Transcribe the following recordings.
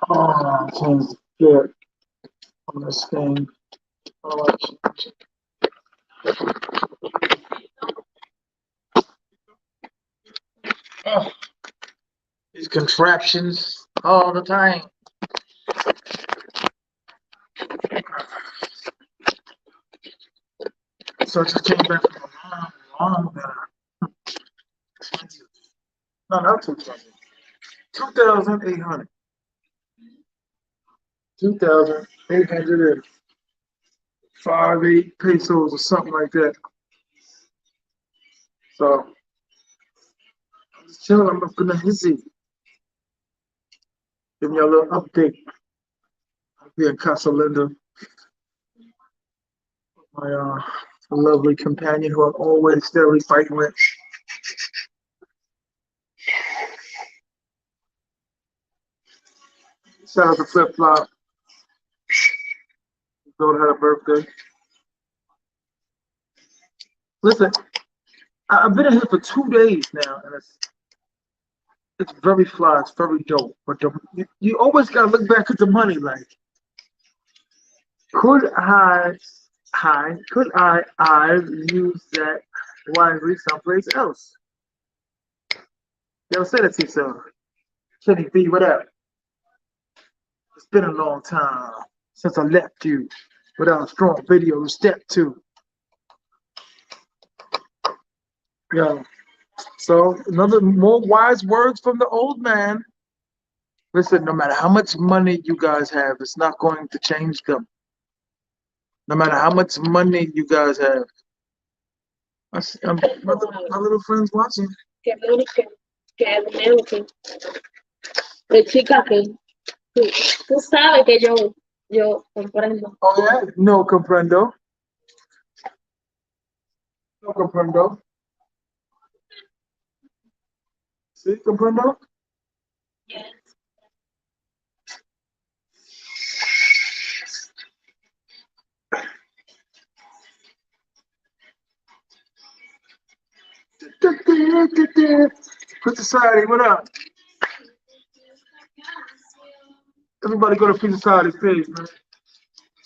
Oh, I can't get on this thing. Oh, oh, these contraptions all the time. So I just came back from a long expensive. No, not 2,000. 2,800. 2,858 pesos or something like that. So I'm just chilling. I'm gonna visit. Give me a little update. I'm here in Casa Linda. My lovely companion who I'm always steadily fighting with. Shout out to Flip Flop. Daughter had a birthday. Listen, I've been in here for 2 days now, and it's very fly. It's very dope. But you always gotta look back at the money. Like, could I've used that wisely someplace else? You ever say that to yourself? Kenny B, what up? It's been a long time since I left you without a strong video to step to. Yeah. So another more wise words from the old man. Listen, no matter how much money you guys have, it's not going to change them. No matter how much money you guys have. My little friend's watching. Chica, que tú sabes que yo comprendo. Oh yeah? No comprendo. No comprendo. See, comprendo? Yes. Free Society, what up? Everybody go to Free Society's page, man.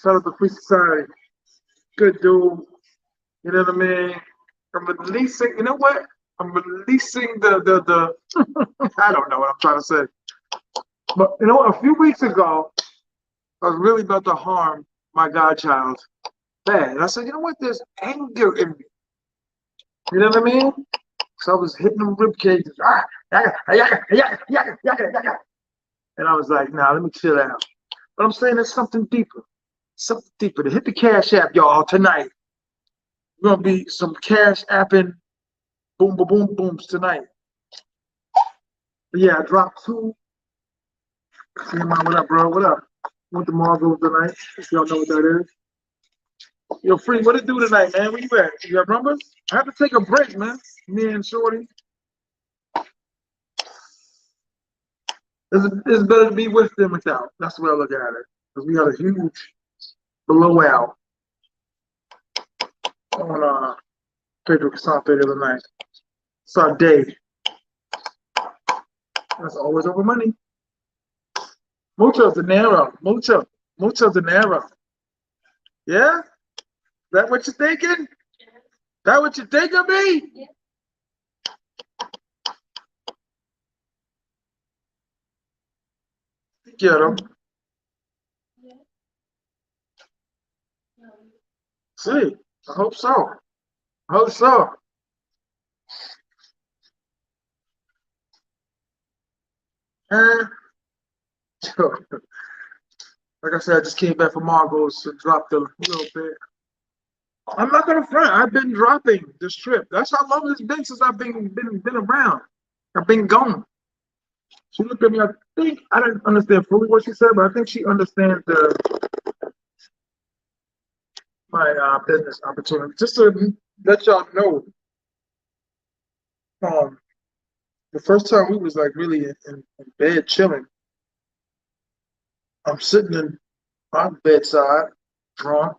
Shout out to Free Society. Good dude. You know what I mean? I'm releasing, you know what? I'm releasing the I don't know what I'm trying to say. But you know what? A few weeks ago, I was really about to harm my godchild. Bad. And I said, you know what? There's anger in me. You know what I mean? So I was hitting them rib cages. And I was like, nah, let me chill out. But I'm saying there's something deeper. Something deeper. To hit the Cash App, y'all, tonight. We're gonna be some Cash Apping boom boom boom booms tonight. But yeah, I dropped 2. T.M.I, what up, bro? What up? Went to Marvel tonight. If y'all know what that is. Yo, Free, what it do tonight, man? Where you at? You got numbers? I have to take a break, man. Me and Shorty. It's better to be with than without. That's the way I look at it. Because we had a huge blowout on Pedro Casante the other night. It's our day. That's always over money. Mucho dinero. Mucho dinero. Yeah? Is that what you're thinking? That what you think of me? Yeah. Get him. Yeah. See, I hope so. I hope so. And like I said, I just came back from Margot's and dropped a little bit. I'm not gonna front. I've been dropping this trip. That's how long it's been since I've been around. I've been gone. She looked at me. I think I didn't understand fully what she said, but I think she understands my business opportunity. Just to let y'all know, the first time we was like really in bed chilling. I'm sitting in my bedside, drunk.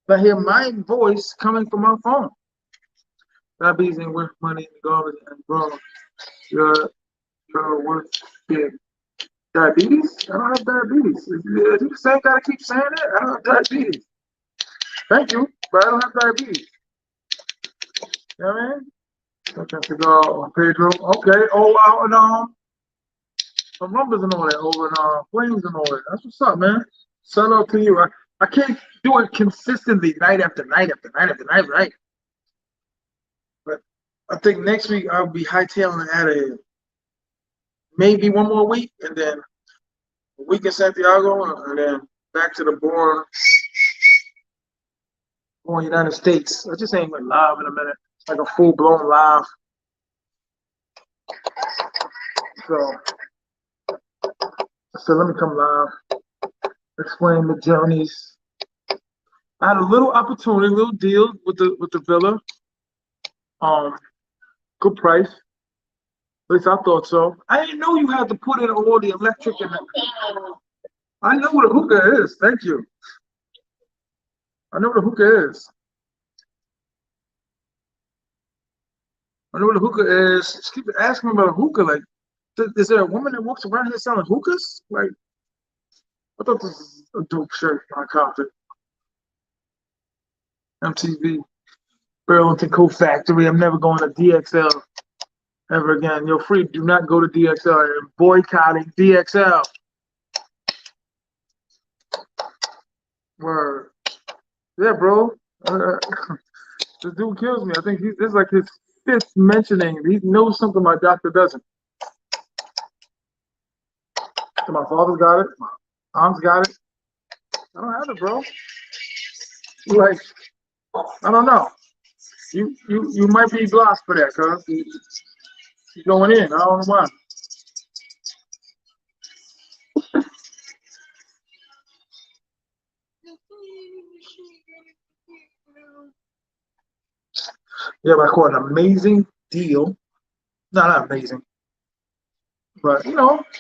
I hear my voice coming from my phone. Diabetes ain't worth money in the garbage and bro. You're, you're worth it. Diabetes? I don't have diabetes. You saying gotta keep saying it? I don't have diabetes. Thank you, but I don't have diabetes. You know what I mean? Okay, to go on Pedro. Okay. Oh wow, and some numbers and all that over and flames and all that. That's what's up, man. Shout out to you. I can't do it consistently night after night after night after night, right? But I think next week I'll be hightailing out of here. Maybe one more week and then a week in Santiago and then back to the born United States. I just ain't went live in a minute. It's like a full blown live. So let me come live, explain the journeys. I had a little opportunity, little deal with the villa. Good price. At least I thought so. I didn't know you had to put in all the electric and I know what a hookah is. Thank you. I know what a hookah is. I know what a hookah is. Just keep asking me about a hookah. Like, is there a woman that walks around here selling hookahs? Like, I thought this was a dope shirt. I copped it. MTV, Burlington Coat Factory. I'm never going to DXL ever again. You're free. Do not go to DXL. You're boycotting DXL. Word. Yeah, bro. This dude kills me. I think this is like his fifth mentioning. He knows something my doctor doesn't. So my father's got it. My aunt's got it. I don't have it, bro. Like, I don't know. You might be blocked for that, cuz you're going in. I don't know why. Yeah, but I caught an amazing deal. No, not amazing, but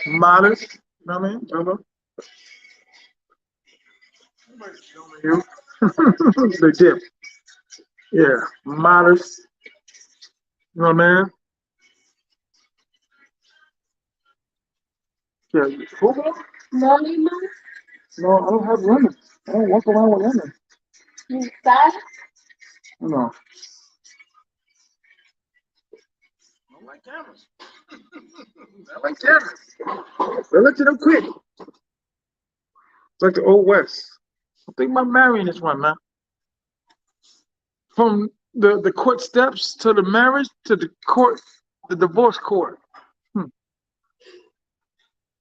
modest. You know what I mean? You. They dip. Yeah, modest. You know what I mean? Yeah, football? No limón. No, I don't have lemons. I don't walk around with lemons. Sal. No. I like cameras. I like cameras. They let you know quick. It's like the old west. I think about marrying this one, man. From the court steps to the marriage to the court, the divorce court.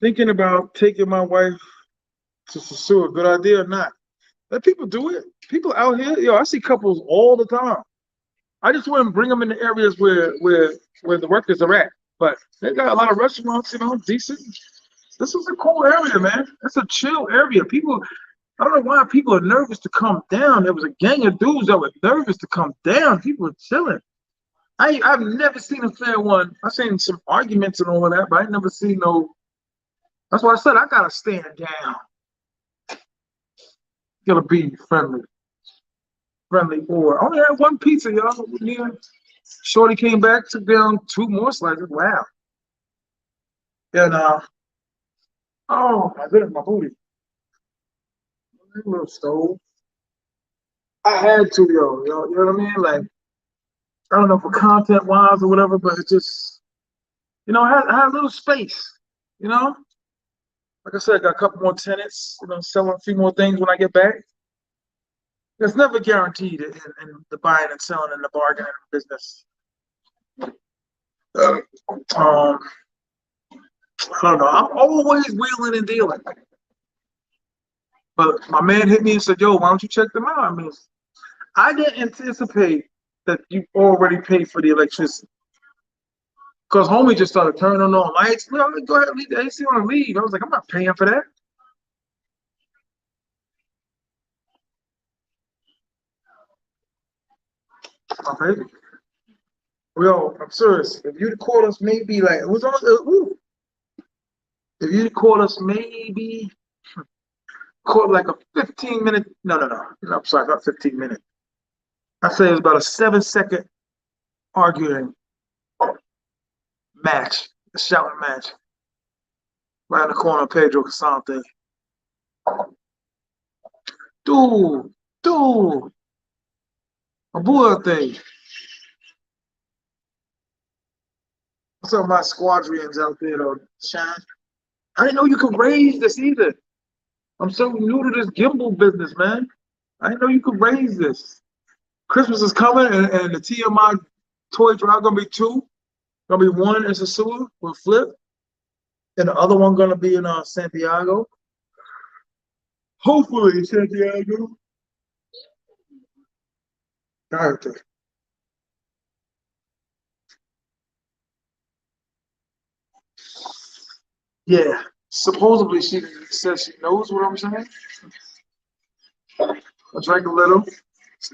Thinking about taking my wife to Sosua, good idea or not? Let people do it. People out here, I see couples all the time. I just wouldn't bring them in the areas where the workers are at. But they got a lot of restaurants, decent. This is a cool area, man. It's a chill area. People, I don't know why people are nervous to come down. There was a gang of dudes that were nervous to come down. People were chilling. I've never seen a fair one. I've seen some arguments and all of that, but I never seen no. That's why I said I gotta stand down. Gotta be friendly. Or I only had one pizza, y'all. Yeah. Shorty came back, took down two more slices. Wow. And oh my goodness, my booty. A little stove. I had to, you know what I mean? Like, I don't know for content wise or whatever, but it just, I had a little space, you know? Like I said, I got a couple more tenants, selling a few more things when I get back. It's never guaranteed in the buying and selling and the bargaining business. I don't know. I'm always wheeling and dealing. But my man hit me and said, "Yo, why don't you check them out?" I mean, I didn't anticipate that you already paid for the electricity. Because homie just started turning on lights. No, go ahead, leave the AC on and leave. I was like, I'm not paying for that. My baby. Yo, I'm serious. If you'd called us maybe like it was on ooh, If you call us, maybe call like a 15-minute. No, I'm sorry, not 15 minutes. I say it's about a 7-second arguing match, a shouting match. Right in the corner of Pedro Casante. Dude, a boy thing. What's up, my squadrons out there, though? Shine. I didn't know you could raise this either. I'm so new to this gimbal business, man. I didn't know you could raise this. Christmas is coming, and the T.M.I toy drive gonna be two. Gonna be one in Sosua with Flip, and the other one gonna be in Santiago. Hopefully, Santiago. Character. Yeah. Supposedly, she says she knows what I'm saying. I drank a little.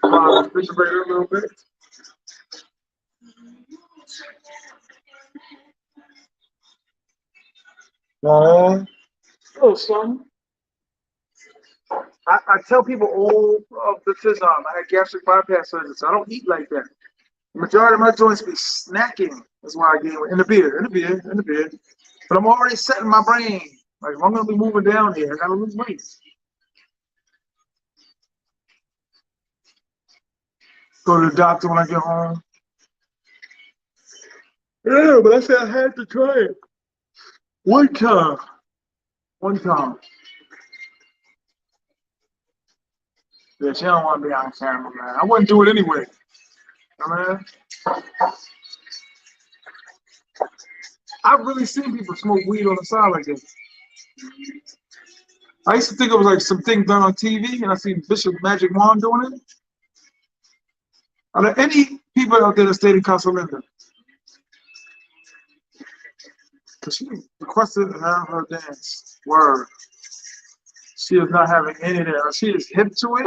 Refrigerator a little bit. Oh, son. I tell people all of the time I had gastric bypass surgery, so I don't eat like that. The majority of my joints be snacking. That's why I gain weight. In the beer. But I'm already setting my brain. Like, if I'm going to be moving down here, I got to lose weight. Go to the doctor when I get home. Yeah, but I said I had to try it. One time. Yeah, she don't want to be on camera, man. I wouldn't do it anyway. I mean, I've really seen people smoke weed on the side like this. I used to think it was like something done on TV, and I seen Bishop Magic Wand doing it. Are there any people out there that stayed in Casa Linda? Because she requested to have her dance. Word. She is not having any of that. She is hip to it.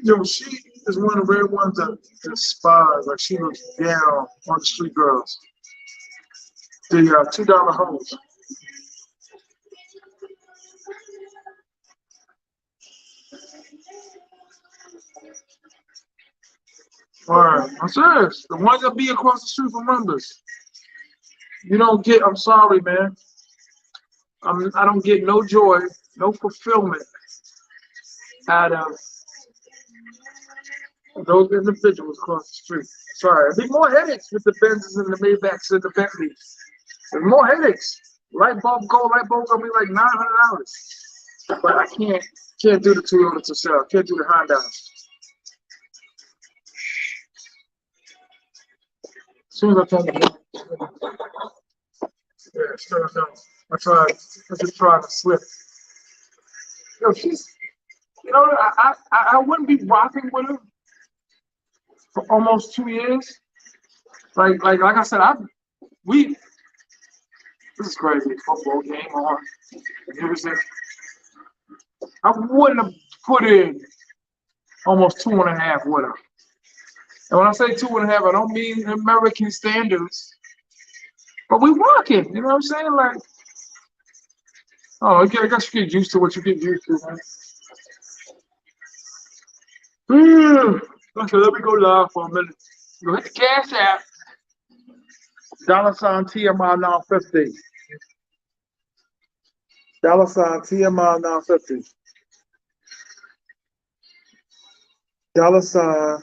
Yo, she is one of the rare ones that despise. Like, she looks down on the street girls. The $2 hoes. Alright, I'm serious. The ones that be across the street from members. You don't get, I'm sorry, man. I don't get no joy, no fulfillment out of those individuals across the street. Sorry, there'd be more headaches with the Benzes and the Maybachs and the Bentleys. There's more headaches. Light bulb gonna be like $900. But I can't do the Toyota to sell. Can't do the Honda. As soon as I told them, yeah, sure no. I just tried to slip. Yo, she's, I wouldn't be rocking with her for almost 2 years. Like I said, this is crazy. Football game on. I wouldn't have put in almost 2.5 with her. And when I say 2.5, I don't mean American standards. But we rocking, you know what I'm saying? Like, I guess you get used to what you get used to, man. Okay, let me go live for a minute. Go hit the Cash App. $ TMI now 50. $ TMI now 50. $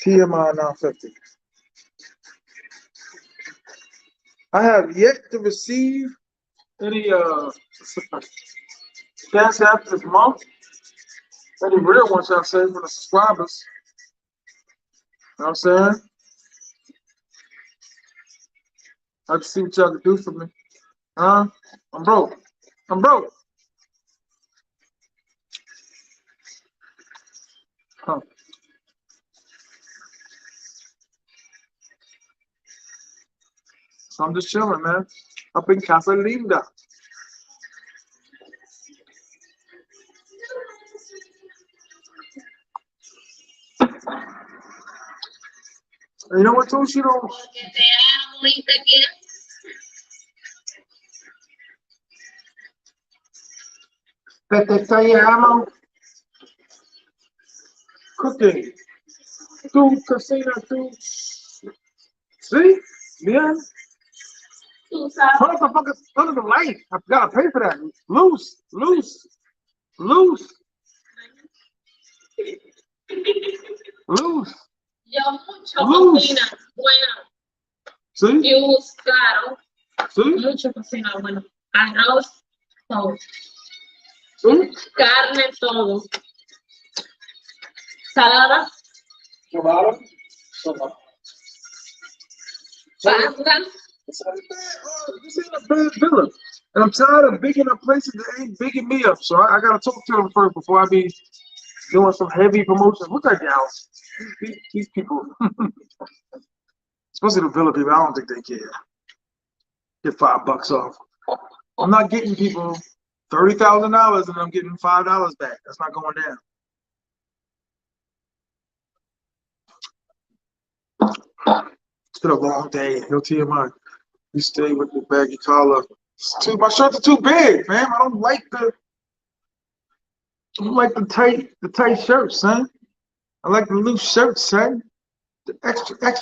TMI now 50. I have yet to receive any Cash App this month. Any real ones I've saved for the subscribers. You know what I'm saying? I have to see what y'all can do for me. Huh? I'm broke. Huh. So I'm just chilling, man. Up in Casa Linda. And you know what, too? She don't. Te amo. Cooking. Tu cocina, tu. See? Yeah. Tú sabes. Turn the light. I gotta pay for that. Loose. Loose. Loose. Loose. Yo mucho Loose. cocina bueno See? y buscaron See? mucho cocina bueno. Arroz, todo. See? Carne, todo. Salada, Salada. Salada. pasta. This ain't a bad villa. And I'm tired of bigging up places that ain't bigging me up. So I gotta talk to them first before I be doing some heavy promotions. Look at y'all. These people, especially the villa people, I don't think they care. Get $5 off. I'm not getting people $30,000 and I'm getting $5 back. That's not going down. It's been a long day. No T.M.I. You stay with the baggy collar. My shirts are too big, man. I don't like the tight shirts, son. I like the loose shirts, son. The extra. That's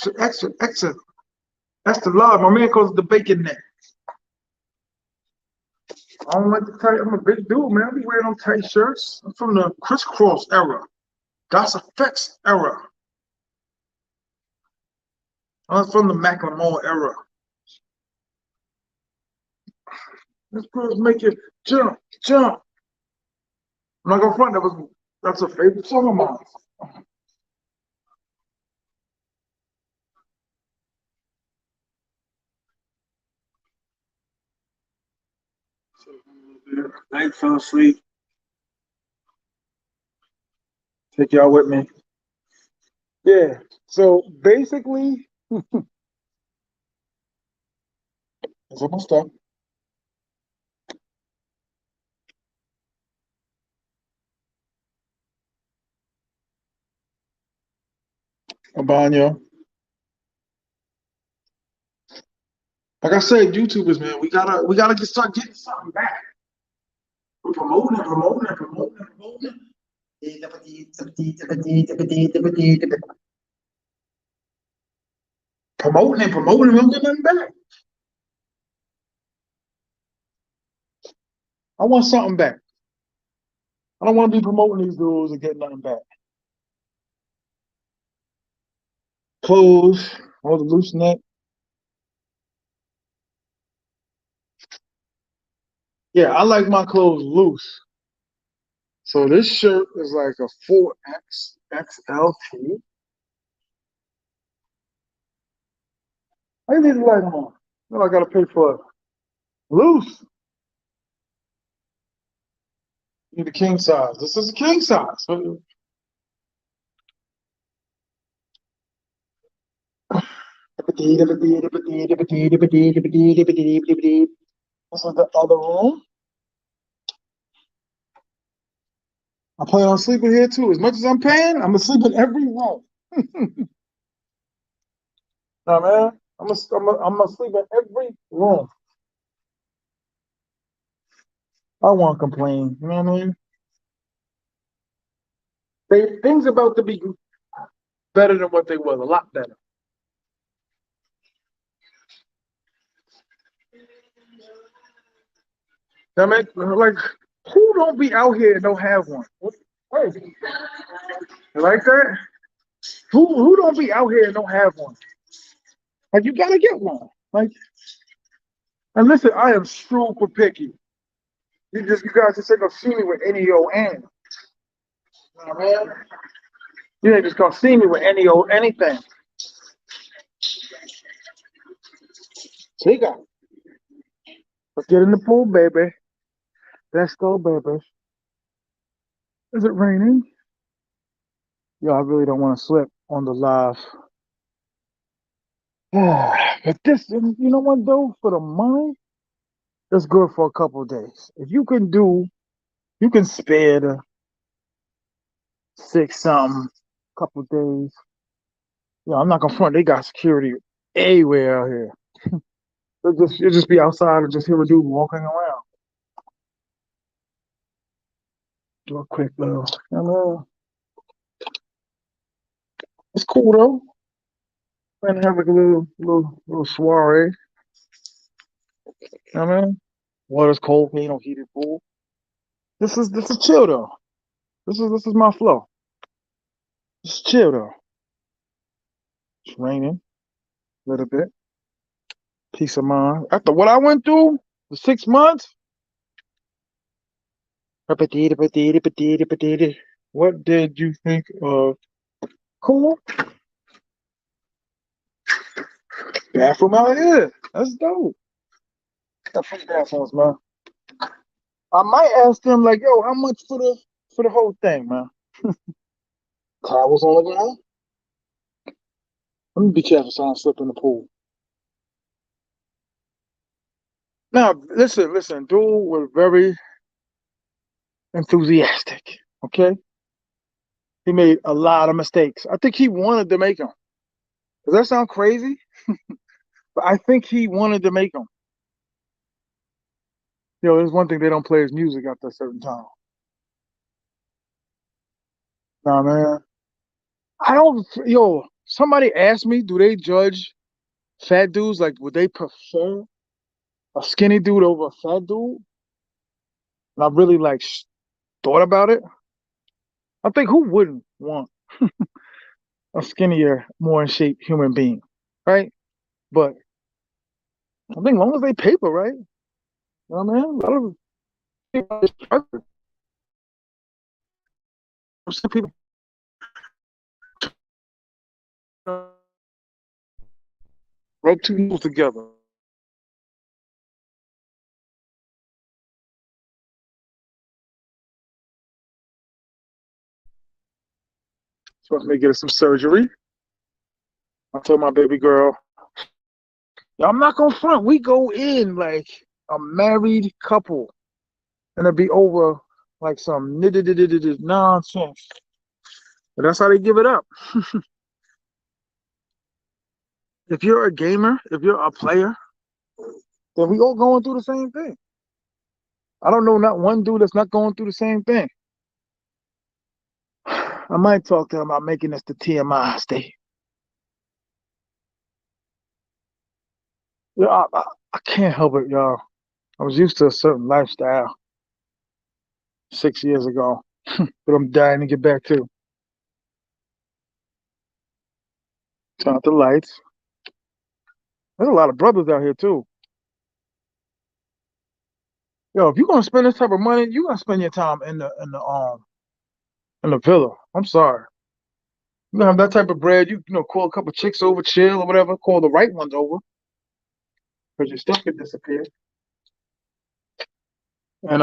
the large. My man calls it the bacon neck. I don't like the tight. I'm a big dude, man. I be wearing them tight shirts. I'm from the crisscross era. Das Effects era. I'm from the Macklemore era. This girls make you jump. I'm not gonna front. That's a favorite song of mine. I fell asleep. Take y'all with me. Yeah. So basically, it's almost done. Abanya. Like I said, YouTubers, man, we gotta just start getting something back. We're promoting. Promoting, we don't get nothing back. I want something back. I don't want to be promoting these dudes and get nothing back. Clothes, all the loose neck. Yeah, I like my clothes loose. So this shirt is like a 4X XLT. I need to like them on. No, I gotta pay for it. Loose. You need a king size. This is a king size. This is the other room. I plan on sleeping here too. As much as I'm paying, I'm gonna sleep in every room. Nah, man, I'm gonna sleep in every room. I won't complain. You know what I mean? Things about to be better than what they was. A lot better. I mean, like, who don't be out here and don't have one? What is it? You like that? Who don't be out here and don't have one? Like, you gotta get one. Like, and listen, I am super picky. You guys just ain't gonna see me with any old and. You know what I mean? You ain't just gonna see me with any old anything. Chica. Let's get in the pool, baby. Let's go, baby. Is it raining? Yo, I really don't want to slip on the live. But this, you know what though? For the money, that's good for a couple of days. If you can spare the 6 something, couple of days. Yeah, I'm not gonna front. They got security everywhere out here. You'll just be outside and just hear a dude walking around. Do a quick little. It's cool though. And have like a little soiree. I mean, water's cold, you know, heated pool. This is chill though. This is my flow. It's chill though. It's raining a little bit. Peace of mind. After what I went through for 6 months. What did you think of? Cool. Bathroom out here. That's dope. Got free bathrooms, man. I might ask them like, yo, how much for the whole thing, man? Towels on the ground. Let me be careful so I don't slip in the pool. Now, listen. Dude was very enthusiastic. Okay, he made a lot of mistakes. I think he wanted to make them. Does that sound crazy? But I think he wanted to make them. You know, there's one thing they don't play his music after a certain time. Nah, man. I don't. Yo, somebody asked me, do they judge fat dudes? Like, would they prefer a skinny dude over a fat dude? And I really like thought about it. I think who wouldn't want a skinnier, more in shape human being, right? But I think as long as they paper, right? You know what I mean? A lot of people, some people rub two people together. Supposed to get some surgery. I told my baby girl, I'm not gonna front. We go in like a married couple, and it'll be over like some nonsense. But that's how they give it up. If you're a gamer, if you're a player, then we all going through the same thing. I don't know not one dude that's not going through the same thing. I might talk to him about making this the T.M.I state. Yeah, I can't help it, y'all. I was used to a certain lifestyle 6 years ago, but I'm dying to get back to. Turn out the lights. There's a lot of brothers out here too. Yo, if you're gonna spend this type of money, you gotta spend your time in the villa. I'm sorry. You gonna have that type of bread, you know, call a couple chicks over, chill or whatever, call the right ones over, because your stuff could disappear. And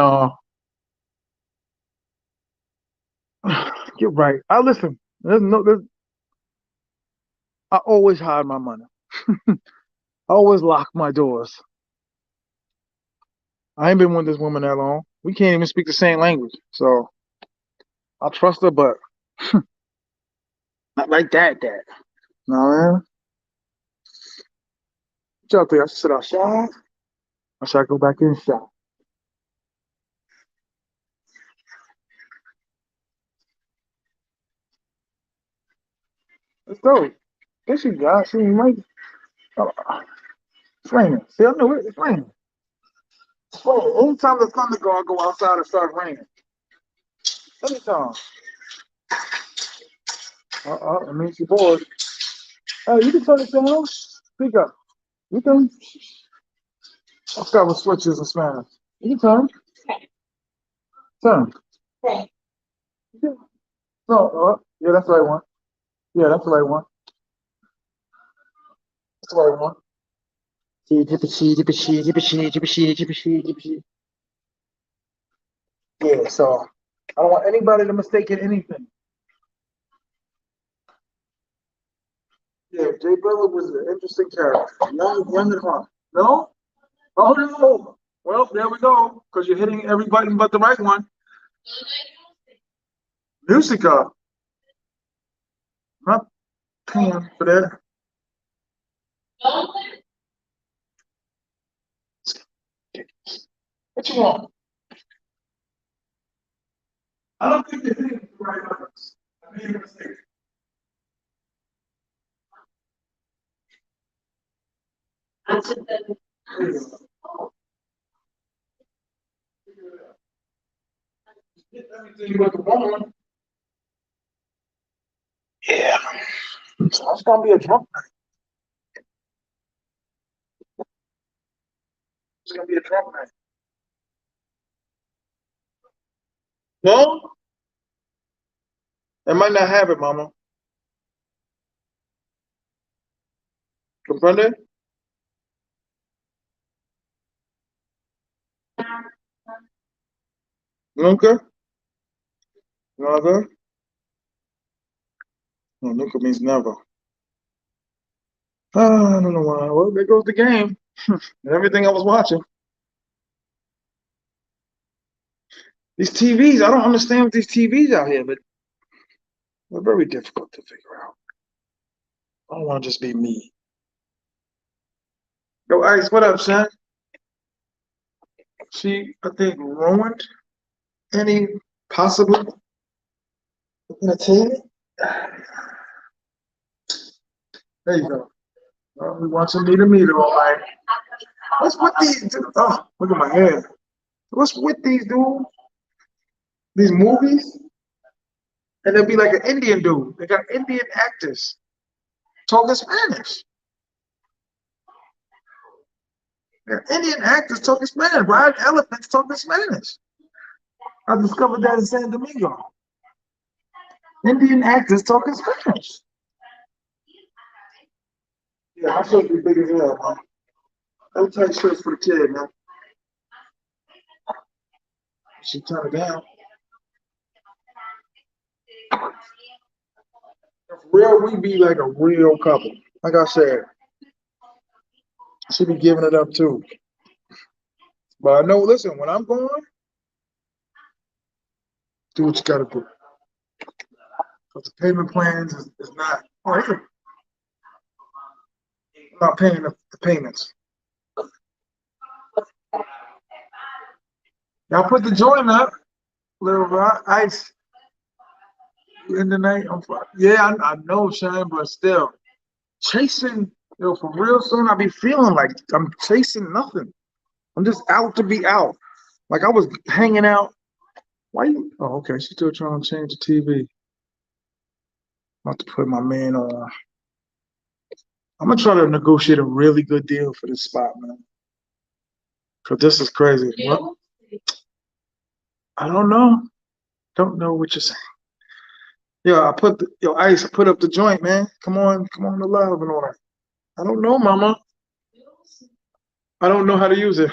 get right. I listen. I always hide my money. I always lock my doors. I ain't been with this woman that long. We can't even speak the same language. So I trust her, but not like that. No, man. What y'all think? I should sit outside. I should go back inside. Let's go. There she got. She might. Oh, it's raining. See, I knew it. It's raining. It's raining. Anytime the thunder go, I go outside and start raining. Anytime. It means you're bored. Hey, you can turn it down. Speak up. You can. I'll start with switches and Spanish. You can turn. Turn. Yeah. No, yeah, that's the right one. Yeah, that's the right one. That's the right one. Yeah, so I don't want anybody to mistake it anything. Yeah, Jay Butler was an interesting character. Young and hot. No? Oh, no. Well, there we go. Because you're hitting every button but the right one. Musica. Not paying for that. What you want? I don't think they're hitting the right numbers. I made a mistake. There you go. Get everything with the bone. Yeah. So it's gonna be a drunk night. It's gonna be a drunk night. No, I might not have it, Mama. Comprende? Nunca? Nada? No, nunca means never. I don't know why. Well, there goes the game. And everything I was watching. These TVs, I don't understand with these TVs out here, but they're very difficult to figure out. I don't want to just be me. Yo, Ice, what up, son? She, I think, ruined any possible entertainment. There you go. We watching Meter Meter all night. What's with these? Oh, look at my hair. What's with these dude? These movies? And there'll be like an Indian dude. They got Indian actors talking Spanish. They're Indian actors talking Spanish. Ride elephants talking Spanish. I discovered that in San Domingo. Indian actors talking Spanish. Yeah, my shirt be big as hell, man. Those tight shirts for the kid, man. She turn it down. For real, we be like a real couple. Like I said, she be giving it up too. But I know, listen, when I'm going, do what you gotta do. Because the payment plans is not, oh, I'm not paying the payments. Y'all put the joint up, little ice in the night. Yeah, I know, Shane, but still, chasing, for real soon, I be feeling like I'm chasing nothing. I'm just out to be out. Like I was hanging out. Why you? Oh, okay. She's still trying to change the TV. I'm about to put my man on. I'm gonna try to negotiate a really good deal for this spot, man. Cause this is crazy. What? I don't know. Don't know what you're saying. Yeah, Ice. I put up the joint, man. Come on to love and all that. I don't know, Mama. I don't know how to use it.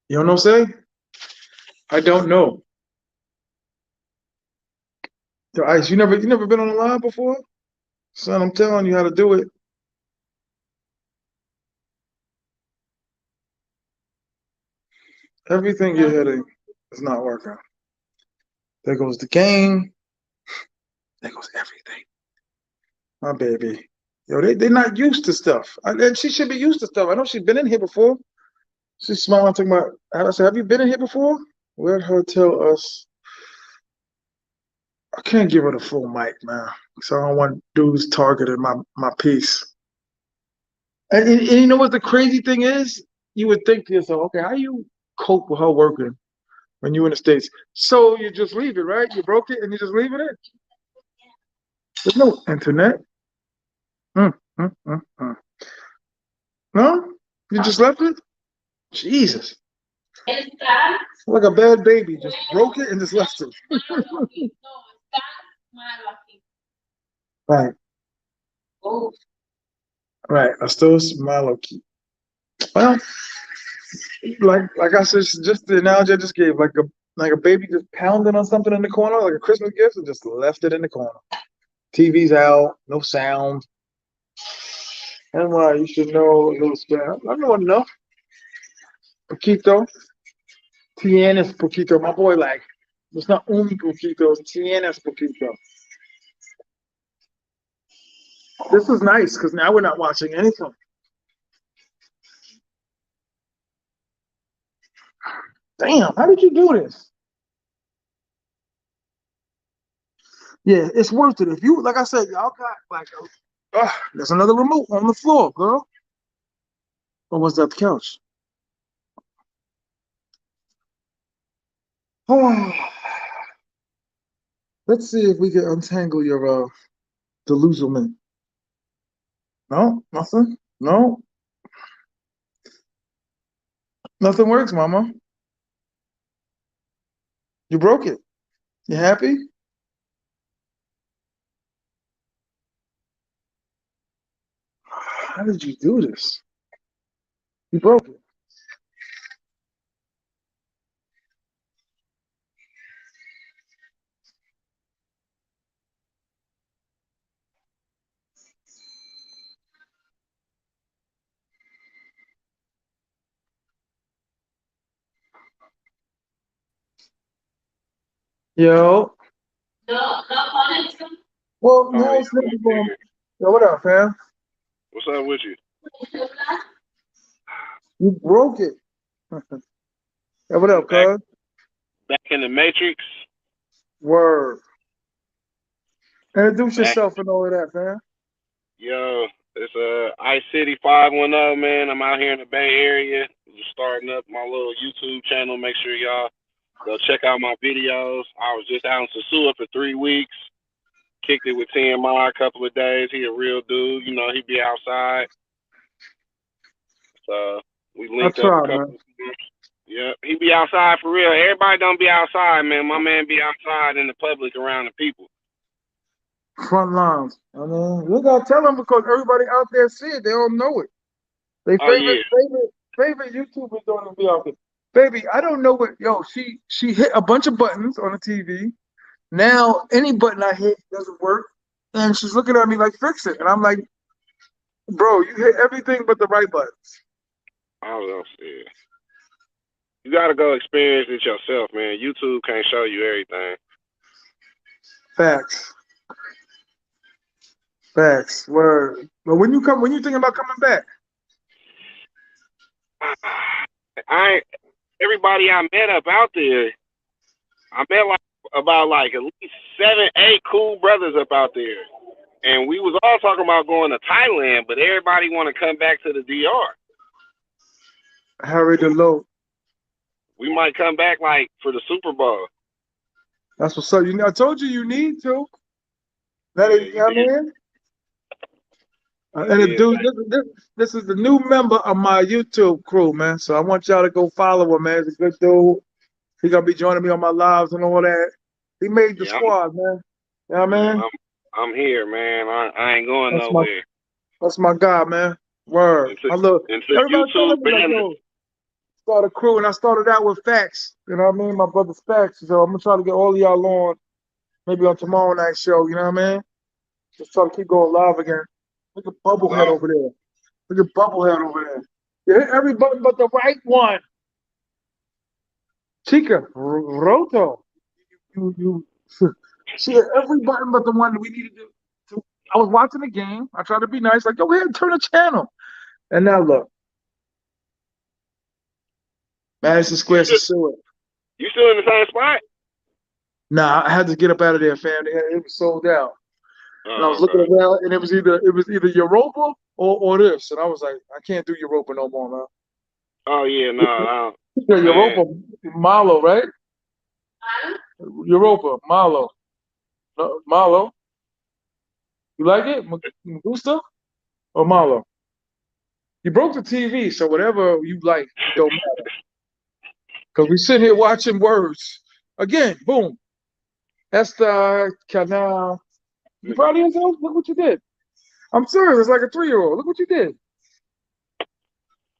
You don't know, say? I don't know. Yo, Ice, you never been on the line before? Son, I'm telling you how to do it. Everything you're hitting is not working. There goes the game. There goes everything. My baby. Yo, they're not used to stuff. And she should be used to stuff. I know she's been in here before. She's smiling, talking about, I said, have you been in here before? Let her tell us. I can't give her the full mic, man. So I don't want dudes targeting my piece. And you know what the crazy thing is? You would think to yourself, okay, how you cope with her working when you're in the States? So you just leave it, right? You broke it and you just leave it in. There's no internet. Mm, mm, mm, mm. No? You just left it? Jesus. Like a bad baby. Just broke it and just left it. Right. Right. I still smile okay. Well, like I said, just the analogy I just gave, like a baby just pounding on something in the corner, like a Christmas gift, and just left it in the corner. TV's out, no sound. And why you should know a little Spanish. I know enough. Poquito. Tienes poquito. My boy, like, it's not un poquito, it's tienes poquito. This is nice because now we're not watching anything. Damn, how did you do this? Yeah, it's worth it. If you, like I said, y'all got like, there's another remote on the floor, girl. Or was that the couch? Let's see if we can untangle your delusionment. No, nothing. No, nothing works, mama. You broke it. You happy? How did you do this? You broke it. Yo. Well, Oh, now yeah, it's never we going. figured. Yo, what up, fam? What's up with you? You broke it. Yo, what I'm up, cuz? back in the Matrix. Word. Introduce Back, yourself and all of that, fam. yo, it's Ice City 510, man. I'm out here in the Bay Area. Just starting up my little YouTube channel. Make sure y'all go check out my videos. I was just out in Sosua for 3 weeks. Kicked it with T.M.I a couple of days. He a real dude. You know, he be outside. So we I linked up a tried, couple man. of times. Yeah, he be outside for real. Everybody don't be outside, man. My man be outside in the public around the people. Front lines. I mean, you gotta tell them because everybody out there see it. They don't know it. They Oh yeah. favorite YouTubers don't even be out there. Baby, I don't know what. Yo, she hit a bunch of buttons on the TV. Now any button I hit doesn't work, and she's looking at me like, "Fix it." And I'm like, "Bro, you hit everything but the right buttons." I don't know. Yeah. You gotta go experience it yourself, man. YouTube can't show you everything. Facts, facts. Word. But when you thinking about coming back? I everybody I met up out there, I met like about like at least 7, 8 cool brothers up out there, and we was all talking about going to Thailand, but everybody want to come back to the DR. Harry the Low. We might come back like for the Super Bowl. That's what's up. I told you need to. That Yeah, is, you I did. mean, You and the did. dude, this is the new member of my YouTube crew, man. So I want y'all to go follow him, man. He's a good dude. He gonna be joining me on my lives and all that. He made the Yeah, squad, man. You know what I man. mean? I'm here, man. I ain't going That's my nowhere. that's my guy, man. Word. Into I love into everybody YouTube telling me like, business. yo, start a crew, and I started out with facts. You know what I mean? My brother's facts. So I'm gonna try to get all of y'all on, maybe on tomorrow night show. You know what I mean? Just try to keep going live again. Look at Bubblehead No, over there. Look at Bubblehead over there. You hit every button but the right one. Chica, Roto. You she hit every button but the one that we needed to. I was watching the game. I tried to be nice, like, go ahead and turn the channel. And now look, Madison you Square still Sosua. you still in the same spot? Nah, I had to get up out of there, fam. It was sold out. And I was Oh, looking okay. around, and it was either Europa or this. And I was like, I can't do Europa no more, man. Oh yeah, no, Yeah, man. Europa, Malo, right? Europa, Malo. No, Malo. You like it? Magusta or Malo? You broke the TV, so whatever you like, it don't matter. Because we sit here watching words. Again, boom. Esta, Canal. You proud of yourself? Look what you did. I'm serious. It's like a 3-year-old. Look what you did.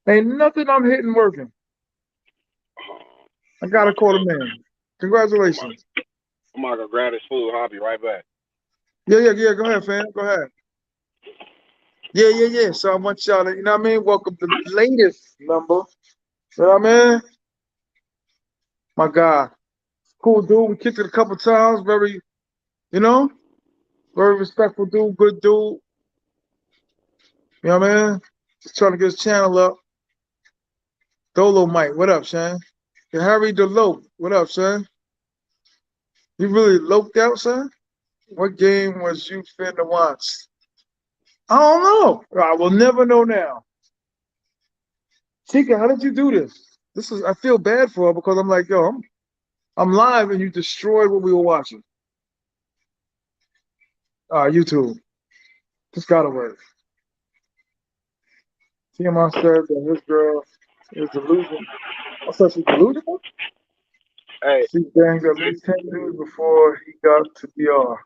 Ain't nothing I'm hitting working. Oh, I I'm got a about to quarter go. man. I'm about, Congratulations. I'm about to go grab this food. I'll be right back. Yeah. Go ahead, fam. Go ahead. Yeah. So I want y'all to, you know what I mean? Welcome to the latest number. You know what I mean? My God. Cool dude. We kicked it a couple times. Very, you know, very respectful dude, good dude. You know what I mean? Just trying to get his channel up. Dolo Mike, what up, Shane? Harry DeLope, what up, son? You really loped out, son? What game was you finna watch? I don't know. I will never know now. Tika, how did you do this? This is I feel bad for her because I'm like, yo, I'm live and you destroyed what we were watching. YouTube. Just gotta work. T.M.I said that his girl is delusional. I said she's delusional? Hey, She banged at least 10 dudes before he got to DR.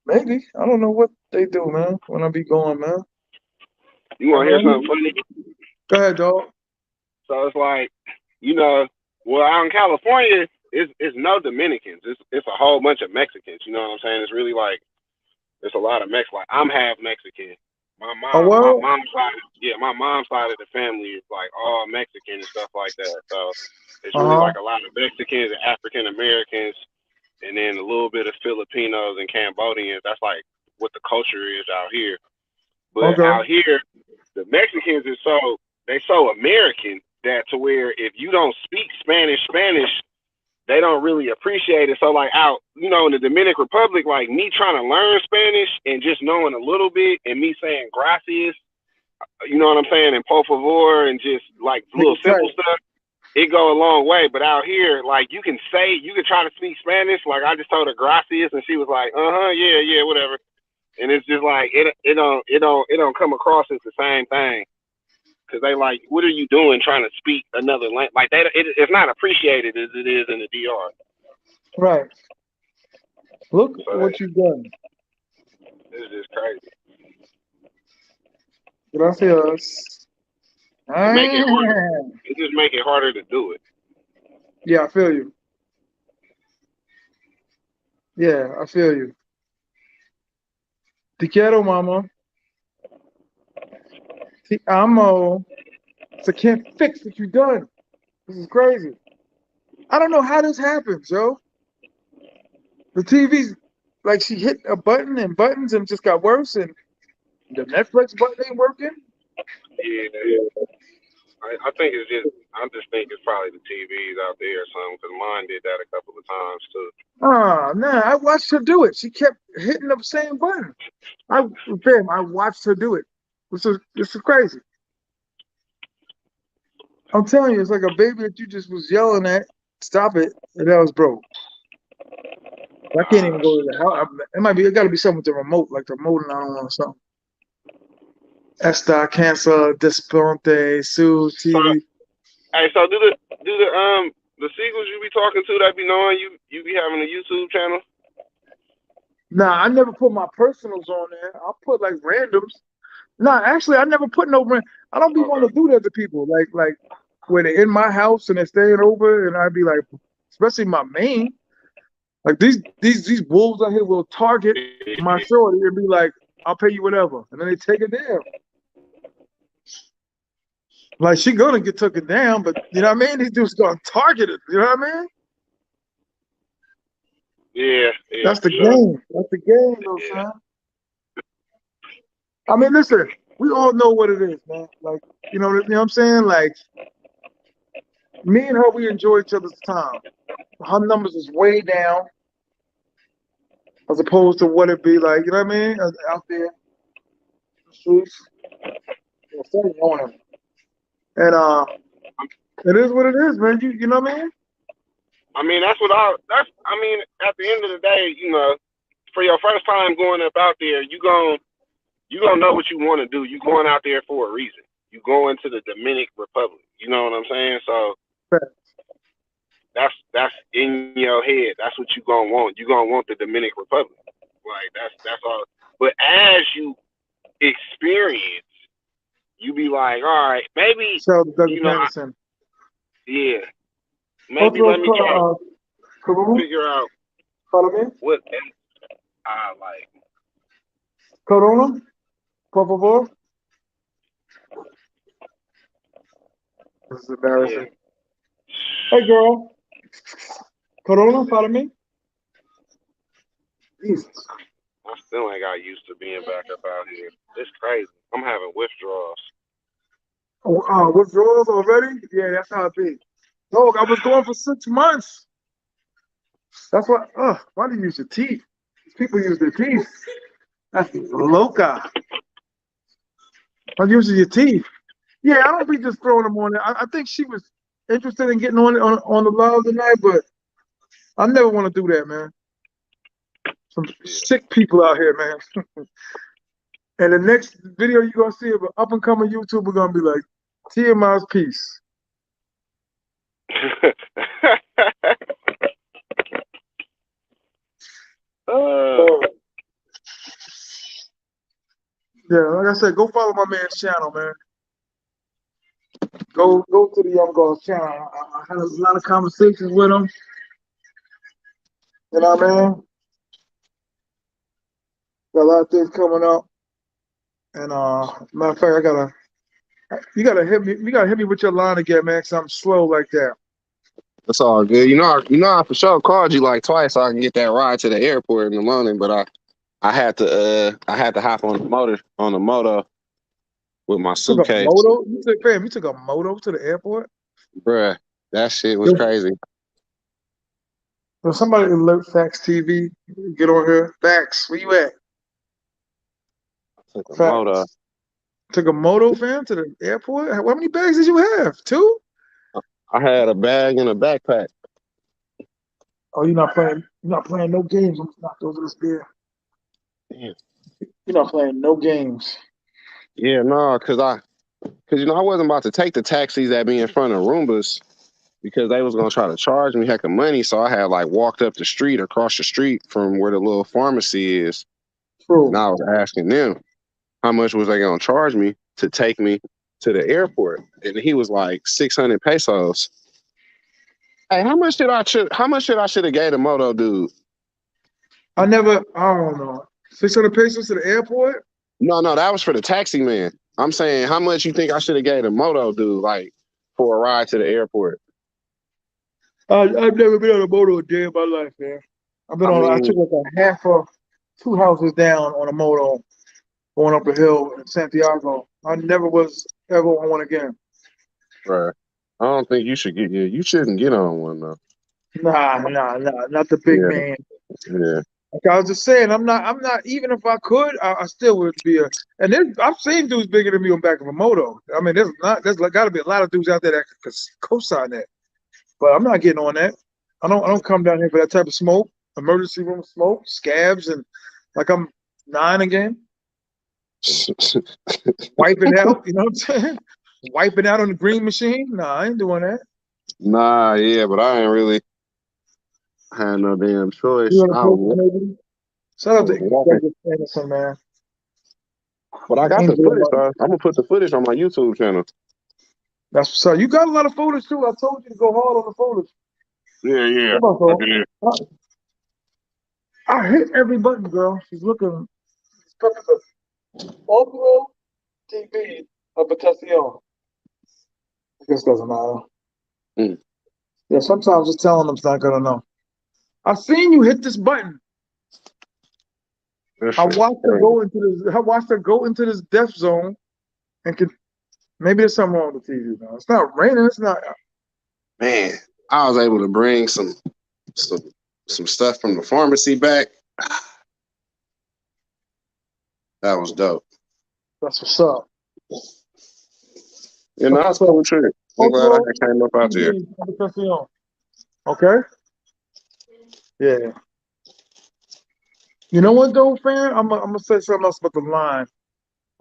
Maybe. I don't know what they do, man, when I be going, man. you I want to hear something mean, funny? go ahead, dog. So it's like, you know, well, out in California, it's no Dominicans. It's a whole bunch of Mexicans. You know what I'm saying? It's really like it's a lot of Mex. Like I'm half Mexican. Oh, My well? mom's side, yeah, my mom's side of the family is like all Mexican and stuff like that. So it's really Uh-huh. like a lot of Mexicans and African Americans, and then a little bit of Filipinos and Cambodians. That's like what the culture is out here. But Okay. out here, the Mexicans is they so American that to where if you don't speak Spanish, they don't really appreciate it. So like out, you know, in the Dominican Republic, like me trying to learn Spanish and just knowing a little bit and me saying gracias, you know what I'm saying, and por favor and just like Take little it simple tight. stuff, it go a long way. But out here, like you can try to speak Spanish. Like I just told her gracias and she was like, yeah, whatever. And it's just like it don't come across as the same thing because they like, what are you doing trying to speak another language? Like it's not appreciated as it is in the DR. Right. Look So what you've done. it's just crazy. Gracias. It make it harder. Ah. It just make it harder to do it. Yeah, I feel you. Yeah, I feel you. Te quiero, mama. Te amo. So I can't fix what you've done. This is crazy. I don't know how this happens, yo. The TV's like she hit a button and buttons and just got worse and the Netflix button ain't working. Yeah, I think it's just. I just think it's probably the TVs out there or something because mine did that a couple of times too. Oh, nah, I watched her do it. She kept hitting the same button. I watched her do it. This is crazy. I'm telling you, it's like a baby that you just was yelling at. Stop it, and that was broke. I can't even go to the house. It got to be something with the remote, like the remote, and I don't want something. Esta cancel desponte su So TV. hey, so the sequels you be talking to that be knowing you be having a YouTube channel? Nah, I never put my personals on there. I'll put like randoms. Nah, actually, I never put no rand. I don't be Okay. wanting to do that to people. Like when they're in my house and they're staying over, and I'd be like, especially my main, like these wolves out here will target my shorty and be like, I'll pay you whatever, and then they take it down. Like she gonna get taken down, but you know what I mean? These dudes gonna target it. You know what I mean? Yeah, That's for the sure. game. That's the game, though, Yeah. son. I mean, listen, we all know what it is, man. Like, you know what I'm saying? Like, me and her, we enjoy each other's time. Her numbers is way down as opposed to what it be like, you know what I mean? Out there in the streets. Something on him. And it is what it is, man. You know what I mean? I mean, I mean, at the end of the day, you know, for your first time going up out there, you gonna know what you want to do. You going out there for a reason. You going to the Dominican Republic. You know what I'm saying? So that's in your head. That's what you gonna want. You gonna want the Dominican Republic. Like that's all. But as you experience, you be like, all right, maybe Shout out to Douglas you know, Anderson. yeah, maybe Otros let me try to Corona, figure out follow me. what I like. Corona, por favor. This is Yeah, embarrassing. Hey, girl. Corona, follow me. Jesus. I still ain't got used to being back up out here. It's crazy. I'm having withdrawals. Oh, withdrawals already? Yeah, that's how it be. Dog, I was going for 6 months. That's why. Why do you use your teeth? People use their teeth. That's loca. I'm using your teeth. Yeah, I don't be just throwing them on there. I think she was interested in getting on it on the live tonight, but I never want to do that, man. Some sick people out here, man. And the next video you're gonna see of an up and coming YouTuber gonna be like T.M.I's piece. Yeah, like I said, go follow my man's channel, man. Go to the Young Girl's channel. I had a lot of conversations with him. You know what I mean? Got a lot of things coming up. And matter of fact, you gotta hit me with your line again, man, because I'm slow like that. That's all good. I for sure called you like twice so I can get that ride to the airport in the morning, but I had to hop on the motor with my Took a suitcase. moto? You took a moto to the airport? Bruh, that shit was crazy. So somebody alert Facts TV. Get on here. Facts, where you at? Took a Facts. motor. Took a moto, fam, to the airport? How many bags did you have? 2? I had a bag and a backpack. Oh, you're not playing no games. I'm not over this beer. Damn. You're not playing no games. Yeah, no, cause I wasn't about to take the taxis that be in front of Roombas because they was gonna try to charge me heck of money. So I had like walked up the street, across the street from where the little pharmacy is. True. And I was asking them how much was they gonna charge me to take me to the airport. And he was like 600 pesos. Hey, how much should I should have gave the moto dude? I don't know. 600 pesos to the airport? No, that was for the taxi man. I'm saying how much you think I should have gave the moto dude like for a ride to the airport? I've never been on a moto a day in my life, man. I took like a half of 2 houses down on a moto going up a hill in Santiago. I never was ever on one again. Right. I don't think you shouldn't get on one though. Nah, not the big man. Yeah. Like I was just saying, I'm not. Even if I could, I still would be a. And I've seen dudes bigger than me on back of a moto. I mean, there's got to be a lot of dudes out there that could co-sign that. But I'm not getting on that. I don't come down here for that type of smoke, emergency room smoke, scabs, and like I'm 9 again. Wiping out, you know what I'm saying? Wiping out on the green machine. Nah, I ain't doing that. Nah, yeah, but I ain't really had no damn choice. You know, shout out to Douglas Anderson, man. But I got the footage, though. I'm gonna put the footage on my YouTube channel. That's so you got a lot of footage too. I told you to go hard on the footage. Yeah. I hit every button, girl. She's looking. It's perfect. Ultra TV of Potassium. I guess doesn't matter. Yeah, sometimes just telling them's not gonna know. I've seen you hit this button. I watched her go into this death zone, and maybe there's something wrong with the TV now. It's not raining. It's not. Man, I was able to bring some stuff from the pharmacy back. That was dope. That's what's up. You know, that's cool trip. I'm glad I came up out there. Okay. Yeah. You know what though, fam? I'm gonna say something else about the line,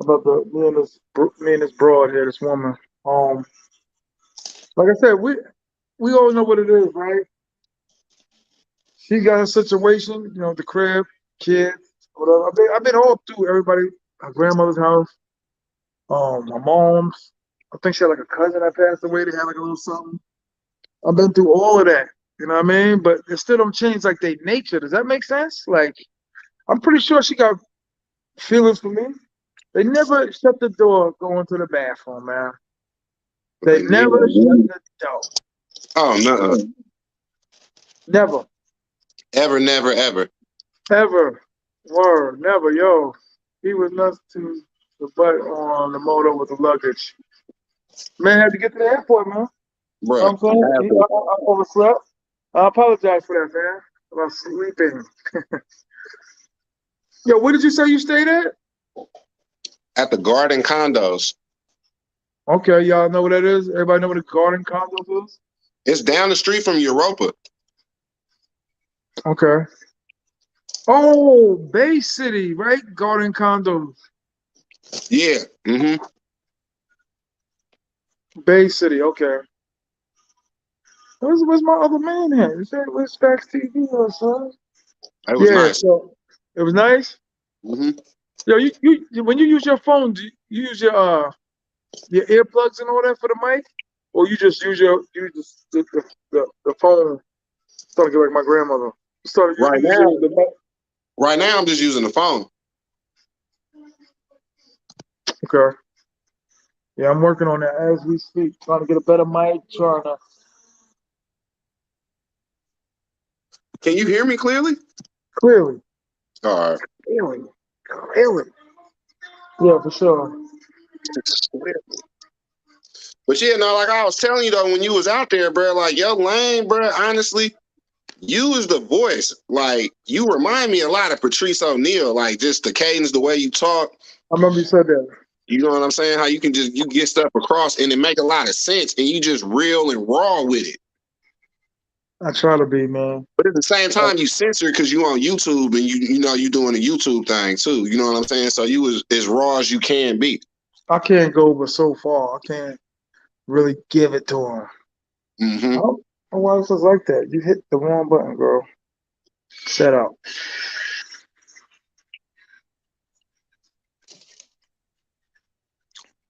about me and this broad here, this woman. Like I said, we all know what it is, right? She got a situation, you know, the crib, kids, whatever. I've been all through everybody, her grandmother's house, my mom's. I think she had like a cousin that passed away. They had like a little something. I've been through all of that. You know what I mean? But it still don't change like their nature. Does that make sense? Like, I'm pretty sure she got feelings for me. They never shut the door going to the bathroom, man. They never shut the door. Oh no. Never. Ever, never, ever. Ever. Word. Never, yo. He was nuts to the butt on the motor with the luggage. Man had to get to the airport, man. know what Bruh, I'm saying? I have to. I overslept. I apologize for that, man. About sleeping. Yo, where did you say you stayed at? At the Garden Condos. Okay, y'all know what that is? Everybody know what a garden condos is? It's down the street from Europa. Okay. Oh, Bay City, right? Garden condos. Yeah. Mm-hmm. Bay City, okay. Where's my other man at? Is that where's Facts TV or something? It was Yeah, nice. so it was nice. Mm-hmm. Yo, you when you use your phone, do you use your earplugs and all that for the mic, or you just use the phone? Starting to get like my grandmother. Started you Right use now, the mic. right now I'm just using the phone. Okay. Yeah, I'm working on that as we speak. Trying to get a better mic. Trying to Can you hear me clearly? clearly, All right. clearly, clearly. Yeah, for sure. But yeah, no, like I was telling you though, when you was out there, bro, like yo, Lane, bro, honestly, you is the voice. Like you remind me a lot of Patrice O'Neal, like just the cadence, the way you talk. I remember you said that. You know what I'm saying? How you can just you get stuff across and it make a lot of sense, and you just real and raw with it. I try to be, man. But at the same time, you censor because you on YouTube and you know you doing a YouTube thing too. You know what I'm saying? So you was as raw as you can be. I can't go but so far. I can't really give it to him. Mm-hmm. I don't know why it's just like that. You hit the wrong button, girl. Set up.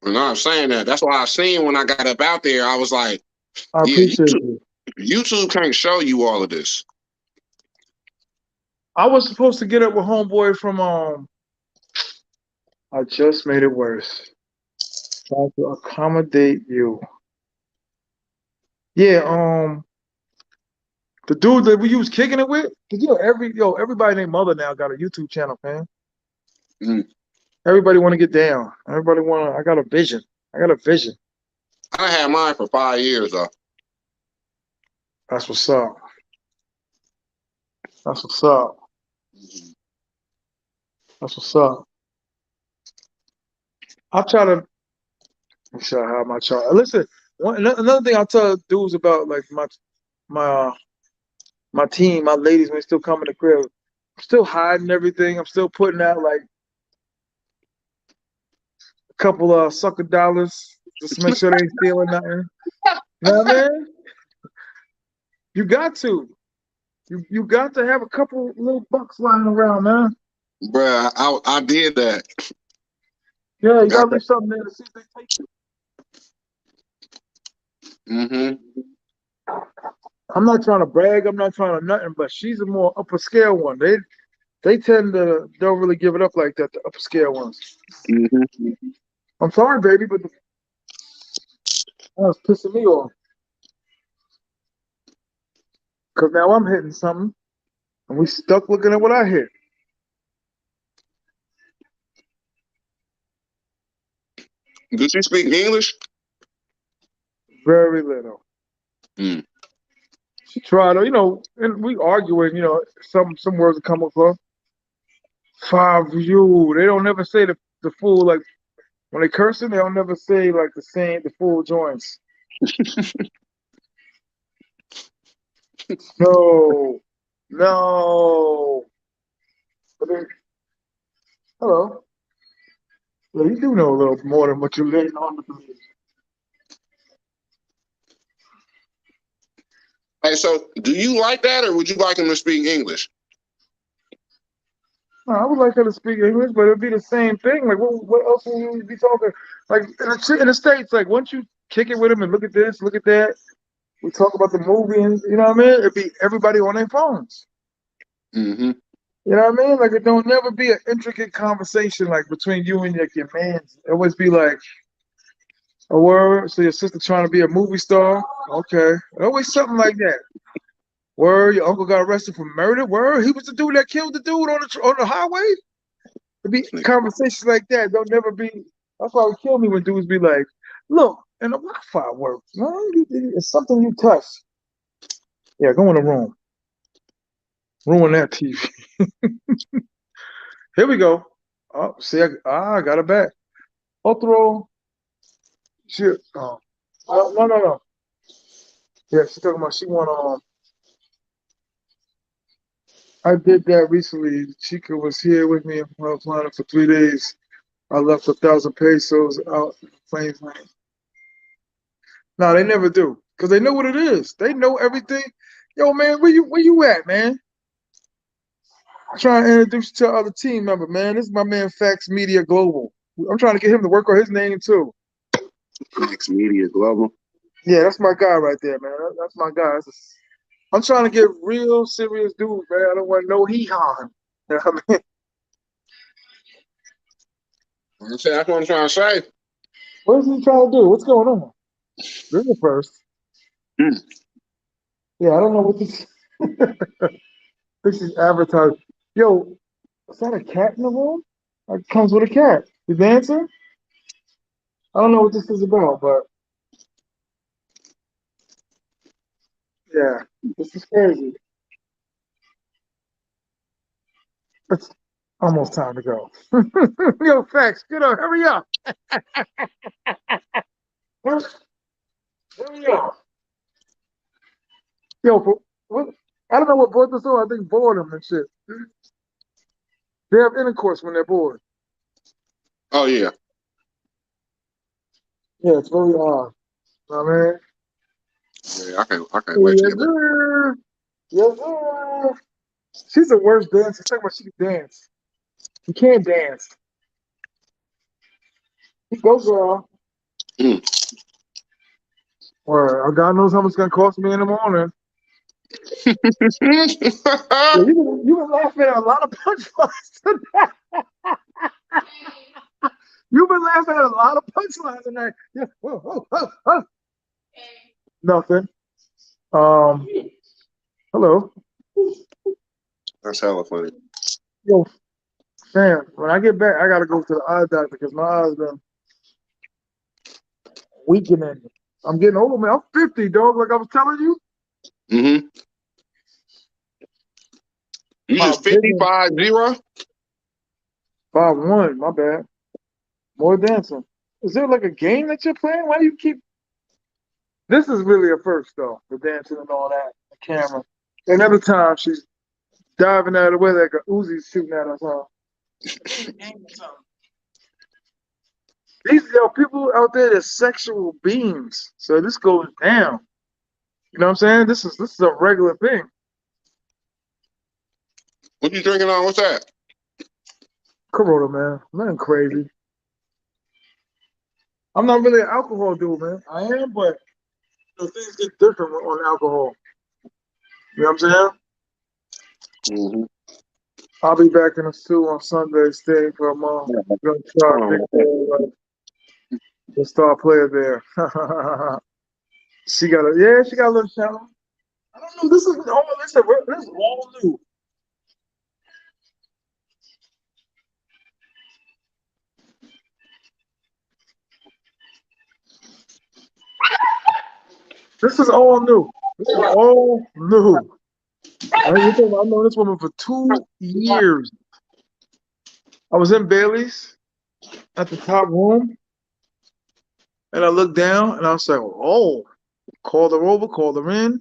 You know what I'm saying that. That's why I seen when I got up out there, I was like, I yeah, appreciate you. YouTube can't show you all of this. I was supposed to get up with homeboy from I just made it worse. Trying to accommodate you. Yeah, the dude that we was kicking it with, 'cause everybody named Mother now got a YouTube channel, man. Mm. Everybody want to get down. Everybody want to. I got a vision. I got a vision. I had mine for 5 years though. That's what's up. That's what's up. That's what's up. I'll try to. Make sure I have my chart. Listen, another thing I'll tell dudes about like my my team, my ladies when they still come in the crib. I'm still hiding everything. I'm still putting out like a couple of sucker dollars just to make sure they ain't stealing nothing. You know what I mean? You got to. You got to have a couple little bucks lying around, man. Bruh, I did that. Yeah, you gotta leave something there to see if they take it. Mm-hmm. I'm not trying to brag. I'm not trying to nothing, but she's a more upper scale one. They tend to don't really give it up like that. The upper scale ones. Mm-hmm. I'm sorry, baby, but that was pissing me off. Cause now I'm hitting something, and we stuck looking at what I hit. Did she speak English? Very little. Mm. She tried, and we arguing. Some words that come across. Five you. They don't never say the full like when they cursing. They don't never say like the full joints. No, no. But then, hello. Well, you do know a little more than what you're letting on to believe. Hey, so do you like that, or would you like him to speak English? I would like her to speak English, but it'd be the same thing. Like, what else would we be talking? Like in the States, like once you kick it with them and look at this, look at that, we talk about the movie, and you know what I mean. It'd be everybody on their phones. Mm-hmm. You know what I mean? Like it don't never be an intricate conversation like between you and your man. It always be like a word. So your sister trying to be a movie star. Okay, always something like that. Word, your uncle got arrested for murder. Word, he was the dude that killed the dude on the highway. It'd be conversations like that. Don't never be. That's why it would kill me when dudes be like, "Look, and the Wi-Fi works, man. It's something you touch. Yeah, go in the room. Ruin that TV. Here we go. Oh, see, I got it back. Otro. Shit. Oh, no. Yeah, she's talking about she won. I did that recently. Chica was here with me when I was flying for 3 days. I left 1,000 pesos out in planes. No, they never do, cause they know what it is. They know everything. Yo, man, where you at, man? I'm trying to introduce you to our other team member, man. This is my man Fax Media Global. I'm trying to get him to work on his name too. Max Media Global. Yeah, that's my guy right there, man. That's my guy. I'm trying to get real serious dudes, man. I don't want no hee-haw. You know what I mean? That's what I'm trying to say. What is he trying to do? What's going on? You're the first. Mm. Yeah, I don't know what this. This is advertised. Yo, is that a cat in the room? It comes with a cat. You dancing? I don't know what this is about, but yeah, this is crazy. It's almost time to go. Yo, Fax, get up, hurry up. Hurry up. Yo, what? I don't know what brought this on. I think boredom and shit. They have intercourse when they're bored. Oh yeah. Yeah, it's very odd. I mean, Yeah, I can't wait to yes, get back. sir. Yes, sir. She's the worst dancer. Talk about she can dance. You can't dance. You go, girl. Mm. Or God knows how much it's gonna cost me in the morning. Yeah, you been laughing at a lot of punchlines tonight. You've been laughing at a lot of punchlines tonight. Yeah. Nothing. Hello. That's hella funny. Yo, fam, when I get back, I gotta go to the eye doctor because my eyes been weakening. I'm getting older, man. I'm 50, dog. Like I was telling you. Mm-hmm. You My just vision 55-0? 5'1". My bad. More dancing. Is there like a game that you're playing? Why do you keep? This is really a first though. The dancing and all that. The camera. Another time she's diving out of the way like a Uzi shooting at us. Huh? These people out there, they're sexual beings. So this goes down. You know what I'm saying? This is a regular thing. What you drinking on? What's that? Corona, man. Nothing crazy. I'm not really an alcohol dude, man. I am, but things get different on alcohol. You know what I'm saying? Mm-hmm. I'll be back in the stew on Sunday, staying for a month. Gonna try Hold Big on. Ball, the star player there. She got a little challenge. I don't know. This is all new. This is all new. This is all new. I've known this woman for 2 years. I was in Bailey's at the top room, and I looked down, and I was like, "Oh, called her over, called her in."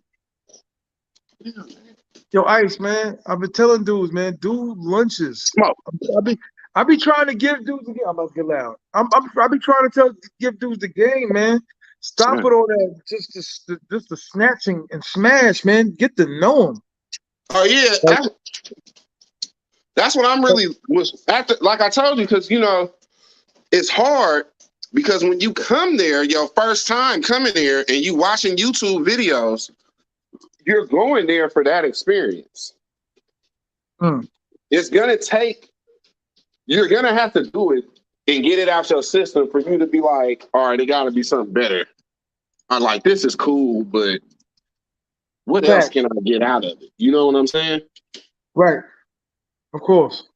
Yo, Ice, man, I've been telling dudes, man, do lunches. Smoke. I be trying to give dudes the game. I'm about to get loud. I be trying to give dudes the game, man. Stop with all that, just the snatching and smash, man. Get to know them. Oh yeah. That's what I'm really was after. Like I told you, because it's hard because when you come there, your first time coming there, and you watching YouTube videos, you're going there for that experience. Mm. It's gonna take. You're gonna have to do it and get it out your system for you to be like, all right, it got to be something better. Or like, this is cool, but what else Fact. can I get out of it? You know what I'm saying? Right. Of course.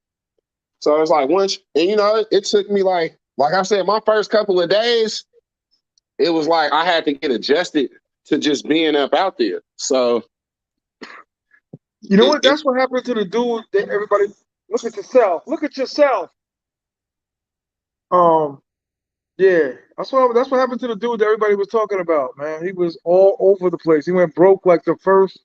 So it's like once, and it took me like I said, my first couple of days, it was like I had to get adjusted to just being up out there. So You know what? That's what happened to the dude that everybody look at yourself. Look at yourself. Yeah, that's what happened to the dude that everybody was talking about, man. He was all over the place. He went broke like the first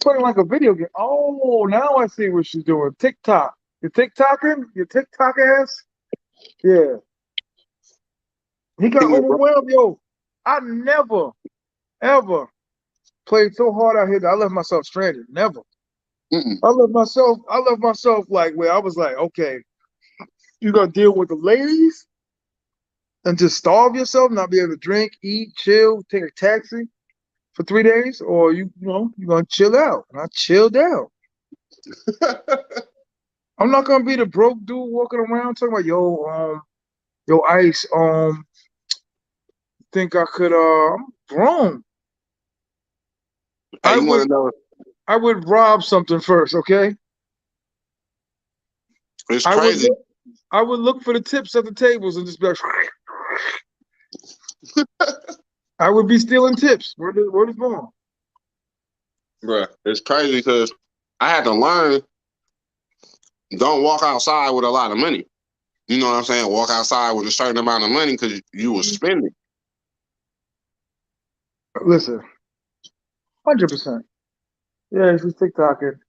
playing like a video game. Oh, now I see what she's doing. TikTok. You TikToking? You TikTok ass? Yeah. He got overwhelmed, yo. I never, ever played so hard out here that I left myself stranded. Never. I left myself like where I was like, okay, you're gonna deal with the ladies and just starve yourself, not be able to drink, eat, chill, take a taxi for 3 days, or you're gonna chill out. And I chilled out. I'm not gonna be the broke dude walking around talking about yo, Ice, think I could I'm grown. Hey, you want to know? I would rob something first, okay? It's crazy. I would look for the tips at the tables and just be like, I would be stealing tips. Where is going? Bruh, it's crazy because I had to learn, don't walk outside with a lot of money. You know what I'm saying? Walk outside with a certain amount of money because you will spend it. Listen, 100%. Yeah, she's TikToking.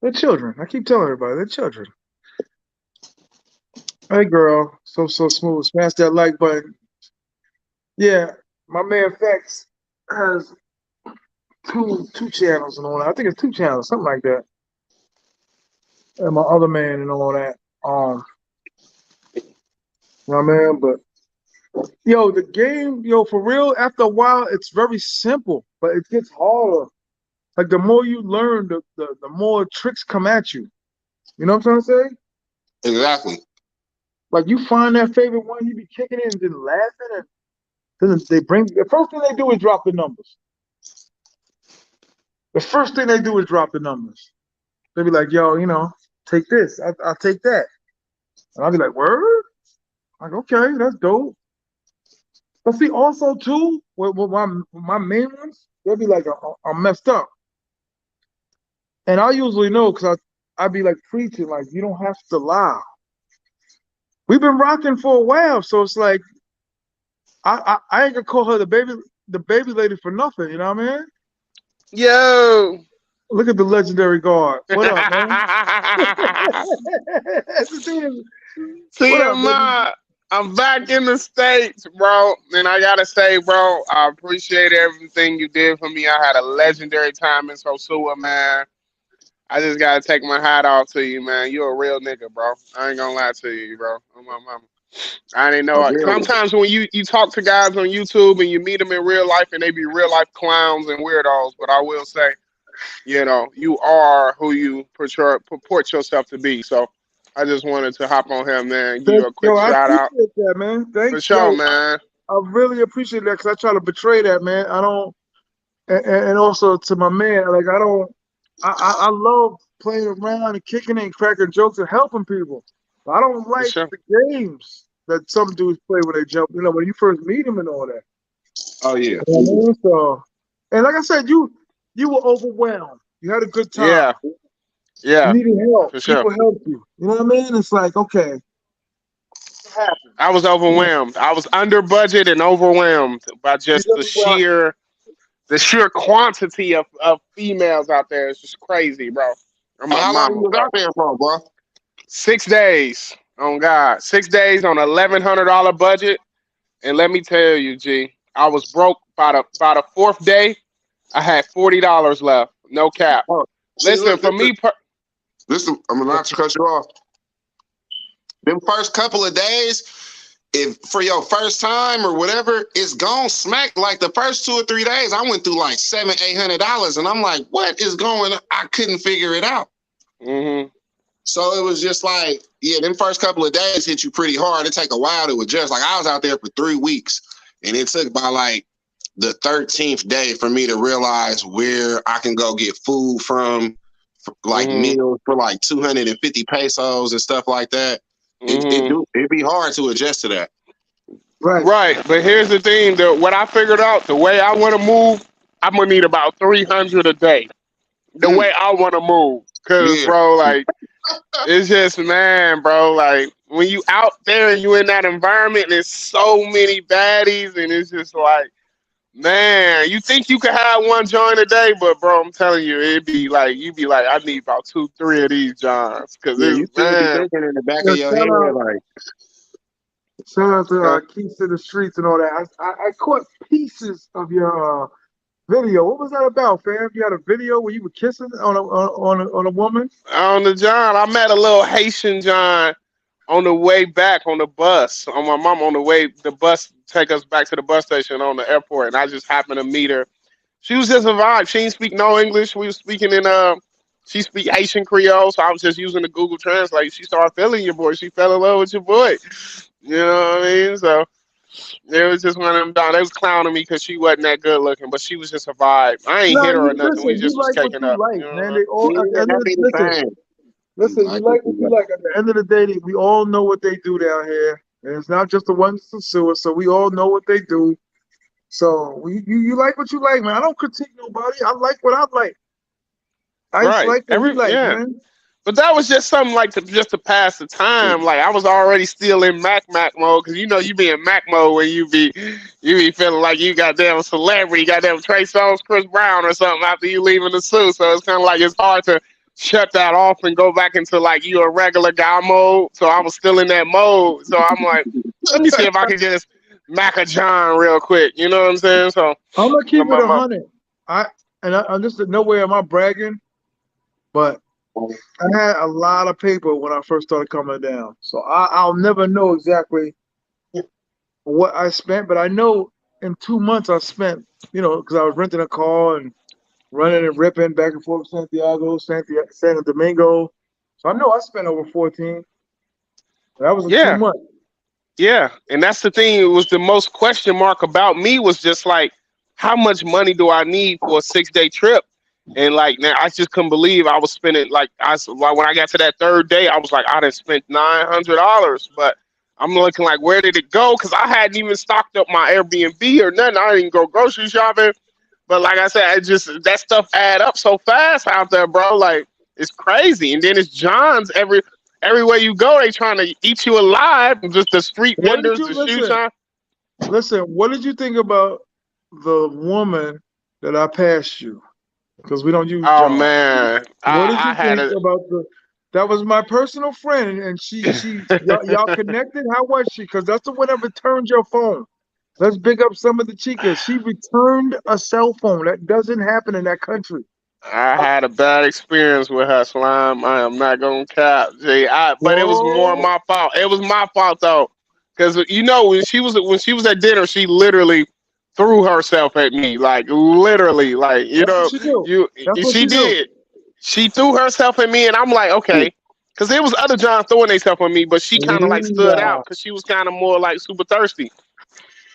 They're children. I keep telling everybody, they're children. Hey, girl, so smooth. Smash that like button. Yeah, my man Fex has two channels and all that. I think it's 2 channels, something like that. And my other man and all that. You know what I mean? But yo, the game, for real, after a while, it's very simple, but it gets harder. Like the more you learn, the more tricks come at you. You know what I'm trying to say? Exactly. Like you find that favorite one, you be kicking it and then laughing, and then the first thing they do is drop the numbers. The first thing they do is drop the numbers. They be like, yo, take this, I'll take that. And I'll be like, word? Like, okay, that's dope. But see, also too, with my main ones, they'll be like, I'm messed up. And I usually know because I be like preaching, like, you don't have to lie. We've been rocking for a while, so it's like I ain't gonna call her the baby lady for nothing, you know what I mean? Yo. Look at the legendary guard. What up, man? What up, baby? T.M.I, I'm back in the States, bro. And I gotta say, bro, I appreciate everything you did for me. I had a legendary time in Sosua, man. I just gotta take my hat off to you, man. You're a real nigga, bro. I ain't gonna lie to you, bro. Oh, my mama. I didn't know. Sometimes when you talk to guys on YouTube and you meet them in real life and they be real life clowns and weirdos, but I will say, you are who you purport yourself to be. So I just wanted to hop on here, man. Give you a quick I shout out. appreciate that, man. Thanks, For sure, man. I really appreciate that because I try to betray that, man. I don't, and also to my man, like I don't. I love playing around and kicking it and cracking jokes and helping people. But I don't like the games that some dudes play when they jump. When you first meet them and all that. Oh yeah. So, and like I said, you were overwhelmed. You had a good time. Yeah. Yeah. You needed help. For sure. People helped you. You know what I mean? It's like, okay. I was overwhelmed. I was under budget and overwhelmed by just the sheer quantity of females out there. It's just crazy, bro. How long you was out there for, bro? 6 days. On God. 6 days on $1,100 budget. And let me tell you, G, I was broke by the 4th day. I had $40 left. No cap. Oh, Listen, for me... Listen, I'm not to cut you off. Them first couple of days, if for your first time or whatever, it's gone smack. Like the first 2 or 3 days, I went through like $700-800, and I'm like, what is going on? I couldn't figure it out. Mm-hmm. So it was just like, yeah, them first couple of days hit you pretty hard. It take a while to adjust. Like I was out there for 3 weeks, and it took by like the 13th day for me to realize where I can go get food from, like meals for like 250 pesos and stuff like that. It'd be hard to adjust to that. Right. Right, but here's the thing: what I figured out, the way I want to move, I'm gonna need about 300 a day. The way I want to move, cause Yeah. bro, like it's just man, bro, like when you out there and you in that environment, there's so many baddies, and it's just like, man, you think you could have one joint a day, but bro, I'm telling you, it'd be like you be like, I need about 2, 3 of these johns, cause Yeah, you it's still be man, thinking in the back Yeah, of your head, like, shout out to huh? Keys to the Streets and all that. I caught pieces of your video. What was that about, fam? You had a video where you were kissing on a woman? On the John, I met a little Haitian John on the way back on the bus. On my mom on the way, the bus take us back to the bus station on the airport, and I just happened to meet her. She was just a vibe. She didn't speak no English. We was speaking in she speak Haitian Creole, so I was just using the Google Translate. She started feeling your boy. She fell in love with your boy. You know what I mean? So it was just one of them. They was clowning me because she wasn't that good looking, but she was just a vibe. I ain't No, hit her or you nothing. We listen. You just was like what taking you up. like, You know man. what I They all at the yeah, end that of be the, the listen. thing. You Listen, you like what like what you you like. like. At the end of the day, we all know what they do down here, and it's not just the ones in Sosua. So we all know what they do. So you like what you like, man. I don't critique nobody. I like what I like. I just Right. like what you like, Yeah. man. But that was just something like just to pass the time. Like I was already still in Mac mode because you know you be in Mac mode when you be feeling like you goddamn celebrity, goddamn Trey Songz, Chris Brown or something after you leaving the suit. So it's kind of like it's hard to shut that off and go back into like you a regular guy mode. So I was still in that mode. So I'm like, let me see if I can just Mac a John real quick. You know what I'm saying? So I'm gonna keep it my, 100. I'm just no way am I bragging, but I had a lot of paper when I first started coming down. So I'll never know exactly what I spent, but I know in 2 months I spent, because I was renting a car and running and ripping back and forth Santiago, San Domingo. So I know I spent over 14. That was in two yeah. months. Yeah, and that's the thing. It was the most question mark about me was just like, how much money do I need for a 6 day trip? And like now, I just couldn't believe I was spending like when I got to that third day, I was like, I done spent $900. But I'm looking like, where did it go? Because I hadn't even stocked up my Airbnb or nothing. I didn't go grocery shopping. But like I said, it just that stuff add up so fast out there, bro. Like it's crazy. And then it's John's everywhere you go, they trying to eat you alive. Just the street What did vendors, you the shoe listen? shine. Listen, what did you think about the woman that I passed you? Because we don't use Oh John. man, What did I you had think a about the? That was my personal friend, and y'all connected. How was she? Because that's the one that returned your phone. Let's big up some of the chicas. She returned a cell phone. That doesn't happen in that country. I had a bad experience with her slime. I am not gonna cap, G. But it was more Oh, my fault. It was my fault though, because you know when she was at dinner, she literally threw herself at me, like literally, like that's what she do. you That's what she she do. did. She threw herself at me, and I'm like, okay, because there was other Johns throwing themselves at me, but she kind of like stood Yeah. out because she was kind of more like super thirsty.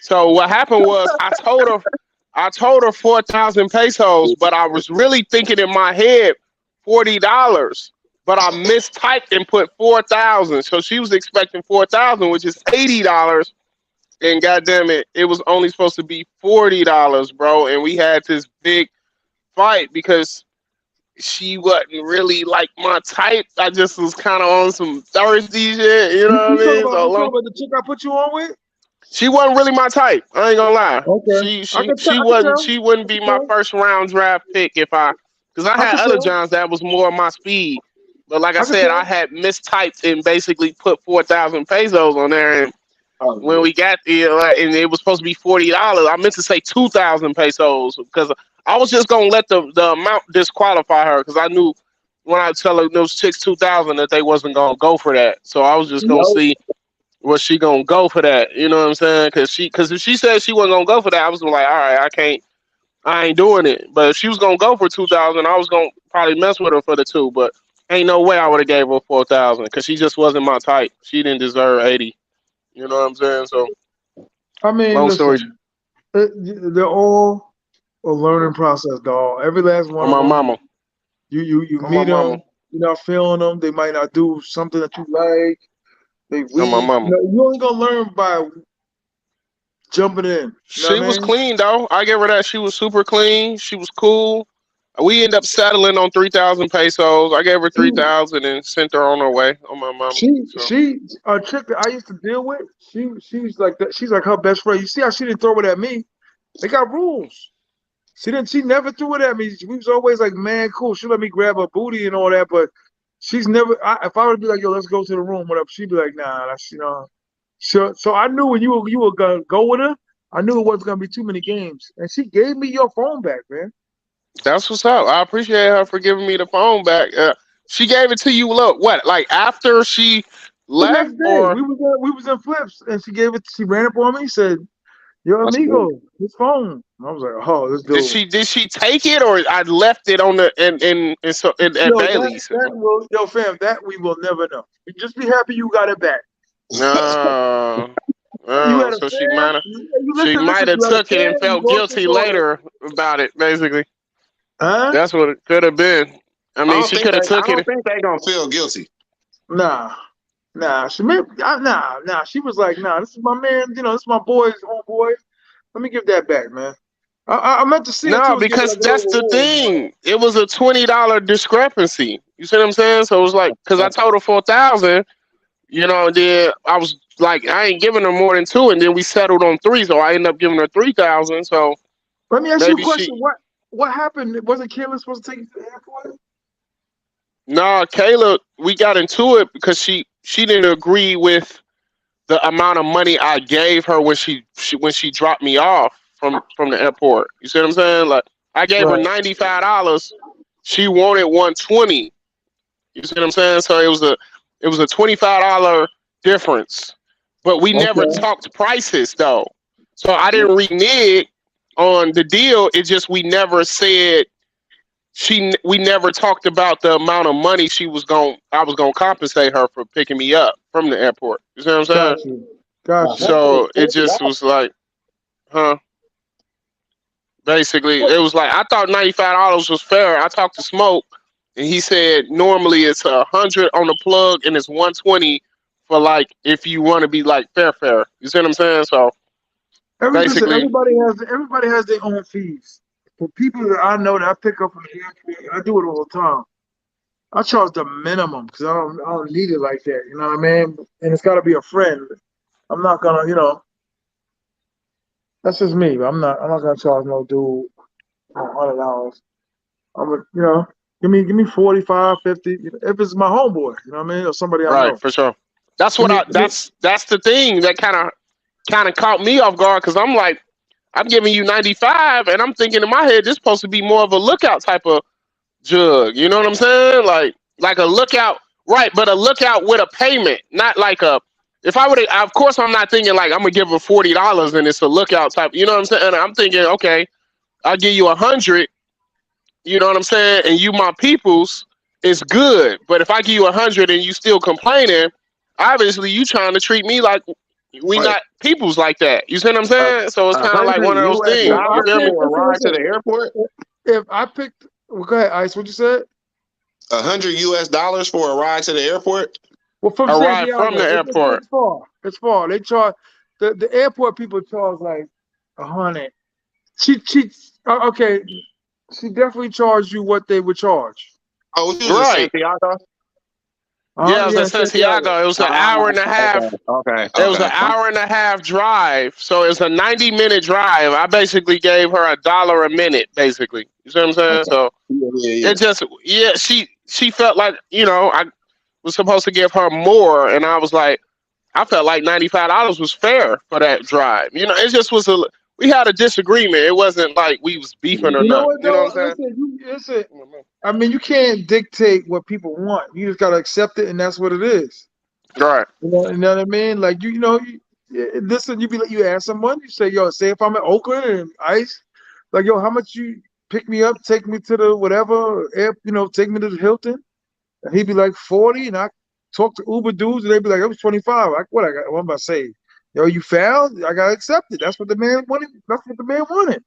So what happened was I told her 4,000 pesos, but I was really thinking in my head $40. But I mistyped and put 4,000. So she was expecting 4,000, which is $80. And goddamn it, it was only supposed to be $40, bro. And we had this big fight because she wasn't really like my type. I just was kind of on some thirsty shit, you know You what I talking mean? about So you talking long. about the chick I put you on with? She wasn't really my type. I ain't gonna lie. Okay. She I she could tell. she I could wasn't. tell. She I wouldn't be could my tell. first round draft pick if because I I had could other tell. Johns that was more my speed. But like I I could said, I tell. had mistyped and basically put 4,000 pesos on there. And when we got there, and it was supposed to be $40, I meant to say 2,000 pesos because I was just gonna let the amount disqualify her because I knew when I tell her those chicks 2,000 that they wasn't gonna go for that. So I was just gonna Nope. see was she gonna go for that? You know what I'm saying? Because if she said she wasn't gonna go for that, I was like, all right, I ain't doing it. But if she was gonna go for 2,000, I was gonna probably mess with her for the two. But ain't no way I would have gave her 4,000 because she just wasn't my type. She didn't deserve 80. You know what I'm saying? So I mean, long story listen. They're all a learning process, dog. Every last one on of my them. mama, You on my meet mama, them. You're not feeling them. They might not do something that you like. They on my weak. mama. You only gonna learn by jumping in. You know She what I was mean? clean though. I give her that. She was super clean. She was cool. We end up settling on 3,000 pesos. I gave her She 3,000 and sent her on her way on my mama. So she a chick that I used to deal with. She's like that. She's like her best friend. You see how she didn't throw it at me? They got rules. She didn't. She never threw it at me. We was always like, man, cool. She let me grab her booty and all that, but she's never. If I would be like, yo, let's go to the room, whatever, she'd be like, nah, that's So I knew when you were gonna go with her, I knew it wasn't gonna be too many games, and she gave me your phone back, man. that's what's up. I appreciate her for giving me the phone back. She gave it to you. Look, what? Like after she The next left, day, or we was in flips, and she gave it. She ran up on me, said, "Yo, That's cool. amigo, his phone." And I was like, "Oh, this did dude." she take it, or I left it on the in at Yo, Bailey's? yo, fam, that we will never know. Just be happy you got it back. No. You Oh, had a so fam. You she listen, might listen. have You had a took it and fam. You felt lost your guilty daughter. later about it. Basically, Huh? that's what it could have been. I mean, she could have I took don't it. think they gonna feel guilty. Nah, nah. Nah. She was like, nah. This is my man. This is my boy's homeboy. Let me give that back, man. I meant to see her No, too and give her because like a that's little the reward. thing. It was a $20 discrepancy. You see what I'm saying? So it was like, because I told her 4,000, and then I was like, I ain't giving her more than two, and then we settled on three, so I ended up giving her 3,000. So Let me ask you a maybe question. What happened? Wasn't Kayla supposed to take you to the airport? no, Kayla, we got into it because she didn't agree with the amount of money I gave her when she dropped me off from the airport. You see what I'm saying? Like I gave her Right. $95. She wanted 120. You see what I'm saying? So it was a $25 difference. But we never Okay. talked prices though. So I didn't renege on the deal. It just we never said we never talked about the amount of money I was gonna compensate her for picking me up from the airport. You see what I'm saying? Got you. Got you. So it just was like, huh? Basically, it was like I thought $95 was fair. I talked to Smoke, and he said normally it's 100 on the plug and it's 120 for like if you want to be like fair. You see what I'm saying? So Listen, basically, everybody has their own fees. For people that I know that I pick up from the airport, I do it all the time. I charge the minimum because I don't need it like that. You know what I mean? And it's got to be a friend. I'm not gonna, that's just me. I'm not gonna charge no dude $100. I'm gonna, give me 45, 50. If it's my homeboy, you know what I mean, or somebody I right know. for sure. That's Give what me, I. give me That's the thing that kind of caught me off guard because I'm like, I'm giving you 95, and I'm thinking in my head this supposed to be more of a lookout type of jug. You know what I'm saying? Like a lookout, right? But a lookout with a payment, not like a. If I would, of course, I'm not thinking like I'm gonna give her $40 and it's a lookout type. You know what I'm saying? And I'm thinking, okay, I'll give you 100. You know what I'm saying? And you my peoples, it's good. But if I give you 100 and you still complaining, obviously you trying to treat me like we Right. not peoples like that. You see what I'm saying? So it's kind of like 100 one of those US if things. I You dollars feel me? pick, for a listen, ride to the listen. airport. If I picked, well, go ahead, Ice. What you said? 100 US dollars for a ride to the airport. Well, from A ride from the Santiago, airport. it's far. It's far. They charge the airport people charge like 100. She okay. She definitely charged you what they would charge. Oh, you was in Right. Santiago. Yeah, it was Yeah, at Santiago. Santiago. It was an Ah, hour and a half. It was an okay. hour and a half drive. So it was a 90-minute drive. I basically gave her $1 a minute, basically. You see what I'm saying? Okay. So Yeah. it just she felt like, I was supposed to give her more, and I was like, I felt like $95 was fair for that drive. It just was we had a disagreement. It wasn't like we was beefing or You know nothing. what You know what though? I'm saying? Listen. I mean, you can't dictate what people want. You just gotta accept it, and that's what it is. Right. You know what I mean? Like listen. You ask someone. You say, yo, say if I'm in Oakland and Ice, like, yo, how much you pick me up, take me to the whatever, take me to the Hilton, and he'd be like 40, and I talk to Uber dudes, and they'd be like, it was 25. Like, what I'm about to say? Yo, you found? I gotta accept it. That's what the man wanted. That's what the man wanted.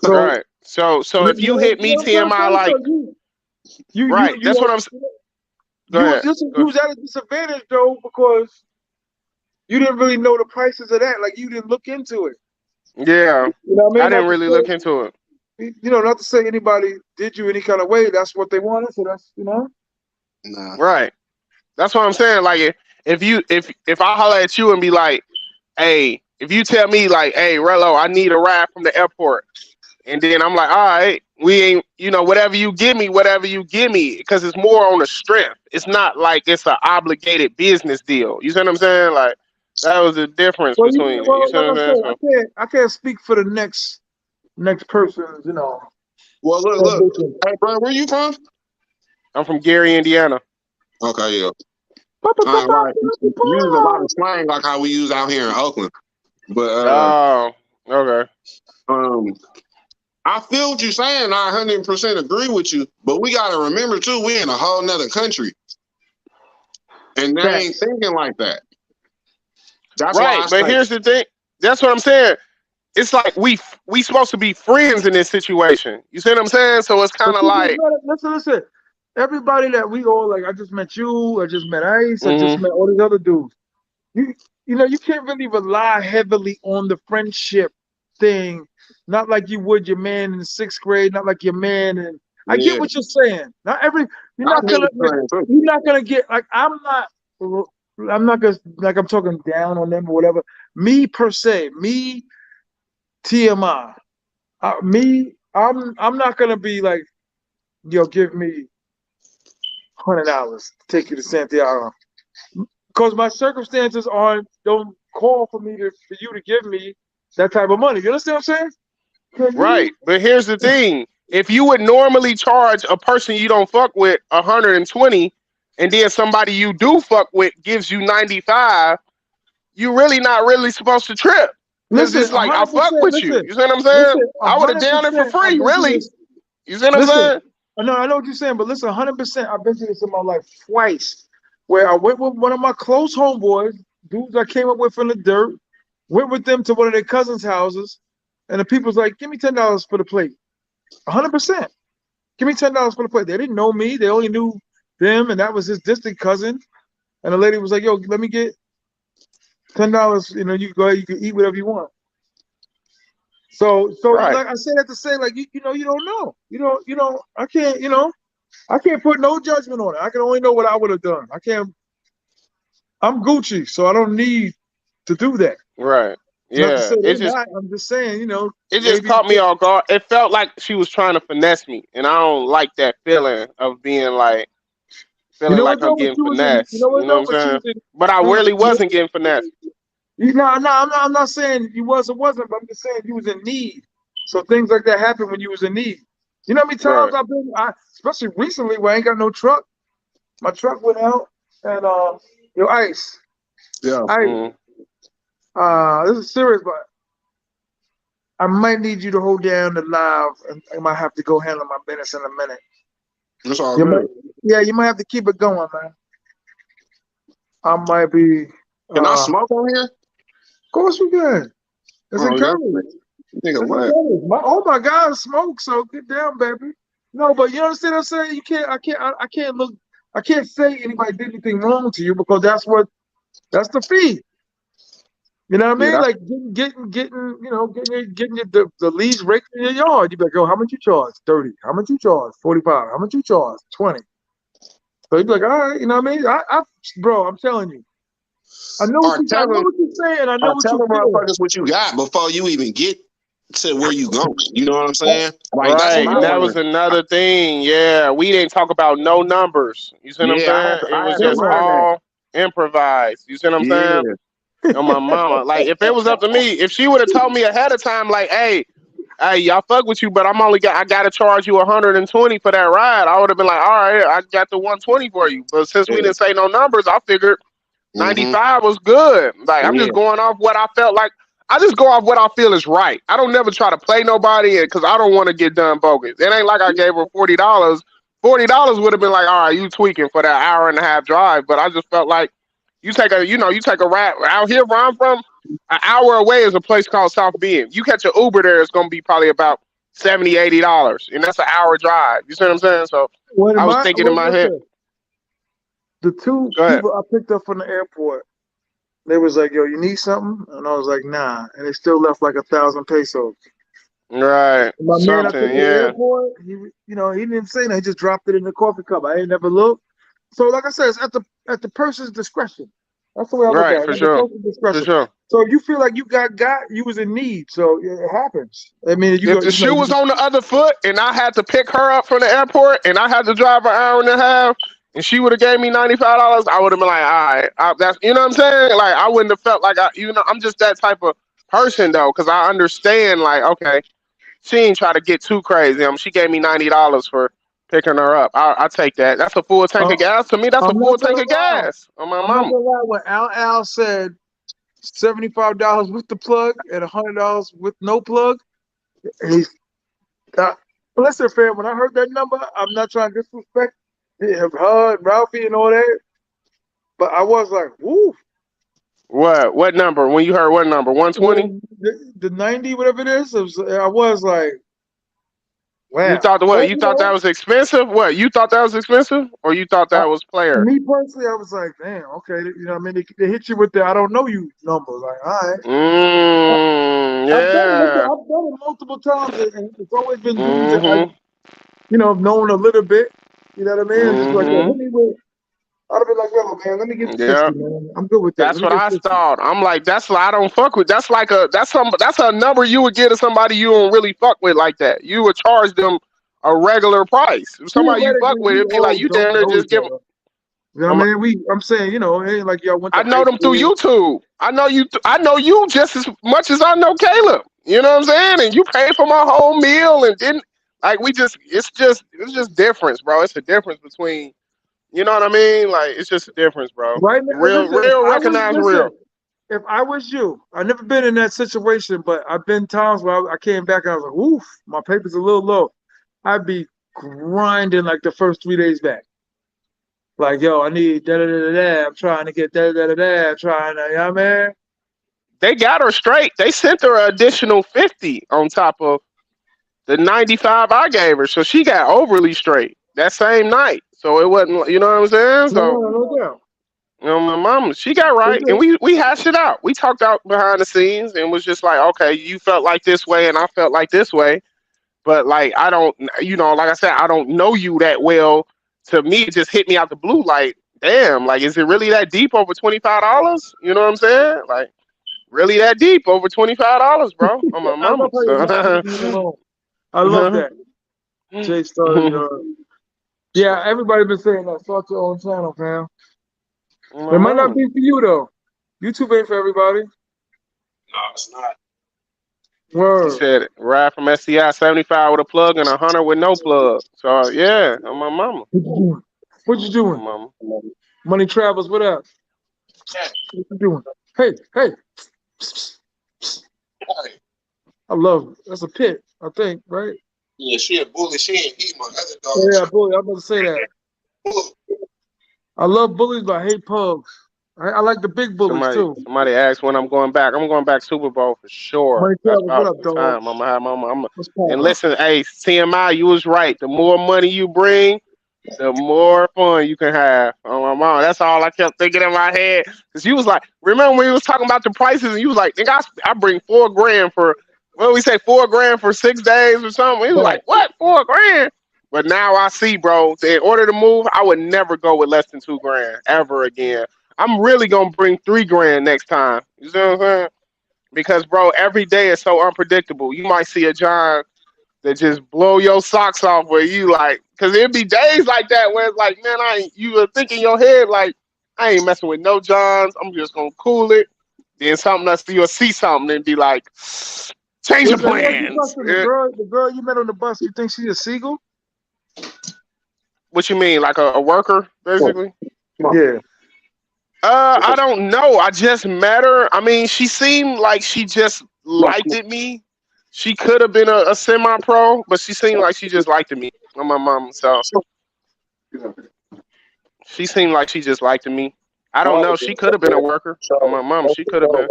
So, Right. So if you hit me, what I'm trying to TMI, say? like, So you right. That's what I'm. Go you ahead. was Go at a disadvantage though because you didn't really know the prices of that. Like you didn't look into it. Yeah, You know what I I mean? didn't really look into it. Not to say anybody did you any kind of way. That's what they wanted. So that's Nah. Right. That's what I'm saying. Like if I holler at you and be like, hey, if you tell me like, hey, Rello, I need a ride from the airport, and then I'm like, all right, we ain't, whatever you give me, because it's more on the strength. It's not like it's an obligated business deal. You see what I'm saying? Like that was the difference between it. You see like what I I'm saying? said, So I can't speak for the next person's, Well, look. ambition. Hey, bro, where you from? I'm from Gary, Indiana. Okay, yeah. Like, use a lot of slang like how we use out here in Oakland. But Oh, okay. um, I feel what you're saying. I 100% agree with you. But we got to remember too, we in a whole nother country, and they ain't Facts. thinking like that. That's why Right, I but say, here's the thing. That's what I'm saying. It's like we supposed to be friends in this situation. You see what I'm saying? So it's kind But of you just like, listen. Everybody that we all like, I just met you. I just met Ice. I just mm-hmm, met all these other dudes. You can't really rely heavily on the friendship thing. Not like you would your man in the 6th grade. Not like your man. And I get yeah, what you're saying. Not every. You're I not get gonna. what you're saying too. You're not gonna get like. I'm not gonna like. I'm talking down on them or whatever. Me per se. Me T.M.I. I'm not gonna be like, yo, give me $100 to take you to Santiago, because my circumstances don't call for you to give me that type of money. You understand what I'm saying? 'Cause right. But here's the thing: if you would normally charge a person you don't fuck with 120, and then somebody you do fuck with gives you 95, you really not really supposed to trip. Because listen, it's like, I fuck 100%. with you. Listen, You see what I'm saying? listen, I would have done it for 100%. I've free, been through really. this. You see what I'm Listen, saying? I know what you're saying, but listen, 100%. I've been through this in my life twice, where I went with one of my close homeboys, dudes I came up with from the dirt, went with them to one of their cousins' houses, and the people's like, "Give me $10 for the plate." 100%. Give me $10 for the plate. They didn't know me. They only knew them, and that was his distant cousin. And the lady was like, "Yo, let me get $10. You can go ahead. You can eat whatever you want." So Right, like I say that to say, like you don't know. I can't. I can't put no judgment on it. I can only know what I would have done. I can't. I'm Gucci, so I don't need to do that. right. It's not to Yeah. say It they're just not. I'm just saying, it just maybe. caught me off guard. It felt like she was trying to finesse me, and I don't like that feeling of being like You feeling know like what I'm though? But getting you was in. You finessed. know You what know what though? I'm But you saying? was in. But I really wasn't getting finessed. I'm not saying you was or wasn't, but I'm just saying you was in need. So things like that happen when you was in need. You know how many times Right. I've been, especially recently where I ain't got no truck. My truck went out, and Ice, Yeah. Ice. Mm. This is serious, but I might need you to hold down the live, and I might have to go handle my business in a minute. It's all You might, good. yeah, you might have to keep it going, man. I might be. Can I Of smoke on here? course we can. It's Oh, yeah. encouraged. Nigga, It's what? encouraged. Oh my God, smoke. So get down, baby. No, but you understand what I'm saying? You can't. I can't look. I can't say anybody did anything wrong to you, because that's the fee. You know what I Yeah, mean? Like getting the leaves raked in your yard. You be like, yo, how much you charge? 30. How much you charge? 45. How much you charge? 20. So you be like, all right, you know what I mean? Bro, I'm telling you. I know what or you I tell know them, what you're saying. I know what you feel. motherfuckers what you got before you even get to where you going. You know what I'm saying? Like, that's what Right. I And that want was to. another thing. Yeah. We didn't talk about no numbers. You see what I'm Yeah, saying? It I was had to just learn that. all improvised. You see what I'm saying? Yeah. On my mama. Like if it was up to me, if she would have told me ahead of time, like, hey, y'all fuck with you, but I gotta charge you 120 for that ride, I would have been like, all right, I got the 120 for you. But since we Yeah. didn't say no numbers, I figured Mm-hmm. 95 was good. Like I'm Yeah. just going off what I felt like. I just go off what I feel is right. I don't never try to play nobody because I don't want to get done bogus. It ain't like I gave her $40. $40 would have been like, all right, you tweaking for that hour and a half drive. But I just felt like you take a ride out here where I'm from. An hour away is a place called South Bend. You catch an Uber there, it's gonna be probably about $70, $80, and that's an hour drive. You see what I'm saying? So I was thinking in my head. Listen, the two Go ahead. people I picked up from the airport, They was like, "Yo, you need something?" And I was like, "Nah." And they still left like 1,000 pesos. Right. My man, I took Something. to the Yeah. airport. He didn't say that. He just dropped it in the coffee cup. I ain't never looked. So, like I said, it's at the person's discretion. That's the way I look Right. at it. For At the sure. person's For discretion. sure. So, if you feel like you you was in need. So it happens. I mean, If the shoe was on the other foot and I had to pick her up from the airport and I had to drive an hour and a half and she would have gave me $95, I would have been like, all right, that's you know what I'm saying? Like I wouldn't have felt like I'm just that type of person though, because I understand like, okay, she ain't try to get too crazy. She gave me $90 for picking her up. I take that. That's a full tank of gas. To me, that's a I'm full not gonna tank of lie. gas on my I'm not mama. gonna lie. When Al said $75 with the plug and $100 with no plug, he's listen, fam. When I heard that number, I'm not trying to disrespect her, Ralphie, and all that, but I was like, "Woo!" What number? When you heard what number? 120? When the 90, whatever it is, I was like, You "Wow." thought what? But You thought that was expensive? What? You thought that was expensive, or you thought I, that was player? me personally, I was like, "Damn, okay." You know, what I mean, they hit you with the "I don't know you" number. Like, all right. Yeah. I've done it multiple times, and it's always been dudes that Mhm. I've known a little bit. You know what I mean? Just like, yo, hit Mhm. me with. I'd have been like, yo, man, let me get Yeah. 50, man. I'm good with that. That's Let me what get I 50. thought. I'm like, that's why I don't fuck with. That's a number you would get to somebody you don't really fuck with like that. You would charge them a regular price. If somebody you fuck Theoretically, with, we it'd be like all you down don't there know just each give 'em- other. You know what I mean? I'm saying, it ain't like y'all went I to high know them through school. YouTube. I know you. I know you just as much as I know Caleb. You know what I'm saying? And you paid for my whole meal and didn't like we just. It's just difference, bro. It's a difference between. You know what I mean? Like it's just a difference, bro. Right now, Real, listen, if real I was, recognize real. listen, if I was you, I've never been in that situation, but I've been times where I came back and I was like, oof, my paper's a little low. I'd be grinding like the first 3 days back. Like, yo, I need da da da da da. I'm trying to get da da da da. I'm trying to, you know what I mean? They got her straight. They sent her an additional 50 on top of the 95 I gave her, so she got overly straight that same night. So it wasn't, you know what I'm saying? No, So no, no doubt. my mom, she got right, and we hashed it out. We talked out behind the scenes, and was just like, okay, you felt like this way, and I felt like this way, but like I don't, like I said, I don't know you that well. To me, it just hit me out the blue, like, damn, like, is it really that deep over $25? You know what I'm saying? Like, really that deep over $25, bro, on my I love mama. how you're not So, leaving me alone. I love that. Jay started. Yeah, everybody been saying that. Start your own channel, fam. my It might not mama. be for you though. YouTube ain't for everybody. No, it's not. He Word. said ride from SCI 75 with a plug and 100 with no plug. So yeah, on my mama. What you doing? What you My doing? mama. Money travels. What up? What you doing? Hey, hey. I love it. That's a pit, I think, right? Yeah, she a bully. She ain't eat my other Oh, dog. yeah, bully. I'm about to say that. I love bullies, but I hate pugs. I like the big bullies Somebody too. somebody asked when I'm going back. I'm going back Super Bowl for sure. Money That's travels. What about up, the dog? time. I'm gonna have my What's and poppin'? listen, hey, TMI, you was right. The more money you bring, the more fun you can have. Oh my mom, that's all I kept thinking in my head. Cause you was like, remember when we was talking about the prices, and you was like, nigga, I bring $4 grand for what did we say, $4 grand for 6 days or something. He was Right. like, what, $4 grand? But now I see, bro. In order to move, I would never go with less than $2 grand ever again. I'm really gonna bring $3 grand next time. You see what I'm saying? Because bro, every day is so unpredictable. You might see a John that just blow your socks off where you like, cause it'd be days like that where it's like, man, you were thinking in your head like, I ain't messing with no Johns. I'm just gonna cool it. Then something else, you'll see something and be like, change your Listen, let me ask you a plans. question. The girl you met on the bus, you think she's a seagull? What you mean, like a worker, basically? Yeah. I don't know. I just met her. I mean, she seemed like she just liked it me. She could have been a semi-pro, but she seemed like she just liked me on my mom. So she seemed like she just liked me. I don't know. She could have been a worker on my mom. She could have been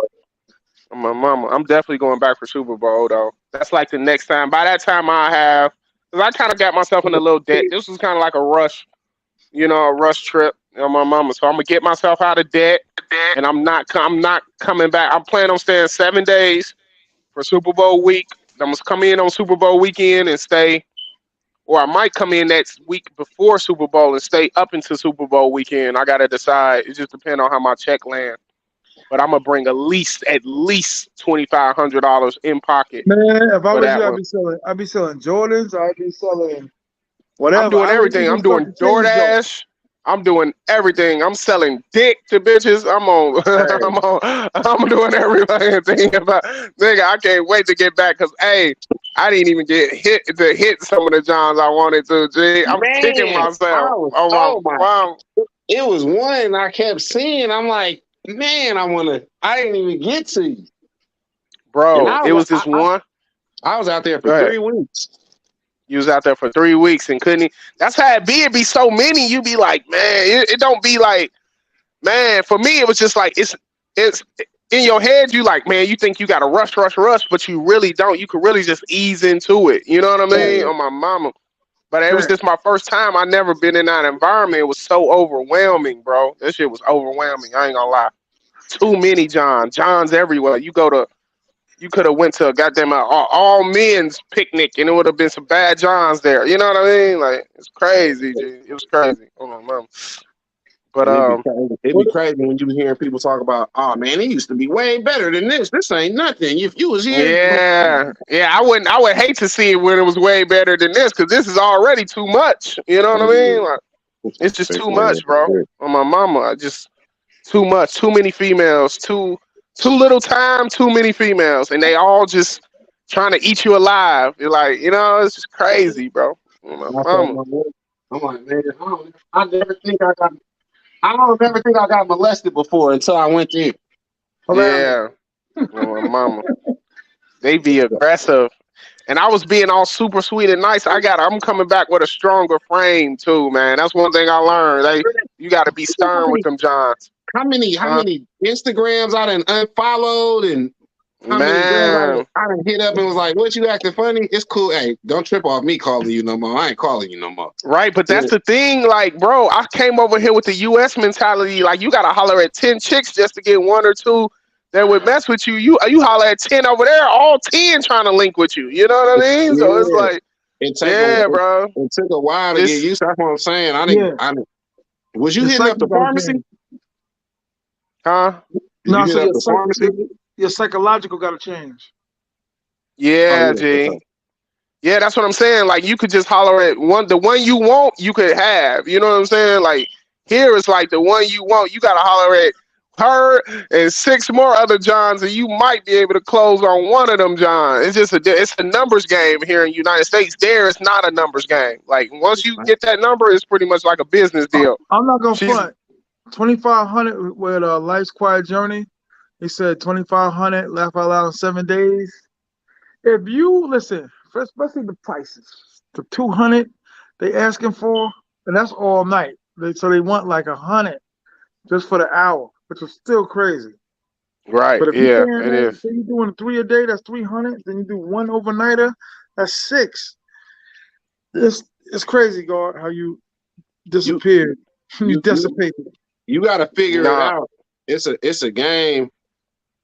on my mama. I'm definitely going back for Super Bowl though. That's like the next time. By that time, I have, because I kind of got myself in a little debt. This was kind of like a rush, a rush trip on my mama. So I'm gonna get myself out of debt. and I'm not coming back. I'm planning on staying 7 days for Super Bowl week. I'm gonna come in on Super Bowl weekend and stay, or I might come in next week before Super Bowl and stay up until Super Bowl weekend. I gotta decide. It just depends on how my check land. But I'm gonna bring at least $2,500 in pocket Man, if I for was you, that one. I'd be selling Jordans. I'd be selling I'm whatever. doing I would everything. even I'm start doing the chain joint. DoorDash. I'm doing everything. I'm selling dick to bitches. I'm on. Hey, I'm doing everything about. Nigga, I can't wait to get back because I didn't even get hit some of the Johns I wanted to. G, I'm kicking man, myself. oh My my, mom, it was one I kept seeing. I'm like, man, I didn't even get to you. And bro. It was this one. I was out there for Go ahead. 3 weeks. You was out there for 3 weeks and couldn't. That's how it be. It be so many. You be like, man. It don't be like, man. For me, it was just like it's in your head. You like, man. You think you got to rush, but you really don't. You could really just ease into it. You know what I mean? Right. On my mama. But it was Right. just my first time. I never been in that environment. It was so overwhelming, bro. This shit was overwhelming. I ain't gonna lie. Too many Johns everywhere. You could have went to a goddamn all men's picnic and it would have been some bad Johns there. You know what I mean? Like it's crazy, G. It was crazy. Hold on, mom. But And it'd be What? crazy when you hearing people talk about, oh man, it used to be way better than this. This ain't nothing. If you was here, yeah. I would hate to see it when it was way better than this because this is already too much. You know what I mean? Like it's just too much, bro. On my mama, just too much. Too many females. Too little time. Too many females, and they all just trying to eat you alive. You're like, it's just crazy, bro. On my mama. I'm like, man, I don't ever think I got molested before until I went there. Around me. Yeah. On my mama. They be aggressive. And I was being all super sweet and nice. I'm coming back with a stronger frame too, man. That's one thing I learned. You got to be stern with them Johns. How many Instagrams I done unfollowed and how many girls Man, I done hit up and was like, what, you acting funny? It's cool. Hey, don't trip off me calling you no more. I ain't calling you no more. right? But Yeah. that's the thing. Like, bro, I came over here with the U.S. mentality. Like, you got to holler at 10 chicks just to get one or two that would mess with you. You holler at 10 over there, all 10 trying to link with you. You know what I mean? So it's like, bro. It took a while to get used to. That's what I'm saying. Was you Your hitting up psyche the gotta pharmacy? change. Huh? No, You so hit up the pharmacy? your psychological got to change. Yeah, G. Yeah, that's what I'm saying. Like you could just holler at the one you want, you could have. You know what I'm saying? Like here it's like the one you want, you gotta holler at her and 6 more other Johns, and you might be able to close on one of them Johns. It's a numbers game here in the United States. There, it's not a numbers game. Like once you get that number, it's pretty much like a business deal. I'm not gonna front. 2,500 with Life's Quiet Journey. He said 2,500. Laugh out loud in 7 days. If you listen, especially the prices, the 200 they asking for, and that's all night. So they want like 100 just for the hour, which is still crazy. Right? But if you Yeah, saying it is. so you're doing 3 a day, that's 300. Then you do one overnighter, that's 6. It's crazy, God, how you disappeared. You dissipated. You got to figure it Nah. out. It's a game.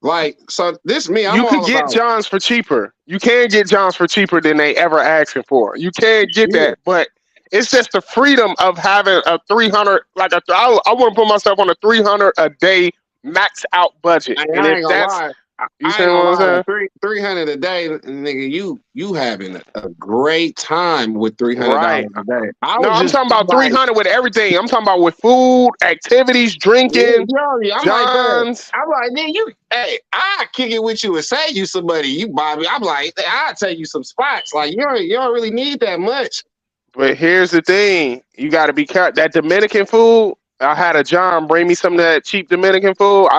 Like, so this me, I'm You could all get about Johns for cheaper. You can get Johns for cheaper than they ever asking for. You can get that, but it's just the freedom of having a 300. Like I want to put myself on a 300 a day max out budget. I And if ain't gonna that's lie. you I saying ain't what I'm gonna lie. saying? 300 a day, nigga. You having a great time with $300 Right. a day. No, I'm talking about like, 300 with everything. I'm talking about with food, activities, drinking, I'm like, bro. Johns. I'm like, man, hey, I kick it with you and say you somebody, you Bobby. I'm like, I'll tell you some spots. Like, you don't really need that much. But here's the thing: you got to be careful. That Dominican food. I had a John bring me some of that cheap Dominican food.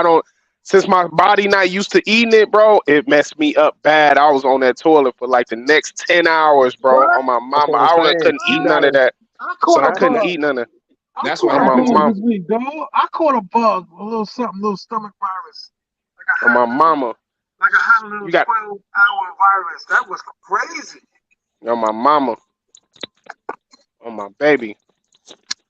Since my body not used to eating it, bro. It messed me up bad. I was on that toilet for like the next 10 hours, bro. What? On my That's mama, what I'm I saying. couldn't eat none of that. I I couldn't bug. eat none of. That's I what On caught my a happens. bug mom, this week, dog. I caught a bug, a little something, little stomach virus, on my mama. like a hot little You got 12-hour virus. That was crazy. on my mama, on my baby.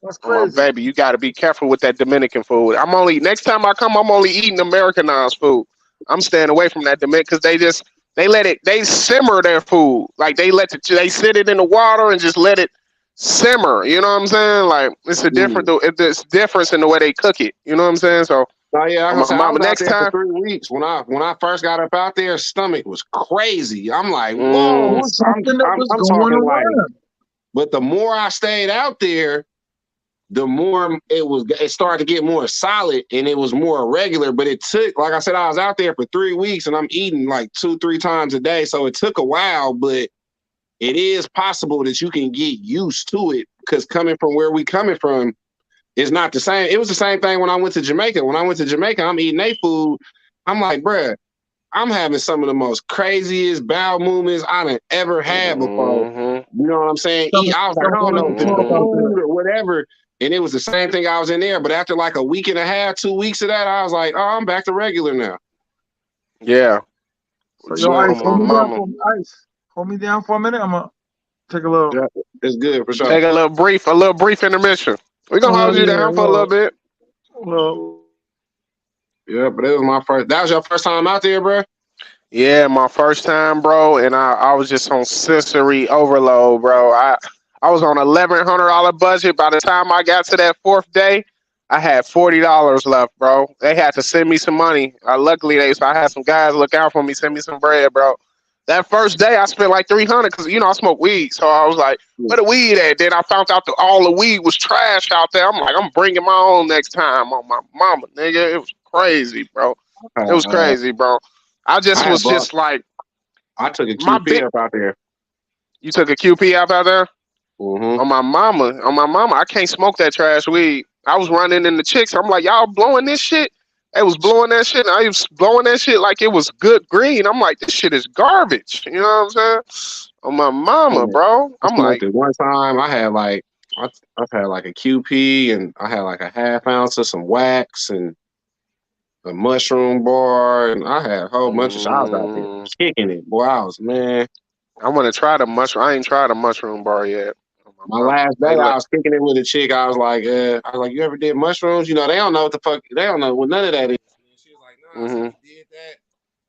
That's My crazy. baby, you got to be careful with that Dominican food. Next time I come, I'm only eating Americanized food. I'm staying away from that Dominican because they simmer their food. Like they sit it in the water and just let it simmer. You know what I'm saying? Like it's difference in the way they cook it. You know what I'm saying? So, Oh yeah, on like I my said, I mama, was out next there for time. 3 weeks. When I first got up out there, stomach was crazy. I'm like, It whoa. Mm, was something that was I'm going talking like, around. but the more I stayed out there, the more it started to get more solid and it was more regular. But it took, like I said, I was out there for 3 weeks and I'm eating like 2-3 times a day. So it took a while, but it is possible that you can get used to it because coming from where we coming from is not the same. It was the same thing when I went to Jamaica. When I went to Jamaica, I'm eating their food. I'm like, bruh, I'm having some of the most craziest bowel movements I done ever had before. mm-hmm, You know what I'm saying? I was like, I Something don't know like if the it's the talk out mm-hmm. there. food or whatever. And it was the same thing I was in there. But after like a week and a half, 2 weeks of that, I was like, oh, I'm back to regular now. Yeah, So yo, G Ice, on my hold me down mama. for Ice. Hold me down for a minute. I'm gonna take a little. Yeah, it's good for sure. Take a little brief intermission. We're gonna hold you Yeah, down for a little bit. little. Yeah, but it was my first. That was your first time out there, bro? Yeah, my first time, bro, and I was just on sensory overload, bro. I was on $1,100 budget. By the time I got to that fourth day, I had $40 left, bro. They had to send me some money. Luckily, I had some guys look out for me, send me some bread, bro. That first day, I spent like 300 because I smoke weed, so I was like, "Where the weed at?" Then I found out that all the weed was trash out there. I'm like, "I'm bringing my own next time on my mama, nigga." It was crazy, bro. It was crazy, bro. I just I had was bought. just like I took a my QP bit. up out there. You took a QP out there Mm-hmm. on my mama. I can't smoke that trash weed. I was running in the chicks. I'm like, y'all blowing this shit. They was blowing that shit. And I was blowing that shit like it was good green. I'm like, this shit is garbage. You know what I'm saying? On my mama, bro. I I'm smoked like, it one time. I've had like a QP and I had like a half ounce of some wax and a mushroom bar and I had a whole bunch of shots out there mm, kicking it. Boy, I was man. I want to try the mushroom. I ain't tried a mushroom bar yet. On my My mama. last day They I look. was kicking it with a chick. I was like, you ever did mushrooms? They don't know what the fuck they don't know what none of that is. And she was like, nah, I said, Mm-hmm. you did that?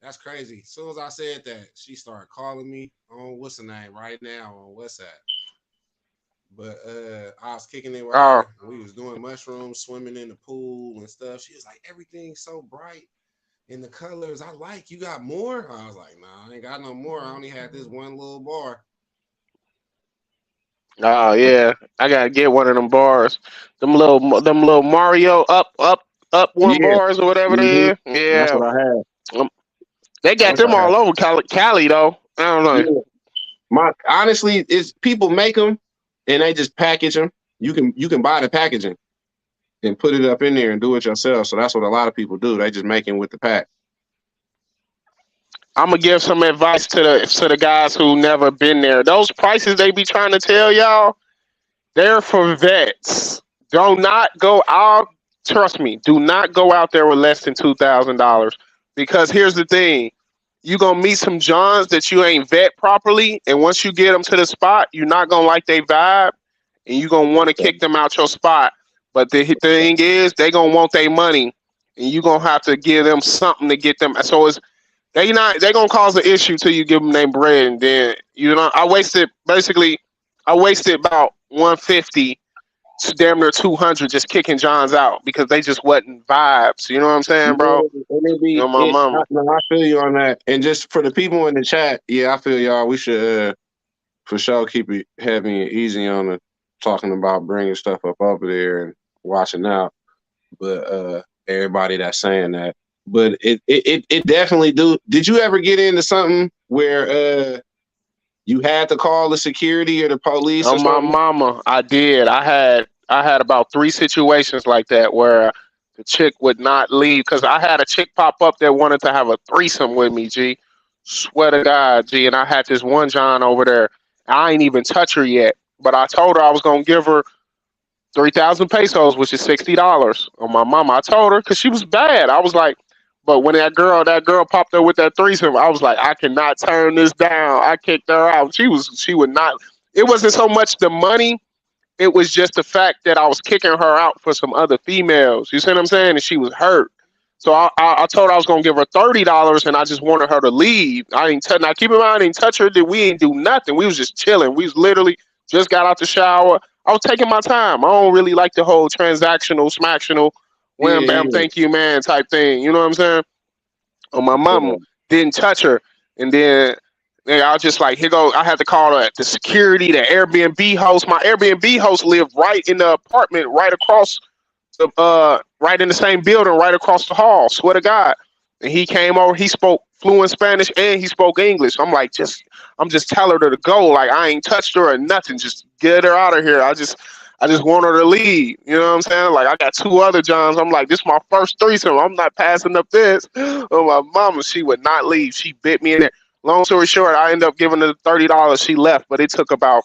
That's crazy. As soon as I said that, she started calling me on what's the name right now on WhatsApp. But I was kicking it with Oh, her. We was doing mushrooms, swimming in the pool and stuff. She was like, everything's so bright and the colors I like. You got more? I was like, nah, I ain't got no more. I only had this one little bar. oh yeah. I gotta get one of them bars. Them little Mario up one Yeah. bars or whatever Mm-hmm. they is. That's Yeah. what I had. Um, They got That's them what I had. all over Cali though. I don't know. Yeah. My honestly, is people make them and they just package them. You can buy the packaging and put it up in there and do it yourself. So that's what a lot of people do. They just make it with the pack. I'm gonna give some advice to the guys who never been there. Those prices they be trying to tell y'all, they're for vets. Do not go out. Trust me. Do not go out there with less than $2,000 because here's the thing: you gonna meet some Johns that you ain't vet properly, and once you get them to the spot, you're not gonna like their vibe, and you gonna want to kick them out your spot. But the thing is, they gonna want their money, and you gonna have to give them something to get them. So they gonna cause an issue till you give them their bread, and then I wasted about 150 to damn near 200 just kicking Johns out because they just wasn't vibes. You know what I'm Yeah, saying, bro? and it You know be my it. mama. No, I feel you on that. And just for the people in the chat, yeah, I feel y'all. We should for sure keep it heavy and easy on the talking about bringing stuff up over there and watching out. But everybody that's saying that, but it definitely do. Did you ever get into something where you had to call the security or the police or On my something? mama, I did. I had about three situations like that where the chick would not leave because I had a chick pop up that wanted to have a threesome with me. G, swear to God, G, and I had this one John over there. I ain't even touch her yet, but I told her I was gonna give her 3,000 pesos, which is $60 on my mama. I told her because she was bad. I was like, but when that girl popped up with that threesome, I was like, I cannot turn this down. I kicked her out. She would not. It wasn't so much the money. It was just the fact that I was kicking her out for some other females. You see what I'm saying? And she was hurt. So I told her I was gonna give her $30, and I just wanted her to leave. I ain't touch. Now keep in mind, I didn't touch her. That we ain't do nothing. We was just chilling. We was literally just got out the shower. I was taking my time. I don't really like the whole transactional, smactional, wham Yeah, bam, thank you, man, type thing. You know what I'm saying? On my yeah. mama, didn't touch her, and then I was just like, here go. I had to call the security, the Airbnb host. My Airbnb host lived right in the apartment, right across right in the same building, right across the hall. Swear to God. And he came over. He spoke fluent Spanish and he spoke English. I'm just telling her to go. Like I ain't touched her or nothing. Just get her out of here. I just want her to leave. You know what I'm saying? Like I got two other Johns. I'm like, this is my first threesome. I'm not passing up this. Oh my mama, she would not leave. She bit me in there. Long story short, I ended up giving her $30. She left, but it took about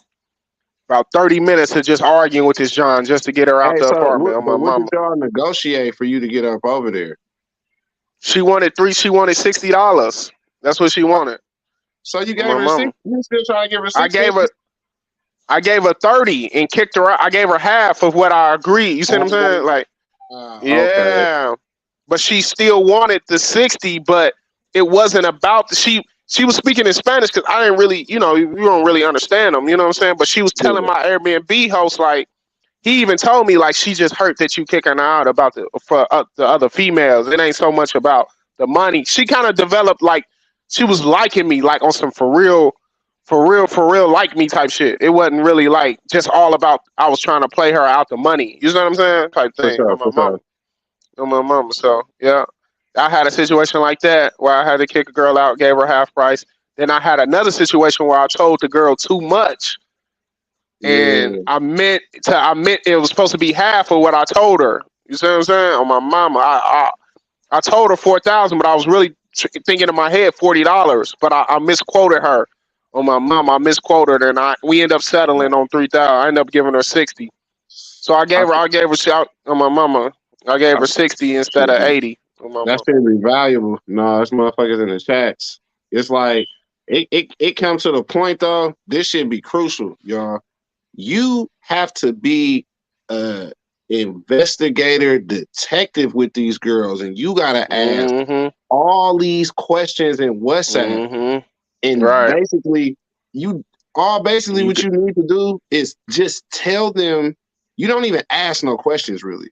30 minutes of just arguing with this John just to get her out Hey, the so apartment on my what did mama. y'all negotiate for you to get up over there? She wanted $60. That's what she wanted. So you On gave my her six. mama. You still trying to give her I 650? gave her 30 and kicked her out. I gave her half of what I agreed. You see what I'm saying? Like, Okay. yeah. But she still wanted the 60, but it wasn't about she was speaking in Spanish because I didn't really, you don't really understand them, you know what I'm saying? But she was telling Yeah. my Airbnb host, like, he even told me, like, she just hurt that you kicking her out about the other females. It ain't so much about the money. She kind of developed, like, she was liking me, like, on some for real, like me type shit. It wasn't really, like, just all about I was trying to play her out the money. You know what I'm saying? Type For thing. sure, On my for mama. sure. On my mama. So, yeah. I had a situation like that where I had to kick a girl out, gave her half price. Then I had another situation where I told the girl too much, and Yeah. I meant it was supposed to be half of what I told her. You see what I'm saying? On my mama, I told her 4,000, but I was really thinking in my head $40. But I misquoted her. On my mama, I misquoted her, and we end up settling on 3,000. I ended up giving her 60. So I I, gave her shout on my mama. I gave her 60 instead of 80. On my that mama. should be valuable. No, it's motherfuckers in the chats. It's like it comes to the point though. This should be crucial, y'all. You have to be a investigator, detective with these girls, and you gotta ask Mm-hmm. all these questions in WhatsApp. Mm-hmm. And Right. basically, basically You what you need to do is just tell them. You don't even ask no questions really.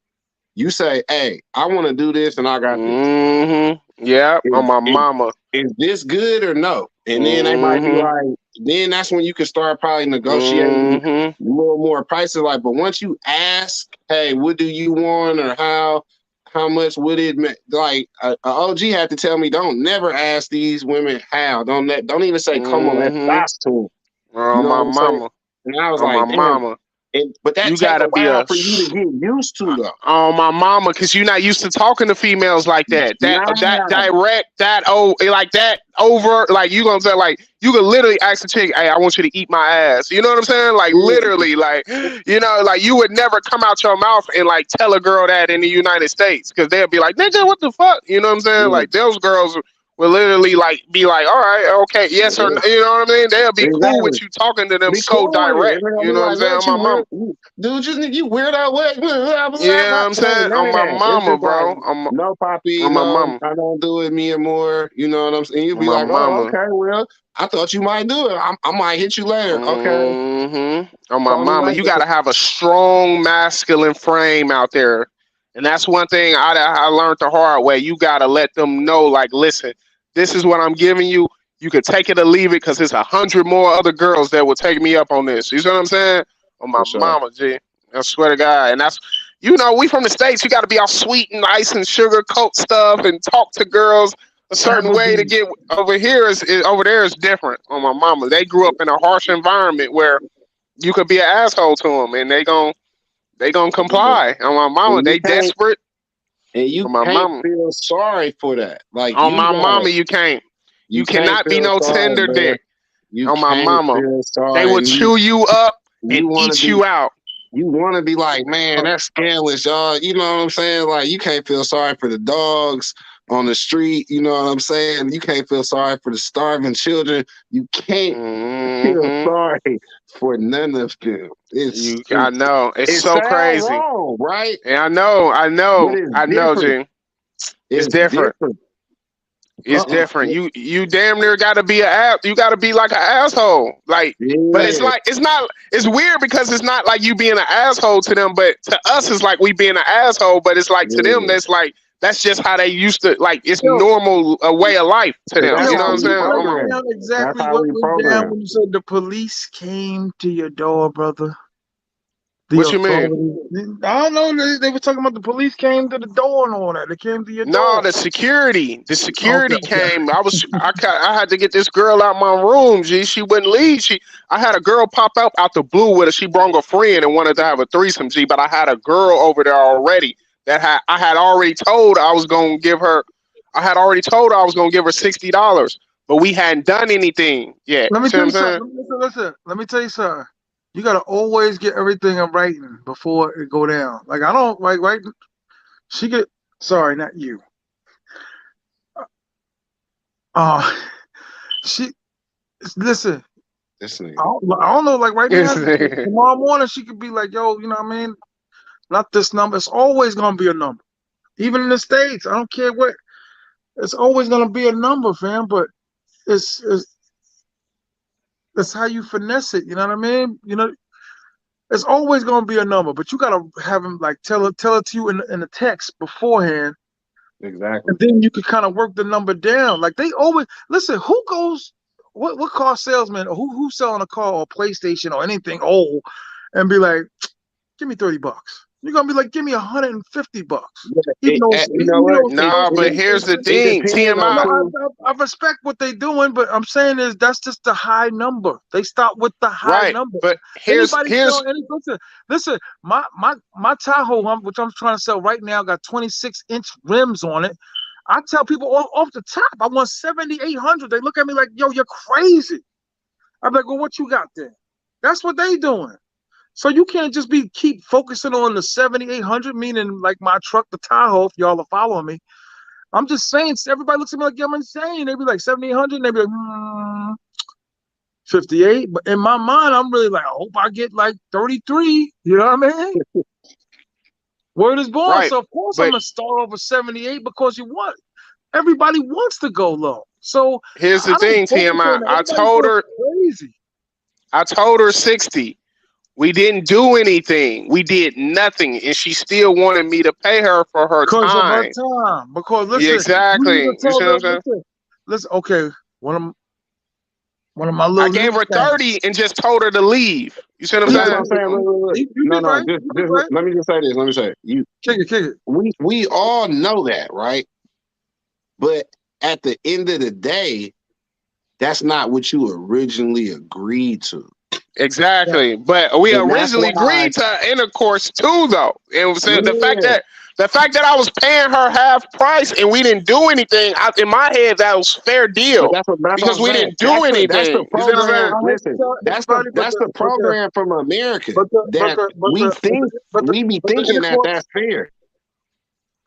You say, "Hey, I want to do this, and I got this. Mm-hmm. Yeah. Is, On my is, mama. is this good or no?" And then they might be Mm-hmm. like, then that's when you can start probably negotiating Mm-hmm. a little more prices. Like, but once you ask, "Hey, what do you want, or how much would it like?" A OG had to tell me, "Don't never ask these women how. Don't even say come on, let's Mm-hmm. fast to them." You On know my what I'm saying? mama. And I was On my like, damn. mama. But that You take a gotta be while for you to get used to, though. on my mama, because you're not used to talking to females like that. That Nah. direct, like that over, like you gonna say, like you can literally ask the chick, "Hey, I want you to eat my ass." You know what I'm saying? Like literally, like like you would never come out your mouth and like tell a girl that in the United States, because they'll be like, "Nigga, what the fuck?" You know what I'm saying? Yeah. Like those girls will literally like be like, "All right, okay, yes or Yeah. no." You know what I mean? They'll be cool Exactly. with you talking to them Be so cool with it. direct. And they're gonna You be know what I'm like, saying? "What My you mama. weird, dude? You weirdo? What? Blah, blah, You blah, know blah." what I'm It ain't saying? none On of my that. It's mama, just like, bro. no, Poppy, On my no, mama. I don't do it me anymore. You know what I'm saying? You'll On be my like, "Oh, mama. okay, well, I thought you might do it. I might hit you later. Okay, On my call me mama. later." You got to have a strong masculine frame out there. And that's one thing I learned the hard way. You got to let them know, like, listen, this is what I'm giving you. You could take it or leave it, because there's 100 more other girls that will take me up on this. You see what I'm saying? On my For sure. mama, G. I swear to God. And that's, we from the States. You got to be all sweet and nice and sugarcoat stuff and talk to girls a That certain would way to be get over here. Over there is different. On my mama, they grew up in a harsh environment where you could be an asshole to them, and they gonna comply. On my mama, And you they can't, desperate. and you On my can't mama, feel sorry for that. Like on my mama, you can't. You you can't cannot be feel no sorry, tender bro. dick. You On my can't mama, feel they sorry, will and chew you up and you want to eat be. you out. You want to be like, man, that's scandalous, y'all. You know what I'm saying? Like, you can't feel sorry for the dogs on the street. You know what I'm saying? You can't feel sorry for the starving children. You can't feel sorry for none of them. I know. It's it so sounds crazy. wrong, right? And I know, But it's different. G. It's different. It's different. You damn near gotta be you gotta be like an asshole. Like, but it's like it's weird because it's not like you being an asshole to them, but to us it's like we being an asshole, but it's like to them that's just how they used to, like, it's Yo, normal a way of life to them. That's You know how what I'm we saying? program. Down exactly That's how what we went down program. when you said the police came to your door, brother. The What you mean? authorities. I don't know. They were talking about the police came to the door and all that. They came to your No, door. the security Okay. came. I had to get this girl out my room. G, she wouldn't leave. I had a girl pop up out the blue with her. She brought a friend and wanted to have a threesome. G, but I had a girl over there already I had already told I was gonna give her. I had already told her I was gonna give her $60, but we hadn't done anything yet. Let You me see what tell I'm you saying? something. Listen. Let me tell you something. You gotta always get everything in writing before it go down. Like I don't like right. She get sorry, not you. Uh she listen. I don't know. Like right now, tomorrow morning she could be like, "Yo, you know what I mean? Not this number. It's always gonna be a number. Even in the States, I don't care what. It's always gonna be a number, fam. But it's it's how you finesse it. You know what I mean? You know, it's always gonna be a number, but you gotta have him like tell it to you in a text beforehand, Exactly. and then you can kind of work the number down. Like they always listen. Who goes? What car salesman or who's selling a car or PlayStation or anything old, and be like, give me $30. You're gonna be like, give me $150. Even though You know what? No, but here's the thing, Depends on TMI. I respect what they're doing, but I'm saying is that's just the high number. They start with the high Right, number. but Anybody sell any listen, my Tahoe, which I'm trying to sell right now, got 26-inch rims on it. I tell people off the top, I want 7,800. They look at me like, yo, you're crazy. I'm like, well, what you got there? That's what they doing. So you can't just keep focusing on the 7,800, meaning like my truck, the Tahoe, if y'all are following me. I'm just saying, everybody looks at me like I'm insane. They be like 7,800, and they be like, 58. But in my mind, I'm really like, I hope I get like 33. You know what I mean? Word is born. right, So of course I'm but gonna start over 78 because everybody wants to go low. So here's the I don't thing, focus TMI. on that. Everybody's I told her 60. We didn't do anything. We did nothing, and she still wanted me to pay her for her because of her time. time. Because Yeah, listen, you need to exactly. You tell see what I'm them, saying? listen. Okay, one of my I little gave new her things. 30 and just told her to leave. You see what I'm That's what saying? I'm saying. Look. You No, did right. just, You did right. let me just say this. Let me say it. Kick it. We all know that, right? But at the end of the day, that's not what you originally agreed to. Exactly. But we And that's originally why, agreed to intercourse too, though. And so yeah. the fact that I was paying her half price and we didn't do anything, in my head that was fair But deal that's what because I'm we saying. didn't do That's the anything. You see what I'm saying? program. I hate to Listen, tell everybody, that's the program from America that we be thinking that that's fair.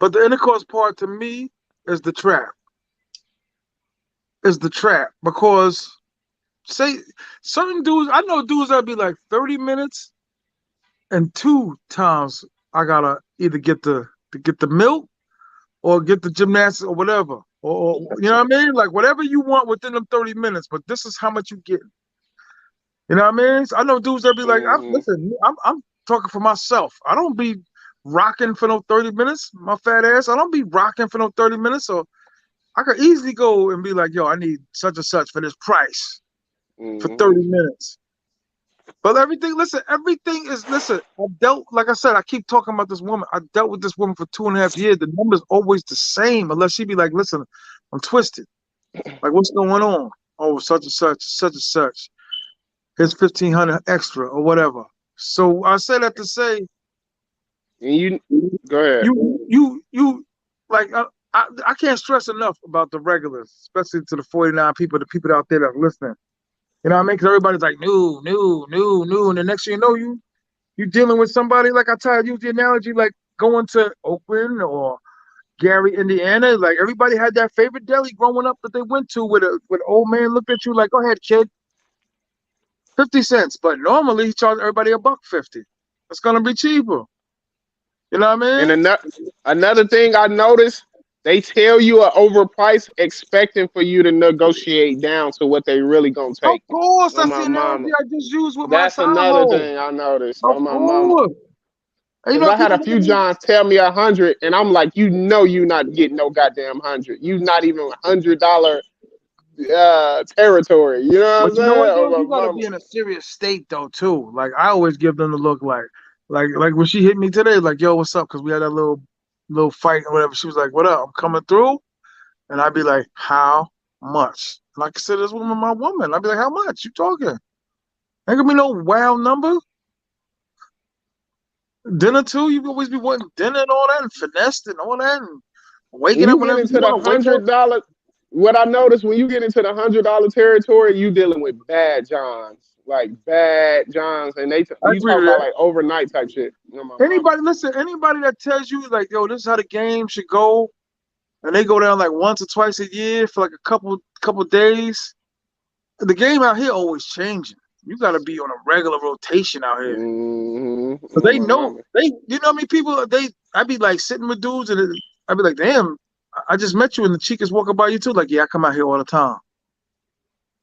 but the intercourse part to me is the trap. Is the trap because say certain dudes, I know dudes that'll be like 30 minutes and 2 times I gotta either get the milk or get the gymnastics or whatever. Or you know what I mean? Like whatever you want within them 30 minutes, but this is how much you get. You know what I mean? So I know dudes that be like, I'm talking for myself. I don't be rocking for no 30 minutes, my fat ass. I don't be rocking for no 30 minutes. So I could easily go and be like, yo, I need such and such for this price for 30 minutes. But everything is, like I said, I keep talking about this woman. I dealt with this woman for 2.5 years. The number's always the same, unless she be like, listen, I'm twisted. Like, what's going on? Oh, such and such. Here's 1,500 extra or whatever. So I say that to say, You go ahead. you like, I can't stress enough about the regulars, especially to the 49 people, the people out there that are listening. You know what I mean? Because everybody's like, new. And the next thing you know, you dealing with somebody, like I tried to use the analogy, like going to Oakland or Gary, Indiana. Like everybody had that favorite deli growing up that they went to with an old man looked at you like, go ahead, kid, 50 cents. But normally he charged everybody $1.50. It's gonna be cheaper. You know what I And mean? another thing I noticed, they tell you an overprice, expecting for you to negotiate down to what they really gonna Of take. course, On that's my the analogy mama. I just used with my That's side another hoe. thing I noticed Of on my mama. course. And you Because know I had a people few Johns tell me 100, and I'm like, you know, you not getting no goddamn 100. You not even $100 territory. You know what I'm but you know saying? what though? On You my gotta mama. be in a serious state though too. Like I always give them the look like when she hit me today, like, yo, what's up? Cause we had that little fight or whatever. She was like, what up? I'm coming through. And I'd be like, how much? And I consider this woman my woman. I'd be like, how much? You talking? Ain't gonna be no wow number. Dinner too. You always be wanting dinner and all that and finessed and all that and When waking up you get whenever you into the want to wake up. $100, what I noticed when you get into the $100 territory, you dealing with bad Johns, like bad Johns, and I you agree talking with about that. like overnight type shit. You know, my mama. Anybody, listen, anybody that tells you like, yo, this is how the game should go, and they go down like once or twice a year for like a couple days, the game out here always changing. You got to be on a regular rotation out here. Mm-hmm. So On they my know mama. you know what I mean, people I be like sitting with dudes and I be like, damn, I just met you and the chick is walking by you too. Like, yeah, I come out here all the time.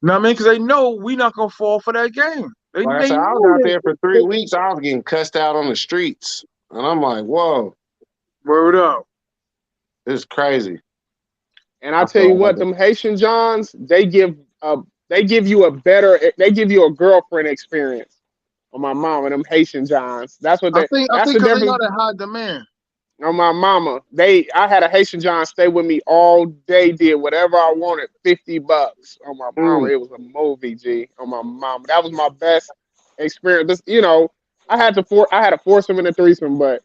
You know what I mean? Because they know we not gonna fall for that game. They Like I they said, I was know out there for 3 they weeks. I was getting cussed out on the streets, and I'm like, whoa, word up. this is crazy. And I I tell you feel like what, them Haitian Johns, they give you a girlfriend experience. On my mama, them Haitian Johns. I That's think the because they difference. got a high demand. On my mama, I had a Haitian John stay with me all day, did whatever I wanted, $50. On my mama, mm, it was a movie, G. On my mama, that was my best experience. I had to force him in a threesome, but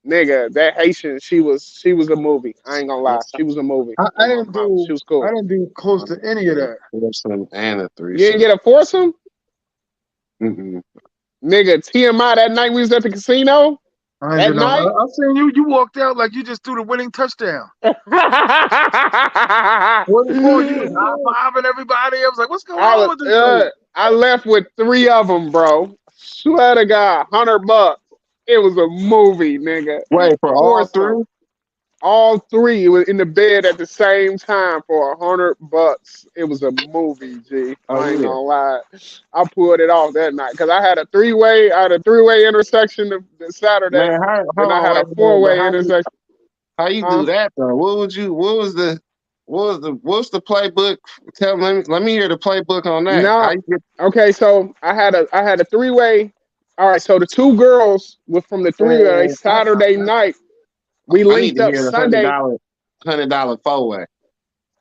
nigga, that Haitian, she was a movie. I ain't gonna lie, it's she was a movie. I On my didn't mama, she do was cool. I didn't do close to any of that. threesome and a You didn't threesome. get a foursome, Mm-mm. nigga. T.M.I. that night we was at the casino. I ain't That do no. night. I seen you walked out like you just threw the winning touchdown. What it for? You was high fiving everybody. I was like, what's going on with this dude? I left with 3 of them, bro. Swear to God, $100. It was a movie, nigga. Wait, for all Foursome. three? All 3 was in the bed at the same time for $100. It was a movie, G. Oh I ain't yeah, gonna lie. I pulled it off that night because I had a 3-way. I had a 3-way intersection the Saturday. man. Then Hold I on, had wait a a minute. But 4-way intersection. how you do Huh? that though? What's the playbook? Tell me. Let me hear the playbook on that. How No. you get? Okay, so I had a 3-way. All right, so the 2 girls were from the 3-way Man, Saturday night. We I need linked to up hear the hundred Sunday. dollar, $100 four way.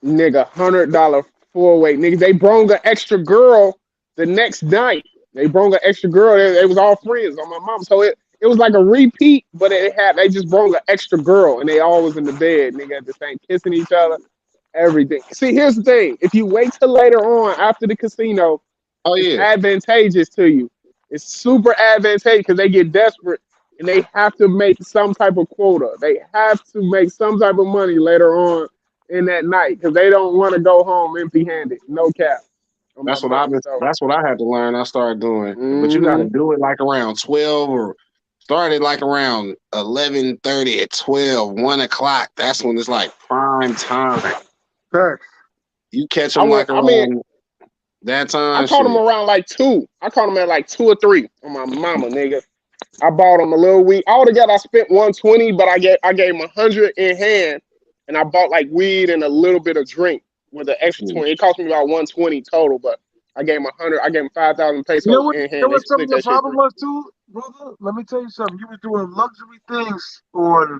Nigga, $100 4-way. Nigga, they brung an extra girl the next night. They brung an extra girl. They was all friends on my mom. So it was like a repeat, but they just brung an extra girl and they all was in the bed, nigga, at the same kissing each other, everything. See, here's the thing. If you wait till later on after the casino, Oh it's yeah, advantageous to you. It's super advantageous because they get desperate and they have to make some type of quota. They have to make some type of money later on in that night because they don't want to go home empty-handed. No cap on my mama. So, That's what I had to learn. I started doing, but you got to hmm do it like around 12 or started like around 11:30 at 12, 1 o'clock. That's when it's like prime time. Facts. You catch I them went. like I mean, around that I time, caught them shit. around like 2. I caught them at like 2 or 3 on my mama, nigga. I bought them a little weed. Altogether, I spent 120, but I gave them 100 in hand, and I bought like weed and a little bit of drink with the extra Mm. 20. It cost me about 120 total, but I gave them 100. I gave them 5,000 pesos in You know hand. They what some of split your that shit problem three was too, brother? Let me tell you something. You were doing luxury things on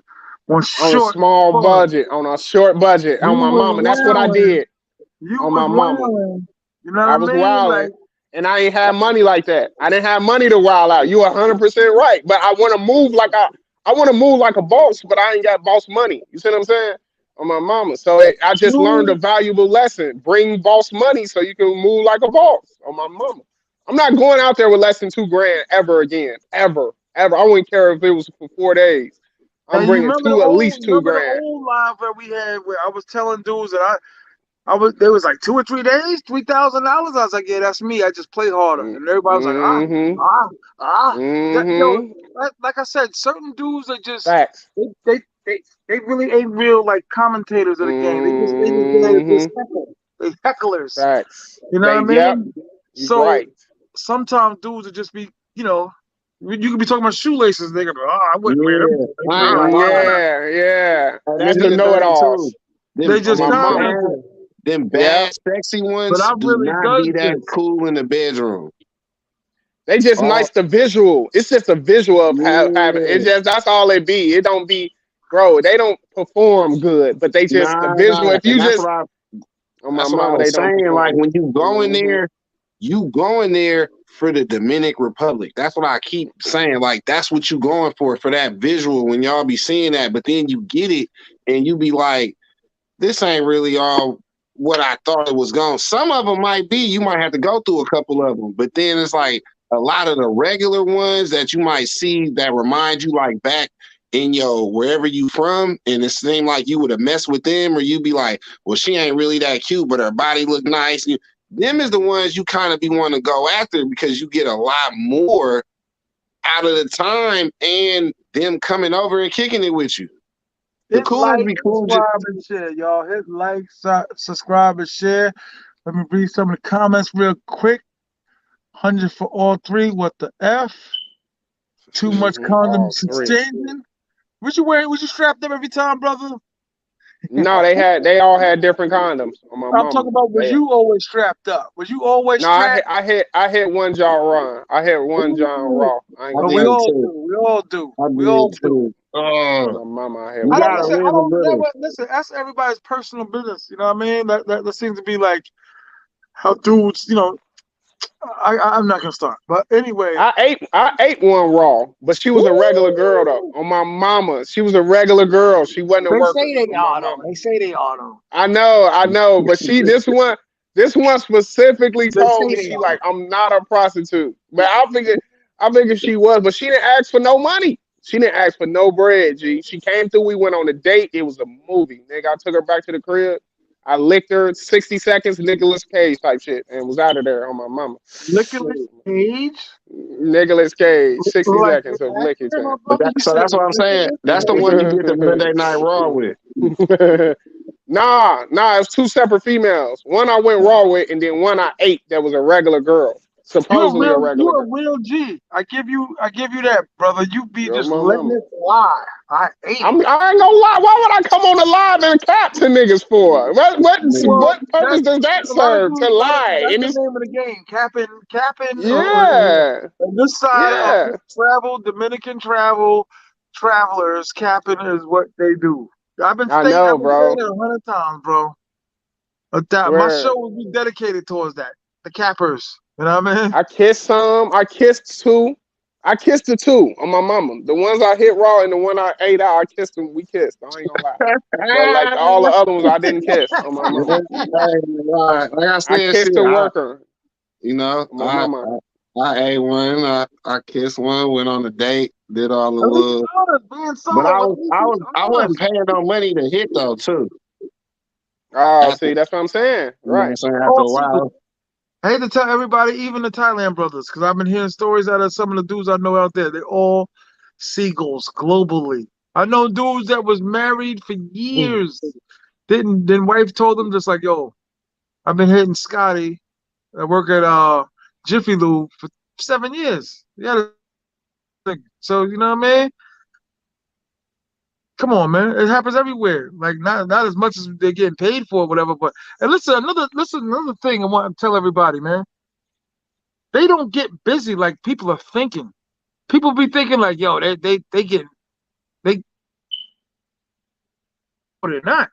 on a short small funds. budget, on a short budget, You on my was mama. That's what I wilding. did You on was my mama. wilding. You know I what I was mean? wilding, Like, and I ain't have money like that. I didn't have money to wild out. You 100% right, but I want to move like I want to move like a boss, but I ain't got boss money. You see what I'm saying? On my mama. So I just learned a you valuable lesson. Bring boss money so you can move like a boss. On my mama. I'm not going out there with less than 2 grand ever again. Ever. Ever. I wouldn't care if it was for 4 days. I'm And you bringing remember at least two remember the grand. old live that we had where I was telling dudes that I was there was like 2 or 3 days, $3,000. I was like, yeah, that's me. I just play harder, and everybody was like, Mm-hmm. ah, ah. Mm-hmm. Like I said, certain dudes are just Facts. they they, they really ain't real like commentators of the game. They just there to Mm-hmm. just heckle. They hecklers. Facts. You know what I Yep. mean? You So right. sometimes dudes would just be, you could be talking about shoelaces. They could be, I wouldn't wear them. Yeah, I ain't gonna lie. Yeah, yeah. That be Mr. the thing too. Know-it-alls They Them, on just my them mama. bad, commenting. them Yeah. bad, sexy But ones I do really not does be that this. cool in the bedroom. They just Oh, nice the visual. It's just a visual of having it. yeah. Just that's all it be. It don't be, bro. They don't perform good, but they just the visual. Nah, If and you just on my that's what I mama, they was don't saying. Like perform. when Hmm. you going there for the Dominican Republic. That's what I keep saying. Like that's what you going for that visual when y'all be seeing that, but then you get it and you be like, this ain't really all what I thought it was going. Some of them might be. You might have to go through a couple of them, but then it's like a lot of the regular ones that you might see that remind you like back in your wherever you from, and it seemed like you would have messed with them, or you'd be like, well, she ain't really that cute, but her body look nice. Them is the ones you kind of be want to go after because you get a lot more out of the time and them coming over and kicking it with you. The Hit coolest like, be cool. subscribe, and share, y'all. Hit like, subscribe, and share. Let me read some of the comments real quick. 100 for all three. What the F? Too much condom All three. exchanging. Was you wearing? Was you strapped up every time, brother? No, they all had different condoms on my I'm mama. talking about. Was They you always strapped up? Was you always no, strapped? I hit one jaw run. I hit one jaw Ooh. raw. I ain't I gonna But we lie did to all you. too. do. We all do. I We did all do. too. On my mama, I hit You I one don't gotta listen. jaw. I live a don't little. never listen. That's everybody's personal business. You know what I mean? That seems to be like how dudes. I'm not gonna start. But anyway, I ate one raw, but she was a regular girl though. Ooh, On my mama, she was a regular girl. She wasn't a they worker. say they On my are though. mama. They say they are though. I know, but this one specifically They told say me they she are. like I'm not a prostitute. But I figured she was, but she didn't ask for no money. She didn't ask for no bread, G. She came through, we went on a date. It was a movie. Nigga, I took her back to the crib. I licked her 60 seconds, Nicolas Cage type shit, and was out of there on my mama. Nicolas Cage, Nicolas Cage, 60 like the seconds of licky actor, my time. But brother. You said that's what I'm saying. Nicolas That's the Cage. one you get the Monday Night Raw with. Nah, it was two separate females. One I went raw with, and then one I ate that was a regular girl, supposedly a You regular a girl. real G. I give you that, brother. You be Yo, just my letting mama. it fly. I ate it. I ain't gonna lie. Why would I come on the live and cap to niggas for? Well, What purpose that's does that a lot of serve? To dudes. lie? That's And the it's name of the game. Capping. yeah, On this side of yeah. this travel, Dominican travelers, capping is what they do. I I've know, been saying bro. it 100 times, bro. But that my show Swear. will be dedicated towards that. The cappers. You know what I mean? I kissed some. I kissed two. I kissed the two on my mama. The ones I hit raw and the one I ate out, I kissed them. We kissed. I ain't gonna lie. But like all the other ones, I didn't kiss on my mama. Like I I said, kissed shit. a worker I, on my mama. I ate one. I kissed one. Went on a date. Did all the At least little. be honest, being But solo. At least be I wasn't honest. paying no money to hit though too. Oh, After see, that's what I'm saying. you know what I'm Right. saying. After All a season. while, I hate to tell everybody, even the Thailand brothers, because I've been hearing stories out of some of the dudes I know out there. They're all seagulls globally. I know dudes that was married for years. Didn't then wife told them just like, yo, I've been hitting Scotty. I work at Jiffy Lube for 7 years. Yeah, so you know what I mean? Come on, man. It happens everywhere. Like not as much as they're getting paid for or whatever. But and another thing I want to tell everybody, man. They don't get busy like people are thinking. People be thinking like, yo, they get they no, they're not.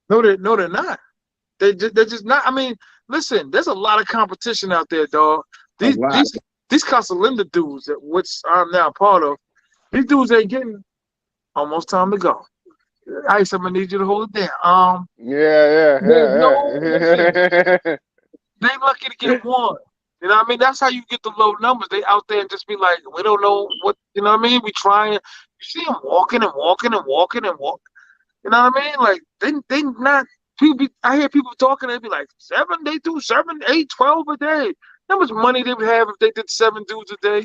No, they're not. They're just not. I mean, listen, there's a lot of competition out there, dog. a These lot. these these Casa Linda dudes, that which I'm now part of, these dudes ain't getting almost time to go. Ice, I'm gonna need you to hold it down. Yeah, There's no listen. yeah. They lucky to get one. You know what I mean? That's how you get the low numbers. They out there and just be like, we don't know what, you know what I mean? We trying. You see them walking and walking and walking and walking. You know what I mean? Like they not people. I hear people talking. They be like 7. They do 7, 8, 12 a day. How much money they would have if they did 7 dudes a day?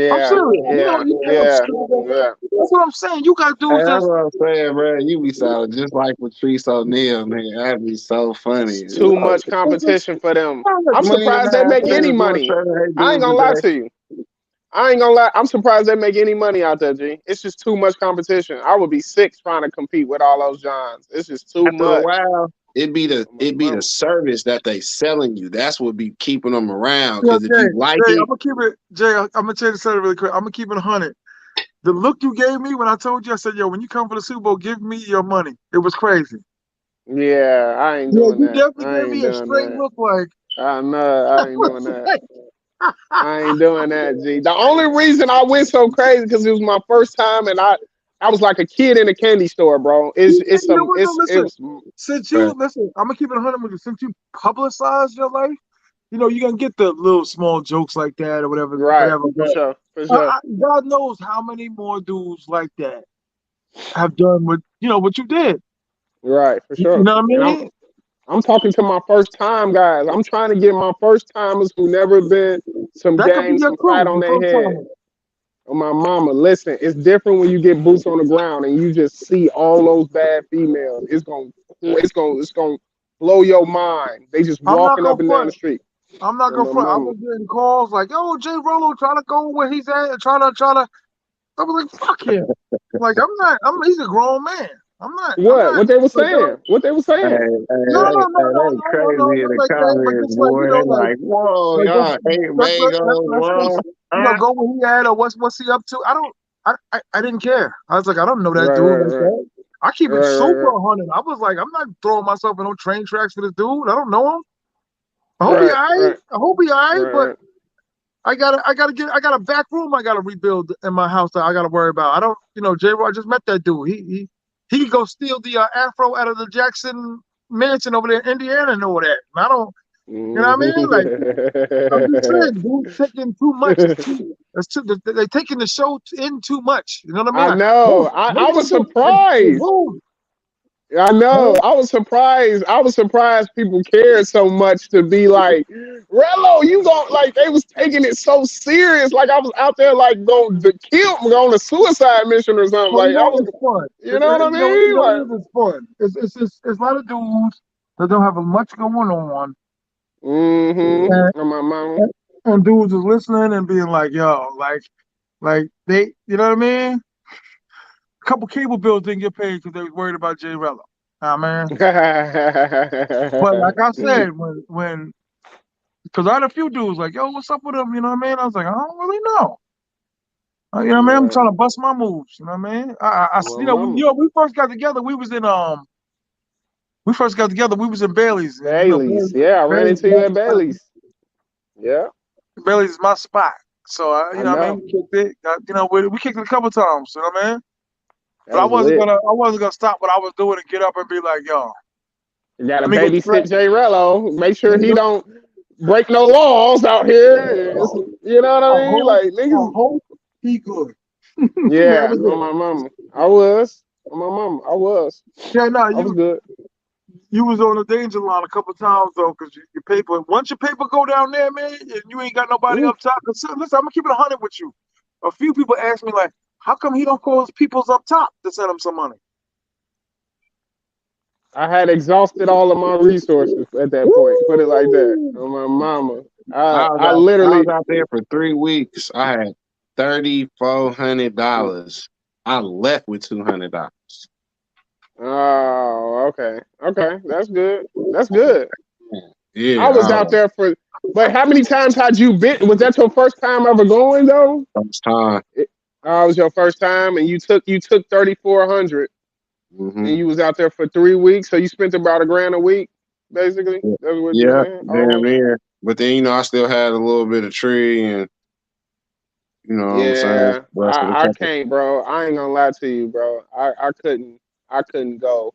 I'm Yeah, serious. yeah, You know, yeah, yeah. that's what I'm saying. You got Hey, dudes that's that's what I'm saying, bro. You be sounding just like Patrice O'Neal, man. That'd be so funny. It's too much competition for them. I'm Money and surprised a they half, make they any was doing money. 7, 8 I ain't dudes a gonna lie day. to you. I ain't gonna lie. I'm surprised they make any money out there, G. It's just too much competition. I would be sick trying to compete with all those Johns. It's just too After a much. while, it'd be the Mama. service that they selling you. That's what be keeping them around. Yo, Because if you like I'm it, gonna keep it. Jay, I'm gonna change the subject really quick. I'm gonna keep it 100. The look you gave me when I told you, I said, "Yo, when you come for the Super Bowl, give me your money." It was crazy. Yeah, I ain't Yeah, doing you that. definitely I gave ain't me a doing straight that. look like. I know. I I ain't doing was that. like, I ain't doing that, G. The only reason I went so crazy because it was my first time and I was like a kid in a candy store, bro. you know what? No, It listen. was Since bruh, you listen, I'm gonna keep it 100 with you. Since you publicized your life, you know you're gonna get the little small jokes like that or whatever, right whatever. for But sure, for sure. God knows how many more dudes like that have done what you did. Right, for You sure. know what I And mean? I'm talking to my first time guys. I'm trying to get my first timers who never been some That could be game, your some fat crew, on your their first head. time. Oh, my mama, listen, it's different when you get boots on the ground and you just see all those bad females. It's gonna blow your mind. They just I'm not walking gonna up and down the front. street. I'm not Oh, gonna my front. I mama. was getting calls like, "Yo, Jay Rollo trying to go where he's at, trying to." I was like, "Fuck him!" Like I'm not. He's a grown man. I'm not. I'm What? not. What they was Like, saying? What they was hey, saying? no, no, no, no, no, they no, no, no, crazy in not the like that. But comments, just like boy. They like, whoa, let's y'all hate Bagels, bro. Huh? go where he at or what's he up to. I don't. I didn't care. I was like, I don't know that Right, dude right, like right, that. I keep it right, right, super right, 100. I was like, I'm not throwing myself in no train tracks for this dude. I don't know him. I hope he right, alright. right, I hope he alright. right, But right. I got a back room I gotta rebuild in my house that I gotta worry about. I don't, J. Roy, I just met that dude. He could go steal the Afro out of the Jackson mansion over there in Indiana and all that. And I don't, you know what I mean? Like I'm just saying, dude's taking too much. They're taking the show in too much. You know what I mean? I Like, know. oh, I what was you doing? Like, surprised. boom. I know. I was surprised. I was surprised people cared so much to be like, Rello, you gon' like they was taking it so serious. Like I was out there like going to kill on a suicide mission or something. Well, Like I was it's fun. you know what I You mean? know Like what it is? It's fun. It's a lot of dudes that don't have much going on, and, on my mama. and dudes is listening and being like, yo, like they, you know what I mean? A couple cable bills didn't get paid because they was worried about Jay Rello. Man. But like I said, when because I had a few dudes like, yo, what's up with him? You know what I mean? I was like, I don't really know. You know what I mean? I'm Right. trying to bust my moves. You know what I mean? My mama. We first got together. We first got together. We was in Bailey's, and Bailey's. Yeah, I ran Bailey's, into you at Bailey's. Yeah, Bailey's is my spot. So I what I mean, know. we kicked it. We kicked it a couple times. You know what I mean? But That's lit. I wasn't gonna stop what I was doing and get up and be like, yo, You gotta let me go babysit scratch. J Rello. Make Let sure me he go. don't break no laws out here. You know what I mean? Like I niggas. hope he good. That Yeah, was on it. my mama. I was. On my mama. I was. Yeah, no, I was good. you was on the danger line a couple times though, because your paper. Once your paper go down there, man, and you ain't got nobody Ooh. up top. Cause listen, I'm gonna keep it 100 with you. A few people ask me like, how come he don't call his peoples up top to send him some money? I had exhausted all of my resources at that point. Put it like that. Woo! On my mama. I I was literally. out there for 3 weeks. I had $3,400. I left with $200. Oh, okay. Okay. That's good. That's good. I Yeah, was out there for. But how many times had you been? Was that your first time ever going though? first time. It was your first time, and you took 3,400, Hmm. and you was out there for 3 weeks. So you spent about $1,000 a week, basically. That's what you're Yeah, saying, damn almost. near. But then I still had a little bit of tree, and you know what I'm saying. Yeah, Rest of the I couple. can't, bro. I ain't gonna lie to you, bro. I couldn't go.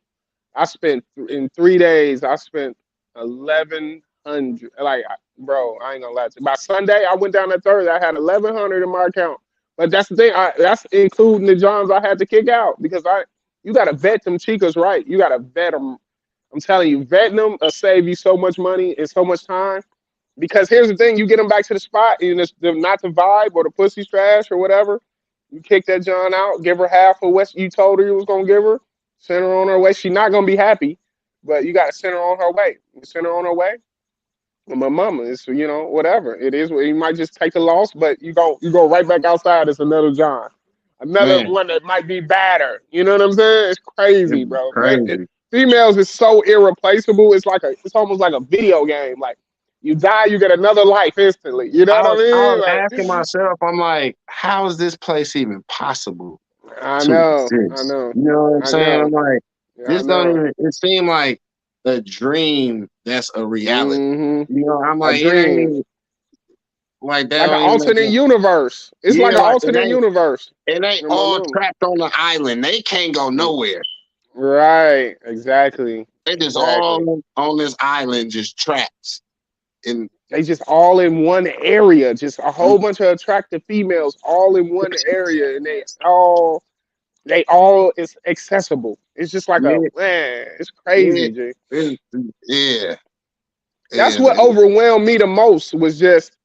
I spent in 3 days. I spent 11. hundred. Like, bro, I ain't gonna lie to you. By Sunday, I went down to Thursday. I had 1,100 in my account. But that's the thing. That's including the Johns I had to kick out because you gotta vet them chicas right. You gotta vet them. I'm telling you, vetting them will save you so much money and so much time. Because here's the thing, you get them back to the spot, and it's not the vibe or the pussy's trash or whatever. You kick that John out, give her half of what you told her you was gonna give her, send her on her way. She's not gonna be happy, but you gotta send her on her way. You send her on her way. And my mama is, whatever it is. You might just take the loss, but you go right back outside. It's another John, another Man, one that might be badder. You know what I'm saying? It's it's crazy, bro. But crazy. females is so irreplaceable. It's almost like a video game. Like you die, you get another life instantly. You know what I I mean? was asking Like myself, I'm like, how is this place even possible I to know, I exist? know, You know what I'm I saying? I'm know, like, I this don't know. even, it seemed like a dream that's a reality. Hmm. You know, I'm A like, it ain't dream, even like that like an don't even make alternate sense. universe. It's like Yeah, an like alternate universe. it ain't You know, my all mama. trapped on the island. They can't go nowhere. Right, exactly, They just exactly. all on this island just trapped. And They just all in one area, just a whole bunch of attractive females all in one area, and they all is accessible. It's just like a yeah, man. It's yeah, crazy, G. it, yeah, That's yeah. what Man. overwhelmed me the most was just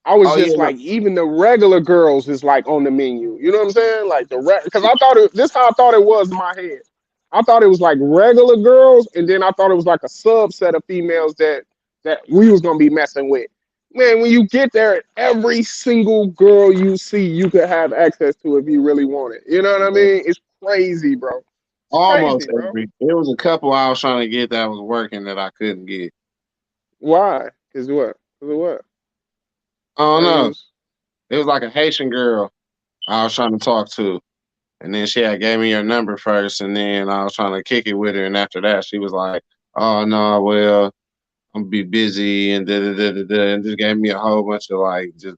I was Oh yeah, just no, like even the regular girls is like on the menu. You know what I'm saying? Like because I thought this how I thought it was in my head. I thought it was like regular girls, and then I thought it was like a subset of females that we was gonna be messing with. Man, when you get there, every single girl you see, you could have access to if you really want it. You know what I mean? It's crazy, bro. It's crazy, almost bro. every. It was a couple I was trying to get that was working that I couldn't get. Why? Cause what? Cause of what? I don't Why you know. was? It was like a Haitian girl I was trying to talk to, and then she had gave me her number first, and then I was trying to kick it with her, and after that she was like, "Oh no, well I'm gonna be busy," and da da da da da, and just gave me a whole bunch of like just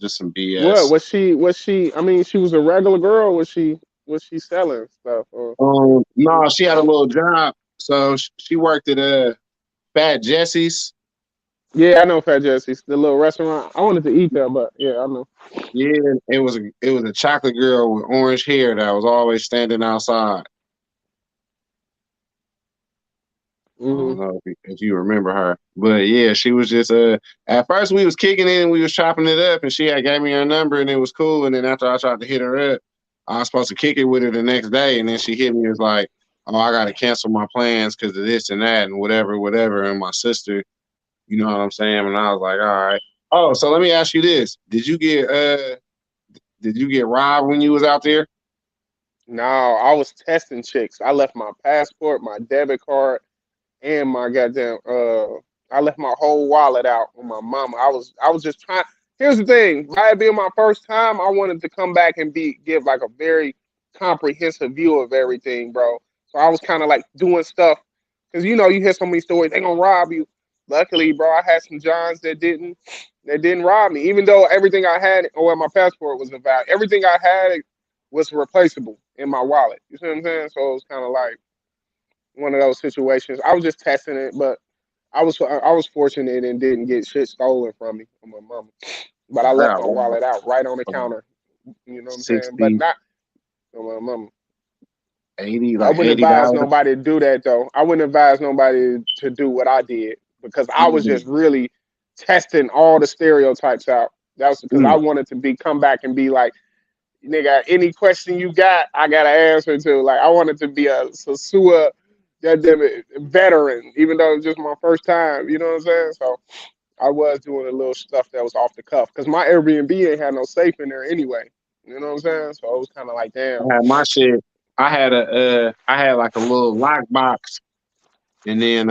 just some What BS. was she? Was she? I mean, she was a regular girl. Was she? Was she selling stuff? Or No, she had a little job, so she worked at Fat Jesse's. yeah, I know Fat Jesse's, the little restaurant. I wanted to eat there, but yeah, I know. Yeah, it was a chocolate girl with orange hair that was always standing outside. I Hmm. don't know if you remember her, but yeah, she was just At first, we was kicking it and we was chopping it up, and she had gave me her number and it was cool. And then after I tried to hit her up, I was supposed to kick it with her the next day, and then she hit me and was like, "Oh, I got to cancel my plans because of this and that and whatever, whatever." And my sister, you know what I'm saying? And I was like, "All right." Oh, so let me ask you this: Did you get robbed when you was out there? No, I was testing chicks. I left my passport, my debit card, and my goddamn I left my whole wallet out with my mama. I was just trying. Here's the thing, by it being my first time, I wanted to come back and give like a very comprehensive view of everything, bro. So I was kind of like doing stuff because you hear so many stories they gonna rob you. Luckily, bro, I had some Johns that didn't rob me, even though everything I had or my passport was about everything I had was replaceable in my wallet. You see what I'm saying? So it was kind of like one of those situations. I was just testing it, but I was fortunate and didn't get shit stolen from me from my mama. But I I left got my robbed wallet out right on the for counter. You know what I'm saying? But 60, not from my mama. 80, I like wouldn't advise $80. nobody to do that though. I wouldn't advise nobody to do what I did because I was just Mm, really testing all the stereotypes out. That was because I mm. wanted to come back and be like, nigga, any question you got, I got an answer to. Like I wanted to be a Sosua, goddamn it, veteran, even though it was just my first time. You know what I'm saying? So I was doing a little stuff that was off the cuff because my Airbnb ain't had no safe in there anyway. You know what I'm saying? So it was kind of like, damn. I had my shit. I had like a little lockbox, and then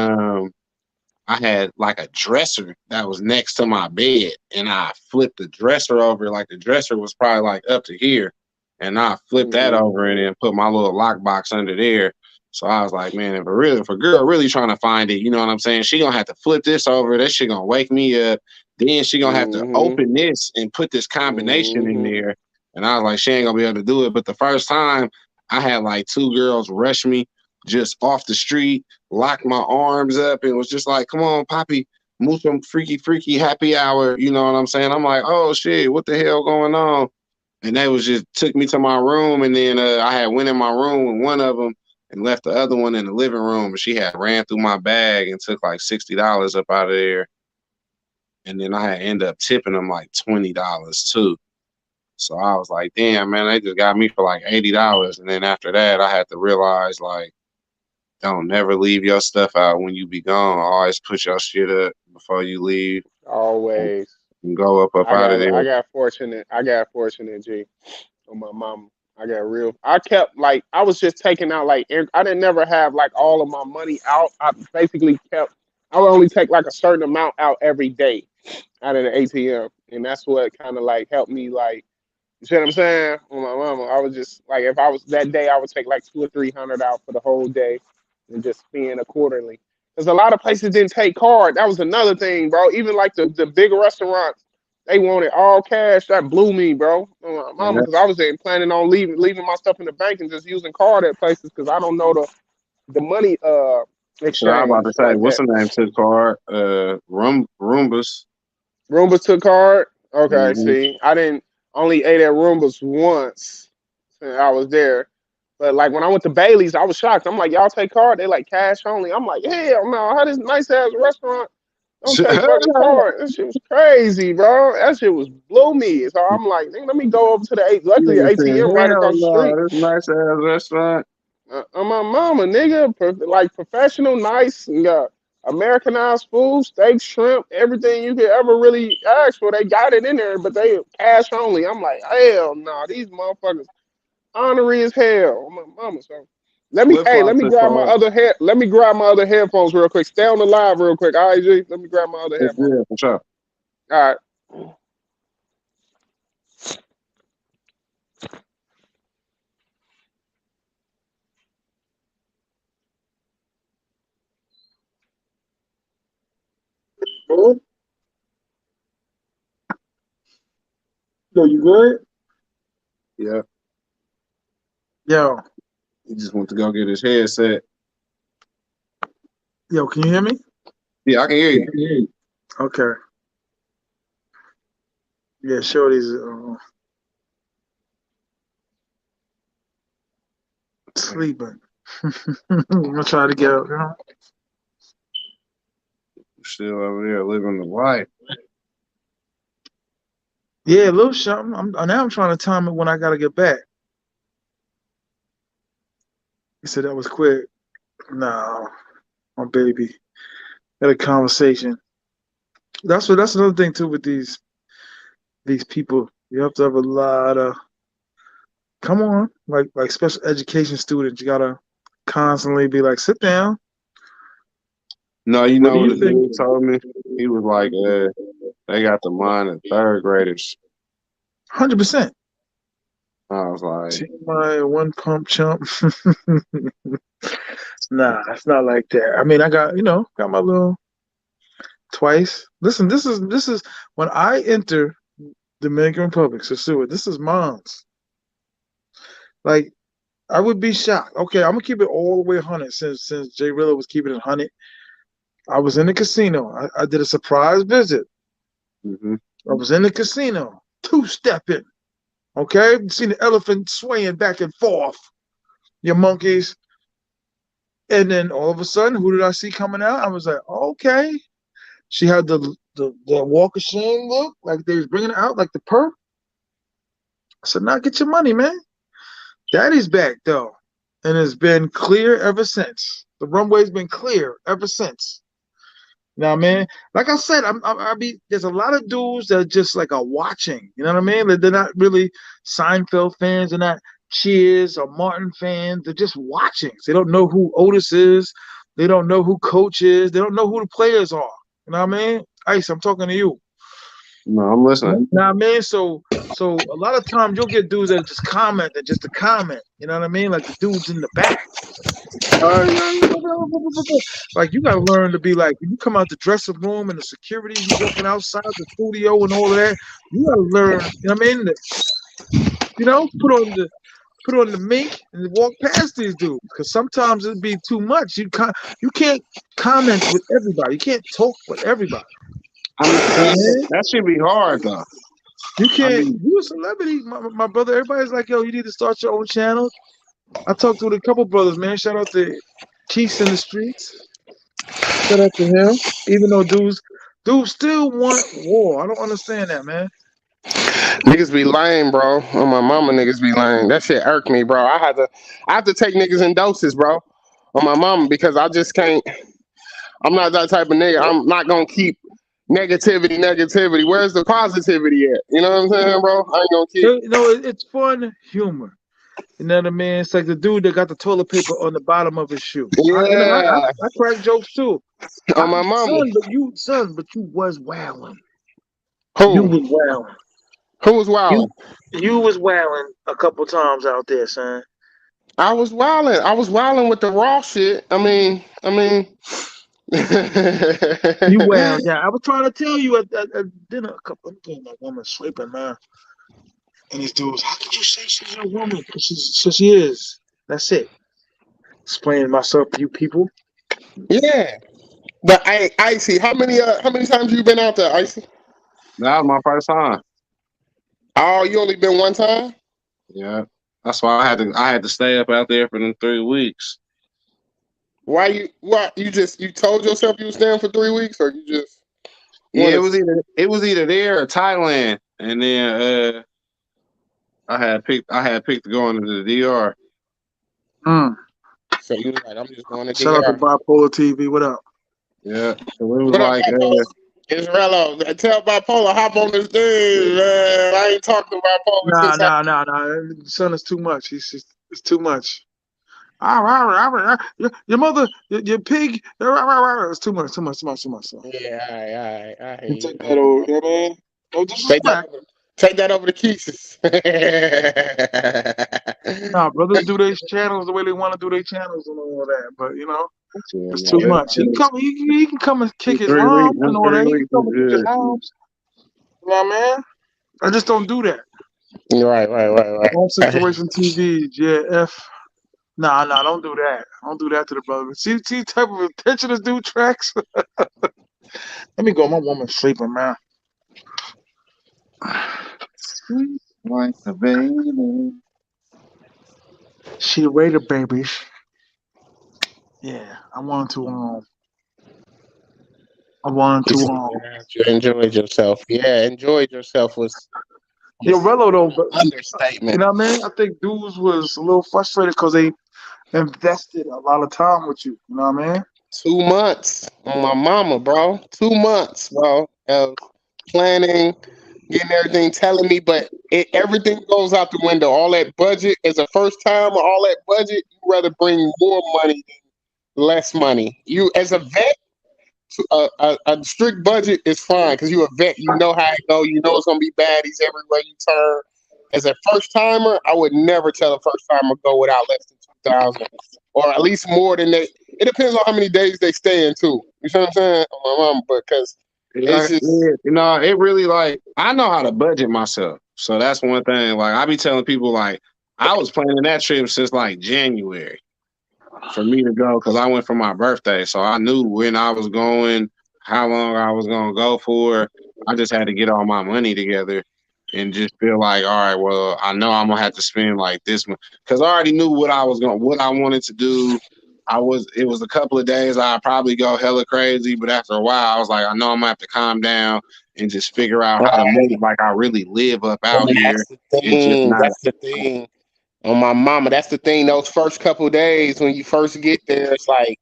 I had like a dresser that was next to my bed, and I flipped the dresser over. Like the dresser was probably like up to here, and I flipped that Hmm. over and then put my little lockbox under there. So I was like, man, if a girl really trying to find it, you know what I'm saying? She gonna have to flip this over. That shit gonna wake me up. Then she gonna have to Hmm. open this and put this combination in Hmm. there. And I was like, she ain't gonna be able to do it. But the first time, I had like two girls rush me just off the street, locked my arms up, and was just like, "Come on, Poppy, move some freaky happy hour. You know what I'm saying? I'm like, oh shit, what the hell going on? And they was just took me to my room, and then I had went in my room with one of them and left the other one in the living room. And she had ran through my bag and took like $60 up out of there. And then I had ended up tipping them like $20 too. So I was like, damn, man, they just got me for like $80. And then after that, I had to realize, like, don't never leave your stuff out when you be gone. Always put your shit up before you leave Always. and go up I out of got there. I got fortunate. I got fortunate, G, on my mom. I got real. I kept like I was just taking out like I didn't never have like all of my money out. I basically kept. I would only take like a certain amount out every day out of the ATM, and that's what kind of like helped me like. You see what I'm saying? On my mama, I was just like, if I was that day, I would take like 200 or 300 out for the whole day, and just spend accordingly. Because a lot of places didn't take card. That was another thing, bro. Even like the big restaurants, they wanted all cash. That blew me, bro. On my And mama, because I was planning on leaving my stuff in the bank and just using card at places because I don't know the money that's what I was about exchange to say. like What's that. the name to the card? Roombas. Roombas took card. Okay, Mm-hmm. see, I didn't only ate at Roombas once since I was there. But like when I went to Bailey's, I was shocked. I'm like, y'all take card? They like cash only. I'm like, hell no, how this nice ass restaurant don't take fucking card? That shit was crazy, bro. That shit was blew me. So I'm like, nigga, let me go over to the luckily the Nigga said, ATM right hell across the street. no, this nice ass restaurant. On my mama, nigga, like professional, nice, and Americanized food, steak, shrimp, everything you could ever really ask for. They got it in there, but they cash only. I'm like, hell no, these motherfuckers honorary as hell. On my mama, so Flip let flop me took grab my card. other let me grab my other headphones real quick. Stay on the live real quick. All right, G, let me grab my other headphones. Yeah, for sure. All right. Good? Yo, you good? Yeah. Yo, He just went to go get his headset. yo, can you hear me? Yeah, I can hear you. Okay. Yeah, Shorty's sleeping. I'm gonna try to get up, you know? Still over there living the life. Yeah, a little something. Now I'm trying to time it when I gotta get back. He said that was quick. No, my baby. Had a conversation. That's another thing too with these people. You have to have a lot of come on, like special education students. You gotta constantly be like, sit down. No, you What know do what you the think? dude told me? He was like, they got the mind of third graders. 100%. I was like, T.M.I, one pump chump. Nah, it's not like that. I mean, I got my little twice. Listen, this is when I enter Dominican Republic, Sosua, this is mom's. Like, I would be shocked. Okay, I'm gonna keep it all the way 100 since Jay Rilla was keeping it 100. I was in the casino. I did a surprise visit. mm-hmm. I was in the casino, two-stepping. Okay, you seen the elephant swaying back and forth. Your monkeys. And then all of a sudden, who did I see coming out? I was like, okay. She had the walk of shame look, like they was bringing it out, like the perp. I said, now get your money, man. Daddy's back though, and it's been clear ever since. The runway's been clear ever since. Now, man, like I said, I be there's a lot of dudes that just like are watching. You know what I mean? Like, they're not really Seinfeld fans. They're not Cheers or Martin fans. They're just watching. They don't know who Otis is. They don't know who Coach is. They don't know who the players are. You know what I mean? Ice, I'm talking to you. No, I'm listening. Now, man, so a lot of times you'll get dudes that just comment that just to comment. You know what I mean? Like the dudes in the back. Like you gotta learn to be like when you come out the dressing room and the security, you walking outside the studio and all of that. You gotta learn. You know what I mean? Put on put on the mink and walk past these dudes. Because sometimes it'd be too much. You can't comment with everybody. You can't talk with everybody. I mean, You know what I mean? that should be hard though. You I can't. mean, You a celebrity, my brother. Everybody's like, yo, you need to start your own channel. I talked with a couple brothers, man. Shout out to Keith in the streets. Shout out to him. Even though dudes still want war. I don't understand that, man. Niggas be lame, bro. On my mama, niggas be lame. That shit irk me, bro. I have to take niggas in doses, bro. On my mama, because I just can't. I'm not that type of nigga. I'm not gonna keep negativity. Where's the positivity at? You know what I'm saying, bro? I ain't gonna keep. You know, it's fun humor. You know what I mean? It's like the dude that got the toilet paper on the bottom of his shoe. Yeah, I crack jokes too. on my mama. But you was wilding. You Who? was wilding. Who was wilding? You was wilding a couple times out there, son. I was wilding. I was wilding with the raw shit. I mean. You wild, yeah. I was trying to tell you at dinner a couple. I'm getting that woman sleeping, man. And these dudes, how could you say she's a woman? She is. That's it. Explaining myself to you people. Yeah, but Icy, how many times you been out there, Icy? that was my first time. Oh, you only been one time? Yeah, that's why I had to stay up out there for them 3 weeks. Why you told yourself you was staying for 3 weeks, or you just Yeah, wanted to? it was either there or Thailand, and then I had picked going to the DR. Mm. So you was like, I'm just going to Shout out to DR. Bipolar TV. What up? Yeah, so it was What up, like Bipolar? Israelo, tell Bipolar hop on this thing, man. I ain't talked to Bipolar Nah. since Son is too much. It's too much. Your mother, your pig. It's too much. Son. Yeah, I hear You you. take that over. You know what I mean? No disrespect. Take that over to Keesis. Nah, brothers do their channels the way they want to do their channels and all that. But you know, it's too yeah, much. He can come and kick his 3 weeks. mom and all that. He can 3 weeks come is and kick his good. moms. You know what I mean? I just don't do that. Right. Home situation TVs, yeah. Nah, don't do that. Don't do that to the brother. See type of attention this dude tracks. Let me go. My woman's sleeping, man. Sweet like a baby. She rated babies. Yeah, I wanted to You enjoyed yourself. Yeah, enjoyed yourself was Yo, Rello though, but you understatement. know what I mean? I think dudes was a little frustrated because they invested a lot of time with you. You know what I mean? 2 months on my mama, bro. 2 months, bro, of planning, getting everything, telling me, but everything goes out the window. All that budget as a first time, all that budget, you rather bring more money than less money. You as a vet, a strict budget is fine because you're a vet. You know how it go. You know it's gonna be baddies everywhere you turn. As a first timer, I would never tell a first timer go without less than 2,000, or at least more than they. It depends on how many days they stay in too. You see what I'm saying? Because Yeah, it's just yeah, you know, it really like I know how to budget myself. So that's one thing. Like I be telling people like I was planning that trip since like January for me to go because I went for my birthday. So I knew when I was going, how long I was gonna go for. I just had to get all my money together and just feel like, all right, well, I know I'm gonna have to spend like this much because I already knew what what I wanted to do. It was a couple of days I'd probably go hella crazy, but after a while I was like, I know I'm gonna have to calm down and just figure out how to move like I really live up out here that's the and just thing. not. That's the thing. On my mama, that's the thing. Those first couple of days when you first get there, it's like,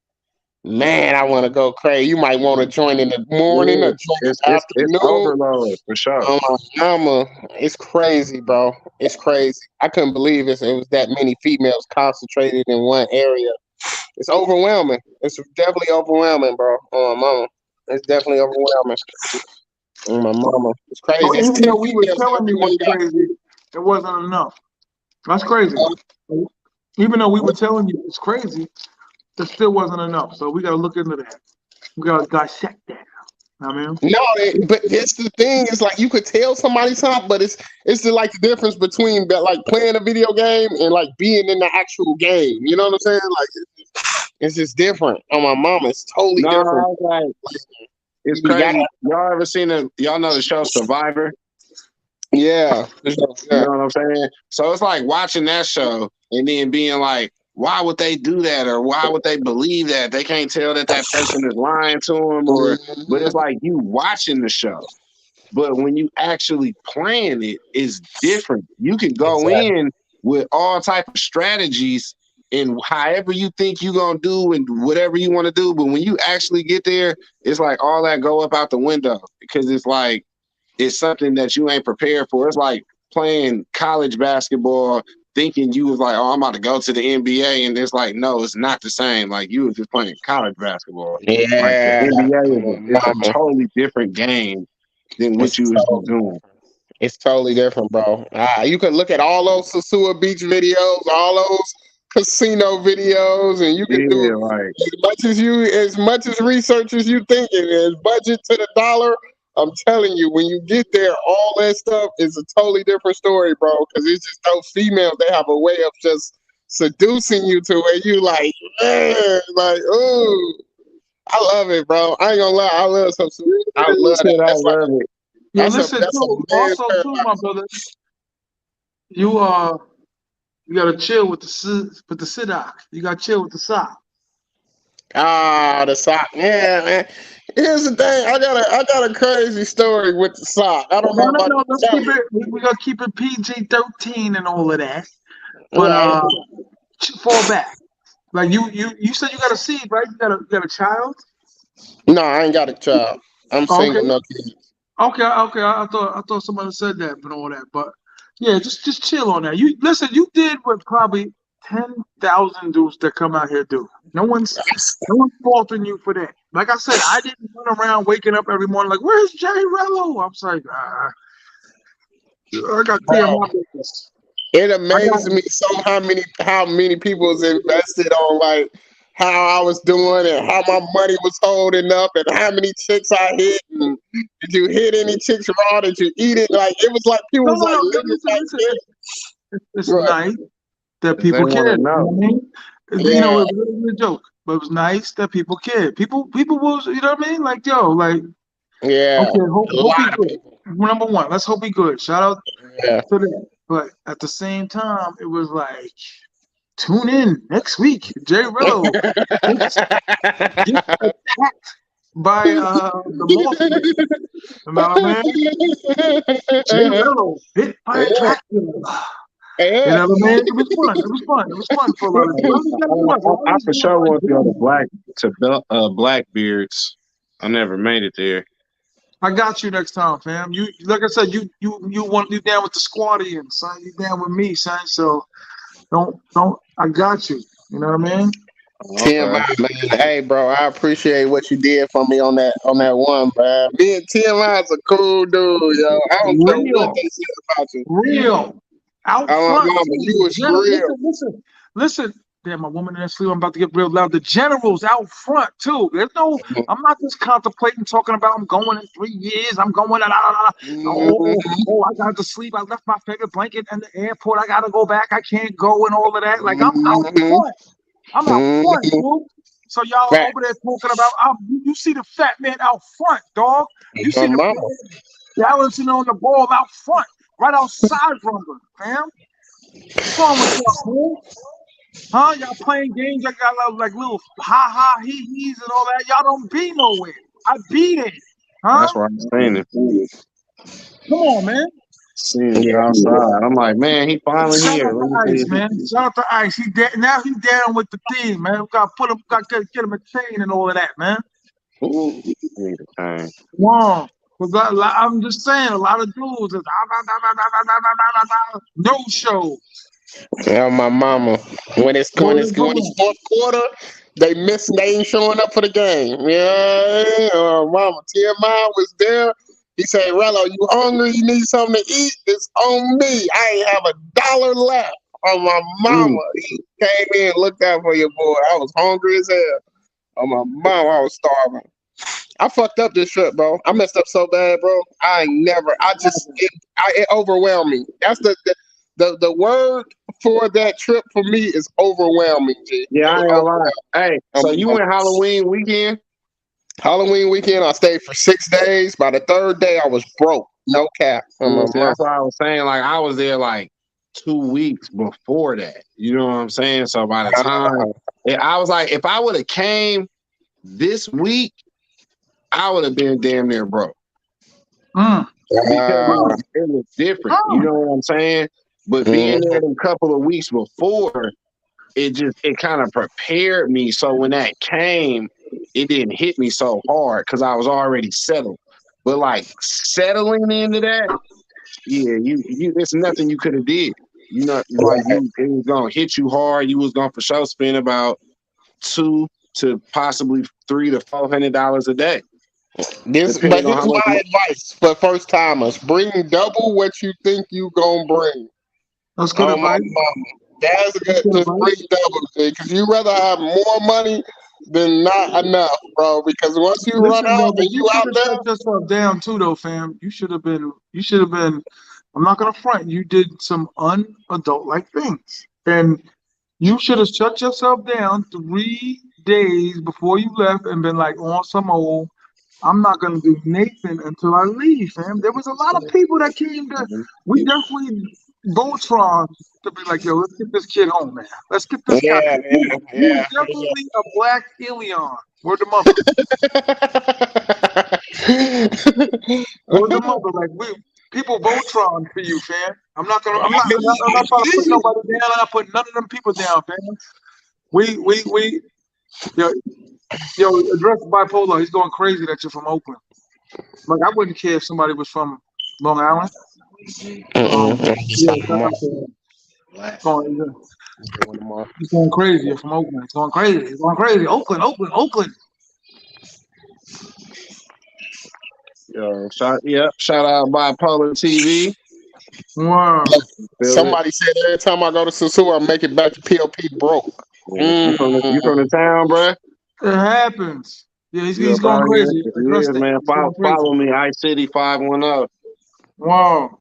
man, I want to go crazy. You might want to join in the morning or Yeah, join in the it's afternoon. overload for sure. Oh my mama, it's crazy, bro. It's crazy. I couldn't believe it was that many females concentrated in one area. It's overwhelming. It's definitely overwhelming, bro. Oh my mama, it's definitely overwhelming. Oh my mama, it's So crazy. It's even 10 though we were females telling you every one it's guy. crazy, it wasn't enough. That's crazy. Even though we were telling you it's crazy, it still wasn't enough. So we gotta look into that. We gotta dissect that. I mean, No, but it's the thing. It's like you could tell somebody something, but it's like the difference between that, like playing a video game and like being in the actual game. You know what I'm saying? Like it's just different. On my mama, it's totally No, different. I was like, it's You gotta, crazy. Y'all ever seen y'all know the show Survivor? yeah, You yeah. know what I'm saying? So it's like watching that show and then being like, why would they do that? Or why would they believe that? They can't tell that that person is lying to them, but it's like you watching the show. But when you actually playing it, it's different. You can go Exactly. in with all type of strategies and however you think you're gonna do and whatever you want to do. But when you actually get there, it's like all that go up out the window because it's like it's something that you ain't prepared for. It's like playing college basketball, thinking you was like, oh, I'm about to go to the NBA, and it's like, no, it's not the same. Like you was just playing college basketball. Like the Yeah, NBA is a mama. totally different game than what It's you was totally doing. It's totally different, bro. You can look at all those Sosua Beach videos, all those casino videos, and you can do Yeah, like as much as research as you think it is, budget to the dollar. I'm telling you, when you get there, all that stuff is a totally different story, bro. Because it's just those females, they have a way of just seducing you to where you like, man, like, ooh, I love it, bro. I ain't gonna lie, I love some. I love shit, that. I That's like love it. yo, that's listen a too. man's Also, too, my paradise. brother, you you gotta chill with the sidak. You gotta chill with the sock. Ah, the sock. Yeah, man. Here's the thing. I got a crazy story with the sock. I don't No, know if no, I no. can Let's tell keep it. We gotta keep it PG-13 and all of that. you. But Right. fall back. Like you said, you got a seed, right? You got a child. No, I ain't got a child. I'm Okay, single, no kids. okay. I thought somebody said that, but all that. But yeah, just chill on that. You listen. You did what probably 10,000 dudes that come out here do. No one's faulting you for that. Like I said, I didn't run around waking up every morning like, "Where's Jay Rello?" I'm like, I got T.M.I. business. It I got amazed me so how many people was invested on like how I was doing and how my money was holding up and how many chicks I hit and did you hit any chicks raw? Did you eat it? Like it was like people no, was no, like no. living Listen. It's like nice that They people care. want to You know know. what I mean? You know, yeah, it was a joke, but it was nice that people care. People was, you know what I mean? Like, yo, like, yeah, okay, a hope he lot of good. people. Number one, let's hope he good. Shout out Yeah. to that. But at the same time, it was like, tune in next week. Jay Rillo gets attacked by the Mothman. You know what I mean? Jay Rillo hit by Yeah. Dracula. You Yeah. know what I mean? It was fun. It was fun. It was fun for a lot of Hey, people. I always got to do it. I I always for do it sure like want to go to Jay. Blackbeards. I never made it there. I got you next time, fam. You like I said, you down with the squatty son. You down with me, son. So don't I got you. You know what I mean? Okay. TMI, man. Hey, bro, I appreciate what you did for me on that one, man. Me and TMI is a cool dude, yo. I don't care what Real, they say about you. real. Out Oh, my front mama, too. you The was general real. listen. Damn, my woman in that sleep. I'm about to get real loud. The generals out front too. There's no. I'm not just contemplating talking about I'm going in 3 years. I'm going. I got to sleep. I left my favorite blanket in the airport. I got to go back. I can't go and all of that. Like I'm out Mm-hmm. front. I'm out front, Mm-hmm. dude. So y'all Fact. over there talking about you see the fat man out front, dog. You My see the mama. balancing on the ball out front, right outside from them, fam. What's wrong with y'all, man? Huh? Y'all playing games? Y'all got like little ha ha he he's and all that. Y'all don't be nowhere. I beat it. Huh? That's why I'm saying it. Come on, man. Seeing you Yeah. outside. I'm like, man, he finally Shout here. out Let me to see Ice, if man. Shout out to Ice. Now he down with the team, man. We gotta put him, gotta get him a chain and all of that, man. Ooh, need a time. Come on. I'm just saying, a lot of dudes is no show. Yeah, my mama. When it's when it's when it's fourth quarter, they miss. They ain't showing up for the game. Yeah, mama. TMI was there. He said, "Rello, you hungry? You need something to eat? It's on me. I ain't have $1 left on my mama." He came in, looked out for your boy. I was hungry as hell. On my mama, I was starving. I fucked up this trip, bro. I messed up so bad, bro. I ain't never. It overwhelmed me. That's the word for that trip for me is overwhelming. G. Yeah, It I was ain't gonna lie. Hey, so you overwhelming. went Halloween weekend? Halloween weekend, I stayed for 6 days. By the third day, I was broke. No cap. Yeah, see, that's why I was saying, like, I was there like 2 weeks before that. You know what I'm saying? So by the time I was like, if I would have came this week, I would have been damn near broke. Because it was different. You know what I'm saying? But being there a couple of weeks before, it kind of prepared me. So when that came, it didn't hit me so hard because I was already settled. But like settling into that, yeah, you there's nothing you could have did. You know, like it was gonna hit you hard. You was gonna for sure spend about $200 to possibly $300 to $400 a day. This is my advice for first timers: bring double what you think you gonna bring. That's good advice. That's good. Just bring double, because you rather have more money than not enough, bro. Because once you run out and you out there, shut yourself down too, though, fam. You should have been. I'm not gonna front. You did some unadult-like things, and you should have shut yourself down 3 days before you left and been like on some old. I'm not gonna do Nathan until I leave, fam. There was a lot of people that came to. We definitely Voltron to be like, yo, let's get this kid home, man. Let's get this guy. He was definitely a black alien. Word the mother. Word the mother. Like people Voltron for you, fam. I'm not trying to put nobody down. I'm not putting none of them people down, fam. We yo, address bipolar. He's going crazy that you're from Oakland. Like I wouldn't care if somebody was from Long Island. He's going crazy. You're from Oakland. He's going crazy. He's going crazy. Oakland. Yo, shout out Bipolar TV. Wow. Somebody said every time I go to Sosua, I make it back to POP broke. You from the town, bro? It happens. Yeah, he's going crazy. Yes, man. Follow me, iCity 510. Wow.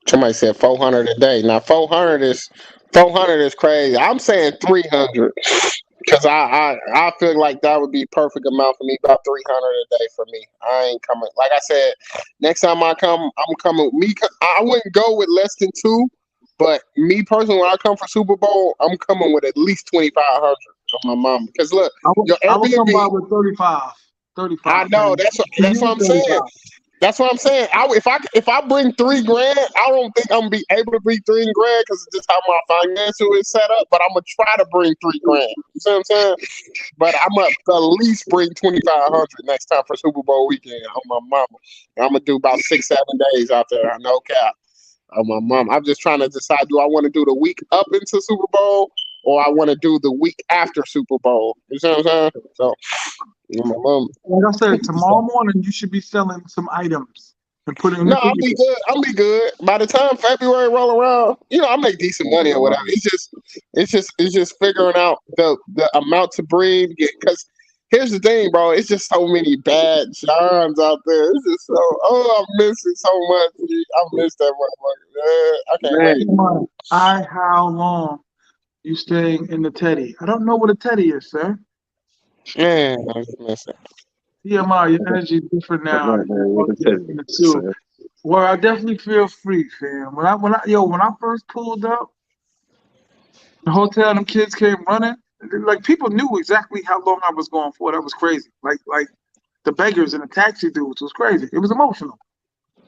Somebody said 400 a day. Now 400 is crazy. I'm saying 300 because I feel like that would be perfect amount for me. About 300 a day for me. I ain't coming. Like I said, next time I come, I'm coming. I wouldn't go with less than 2, but me personally, when I come for Super Bowl, I'm coming with at least 2,500 on my mom. Because look, I would come by with 35. I know that's what I'm saying. That's what I'm saying. If I bring $3,000, I don't think I'm gonna be able to bring $3,000 because it's just how my financial is set up. But I'm gonna try to bring $3,000. You see what I'm saying? But I'm gonna at least bring 2,500 next time for Super Bowl weekend on my mama. I'm gonna do about 6-7 days out there. No cap. On my mom. I'm just trying to decide: do I want to do the week up into Super Bowl, or I want to do the week after Super Bowl? You see what I'm saying? So. My mom. Like I said, tomorrow morning you should be selling some items and putting. No, I'll be good. I'll be good. By the time February roll around, I make decent money or whatever. It's just figuring out the amount to bring. Because here's the thing, bro. It's just so many bad Johns out there. It's just I'm missing so much. I miss that motherfucker. I can't wait. How long you staying in the Teddy? I don't know what a Teddy is, sir. Man, I just miss it. T.M.I, your energy is different now. Well, I definitely feel free, fam. When I first pulled up, the hotel, them kids came running. Like people knew exactly how long I was going for. That was crazy. Like the beggars and the taxi dudes was crazy. It was emotional.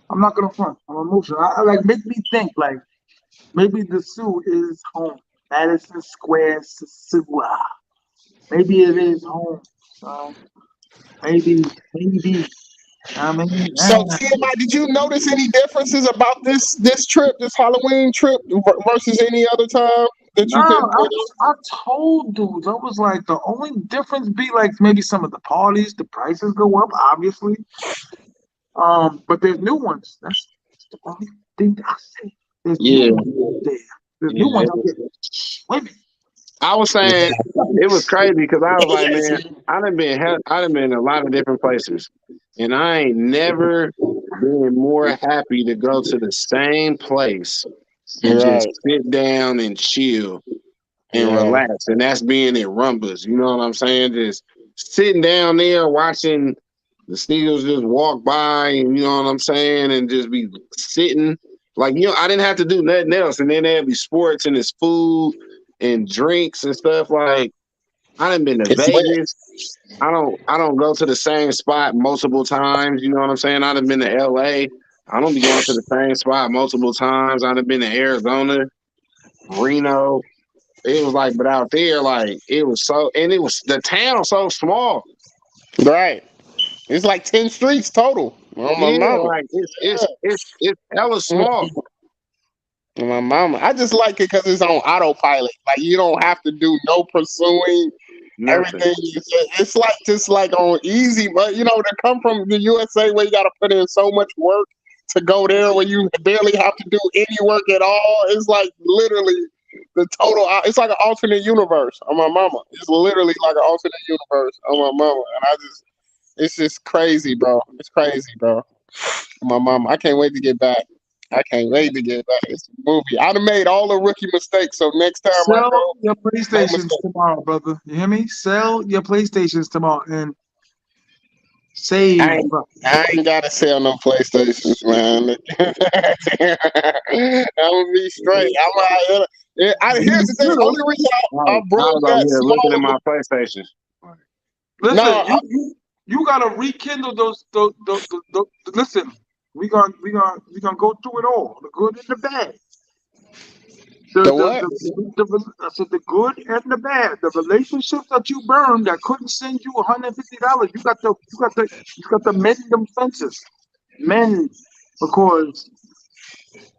I'm not gonna front. I'm emotional. I like make me think like maybe the zoo is home. Madison Square Sosua. Maybe it is home. So maybe. I mean, so T.M.I, did you notice any differences about this trip, this Halloween trip, versus any other time that you could? I told dudes, I was like, the only difference be like maybe some of the parties, the prices go up, obviously. But there's new ones. That's the only thing I say. There's new ones there. There's new ones out there swimming. I was saying it was crazy because I was like, Yes. man, I done been in a lot of different places, and I ain't never been more happy to go to the same place and just Right. sit down and chill and Yeah. relax. And that's being at Rumbas. You know what I'm saying? Just sitting down there watching the Steelers just walk by, and you know what I'm saying, and just be sitting. Like, you know, I didn't have to do nothing else. And then there'd be sports and it's food and drinks and stuff. Like, I done been to It's lit. Vegas. I don't go to the same spot multiple times. You know what I'm saying? I done been to LA. I don't be going to the same spot multiple times. I done been to Arizona, Reno. It was like, but out there, like it was so, and it was the town so small. Right. It's like 10 streets total. Oh my Yeah, mama. like it's hella small. My mama. I just like it because it's on autopilot. Like you don't have to do no pursuing. Nothing. Everything is it's like just like on easy, but you know, to come from the USA where you gotta put in so much work to go there where you barely have to do any work at all. It's like literally the total it's like an alternate universe on my mama. It's literally like an alternate universe on my mama. And it's just crazy, bro. It's crazy, bro. My mama. I can't wait to get back. I can't wait to get back. It's a movie. I'd have made all the rookie mistakes. So next time I Sell go, your no PlayStations mistake. tomorrow, brother. You hear me? Sell your PlayStations tomorrow and save. I ain't, I ain't gotta sell no PlayStations, man. I'm gonna be straight. Here's You the thing. should. Only reason I I broke was over that here looking small at of my PlayStation. Listen, no, you gotta rekindle those listen, we gonna go through it all, the good and the bad. the what? I said the good and the bad. The relationships that you burned that couldn't send you $150. You got to mend them fences. Mend because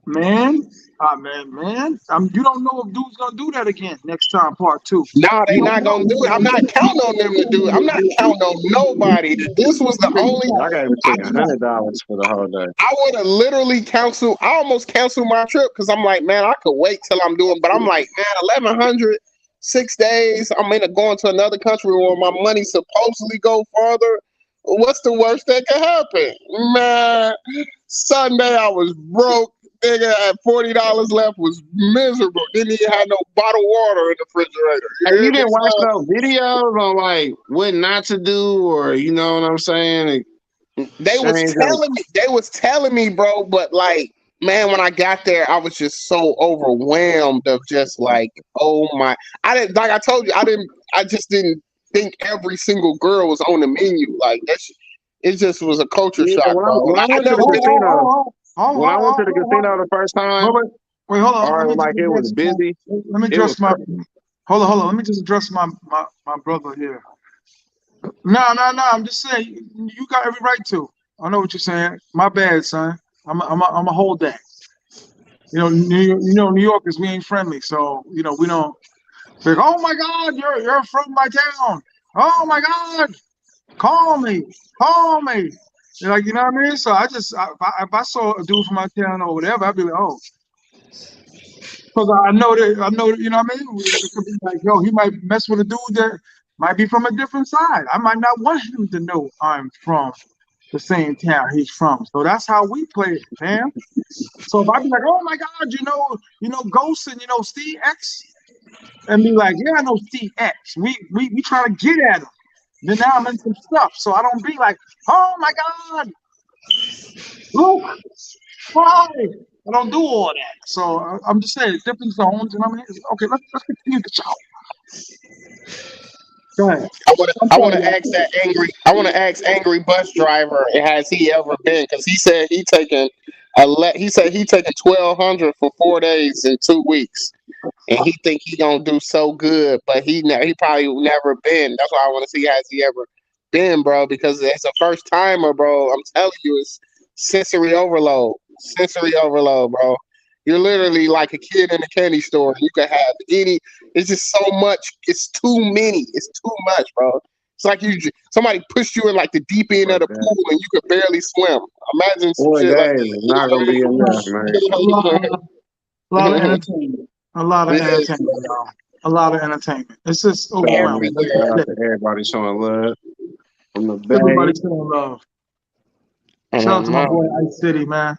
man, you don't know if dude's gonna do that again next time, part two. No, You they don't not gonna do it. I'm not counting on them to do it. I'm not counting on nobody. This was the only. I got to take $100 for the whole day. I would have literally canceled. I almost canceled my trip because I'm like, man, I could wait till I'm doing. But I'm like, man, 1,100, 6 days. I'm in going to another country where my money supposedly go farther. What's the worst that could happen, man? Sunday I was broke. Nigga at $40 left was miserable. Didn't even have no bottled water in the refrigerator. You Hey, hear you me? didn't watch no videos on like what not to do, or you know what I'm saying? They was Change up. telling me, bro, but like, man, when I got there, I was just so overwhelmed of just like, oh my, I didn't, like I told you, I just didn't think every single girl was on the menu. Like it just was a culture Yeah, shock, when I bro. when I Like, I went to never the been, casino, hold when I went to the on. casino the first time, Wait, hold on. Let or me just like it was address busy, let me it was address my hold on. Let me just address my brother here. No. I'm just saying you got every right to. I know what you're saying. My bad, son. I'm a hold that. New Yorkers, we ain't friendly, so we don't. Like, oh my God, you're from my town. Oh my God, call me. Like, you know what I mean? So if I saw a dude from my town or whatever, I'd be like, oh, because I know, you know what I mean? It could be like, yo, he might mess with a dude that might be from a different side. I might not want him to know I'm from the same town he's from. So that's how we play it, fam. So if I be like, oh my God, Ghost and Steve X, and be like, yeah, I know Steve X. We try to get at him. Then now I'm in some stuff. So I don't be like, oh my God, Luke, why? I don't do all that. So I'm just saying, different zones. And I mean, okay, let's continue the show. Go ahead. I'm I want sorry, to y'all. ask that angry. I want to ask angry bus driver. Has he ever been? Because he said he taking he said he taking 1,200 for 4 days in 2 weeks, and he think he gonna do so good, but he probably never been. That's why I want to see has he ever been, bro? Because as a first timer, bro, I'm telling you, it's sensory overload. Sensory overload, bro. You're literally like a kid in a candy store. You can have any. It's just so much. It's too many. It's too much, bro. It's like somebody pushed you in like the deep end of the pool and you could barely swim. Imagine some 4 shit like days is not gonna be enough, man. A lot of entertainment. A lot of that. entertainment, y'all. a lot of entertainment. It's just Shout out overwhelming. Like you said, to everybody showing love from the Bay. everybody's showing love. Shout out to my boy Ice City, man.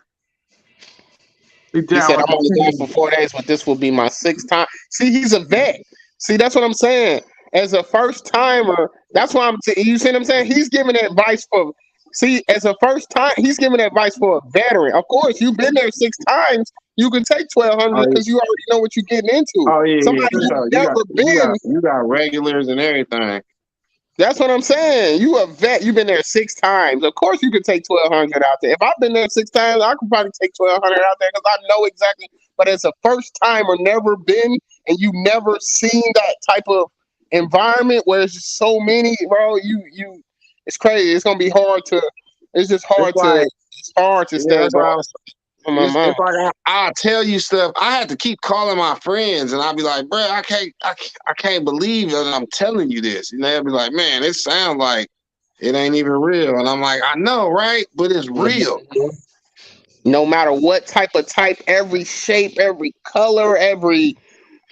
He He down said, with I'm only the going team. for 4 days, but this will be my 6th time. See, he's a vet. See, that's what I'm saying. As a first timer, that's why you see what I'm saying? He's giving advice for, see, as a first time, he's giving advice for a veteran. Of course, you've been there 6 times. You can take 1,200 because you already know what you're getting into. Oh yeah, Somebody for who's sure. never been, You got regulars and everything. that's what I'm saying. You a vet. You've been there 6 times. Of course, you can take 1,200 out there. If I've been there 6 times, I could probably take 1,200 out there because I know exactly. But as a first timer, never been, and you never seen that type of environment where it's just so many, bro. It's crazy. It's gonna be hard to. It's just hard It's like, It's hard to yeah, stay, that's bro. what I was. On my mind. It's like I'll tell you stuff. I had to keep calling my friends, and I'll be like, "Bro, I can't believe that I'm telling you this." And they'll be like, "Man, it sounds like it ain't even real." And I'm like, "I know, right? But it's real." No matter what type, every shape, every color, every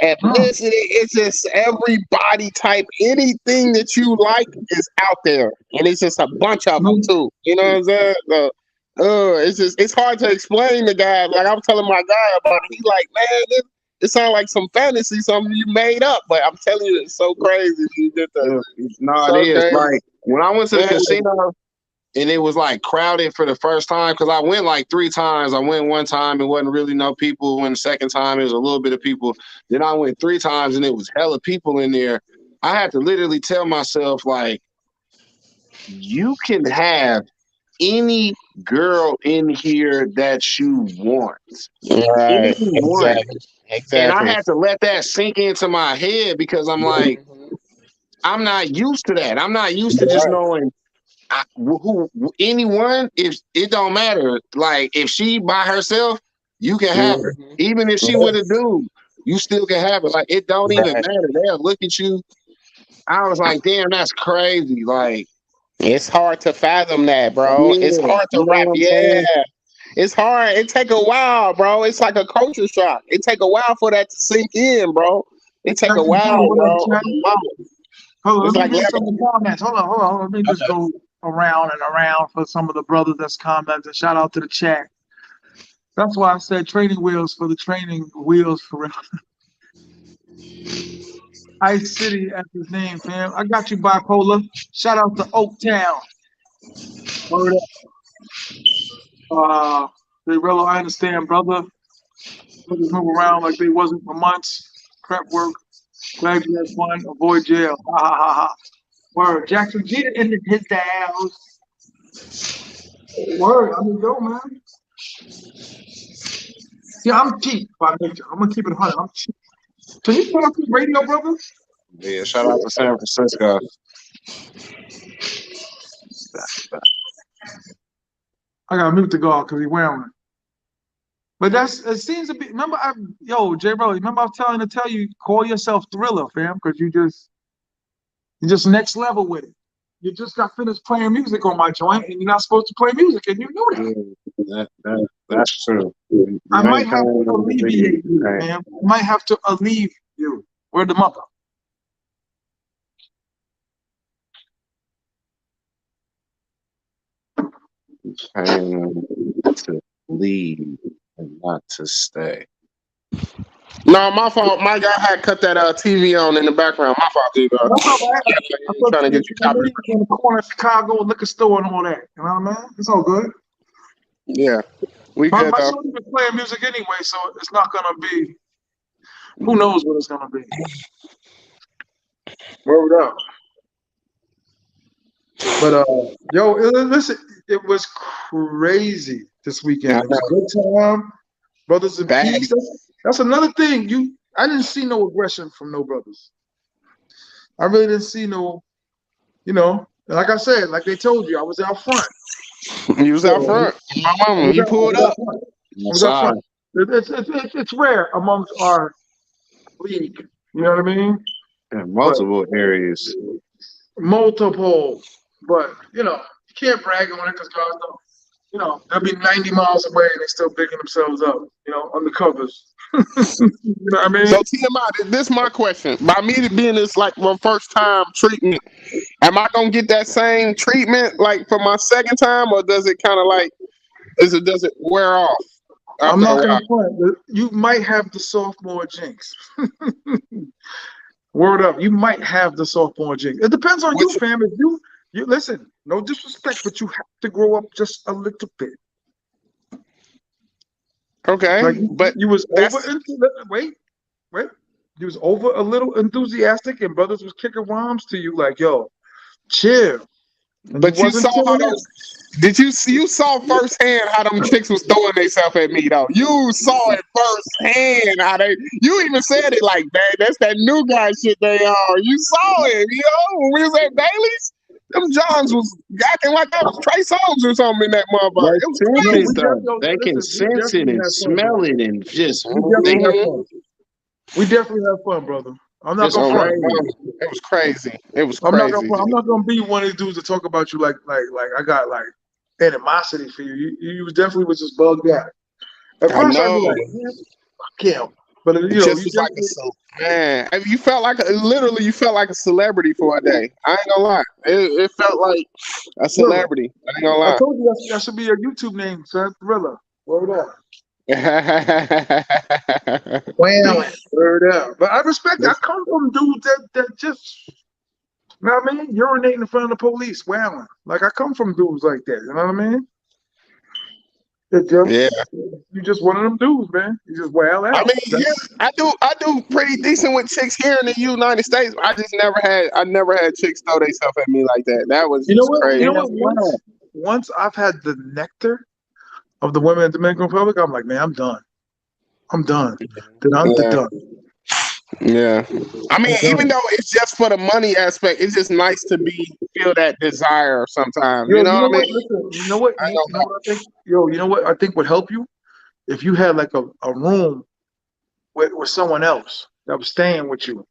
ethnicity, it's just every body type, anything that you like is out there, and it's just a bunch of them too. You know what I'm saying? So, it's hard to explain to guys. Like I was telling my guy about it, he like, man, it sounds like some fantasy, something you made up. But I'm telling you, it's so crazy. You did that. No, So it is. crazy. Like when I went to the Man. casino and it was like crowded for the first time, because I went like 3 times. I went one time, it wasn't really no people. When the second time, it was a little bit of people. Then I went 3 times and it was hella people in there. I had to literally tell myself, like, you can have any girl in here that you want. Right. Anyone. Exactly. And I had to let that sink into my head because I'm like, I'm not used to that. I'm not used to just knowing anyone. If it don't matter, like if she by herself, you can have her. Even if she with a dude, you still can have her. Like it don't even matter. They'll look at you. I was like, damn, that's crazy. Like it's hard to fathom that, bro. yeah, It's hard to you know wrap. what I'm Yeah. saying? It's hard. It take a while, bro. It's like a culture shock. It take a while for that to sink in, bro. It take a while, bro. Hold on, It's let like me read some of the comments. Hold on. Let me just go around and around for some of the brothers that's commenting. Shout out to the chat. That's why I said training wheels for the training wheels for real. Ice City as his name, fam. I got you, bipolar. Shout out to Oaktown. Word up. They real, I understand, brother. Brothers move around like they wasn't for months. Prep work. Glad you had fun. Avoid jail. Ha ha ha ha. Word. Jackson Jeter ended his house. Word. I mean, go, man. Yeah, I'm cheap by nature. I'm gonna keep it 100. I'm cheap. Can you put up the radio, brother? Yeah, shout out to San Francisco. I got to mute the guard because he's wearing one. But it seems to be. Remember, J. Bro, remember I was tell you, call yourself Thriller, fam, because you're just next level with it. You just got finished playing music on my joint, and you're not supposed to play music, and you knew that. Yeah, that's true. I might have to alleviate you, man. I might have to alleviate you. Where the mother? To leave and not to stay. No, my fault. My guy had cut that TV on in the background. My fault, dude. Trying to get you copied. In the corner of Chicago, liquor store, and all that. You know what I mean? It's all good. Yeah, we My good though. son is playing music anyway, so it's not gonna be. Who knows what it's gonna be? Word up. But yo, listen, it was crazy this weekend. It was a good time, brothers in peace. That's another thing. I didn't see no aggression from no brothers. I really didn't see no, like I said, like they told you, I was out front. You was out front. My mama, you pulled up. I was out front. It's rare amongst our league. You know what I mean? In multiple areas. Multiple. But, you can't brag on it because God knows. you know, they'll be 90 miles away and they still picking themselves up, you know, undercovers. You know what I mean? So T.M.I, this is my question. By me being this like my first time treatment, am I gonna get that same treatment like for my second time, or does it kind of like does it wear off I'm after a not while? gonna front. You might have the sophomore jinx. Word up, you might have the sophomore jinx. It depends on you, Which, fam. If you listen, no disrespect, but you have to grow up just a little bit. okay, Like but you was that's over into wait. You was over a little enthusiastic, and brothers was kicking rhymes to you like, "Yo, chill," and you but you wasn't saw how chilling out. those. Did you see? You saw firsthand how them chicks was throwing themselves at me though. You saw it firsthand how they. You even said it like, "Man, that's that new guy shit they are." You saw it, you know. When we was at Bailey's, them Johns was acting like I was Trey Songz or something in that motherfucker. They It was sense No, it we crazy. though. definitely They can listen. We sense it definitely and have fun, bro. smell it and just We they definitely have Mhm. fun. We definitely have fun, brother. I'm not just gonna Oh my front. crazy. God, it was crazy. It was I'm not gonna crazy. front. I'm not gonna be one of these dudes to talk about you like I got like animosity for you. You definitely was just bugged out. At I first, I'd be know. like, man, fuck him. But It you know, just you was like definitely. man. I mean, you felt like literally, you felt like a celebrity for a day. I ain't gonna lie. It felt like a Thriller. celebrity. I ain't gonna I lie. told you that should be your YouTube name, son. Thriller. Word up. Wow. Word up. But I respect. I come from dudes that just. You know what I mean? Urinating in front of the police, wailing. Like I come from dudes like that. You know what I mean? It Yeah, just you just one of them dudes, man. You just wail I out. mean, yeah, I do pretty decent with chicks here in the United States. I never had chicks throw themselves at me like that. That was You know just what? You crazy. know what? Once I've had the nectar of the women in the Dominican Republic, I'm like, man, I'm done. I'm done. Then I'm Yeah, done. yeah. I mean, I'm even done. though it's just for the money aspect, it's just nice to feel that desire sometimes. Yo, You you know know what I what? mean? Listen, you know what? I You know know. what I think? Yo, you know what I think would help you if you had like a room with someone else that was staying with you.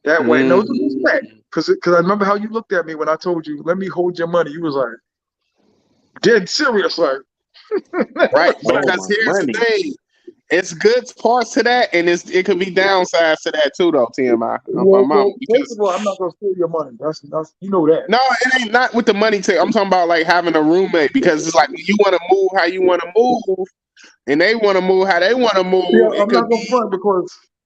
That way, no disrespect. Mm. Cause I remember how you looked at me when I told you, let me hold your money. You was like dead serious, like, Right, Oh because my here's the money. thing. It's good parts to that, and it could be downsides to that too, though. TMI, my mom, well, first because of all, I'm not gonna steal your money. That's you know that. no, it ain't not with the money. I'm talking about like having a roommate because it's like when you want to move how you want to move, and they want to move how they want to move. Yeah, It could be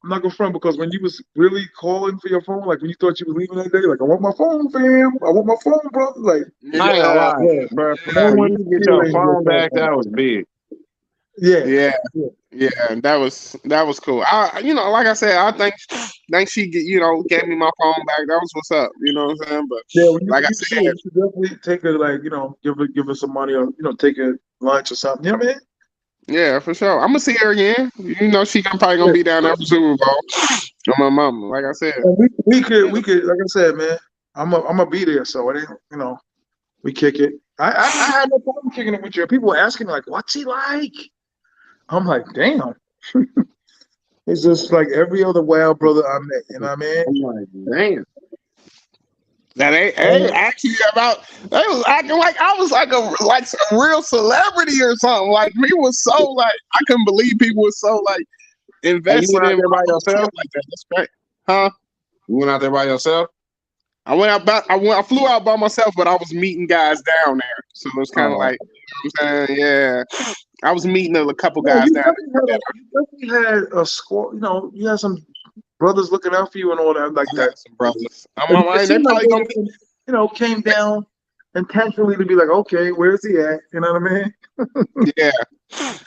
I'm not gonna front because when you was really calling for your phone, like when you thought you was leaving that day, like I want my phone, fam. I want my phone, brother. Like, I ain't gonna yeah, lie, yeah, bro. no yeah, For one you to is get your stealing your phone cell back, phone. that was big. Yeah, yeah. yeah. Yeah, that was cool. Like I said, I think she gave me my phone back. That was what's up. You know what I'm saying? But Yeah, like when I you see her, said, you should definitely take her, like, give her some money or, take her lunch or something. You know what I mean? yeah, for sure. I'm gonna see her again. You know, probably gonna Yeah. be down there for Super Bowl. On my mama, like I said. And we could, like I said, man, I'm gonna be there, so it ain't, we kick it. I had no problem kicking it with you. People were asking me, like, what's he like? I'm like, damn. It's just like every other wild brother I met, you know what I mean? I'm like, damn. Now they actually they was acting like I was like a real celebrity or something. Like me was so like I couldn't believe people were so like Hey, you invested went out in there my by little trip yourself? like that. That's great, huh? You went out there by yourself? I flew out by myself, but I was meeting guys down there. So it was kind of Oh, like, you know what I'm saying? Yeah. I was meeting a couple Yeah, guys down there. you definitely had a score, you had some brothers looking out for you and all that like I that. had some brothers. It They seemed like probably they gonna just, came down intentionally to be like, okay, where's he at? You know what I mean? be, yeah.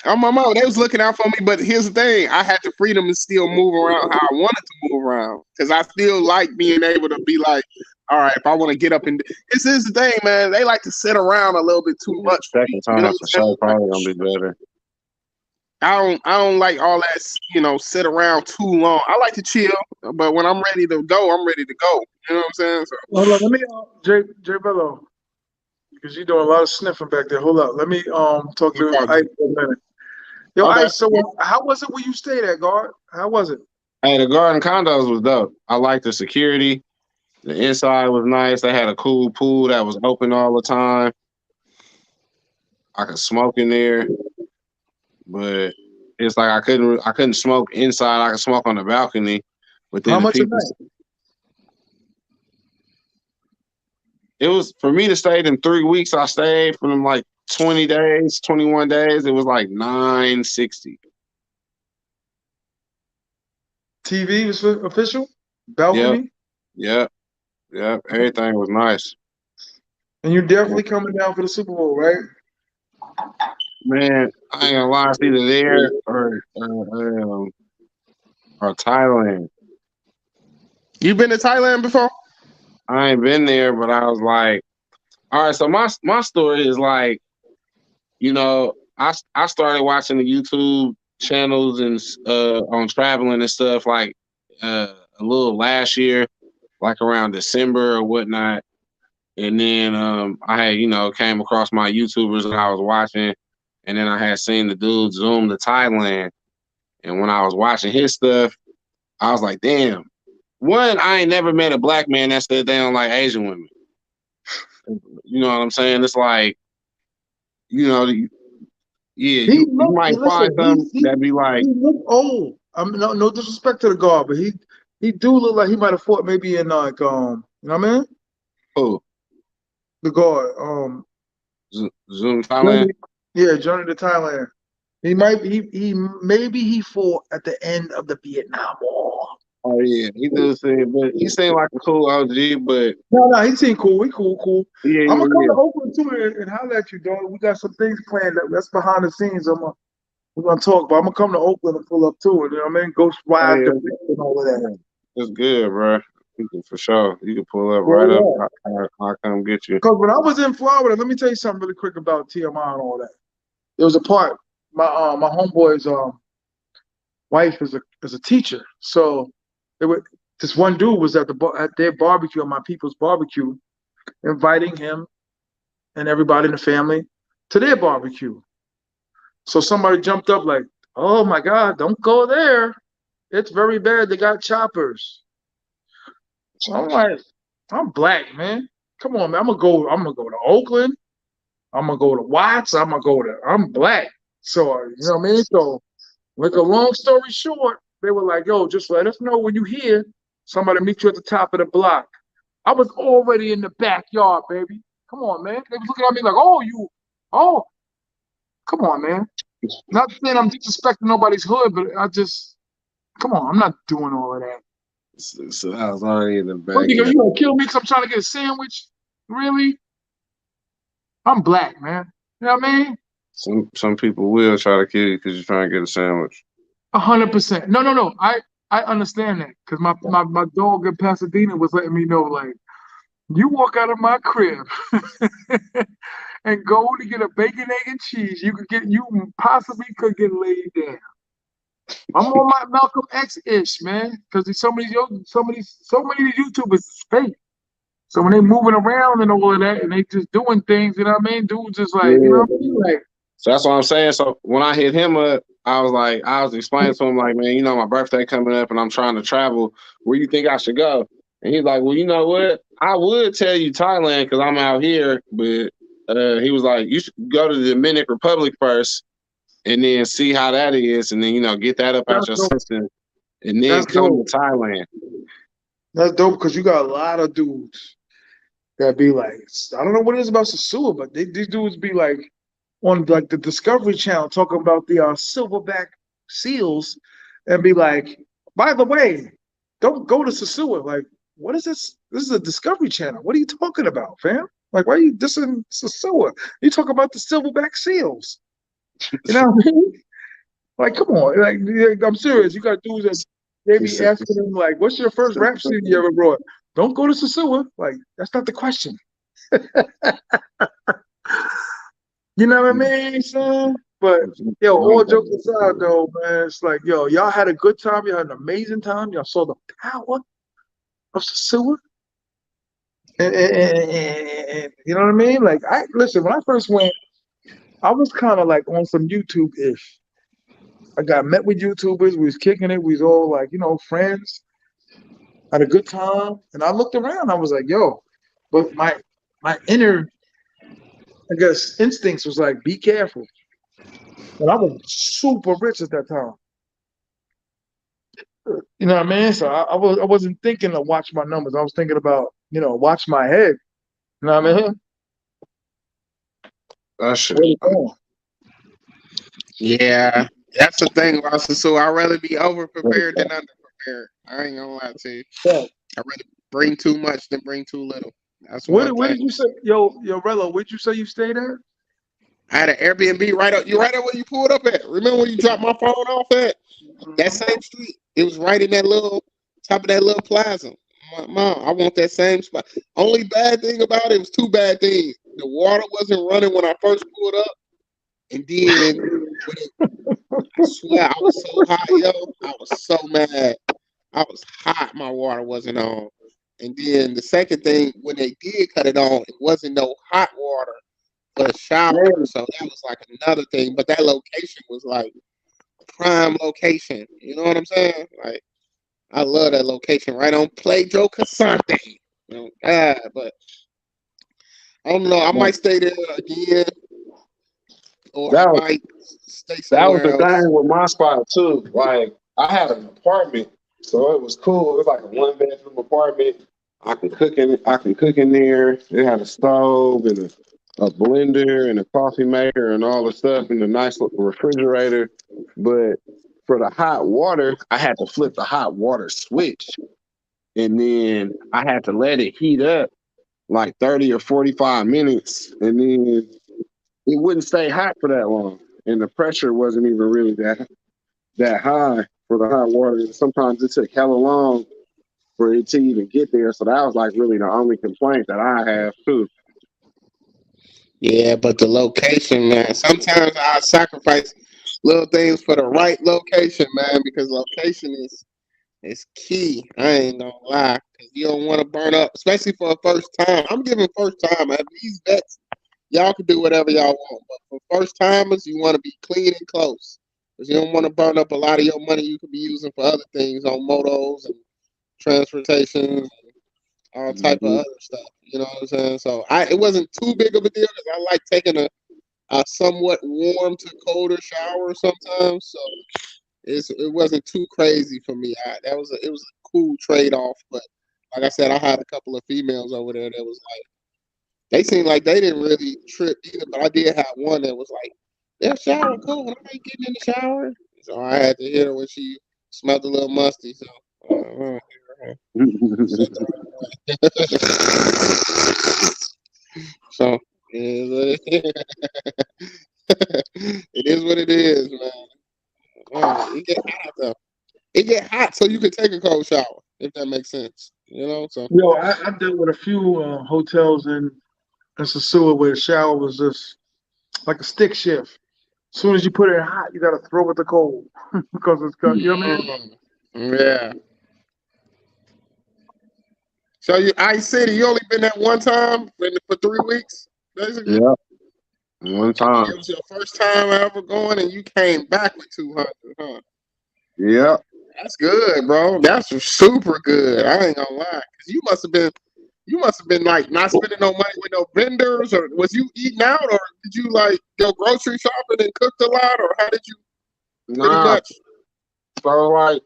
On my mom, they was looking out for me, but here's the thing: I had the freedom to still move around how I wanted to move around because I still like being able to be like, all right, if I want to get up and this is the thing, man. They like to sit around a little bit too much for me. second You know time what for I'm saying? sure. Probably gonna be better. I don't like all that, sit around too long. I like to chill, but when I'm ready to go, I'm ready to go. You know what I'm saying? So, Hold on, let me J Bello, because you're doing a lot of sniffing back there. Hold up. Let me talk no to problem. Ice for a minute. Yo, Okay. Ice, so how was it when you stayed at guard? How was it? Hey, the garden condos was dope. I liked the security. The inside was nice. They had a cool pool that was open all the time. I could smoke in there, but it's like I couldn't smoke inside. I could smoke on the balcony, but then How the much a people. night? It was for me to stay in 3 weeks. I stayed for them like 20 days, 21 days. It was like $960. TV was official? Yep, Balcony? yep, yep. Everything was nice. And you're definitely coming down for the Super Bowl, right? Man, I ain't gonna lie, it's either there or Thailand. You been to Thailand before? I ain't been there, but I was like, all right. So my story is like, I started watching the YouTube channels and on traveling and stuff like a little last year, like around December or whatnot. And then I had, came across my YouTubers that I was watching, and then I had seen the dude zoom to Thailand. And when I was watching his stuff, I was like, damn. One, I ain't never met a black man that said they don't like Asian women. You know what I'm saying? It's like, yeah, you might find something that be like, he look old. I mean, no disrespect to the guard, but he do look like he might have fought maybe in like you know what I mean? oh, The guard, Zoom Thailand. Journey to Thailand. He might he maybe he fought at the end of the Vietnam War. Oh yeah, he does say, but he seemed like a cool OG. But No, he seemed cool. He cool. yeah, I'm gonna come yeah. to Oakland too and holler at you, dog. We got some things planned. That's behind the scenes. We're gonna talk, but I'm gonna come to Oakland and pull up too. You know what I mean? Ghost Oh, ride yeah. the beat and all of that. That's good, bro. You can for sure. You can pull up right Yeah. up. I'll come get you. Because when I was in Florida, let me tell you something really quick about T.M.I and all that. There was a part. My homeboy's wife is a teacher, so this one dude was at their barbecue, at my people's barbecue, inviting him and everybody in the family to their barbecue. So somebody jumped up like, "Oh my God, don't go there! It's very bad. They got choppers." I'm like, I'm black, man. Come on, man. I'm gonna go to Oakland. I'm gonna go to Watts. I'm black. So you know what I mean? So like a long story short, they were like, yo, just let us know when you hear somebody meet you at the top of the block. I was already in the backyard, baby. Come on, man. They was looking at me like, oh, come on, man. Not saying I'm disrespecting nobody's hood, but come on, I'm not doing all of that. So I was already in the What you backyard. gonna kill me because I'm trying to get a sandwich? Really? I'm black, man. You know what I mean? Some people will try to kill you because you're trying to get a sandwich. 100%. No. I understand that because my dog in Pasadena was letting me know, like, you walk out of my crib and go to get a bacon, egg, and cheese, you possibly could get laid down. I'm on my Malcolm X-ish, man, because so many YouTubers is fake. So when they moving around and all of that, and they just doing things, you know what I mean? Dudes just like, you know what I mean? Like, so that's what I'm saying. So when I hit him up, I was explaining to him like, man, my birthday coming up and I'm trying to travel. Where you think I should go? And he's like, well, you know what? I would tell you Thailand because I'm out here, but he was like, you should go to the Dominican Republic first and then see how that is, and then get that up out your system, and then come to Thailand. That's dope because you got a lot of dudes that be like, I don't know what it is about Sosua, but these dudes be like on like the Discovery Channel talking about the silverback seals and be like, by the way, don't go to Sosua. Like, what is this? This is a Discovery Channel. What are you talking about, fam? Like, why are you dissing Sosua? You talk about the silverback seals. You know what I mean? Like, come on. Like, I'm serious. You got dudes that they be asking them, like, what's your first rap CD you ever brought? Don't go to Sosua. Like, that's not the question. You know what I mean, son? But yo, all jokes aside, though, man, it's like, yo, y'all had a good time. Y'all had an amazing time. Y'all saw the power of Sosua. And you know what I mean? Like, listen, when I first went, I was kind of like on some YouTube-ish. I got met with YouTubers. We was kicking it. We was all like, friends. Had a good time. And I looked around. I was like, yo, but my inner I guess instincts was like, be careful. And I was super rich at that time. You know what I mean? So I wasn't thinking to watch my numbers. I was thinking about, watch my head. You know what I mean? That shit. Where it going? Yeah, that's the thing about Sosua. I'd rather be over prepared than under prepared. I ain't gonna lie to you. Yeah. I'd rather bring too much than bring too little. That's Where, one where thing. did you say, yo, Rello, where'd you say you stayed at? I had an Airbnb right up. You right up where you pulled up at. Remember when you dropped my phone off at that same street? It was right in that little top of that little plaza. Mom, I want that same spot. Only bad thing about it was two bad things. The water wasn't running when I first pulled up, and then when I swear I was so hot, yo. I was so mad. I was hot. My water wasn't on. And then the second thing, when they did cut it on, it wasn't no hot water for the shower. So that was like another thing. But that location was like prime location. You know what I'm saying? Like I love that location right on Pedro Casante. But I don't know. I might stay there again, or I That was might stay that was somewhere the else. thing with my spot too. Like I had an apartment, so it was cool. It was like a 1 bedroom apartment. I can cook in there. It had a stove and a blender and a coffee maker and all the stuff and a nice little refrigerator. But for the hot water, I had to flip the hot water switch. And then I had to let it heat up like 30 or 45 minutes. And then it wouldn't stay hot for that long. And the pressure wasn't even really that high for the hot water. And sometimes it took hella long for it to even get there. So that was like really the only complaint that I have too. Yeah, but the location, man. Sometimes I sacrifice little things for the right location, man, because location is key. I ain't gonna lie, because you don't want to burn up, especially for a first time. I'm giving first time. At these vets, y'all can do whatever y'all want, but for first timers, you want to be clean and close, because you don't want to burn up a lot of your money you could be using for other things on motos and transportation and all type of Mhm. other stuff. You know what I'm saying? So it wasn't too big of a deal because I like taking a somewhat warm to colder shower sometimes. So it wasn't too crazy for me. It was a cool trade off. But like I said, I had a couple of females over there that was like they seemed like they didn't really trip either. But I did have one that was like, "They're shower cool. When I getting in the shower." So I had to hit her when she smelled a little musty. So. So it is what it is. It is what it is, man. It get hot though. It get hot so you can take a cold shower, if that makes sense. You know, so I dealt with a few hotels in Sosua where the shower was just like a stick shift. As soon as you put it in hot, you gotta throw it the cold because it's got, you know what I mean? yeah. So you Ice City, you only been there one time for 3 weeks, basically. Yeah, one And time. it was your first time ever going, and you came back with 200, huh? Yeah. That's good, bro. That's super good. I ain't gonna lie, cause you must have been like not spending no money with no vendors, or was you eating out, or did you like go grocery shopping and cooked a lot, or how did you pretty Nah. much? So like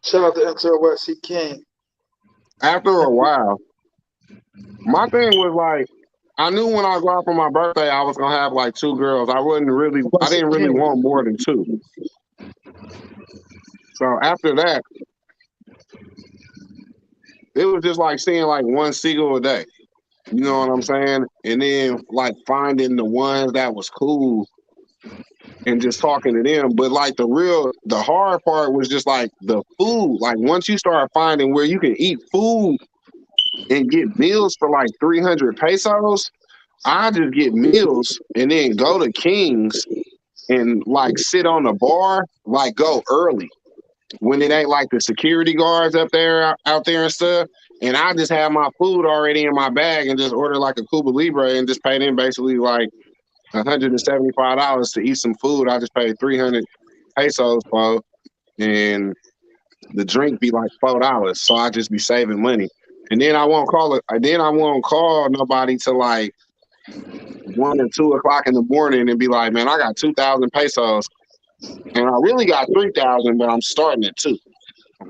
Shout out to Enter West, he came. after a while, my thing was like I knew when I go out for my birthday I was gonna have like two girls. I West, he didn't really came. want more than two. So after that, it was just like seeing like one seagull a day. You know what I'm saying? And then like finding the ones that was cool and just talking to them. But like the hard part was just like the food. Like once you start finding where you can eat food and get meals for like 300 pesos, I just get meals and then go to King's and like sit on the bar, like go early when it ain't like the security guards up there out there and stuff. And I just have my food already in my bag and just order like a Cuba Libre and just pay them basically like $175 to eat some food. I just paid 300 pesos for, and the drink be like $4. So I just be saving money. And then I won't call it. Then I won't call nobody till like 1 or 2 o'clock in the morning and be like, man, I got 2,000 pesos, and I really got 3,000, but I'm starting at 2.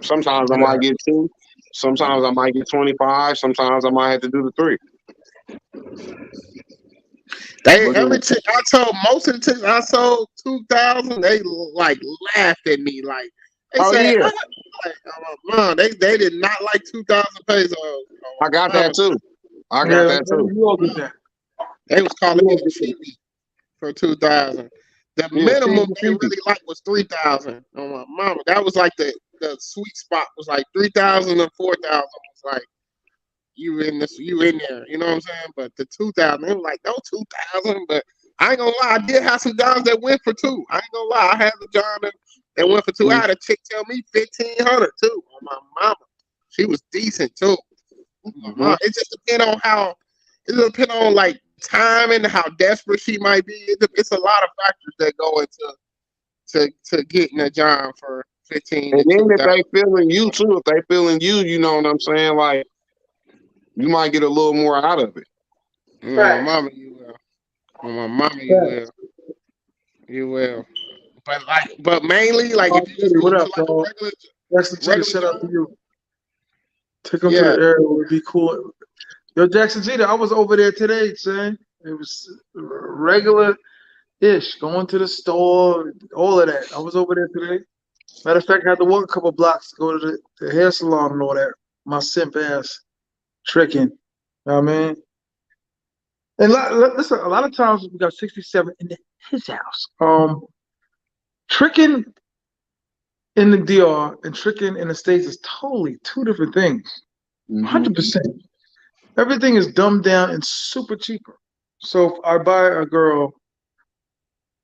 Sometimes I might get 2. Sometimes I might get 25. Sometimes I might have to do the 3. Every chick I told, most of the chicks I sold 2,000, they like laughed at me. Like they said, yeah. like, Mom, they did not like 2,000 pesos. I got that too. I got that too. You all get that. They was calling me a cheapie for 2,000. The minimum they really liked was 3,000. Oh my mama, that was like the sweet spot was like 3,000 and 4,000 was like you in there, you know what I'm saying? But the 2,000, they were like, no 2,000, but I ain't gonna lie, I did have some jobs that went for 2. I ain't gonna lie, I had the job that went for 2. I had a chick tell me 1,500 too. On my mama, she was decent too. It just depends on how. It depends on like time and how desperate she might be. It's a lot of factors that go into to getting a job for 15. And then if they feeling you too, if they feeling you know what I'm saying? Like you might get a little more out of it. My mama, you will. My mama, you will. You will. But mainly, like if you just What look up, for like dog? a regular shout out to you. Take them to the area would be cool. Yo, Jackson Jeter, I was over there today, son. It was regular-ish, going to the store, all of that. I was over there today. Matter of fact, I had to walk a couple blocks to go to the hair salon and all that. My simp ass tricking. You know what I mean? And listen, a lot of times we got 67 in his house. Tricking in the DR and tricking in the States is totally 2 different things. 100%. Everything is dumbed down and super cheaper. So if I buy a girl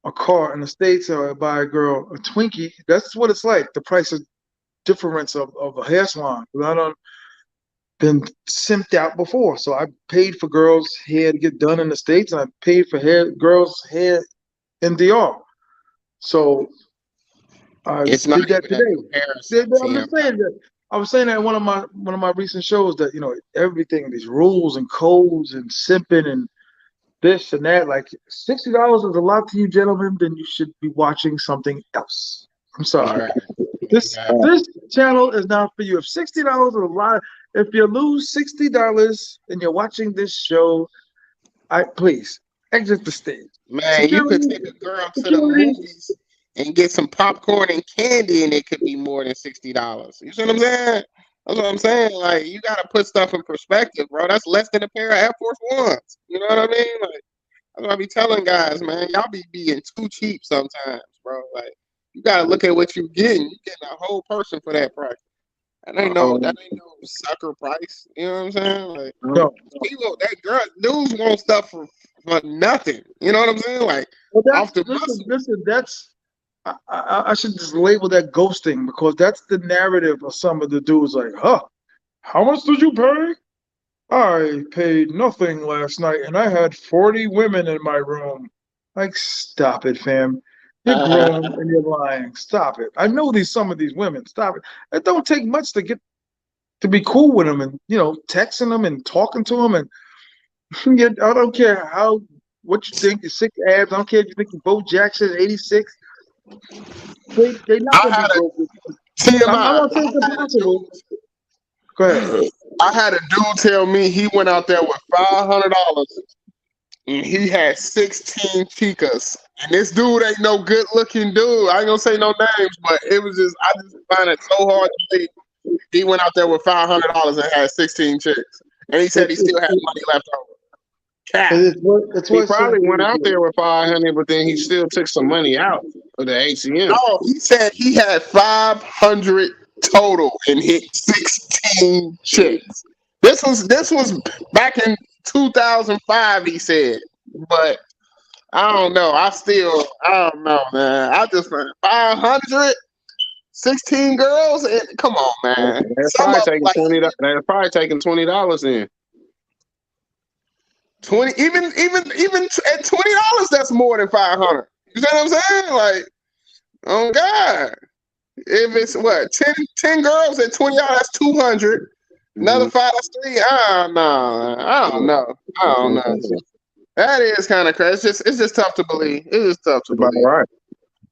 a car in the States or I buy a girl a Twinkie, that's what it's like. The price of difference of a hair salon. I don't been simped out before. So I paid for girls' hair to get done in the States and I paid for girls' hair in DR. So I it's did not that even a today. comparison. I was saying that in one of my recent shows that everything, these rules and codes and simping and this and that, like $60 is a lot to you gentlemen, then you should be watching something else. I'm sorry. Right. This channel is not for you. If $60 is a lot, if you lose $60 and you're watching this show, please exit the stage. Man, you could take a girl to the movies and get some popcorn and candy, and it could be more than $60. You see what I'm saying? That's what I'm saying. Like, you gotta put stuff in perspective, bro. That's less than a pair of Air Force Ones. You know what I mean? Like, that's what I be telling guys, man. Y'all be being too cheap sometimes, bro. Like, you gotta look at what you getting. You getting a whole person for that price. That ain't no sucker price. You know what I'm saying? Like, people, that girl, dudes want stuff for nothing. You know what I'm saying? Like, off the muscle. Listen, that's I should just label that ghosting because that's the narrative of some of the dudes. Like, how much did you pay? I paid nothing last night, and I had 40 women in my room. Like, stop it, fam. You're grown and you're lying. Stop it. I know some of these women. Stop it. It don't take much to be cool with them and texting them and talking to them and I don't care what you think. You're 6 abs. I don't care if you think you're Bo Jackson 86. They not gonna be broke. T.M.I. I'm not saying it's impossible. Go ahead. I had a dude tell me he went out there with $500 and he had 16 chicas. And this dude ain't no good looking dude. I ain't gonna say no names, but I just find it so hard to believe he went out there with $500 and had 16 chicks. And he said he still had money left over. He probably went out there with 500, but then he still took some money out of the ATM. No, he said he had 500 total and hit 16 chicks. This was back in 2005, he said. But I don't know. I don't know, man. I just 500, 16 girls. Come on, man. They're probably taking $20. They're probably taking $20 in. 20, even at $20, that's more than 500. You see what I'm saying? Like, oh God. If it's 10 girls at $20, that's 200. Another 5 street? No, I don't know. I don't know. That is kind of crazy. It's just tough to believe. It's just tough to About believe. right.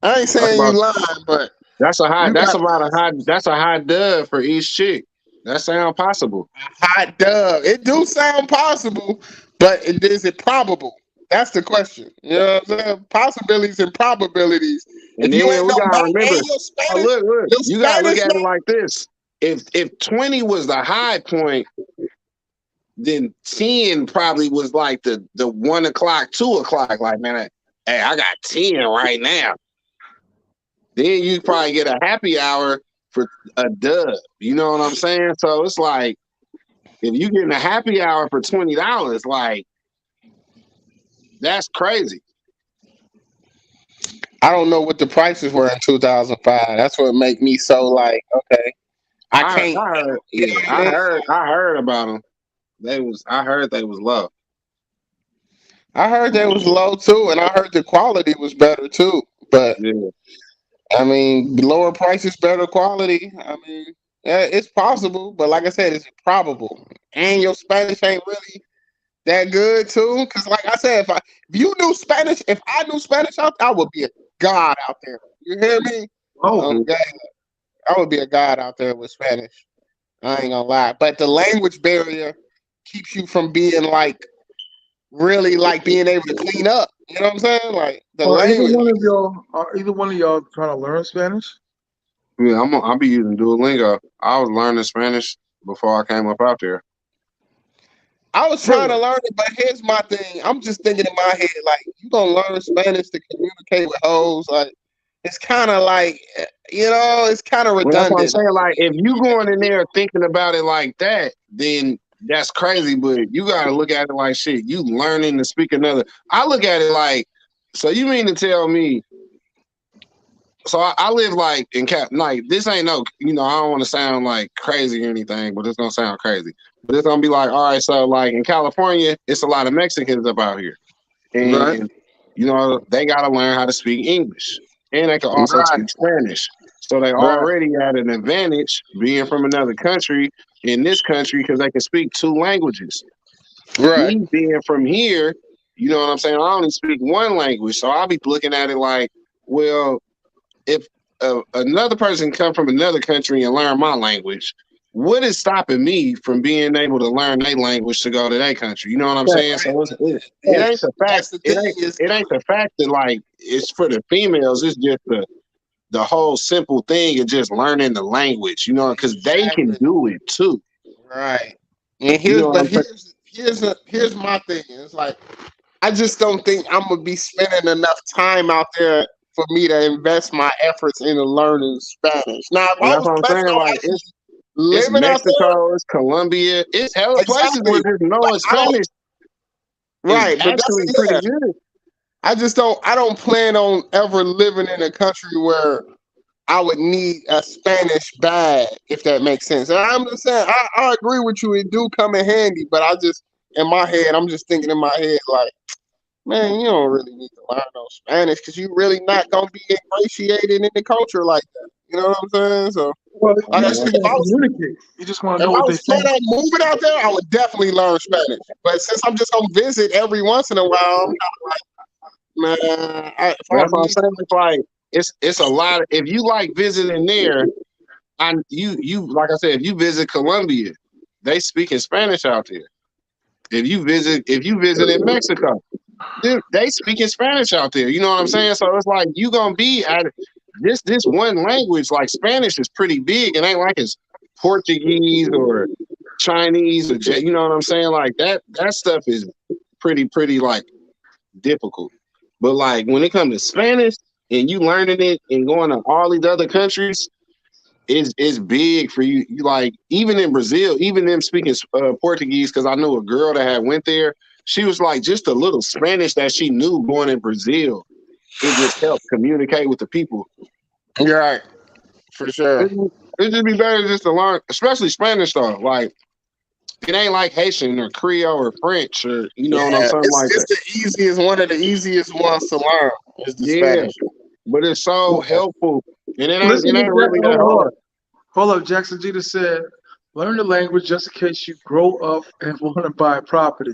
I ain't saying you lying, but That's a high. you That's got about a high. That's a high dub for each chick. That sound possible. a hot dub. It do sound possible, but is it probable? That's the question. You know what I'm saying? Possibilities and probabilities. And If you then ain't we no gotta math remember. and Oh, look. your You gotta look Spanish, at it like this. If 20 was the high point, then 10 probably was like the 1 o'clock, 2 o'clock. Like, man, hey, I got 10 right now. Then you probably get a happy hour for a dub. You know what I'm saying? So it's like if you getting a happy hour for $20, like that's crazy. I don't know what the prices were in 2005. That's what make me so like, okay, I I can't. heard, You know yeah, what I mean? I heard about them. I heard they was low. I heard they was low too, and I heard the quality was better too. But Yeah. I mean, lower prices, better quality. I mean, yeah, it's possible, but like I said, it's probable. And your Spanish ain't really that good too, because like I said, if you knew Spanish, if I knew Spanish, I would be a god out there. You hear me? Oh, God, I would be a god out there with Spanish. I ain't gonna lie, but the language barrier keeps you from being like really like being able to clean up. You know what I'm saying? Like the are language. either one of y'all trying to learn Spanish? Yeah, I'll be using Duolingo. I was learning Spanish before I came up out there. I was trying to learn it, but here's my thing. I'm just thinking in my head, like, you gonna learn Spanish to communicate with hoes? Like, it's kind of like, it's kind of Well, that's what I'm redundant. saying. Like, if you going in there thinking about it like that, then that's crazy. But you got to look at it like shit. You learning to speak another. I look at it like, so you mean to tell me? So I live like in Cap. Like this ain't no, I don't want to sound like crazy or anything, but it's gonna sound crazy. But it's gonna be like, all right, so like in California, it's a lot of Mexicans up out here, Right. and they gotta learn how to speak English, and they can also Right. speak Spanish. So they Right. already had an advantage being from another country in this country because they can speak two languages. Right. Me being from here, you know what I'm saying? I only speak one language, so I'll be looking at it like, well, if another person come from another country and learn my language, what is stopping me from being able to learn their language to go to their country? You know what I'm saying? So it ain't the fact. That's the thing is, It ain't the fact that like it's for the females. It's just the whole simple thing of just learning the language. Because they can do it too. right. And You know what I'm saying? here's my thing. It's like I just don't think I'm gonna be spending enough time out there for me to invest my efforts into learning Spanish. Now, if And I that's was what I'm planning saying. on Like actually it's living out there, Mexico, it's Colombia, it's hella places exactly. where just But knowing I don't. Spanish is Right, but actually pretty good. I just don't. I don't plan on ever living in a country where I would need a Spanish bag, if that makes sense. And I'm just saying, I agree with you. It do come in handy, but in my head, I'm just thinking in my head, like, man, you don't really need to learn no Spanish because you really not going to be ingratiated in the culture like that. You know what I'm saying? So, Well, like you I just said, want to communicate. You just want to if know I what they're was planning saying. on moving out there, I would definitely learn Spanish. But since I'm just going to visit every once in a while, I'm kind of like, man, if I That's what I'm need saying. It's like it's a lot. If you like visiting there, and you like I said, if you visit Colombia, they speak in Spanish out there. If you visit in Mexico, they speak in Spanish out there. You know what I'm saying? So it's like you gonna be at this one language. Like Spanish is pretty big. It ain't like it's Portuguese or Chinese or you know what I'm saying? Like that stuff is pretty like difficult. But like when it comes to Spanish and you learning it and going to all these other countries, it's big for you. You like even in Brazil, even them speaking Portuguese. Because I knew a girl that had went there. She was like just a little Spanish that she knew going in Brazil. It just helped communicate with the people. you're right, for sure. It'd just be better just to learn, especially Spanish though. Like it ain't like Haitian or Creole or French or what I'm Yeah, saying like it's that. the easiest, one of the easiest ones to learn is the Yeah, Spanish. but it's so helpful, and it Listen to ain't really that hold hard. up. Hold up. Jackson Jeter said Learn the language just in case you grow up and want to buy property.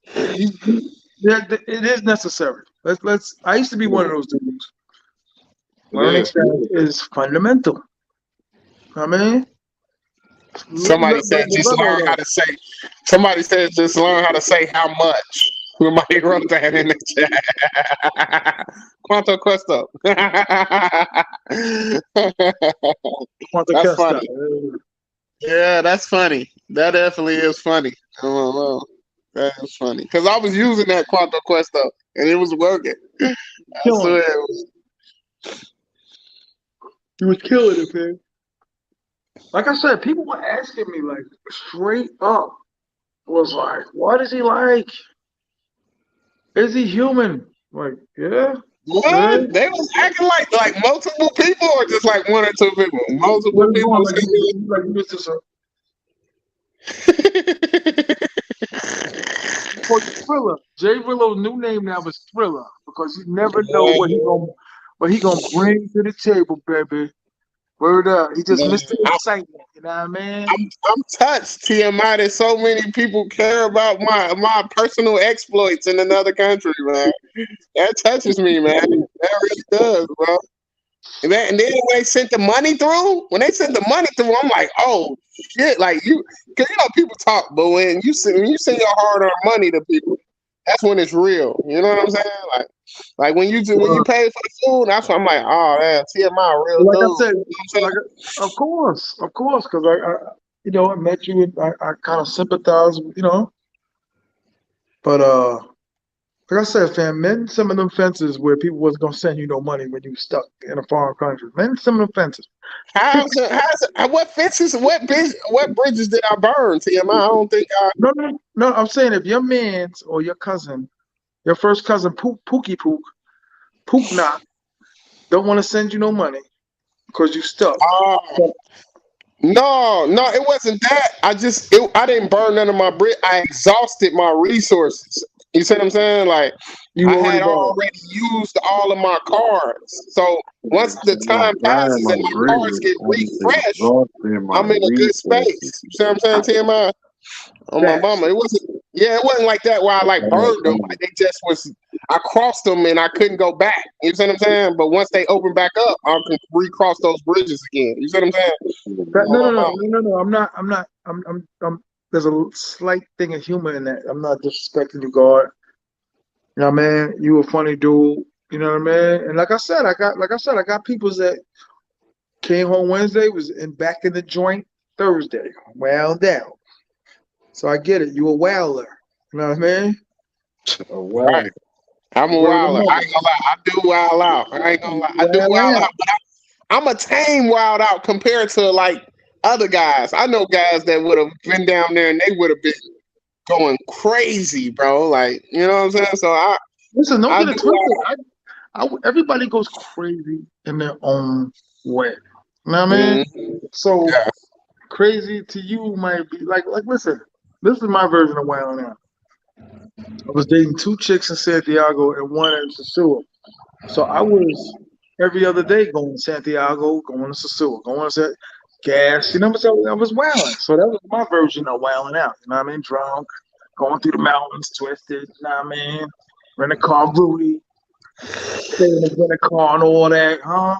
It is necessary. Let's. I used to be one of those dudes. It Learning is. Spanish is fundamental. I mean, Somebody said just learn how to say. Somebody said just learn how to say how much. Somebody wrote that in the chat. Quanto cuesta? That's funny. Yeah, that's funny. That definitely is funny. Oh, that is funny because I was using that Quanto Questo and it was working. I swear it was. He was killing it, man. Like I said, people were asking me like straight up, was like, "What is he like? Is he human?" Like, yeah. What? Yeah. They was acting like multiple people or just like one or two people? Multiple people. Like he was just a Thriller. Jay Rillo's new name now is Thriller because you never know what he gonna bring to the table, baby. Word up. He just missed the excitement. You know what I mean? I'm touched, TMI, that so many people care about my personal exploits in another country, man. That touches me, man. That really does, bro. And then when they sent the money through, I'm like, oh shit, like cause people talk, but when you send your hard-earned money to people, that's when it's real. You know what I'm saying? Like when you pay for the food, that's when I'm like, oh man, TMI, real Like dude. I said, of course, because I met you and I kind of sympathize, but like I said, fam, mend some of them fences where people wasn't gonna send you no money when you stuck in a foreign country. Mend some of them fences. What fences? What bridges did I burn, TMI? I don't think I. No. I'm saying if your man's or your cousin, your first cousin, Pookie Pook Knock, don't want to send you no money because you stuck. No, it wasn't that. I didn't burn none of my bridge. I exhausted my resources. You see what I'm saying? Like I had already used all of my cards. So once the time passes and my cards get refreshed, I'm in a good space. You see what I'm saying, TMI? On my mama, it wasn't like that where I like burned them. Like they just was. I crossed them and I couldn't go back. You see what I'm saying? But once they open back up, I can recross those bridges again. You see what I'm saying? No. I'm. There's a slight thing of humor in that. I'm not disrespecting you, God. You know what I mean? You a funny dude. You know what I mean? And like I said, I got people that came home Wednesday, was back in the joint Thursday, wound down. So I get it. You a wowler. You know what I mean? Right. I'm a wild out. I ain't gonna lie. I do wild out. I ain't gonna lie. I do wild out. But I'm a tame wild out compared to like other guys. I know guys that would have been down there and they would have been going crazy, bro. Like, you know what I'm saying? So listen, don't get it twisted. Everybody goes crazy in their own way. You know what I mean? So crazy to you might be like listen, this is my version of wilding out. I was dating 2 chicks in Santiago and 1 in Sosua. So I was every other day going to Santiago, going to Sosua, going to gas. You know what I'm saying? I was wilding. So that was my version of wilding out. You know what I mean? Drunk, going through the mountains, twisted. You know what I mean? Rent a car, Rudy. Staying in a car and all that, huh?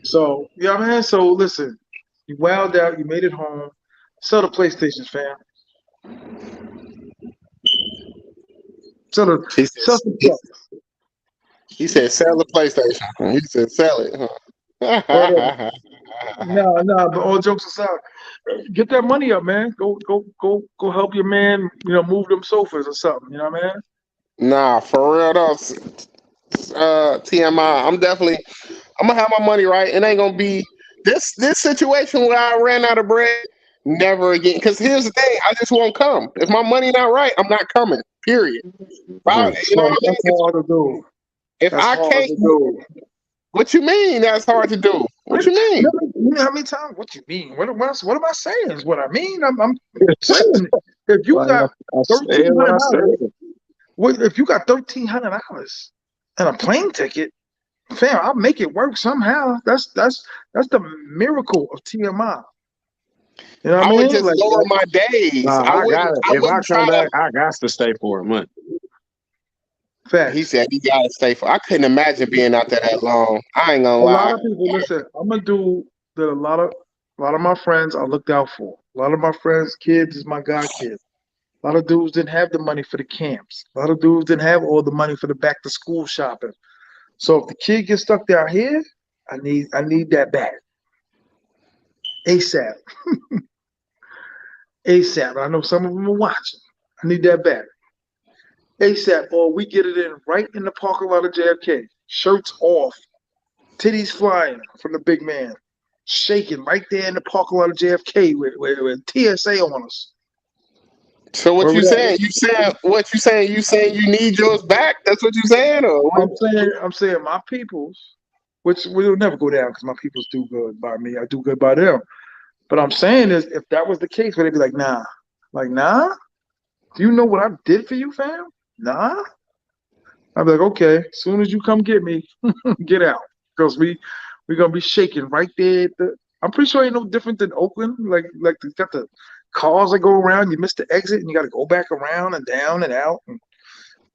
So, you know what I mean? So listen, you wilded out, you made it home. Sell the PlayStations, fam. He said, sell the PlayStation. He said, sell it. Huh? No, but all jokes aside, get that money up, man. Go help your man, move them sofas or something. You know what I mean? Nah, for real though, TMI. I'm gonna have my money right. It ain't gonna be this situation where I ran out of bread. Never again. Because here's the thing, I just won't come. If my money not right, I'm not coming. Period. Right? You know what I mean? That's hard to do. If I can't do, what you mean? That's hard to do. What you mean? How many times? What you mean? What am I saying? Is what I mean. I'm saying if you got $1,300, if you got $1,300 and a plane ticket, fam, I'll make it work somehow. That's the miracle of TMI. You know what I I would mean? just lower my days. Nah, I I got wouldn't. it. I If I wouldn't come try to. back, I got to stay for a month. He Facts. said he gotta stay for. I couldn't imagine being out there that long. I ain't gonna A lot lie. of people listen. I'm gonna do that. A lot of my friends I looked out for. A lot of my friends' kids is my god kids. A lot of dudes didn't have the money for the camps. A lot of dudes didn't have all the money for the back to school shopping. So if the kid gets stuck down here, I need that back ASAP. ASAP. I know some of them are watching. I need that back ASAP. Or we get it in right in the parking lot of JFK. Shirts off, titties flying from the big man, shaking right there in the parking lot of JFK with TSA on us. So what Where we you at? saying? You saying what you saying? You saying you need yours back? That's what you saying, or what? I'm saying my peoples, which will never go down because my peoples do good by me. I do good by them. But I'm saying is, if that was the case, would they be like, nah? Do you know what I did for you, fam? Nah. I'd be like, okay. As soon as you come get me, get out, because we gonna be shaking right there. I'm pretty sure ain't no different than Oakland. Like they got the cars that go around. You miss the exit and you got to go back around and down and out. And,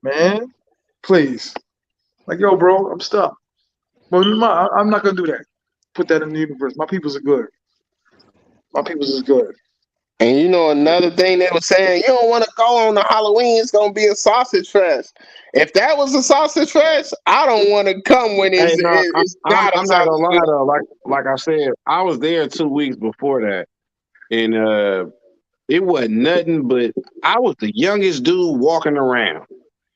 man, please, like yo, bro, I'm stuck. But I'm not gonna do that. Put that in the universe. My peoples are good. My peoples is good. And you know another thing they were saying, you don't want to go on the Halloween. It's gonna be a sausage fest. If that was a sausage fest, I don't want to come when Hey, no, it's not a I'm not gonna sausage lie fest. though. Like I said, I was there 2 weeks before that, and it wasn't nothing. But I was the youngest dude walking around.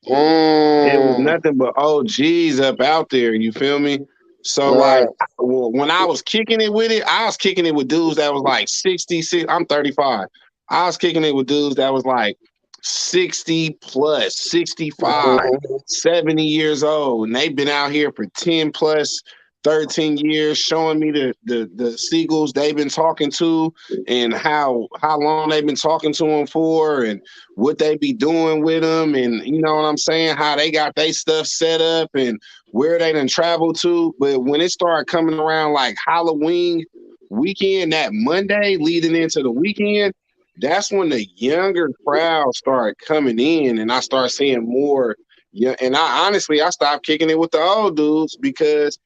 It was Mm, nothing but OGs up out there. You feel me? So right. like when I was kicking it with it, I was kicking it with dudes that was like 66. I'm 35. I was kicking it with dudes that was like 60 plus, 65, Mhm. 70 years old. And they've been out here for 10 plus 13 years showing me the seagulls they've been talking to and how long they've been talking to them for and what they be doing with them, and you know what I'm saying, how they got their stuff set up and where they done travel to. But when it started coming around like Halloween weekend, that Monday leading into the weekend, that's when the younger crowd started coming in, and I started seeing more. Yeah, and I stopped kicking it with the old dudes because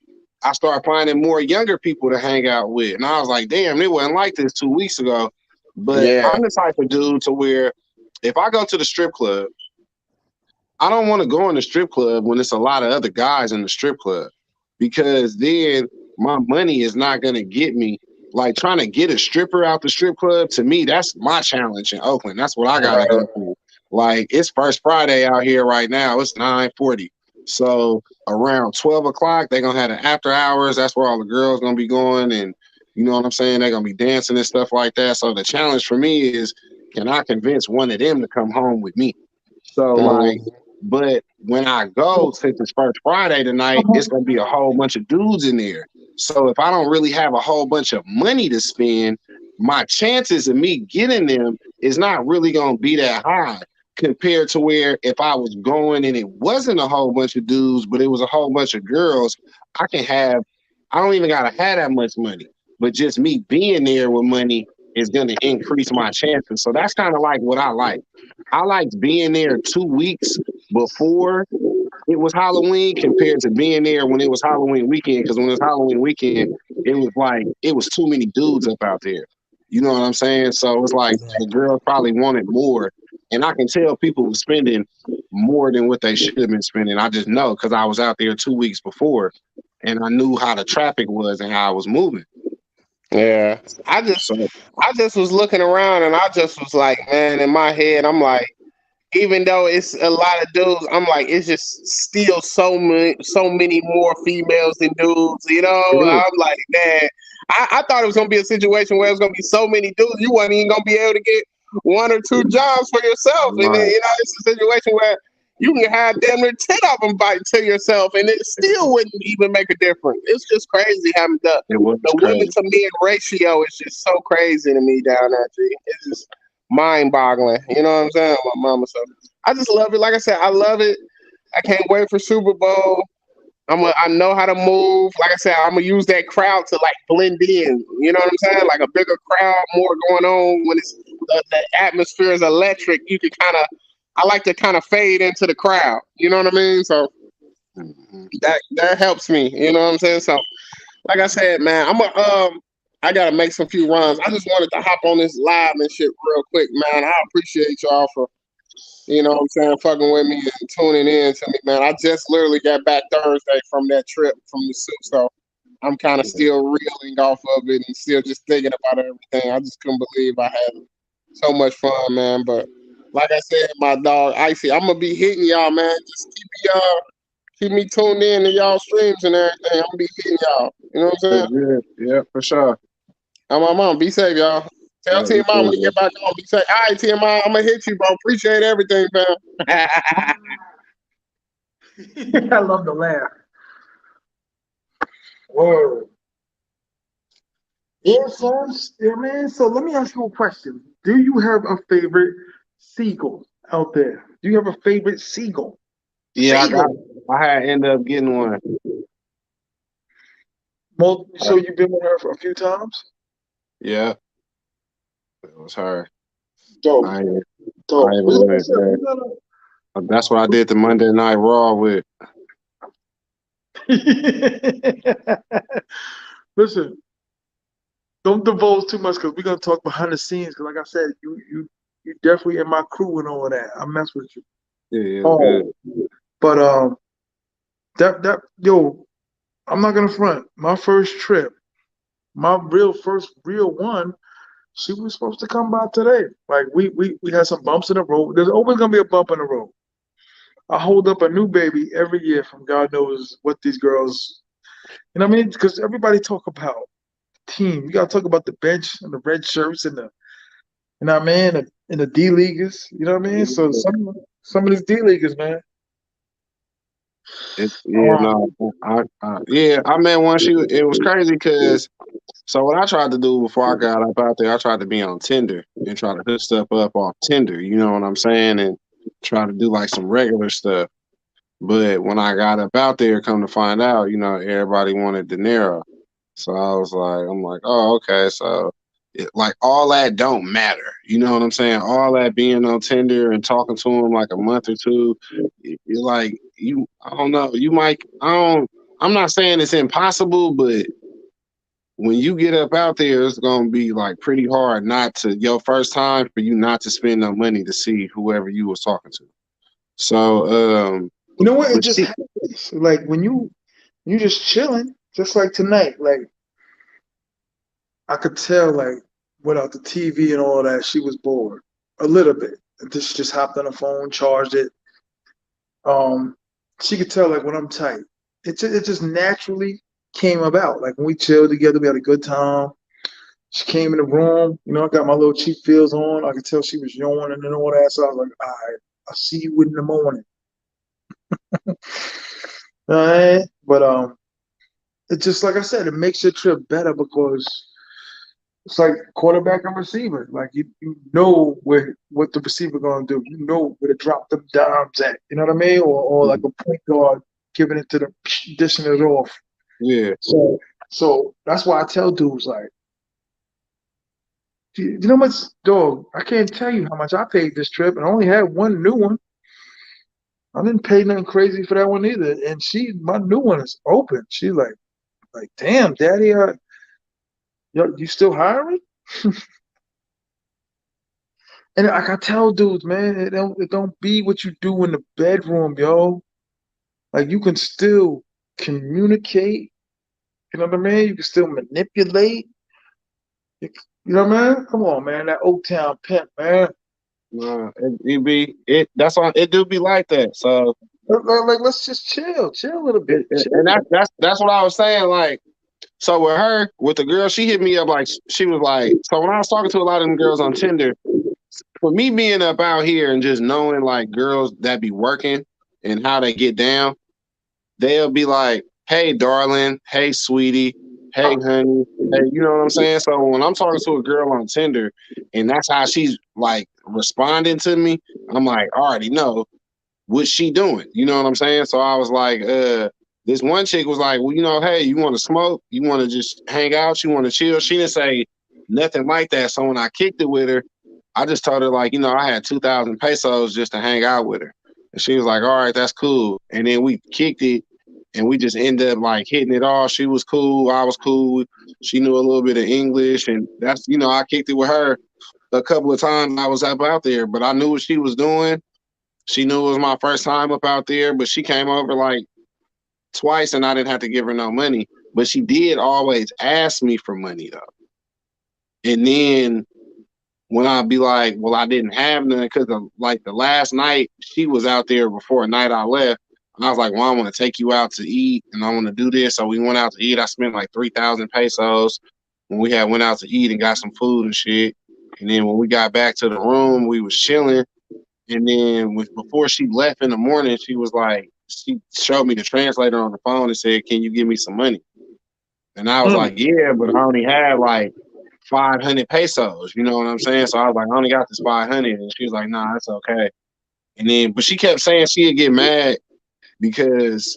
I started finding more younger people to hang out with, and I was like, damn, it wasn't like this 2 weeks ago. But Yeah. I'm the type of dude to where if I go to the strip club, I don't want to go in the strip club when it's a lot of other guys in the strip club because then my money is not going to get me. Like trying to get a stripper out the strip club, to me, that's my challenge in Oakland. That's what I got to Right. go through. Like it's first Friday out here right now. It's 9:40. So around 12 o'clock, they're going to have the after hours. That's where all the girls going to be going. And you know what I'm saying? They're going to be dancing and stuff like that. So the challenge for me is, can I convince one of them to come home with me? So like, Mm, but when I go, since it's first Friday tonight, it's gonna be a whole bunch of dudes in there. So if I don't really have a whole bunch of money to spend, my chances of me getting them is not really gonna be that high compared to where if I was going and it wasn't a whole bunch of dudes, but it was a whole bunch of girls, I can have, I don't even gotta have that much money, but just me being there with money is gonna increase my chances. So that's kind of like what I like. I liked being there 2 weeks before it was Halloween compared to being there when it was Halloween weekend. Because when it was Halloween weekend, it was like it was too many dudes up out there. You know what I'm saying? So it's like the girls probably wanted more, and I can tell people were spending more than what they should have been spending. I just know because I was out there 2 weeks before, and I knew how the traffic was and how I was moving. yeah. So I just was looking around and I just was like, man, in my head, I'm like, even though it's a lot of dudes, I'm like, it's just still so many more females than dudes. You it know, is. I'm like, man, I thought it was gonna be a situation where it was gonna be so many dudes, you wasn't even gonna be able to get one or two jobs for yourself, and then Right. it's a situation where you can have damn near 10 of them biting to yourself, and it still wouldn't even make a difference. It's just crazy having It was the women crazy. to men ratio is just so crazy to me down there. G. It's just mind boggling. You know what I'm saying? My mama. So I just love it. Like I said, I love it. I can't wait for Super Bowl. I know how to move. Like I said, I'm gonna use that crowd to like blend in. You know what I'm saying? Like a bigger crowd, more going on when it's the atmosphere is electric. You can kind of, I like to kind of fade into the crowd. You know what I mean? So that helps me. You know what I'm saying? So like I said, man, I gotta make some few runs. I just wanted to hop on this live and shit real quick, man. I appreciate y'all for, you know what I'm saying, fucking with me and tuning in to me, man. I just literally got back Thursday from that trip from the suit, so I'm kind of still reeling off of it and still just thinking about everything. I just couldn't believe I had so much fun, man. But like I said, my dog Icy, I'm gonna be hitting y'all, man. Just keep me tuned in to y'all streams and everything. I'm gonna be hitting y'all. You know what I'm saying? Yeah, for sure. I'm my mom. Be safe, y'all. Tell Yeah, T.M.I when you get back on. Be safe. All right, T.M.I, I'm gonna hit you, bro. Appreciate everything, man. I love the laugh. Word. Yeah, son. Yeah, man. So let me ask you a question. Do you have a favorite seagull out there? Do you have a favorite seagull? Yeah, Seagull. I had ended up getting one. So you've been with her for a few times? Yeah, it was her. Dope. I Dope. even went there. That's what I did the Monday Night Raw with. Listen, don't divulge too much because we're gonna talk behind the scenes. Because like I said, you definitely in my crew and all of that. I mess with you. Yeah, it's good. Oh, but that yo, I'm not gonna front. My first trip, my first real one, she was supposed to come by today. Like we had some bumps in the road. There's always gonna be a bump in the road. I hold up a new baby every year from God knows what these girls. You know what I mean? Because everybody talk about team. You gotta talk about the bench and the red shirts and the, you know what I mean, and the D leaguers. You know what I mean? So some of these D leaguers, man. Yeah, no, I met one. It was crazy because so what I tried to do before I got up out there, I tried to be on Tinder and try to hook stuff up off Tinder. You know what I'm saying? And try to do like some regular stuff. But when I got up out there, come to find out, everybody wanted dinero. So I'm like, oh, okay. So like all that don't matter. You know what I'm saying? All that being on Tinder and talking to him like a month or two, you're like, I don't know, I'm not saying it's impossible, but when you get up out there, it's gonna be like pretty hard not to your first time for you not to spend no money to see whoever you was talking to. So You know what? It but just happens. Like when you just chilling, just like tonight. Like I could tell, like without the TV and all that, she was bored a little bit. She just hopped on the phone, charged it. Um, she could tell like when I'm tight. It just naturally came about. Like when we chilled together, we had a good time. She came in the room, I got my little cheap feels on. I could tell she was yawning and all that. So I was like, all right, I'll see you in the morning. All right. But it's just like I said, it makes your trip better because it's like quarterback and receiver. Like you know what the receiver gonna do. You know where to drop them dimes at. You know what I mean? Or like a point guard giving it to them, dishing it off. yeah, So that's why I tell dudes like, you know how much, dog? I can't tell you how much I paid this trip, and I only had one new one. I didn't pay nothing crazy for that one either. And my new one is open. She's like, damn, daddy, you still hiring? And like I tell dudes, man, it don't be what you do in the bedroom, yo. Like you can still communicate. You know what I mean? You can still manipulate. You know what I mean? Come on, man. That Old Town pimp, man. that's why it do be like that. So Let's just chill a little bit. Chill. and that's what I was saying. Like, so with her, with the girl, she hit me up like she was like. So when I was talking to a lot of them girls on Tinder, for me being up out here and just knowing like girls that be working and how they get down, they'll be like, "Hey, darling. Hey, sweetie. Hey, honey. Hey," you know what I'm saying? So when I'm talking to a girl on Tinder and that's how she's like responding to me, I'm like, I already know what she doing. You know what I'm saying? So I was like, then this one chick was like, well, you know, hey, you want to smoke? You want to just hang out? You want to chill? She didn't say nothing like that. So when I kicked it with her, I just told her, like, you know, I had 2,000 pesos just to hang out with her. And she was like, all right, that's cool. And then we kicked it and we just ended up like hitting it off. She was cool. I was cool. She knew a little bit of English. And that's, you know, I kicked it with her a couple of times I was up out there, but I knew what she was doing. She knew it was my first time up out there, but she came over like twice and I didn't have to give her no money. But she did always ask me for money though. And then when I'd be like, well, I didn't have none because like the last night she was out there before a night I left. And I was like, well, I want to take you out to eat and I want to do this. So we went out to eat. I spent like 3,000 pesos when we had went out to eat and got some food and shit. And then when we got back to the room, we was chilling. And then before she left in the morning, she was like, she showed me the translator on the phone and said, can you give me some money? And I was like, yeah, but I only had like 500 pesos. You know what I'm saying? So I was like, I only got this 500. And she was like, nah, that's okay. And then, but she kept saying she'd get mad because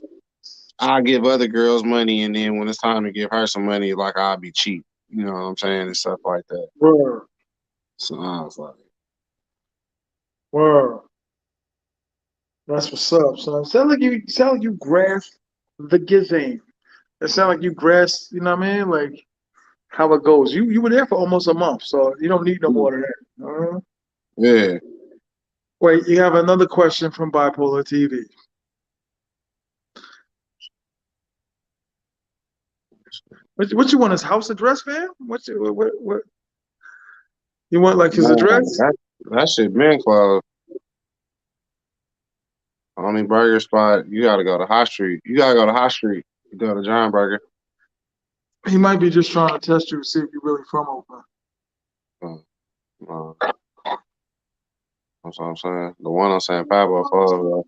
I give other girls money. And then when it's time to give her some money, like I'll be cheap. You know what I'm saying? And stuff like that. Word. So I was like, Word. That's what's up. So it sound like you grasp the game. It sound like you grasp, you know what I mean? Like how it goes. You were there for almost a month, so you don't need no more than that. yeah. Wait, you have another question from Bipolar TV. What you want his house address, man? What you want, like his address? That shit been closed. Only burger spot, you gotta go to High Street. You gotta go to High Street. You go to John Burger. He might be just trying to test you to see if you're really from Oakland. That's what I'm saying. The one on San Pablo, Florida.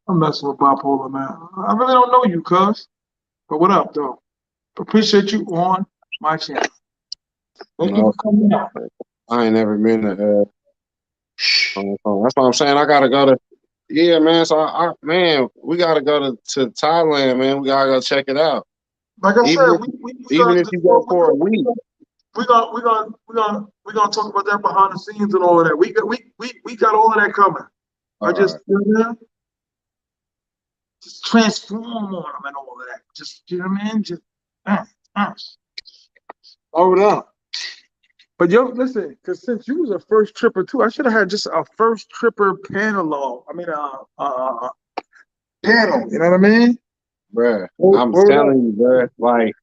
I'm messing with Bipolar, man. I really don't know you, cuz. But what up, though? Appreciate you on my channel. Thank you No, for coming out. I ain't never been to. That's what I'm saying. I gotta go to. Yeah, man. So man, we gotta go to Thailand, man. We gotta go check it out. Like I said, Even if you go for a week. We're gonna talk about that behind the scenes and all of that. We got all of that coming. I just just transform on them and all of that. Just, you know what I mean? Just over there. But yo, listen, because since you was a first tripper too, I should have had just a first tripper panel. Panel. You know what I mean? Bruh, I'm telling you, bruh. Like,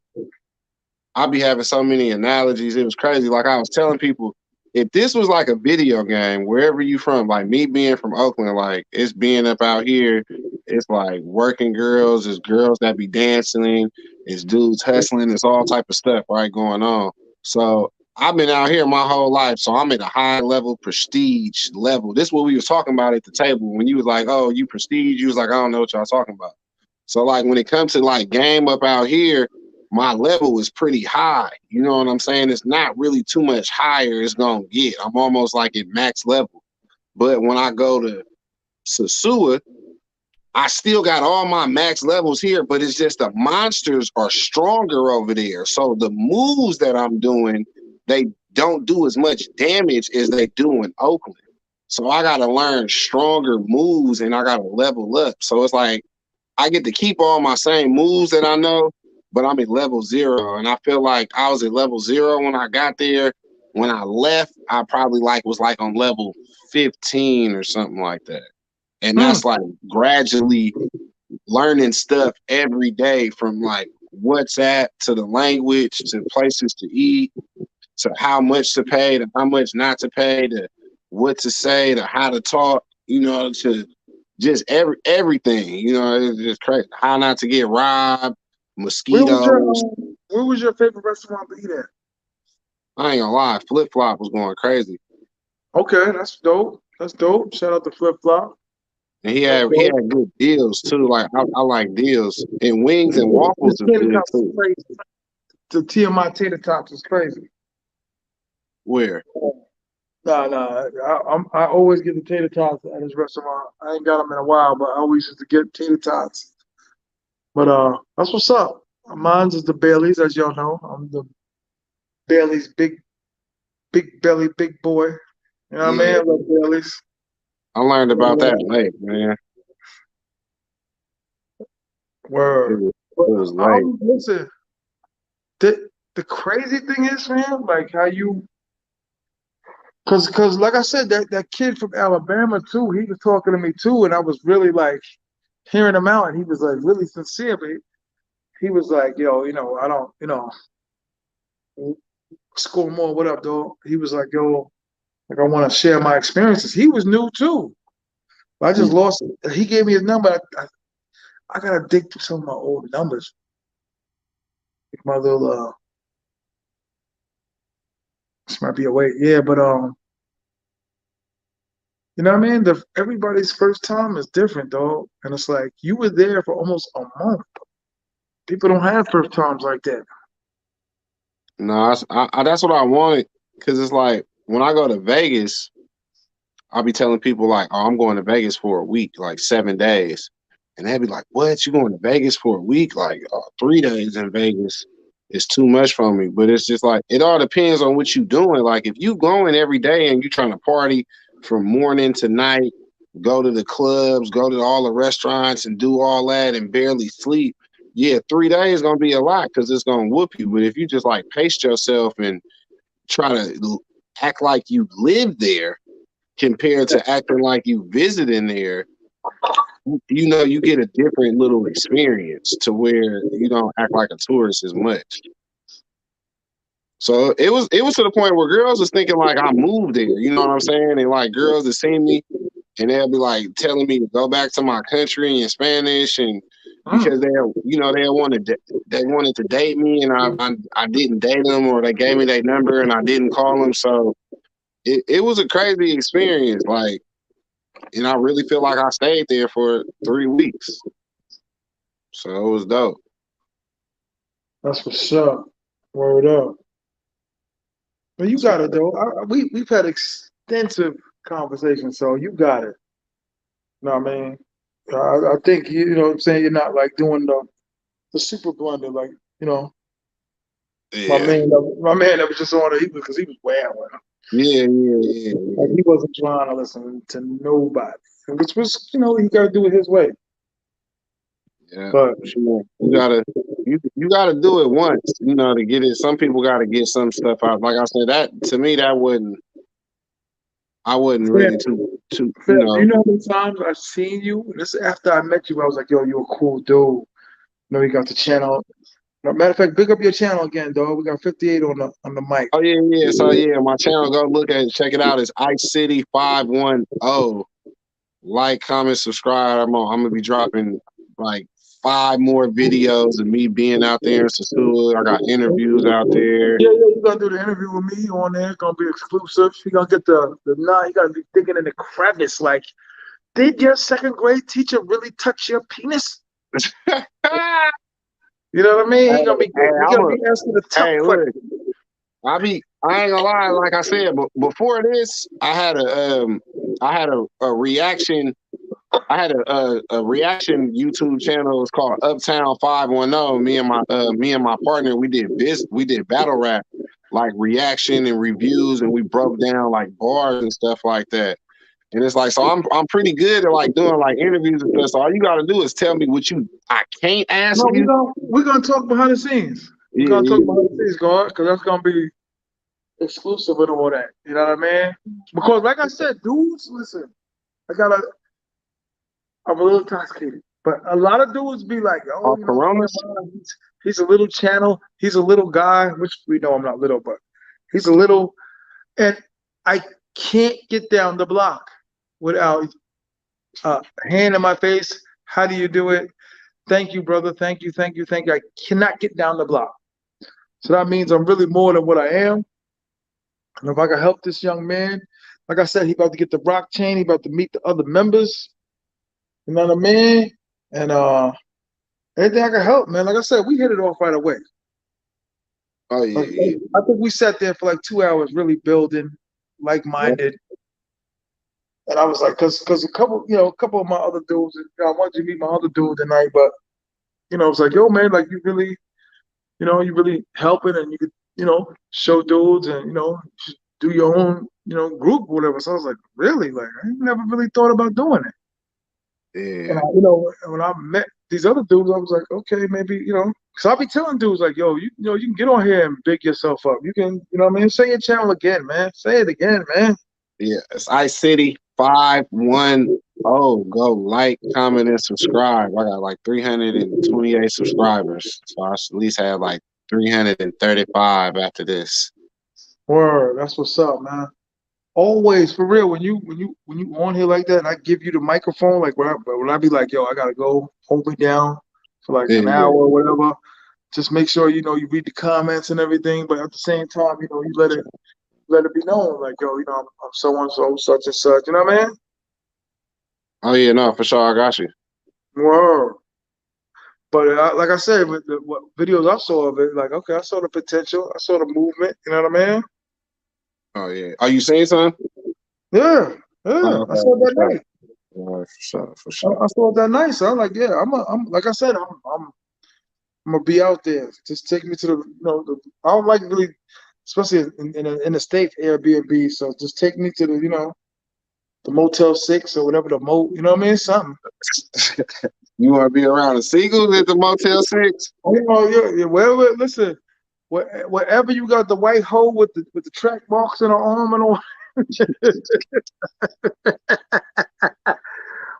I be having so many analogies. It was crazy. Like I was telling people, if this was like a video game, wherever you from, like me being from Oakland, like it's being up out here, it's like working girls, it's girls that be dancing, it's dudes hustling, it's all type of stuff, right, going on. So I've been out here my whole life, so I'm at a high level prestige level. This is what we was talking about at the table. When you was like, oh, you prestige, you was like, I don't know what y'all talking about. So like when it comes to like game up out here, my level is pretty high. You know what I'm saying? It's not really too much higher it's gonna get. I'm almost like at max level. But when I go to Sosua, I still got all my max levels here, but it's just the monsters are stronger over there. So the moves that I'm doing, they don't do as much damage as they do in Oakland. So I gotta learn stronger moves and I gotta level up. So it's like I get to keep all my same moves that I know, but I'm at level 0. And I feel like I was at level 0 when I got there. When I left, I probably was on level 15 or something like that. And that's like gradually learning stuff every day from like WhatsApp to the language to places to eat to how much to pay to how much not to pay to what to say to how to talk, you know, to just everything, you know, it's just crazy. How not to get robbed, mosquitoes. Where was your favorite restaurant to eat at? I ain't gonna lie, Flip Flop was going crazy. Okay, that's dope. That's dope. Shout out to Flip Flop. And he had good deals too. Like I like deals. And wings and waffles is good too. The T.M.I tater tots is crazy. Where? I always get the tater tots at his restaurant. I ain't got them in a while, but I always used to get tater tots. But that's what's up. Mine's is the Baileys, as y'all know. I'm the Baileys big belly, big boy. You know what I mean? Yeah, I love Baileys. I learned about that late, man. It Word. was, But it was late. listen, the crazy thing is, man, like how you, cause like I said, that kid from Alabama too, he was talking to me too, and I was really like hearing him out, and he was like really sincere, but he was like, yo, I don't, score more. What up, dog? He was like, yo, like I want to share my experiences. He was new too. I just lost it. He gave me his number. I gotta dig through some of my old numbers. My little this might be a way. Yeah, but you know what I mean? Everybody's first time is different, dog. And it's like you were there for almost a month. People don't have first times like that. No, that's what I wanted. Cause it's like when I go to Vegas, I'll be telling people like, "Oh, I'm going to Vegas for a week, like 7 days," and they'd be like, "What? You going to Vegas for a week? Like 3 days in Vegas is too much for me." But it's just like it all depends on what you doing. Like if you going every day and you trying to party from morning to night, go to the clubs, go to all the restaurants, and do all that and barely sleep. Yeah, 3 days gonna be a lot because it's gonna whoop you. But if you just like pace yourself and try to act like you live there compared to acting like you visiting there, you get a different little experience to where you don't act like a tourist as much. So it was to the point where girls was thinking like I moved there, you know what I'm saying? And like girls that seen me and they'll be like telling me to go back to my country in Spanish and Mm. because they wanted to date me and I didn't date them or they gave me their number and I didn't call them. So it was a crazy experience. Like and I really feel like I stayed there for 3 weeks. So it was dope. That's what's up. Word up. But you So got it though. We've had extensive conversations, so you got it. You know what I mean? I think you know what I'm saying. You're not like doing the super blunder, like you know. My yeah. man, my man that was just on it, because he was wailing. Yeah, yeah, yeah, Like yeah. he wasn't trying to listen to nobody, which was, he got to do it his way. Yeah. But Sure. You gotta do it once, to get it. Some people gotta get some stuff out. Like I said, that to me that wouldn't I wasn't Fam, really too do you know how many times I've seen you? This is after I met you. I was like, yo, you're a cool dude. You got the channel. Matter of fact, big up your channel again, dog. We got 58 on the mic. Oh yeah, yeah. So yeah, my channel, go look at it, check it out. It's Ice City 510. Like, comment, subscribe. I'm gonna be dropping like 5 more videos of me being out there in Sosua. I got interviews out there. Yeah, you're gonna do the interview with me on there. It's gonna be exclusive. You're gonna get the nine. You gotta be digging in the crevice. Like, did your second grade teacher really touch your penis? hey, You know what I mean? He gonna be hey, he gonna be asking the tough hey, questions. look. I ain't gonna lie, like I said, but before this, I had a reaction. I had a reaction YouTube channel. It's called Uptown 510. Me and my partner, we did battle rap, like reaction and reviews, and we broke down like bars and stuff like that. And it's like, so I'm pretty good at like doing like interviews and stuff. So all you gotta do is tell me what I can't ask No, you. we're gonna talk behind the scenes. We're Yeah, gonna talk yeah. behind the scenes, God, because that's gonna be exclusive and all that. You know what I mean? Because like I said, dudes, listen, I'm a little intoxicated. But a lot of dudes be like, oh, Coronas. he's a little channel, he's a little guy, which we know I'm not little, but he's a little, and I can't get down the block without hand in my face. How do you do it? Thank you, brother. Thank you, thank you, thank you. I cannot get down the block. So that means I'm really more than what I am. And if I can help this young man, like I said, he about to get the rock chain. He about to meet the other members. You know what I mean? And anything I can help, man. Like I said, we hit it off right away. Oh yeah, Like, yeah. I think we sat there for like 2 hours, really building, like-minded. And I was like, cause a couple of my other dudes, I wanted you to meet my other dude tonight, but it's like, yo, man, like you really, you really helping, and you could, show dudes, and do your own, group or whatever. So I was like, really, like I never really thought about doing it. And Yeah. when I met these other dudes, I was like, okay, maybe, because I'll be telling dudes like, yo, you can get on here and big yourself up. You can, what I mean, say your channel again, man. Say it again, man. Yeah. It's Ice City 510. Go like, comment, and subscribe. I got like 328 subscribers. So I should at least have like 335 after this. Word, that's what's up, man. Always for real. When you on here like that, and I give you the microphone, like when I be like, yo, I gotta go, hold me down for like an Yeah. hour or whatever. Just make sure you read the comments and everything, but at the same time, you let it be known, like, yo, I'm so and so, such and such. You know what I mean? Oh yeah, no, for sure, I got you. Word. But like I said, with what videos I saw of it, like, okay, I saw the potential, I saw the movement. You know what I mean? Oh yeah. Are you saying something? Yeah, yeah. Oh, I okay, saw it for that sure. night. For sure, for I, sure. I saw it that night. So I'm like, yeah, I'm like I said, I'm gonna be out there. Just take me to I don't like really, especially in the States, Airbnb. So just take me to the Motel 6 or whatever you know what I mean? Something. You want to be around the seagulls at the Motel 6? Yeah, wherever. Listen, wherever you got the white hole with the track marks in her arm and all.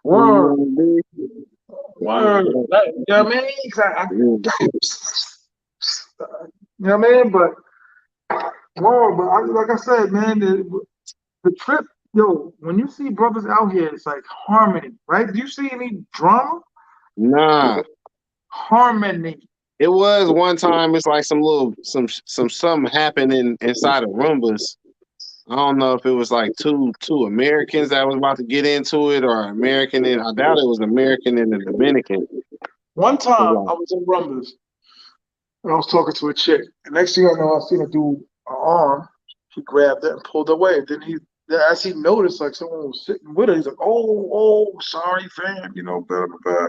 Where you Word, want to be? word. You know what I mean? 'Cause Yeah. you know what I mean? But word, but like I said, man, the trip, yo, when you see brothers out here, it's like harmony, right? Do you see any drama? Nah, Harmony. it was one time. It's like some something happening inside of Rumbas. I don't know if it was like two Americans that was about to get into it, or American and I doubt it was American and the Dominican. One It time was I was in Rumbles and I was talking to a chick. And next thing I know, I seen a dude arm. He grabbed it and pulled away. Then as he noticed, like someone was sitting with her, he's like, "Oh, sorry, fam. Blah blah blah.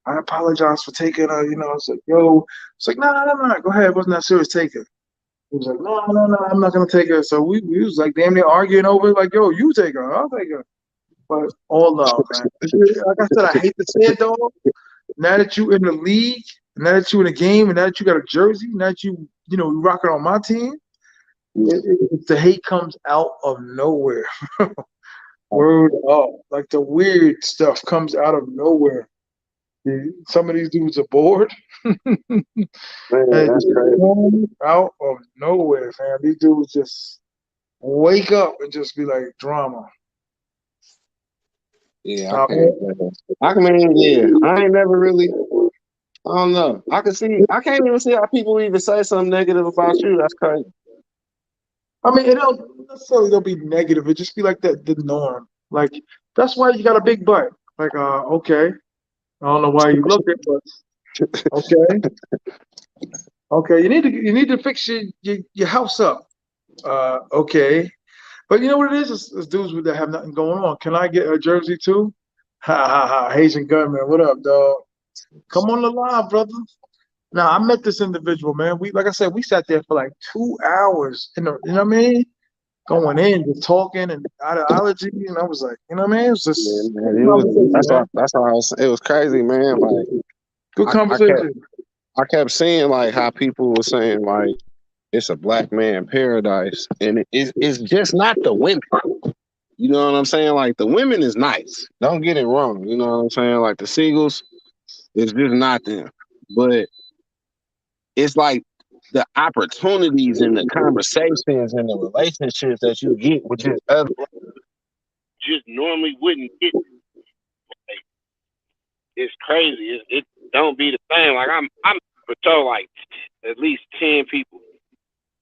I apologize for taking her. It's like, yo, it's like, no, no, no, no. Go ahead. It wasn't that serious. Take her." He was like, "No, no, no. I'm not gonna take her." So we was like damn near arguing over it. Like, yo, you take her. I'll take her. But all love, man. Like I said, I hate to say it though. Now that you in the league, now that you in the game, and now that you got a jersey, now that you rocking on my team, the hate comes out of nowhere. Word up, like the weird stuff comes out of nowhere. Some of these dudes are bored, and man, it that's just crazy. comes out of nowhere, fam. These dudes just wake up and just be like drama. Yeah, Now, I mean, yeah, I ain't never really. I don't know. I can't even see how people even say something negative about you. That's crazy. I mean, it don't necessarily don't be negative. It just be like the norm. Like that's why you got a big butt. Like, okay, I don't know why you looking, but okay, okay. You need to fix your house up. Okay, but you know what it is? It's dudes that have nothing going on. Can I get a jersey too? Ha ha ha! Haitian gunman, what up, dog? Come on the line, brother. Now I met this individual, man. Like I said, we sat there for like 2 hours. You know what I mean? Going in, just talking and ideology, and I was like, you know what I mean? It was Yeah, just man, good conversation, man. that's why it was crazy, man. Like Good I kept conversation. I kept seeing like how people were saying like it's a black man paradise, and it's just not the women. You know what I'm saying? Like the women is nice. Don't get it wrong. You know what I'm saying? Like the Seagulls, it's just not them. But it's like the opportunities and the conversations and the relationships that you get with just other. Just normally wouldn't get. Like, it's crazy. It don't be the same. Like I'm for sure like at least 10 people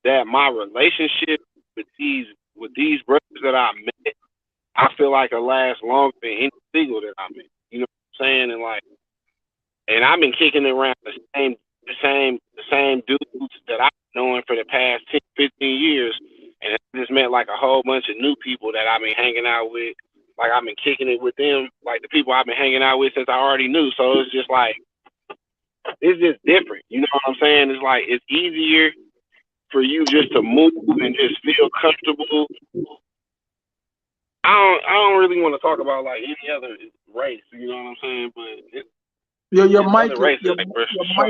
that my relationship with these brothers that I met, I feel like it lasts longer than any single that I met. You know what I'm saying? And I've been kicking it around the same dudes that I've been knowing for the past 10, 15 years. And I just met like a whole bunch of new people that I've been hanging out with. Like I've been kicking it with them, like the people I've been hanging out with since I already knew. So it's just like it's just different. You know what I'm saying? It's like it's easier for you just to move and just feel comfortable. I don't really want to talk about like any other race. You know what I'm saying? But Your it's mic other races your like for your sure.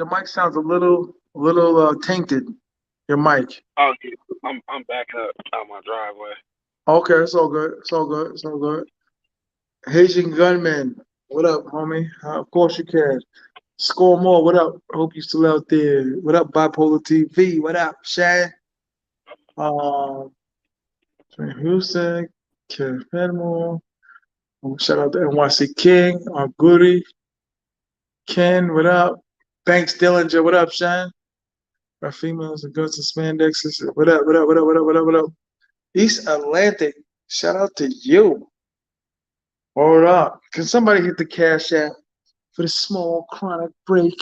mic sounds a little tainted. Your mic. Oh, yeah. I'm backing up out my driveway. Okay, it's all good. It's all good. It's all good. Haitian gunman. What up, homie? Of course you can. Score more. What up? Hope you still out there. What up, Bipolar TV? What up, Shay? Um, Houston, Ken Fenmore. Shout out to NYC King, Goody, Ken. What up? Banks Dillinger. What up, Shane? Our females and guns and spandexes. What up? What up? What up? What up? What up? What up? East Atlantic. Shout out to you. Hold up. Can somebody hit the cash app for the small chronic break?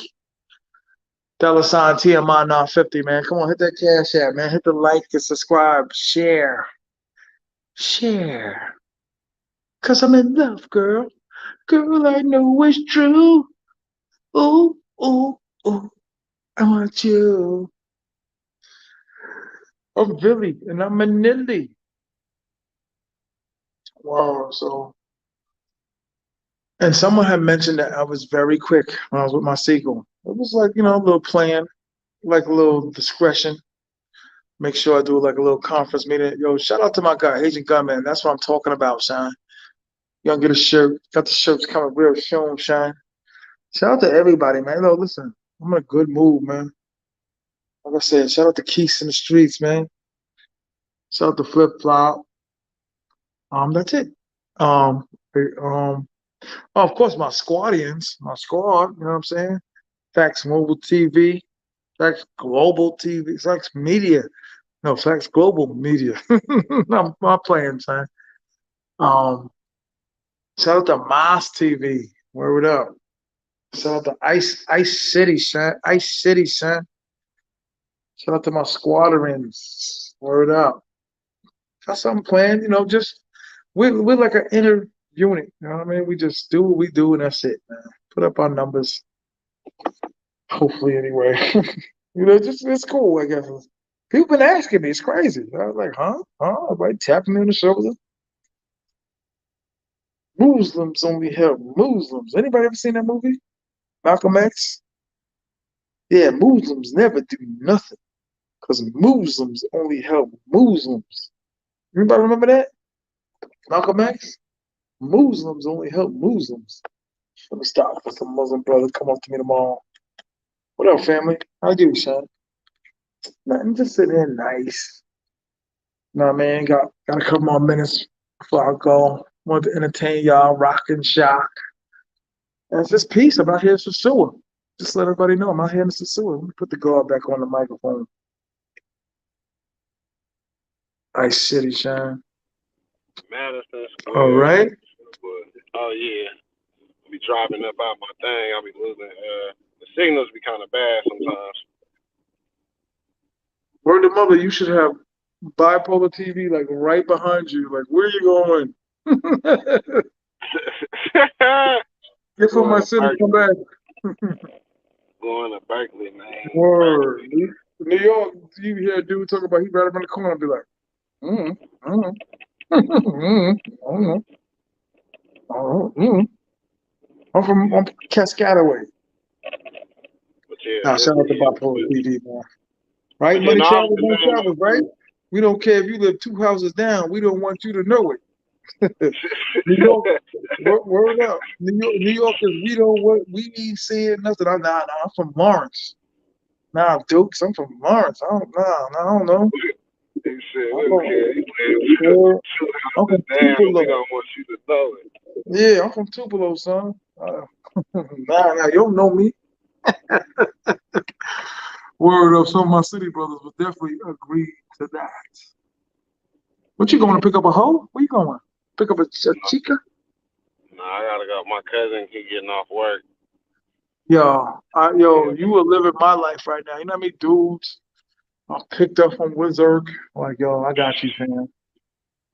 $ T.M.I 950, man. Come on, hit that cash app, man. Hit the like and subscribe. Share. Share. Cause I'm in love, girl. Girl, I know it's true. Ooh, ooh, ooh. I want you. I'm Billy and I'm a Nilly. Wow, so and someone had mentioned that I was very quick when I was with my seagull. It was like, a little plan, like a little discretion. Make sure I do like a little conference meeting. Yo, shout out to my guy, Agent Gunman. That's what I'm talking about, Shine. You gonna get a shirt. Got the shirts coming real soon, Shine. Shout out to everybody, man. Yo, listen, I'm in a good mood, man. Like I said, shout out to Keith in the streets, man. Shout out to Flip Flop. That's it. Um, oh, of course, my squadians, my squad. You know what I'm saying? Facts Mobile TV, Facts Global TV, Facts Media. No, Facts Global Media. I'm playing, son. Um, Shout out to Moss TV. Word up. Shout out to Ice City, son. Ice City, son. Shout out to my squadrons. Word up. Got something planned, just we're like an inner unit. You know what I mean? We just do what we do and that's it, man. Put up our numbers. Hopefully anyway. Just it's cool, I guess. People been asking me, it's crazy. I was like, huh? Huh? Everybody tapping me on the shoulder. Muslims only help Muslims. Anybody ever seen that movie? Malcolm X? Yeah, Muslims never do nothing because Muslims only help Muslims. Anybody remember that? Malcolm X? Muslims only help Muslims. Let me stop for some Muslim brothers come up to me tomorrow. What up, family? How you, son? Nothing, just sitting here nice. Nah, man, got a couple more minutes before I go. Want to entertain y'all, rock and shock. And it's just peace. I'm out here in Sosua. Just let everybody know I'm out here in Sosua. Let me put the guard back on the microphone. Ice City, Shine. Madison All Square. right. Oh yeah. Be driving up out my thing. I'll be losing. The signals be kind of bad sometimes. Word to mother, you should have bipolar TV like right behind you. Like, where are you going? Get from my city, come back. Going to Berkeley, man. Word. Berkeley. New York, you hear a dude talk about he right around the corner and be like, I'm Cascadaway. But yeah, Now, shout out to definitely. bipolar TV, man. Right? Yeah, Money no, travels, money travels, right? We don't care if you live 2 houses down. We don't want you to know it. New York, word up. New Yorkers, we ain't saying nothing. I'm from Lawrence. Nah, Dukes, I'm from Lawrence. I don't know. He said, I'm look here, he from, lives 2 I'm houses from down. We Tupelo. don't want you to know it. Yeah, I'm from Tupelo, son. Nah, you don't know me. Word up, some of my city brothers would definitely agree to that. What you going to pick up a hoe? Where you going? Pick up a chica? Nah, I gotta go. My cousin, he getting off work. Yo, you are living my life right now. You know how many dudes I picked up from Wizard? Like, yo, I got you, fam.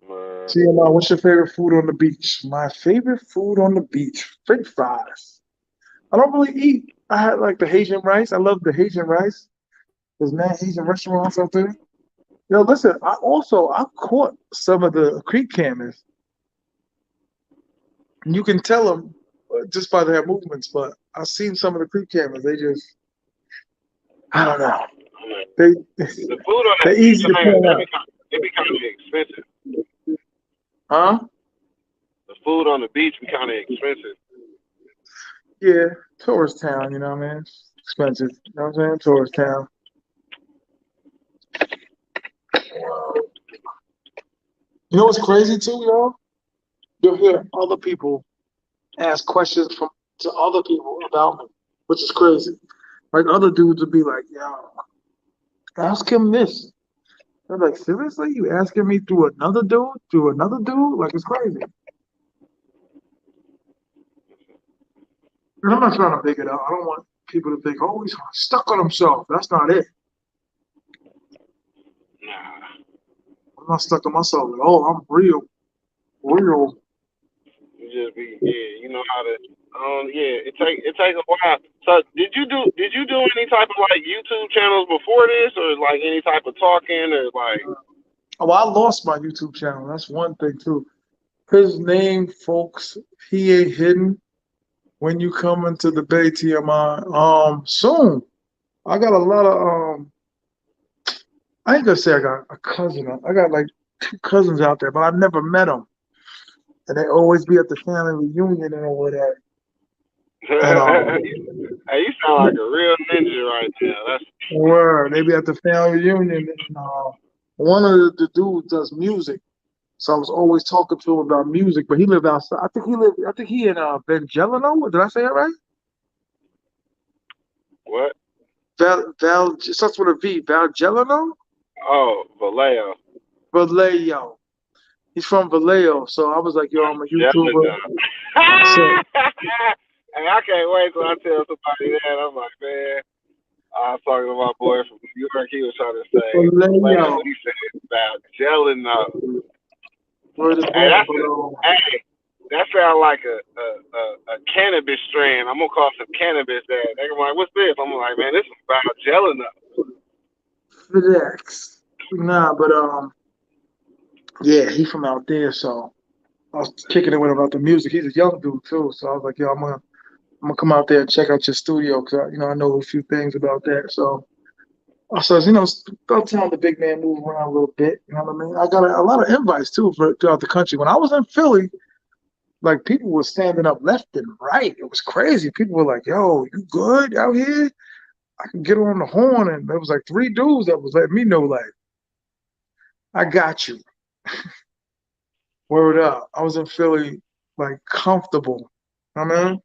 TMI, what's your favorite food on the beach? My favorite food on the beach, French fries. I don't really eat I had like the Haitian rice. I love the Haitian rice. There's mad Haitian restaurants out there. Yo, listen, I caught some of the creek cammers. And you can tell them just by their movements, but I've seen some of the creek cammers. They just, I don't know. They The food on they're that beach, easy to man, point out. it be kind of expensive. Huh? The food on the beach be kind of expensive. Yeah, tourist town, you know what I mean? It's expensive. You know what I'm saying? Tourist town. You know what's crazy too, y'all? You'll hear other people ask questions to other people about me, which is crazy. Like other dudes would be like, "Yo, ask him this." I'm like, seriously? You asking me through another dude? Through another dude? Like it's crazy. And I'm not trying to big it up. I don't want people to think, "Oh, he's stuck on himself." That's not it. Nah, I'm not stuck on myself at all. I'm real, real. you just be yeah. You know how to. Yeah. It take a while. So did you do any type of like YouTube channels before this, or like any type of talking, or like Oh, I lost my YouTube channel. That's one thing too. His name, folks, he ain't hidden. When you come into the Bay TMI, soon. I got a lot of I ain't gonna say I got a cousin. I got like two cousins out there, but I've never met them. And they always be at the family reunion and all of that. And hey, you sound like a real ninja right now. That's word, they be at the family reunion. And one of the dudes does music, so I was always talking to him about music. But he lived outside. I think he in Bengelino. Did I say it right? what? Val starts with a V. Valgelino? Oh, Vallejo. Vallejo. He's from Vallejo. So I was like, yo, I'm a YouTuber. Jelena. So Hey, I can't wait till I tell somebody that. I'm like, man, I was talking to my boy from New York. He was trying to say Vallejo. Vallejo. He said about Jelena. Word is Hey, born. that's hey, that sounds like a cannabis strand. I'm gonna call some cannabis that. They're like, what's this? I'm like, man, this is about Jelena. FedEx. Nah, but yeah, he from out there, so I was kicking it with him about the music. He's a young dude too, so I was like, yo, I'm gonna come out there and check out your studio because I know a few things about that. So I says, about time the big man move around a little bit. You know what I mean? I got a lot of invites too throughout the country. When I was in Philly, like people were standing up left and right. It was crazy. People were like, "Yo, you good out here? I can get on the horn." And there was like three dudes that was letting me know, like, "I got you." Word up. I was in Philly, like comfortable. I mean,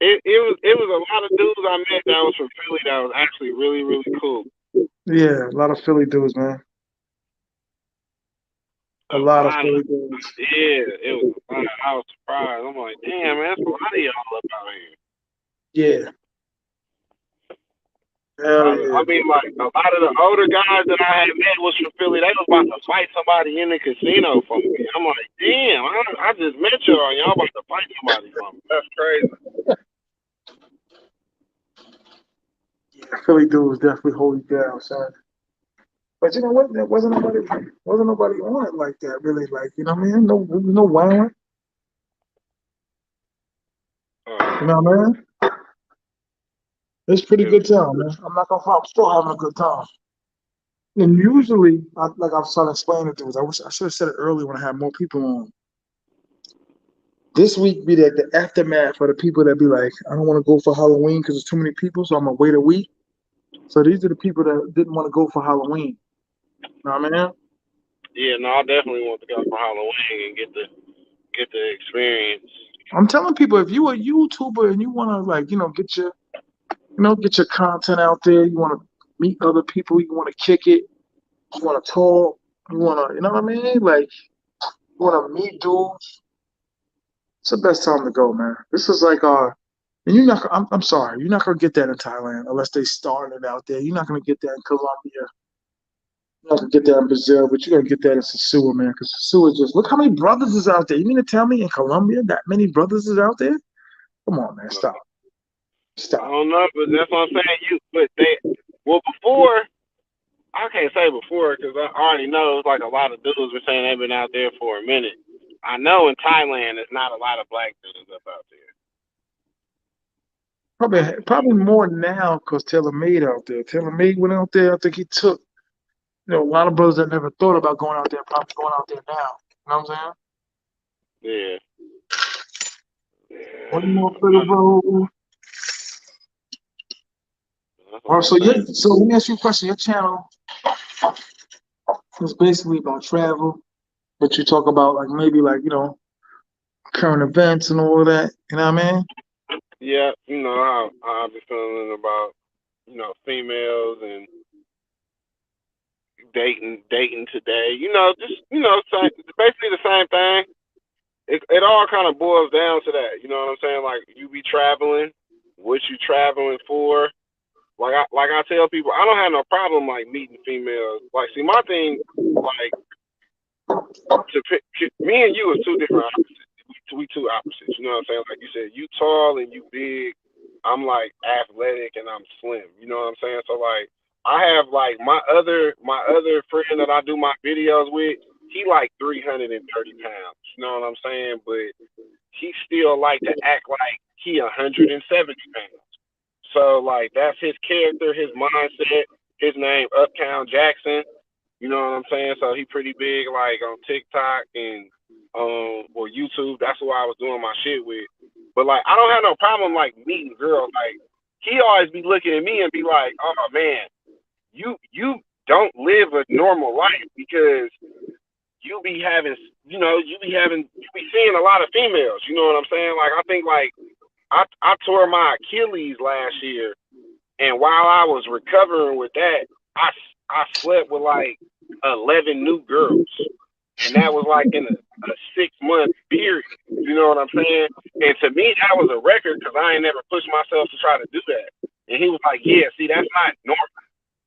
It was a lot of dudes I met that was from Philly that was actually really really cool. yeah, a lot of Philly dudes, man. A A lot of lot of Philly dudes. yeah, it was a lot. I was surprised. I'm like, damn man, that's a lot of y'all up out here. Yeah, hell I yeah. mean, like a lot of the older guys that I had met was from Philly. They was about to fight somebody in the casino from me. I'm like, damn, I just met y'all and y'all about to fight somebody from me. That's crazy. Yeah, Philly dudes definitely hold you down, son. But you know what? There wasn't nobody on it like that, really. Like, you know what I mean? No violence. You know what I mean? It's pretty good time, man. I'm not gonna front. I'm still having a good time. And usually, like I was trying to explain it to us, I should have said it earlier when I had more people on. This week be the aftermath for the people that be like, I don't want to go for Halloween because there's too many people, so I'm gonna wait a week. So these are the people that didn't want to go for Halloween. You know what I mean? Yeah, no, I definitely want to go for Halloween and get the experience. I'm telling people if you a YouTuber and you want to like, get your content out there, you want to meet other people, you want to kick it, you want to talk, you want to, you know what I mean? Like, you want to meet dudes. It's the best time to go, man. This is like and you're not. I'm sorry, you're not gonna get that in Thailand unless they start it out there. You're not gonna get that in Colombia. You're not gonna get that in Brazil, but you're gonna get that in Sosua, man. Because Sosua just look how many brothers is out there. You mean to tell me in Colombia that many brothers is out there? Come on, man, stop. I Stop. don't know, but that's what I'm saying. Well, before, I can't say before because I already know it's like a lot of dudes were saying they've been out there for a minute. I know in Thailand there's not a lot of black dudes up out there. Probably more now because T.M.I out there. T.M.I went out there. I think he took, a lot of brothers that never thought about going out there probably going out there now. You know what I'm saying? Yeah. One more Yeah. for the road. That's All what right, I'm so saying. so let me ask you a question. Your channel is basically about travel, but you talk about like maybe like current events and all of that. You know what I mean? Yeah, I've been feeling about, females and dating today. Basically the same thing. It all kind of boils down to that. You know what I'm saying? Like you be traveling, what you traveling for. Like I tell people, I don't have no problem like meeting females. Like, see, my thing, like me and you is two different opposites. We two opposites. You know what I'm saying? Like you said, you tall and you big. I'm like athletic and I'm slim. You know what I'm saying? So like I have like my other friend that I do my videos with. He like 330 pounds. You know what I'm saying? But he still like to act like he 170 pounds. So like that's his character, his mindset. His name Uptown Jackson. You know what I'm saying? So he pretty big like on TikTok and or YouTube. That's who I was doing my shit with. But like I don't have no problem like meeting girls. Like he always be looking at me and be like, "Oh man, you don't live a normal life because you be having you be seeing a lot of females." You know what I'm saying? Like I think like I tore my Achilles last year, and while I was recovering with that, I slept with like 11 new girls, and that was like in a 6 month period. You know what I'm saying? And to me, that was a record because I ain't never pushed myself to try to do that. And he was like, "Yeah, see, that's not normal."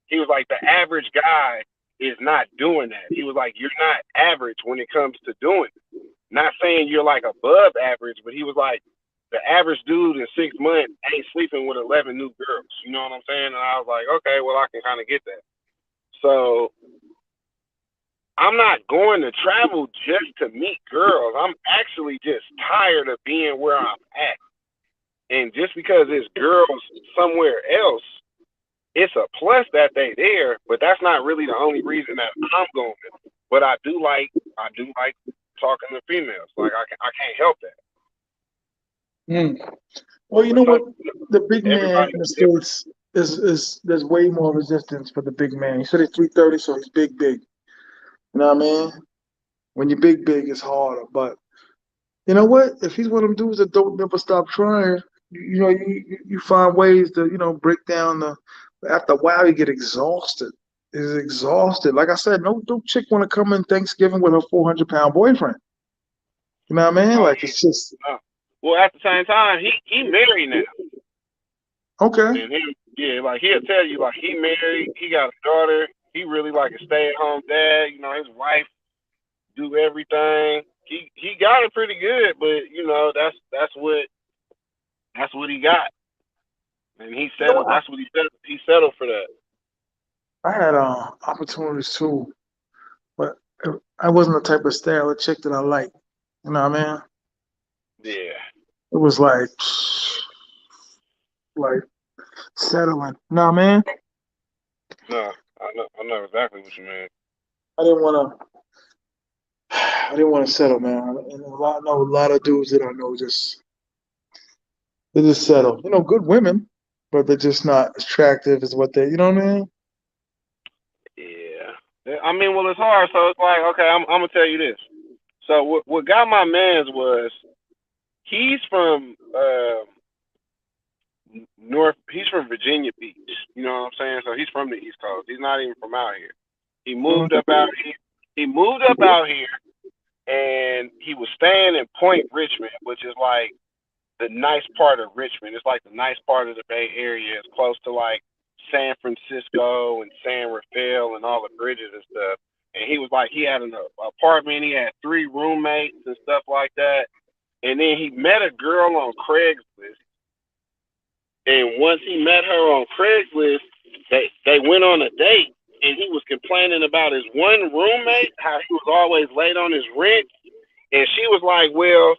He was like, "The average guy is not doing that." He was like, "You're not average when it comes to doing it." Not saying you're like above average, but he was like, the average dude in 6 months ain't sleeping with 11 new girls. You know what I'm saying? And I was like, okay, well, I can kind of get that. So I'm not going to travel just to meet girls. I'm actually just tired of being where I'm at. And just because it's girls somewhere else, it's a plus that they there, but that's not really the only reason that I'm going. But I do like talking to females. Like I can't help that. Mm. Well, you But know what? The big man everybody in the different. States is there's way more resistance for the big man. He said he's 330, so he's big, big. You know what I mean? When you're big, big, it's harder. But you know what? If he's one of them dudes that don't never stop trying, you find ways to, break down the. After a while, you get exhausted. Is exhausted. Like I said, no chick want to come in Thanksgiving with her 400-pound boyfriend. You know what I mean? Oh Like it's just yeah. Well, at the same time, he married now, okay. and like he'll tell you like he married, he got a daughter. He really like a stay at home dad. You know, his wife do everything. He got it pretty good, but that's what he got, and he You know settled. what? That's what he settled. He settled for that. I had opportunities too, but I wasn't the type of style of chick that I like. You know what I mean? Yeah. It was like settling. You know what I mean? No, I know exactly what you mean. I didn't want to. I didn't want to settle, man. And I know a lot of dudes that I know they just settle. Good women, but they're just not attractive as what they. You know what I mean? Yeah. I mean, well, it's hard. So it's like, okay, I'm gonna tell you this. So what got my man's was he's from North. He's from Virginia Beach. You know what I'm saying? So he's from the East Coast. He's not even from out here. He moved up out here. He moved up out here, and he was staying in Point Richmond, which is like the nice part of Richmond. It's like the nice part of the Bay Area. It's close to like San Francisco and San Rafael and all the bridges and stuff. And he was like, he had an apartment. He had 3 roommates and stuff like that. And then he met a girl on Craigslist, And once he met her on Craigslist, they went on a date, and he was complaining about his one roommate, how he was always late on his rent. And she was like, well,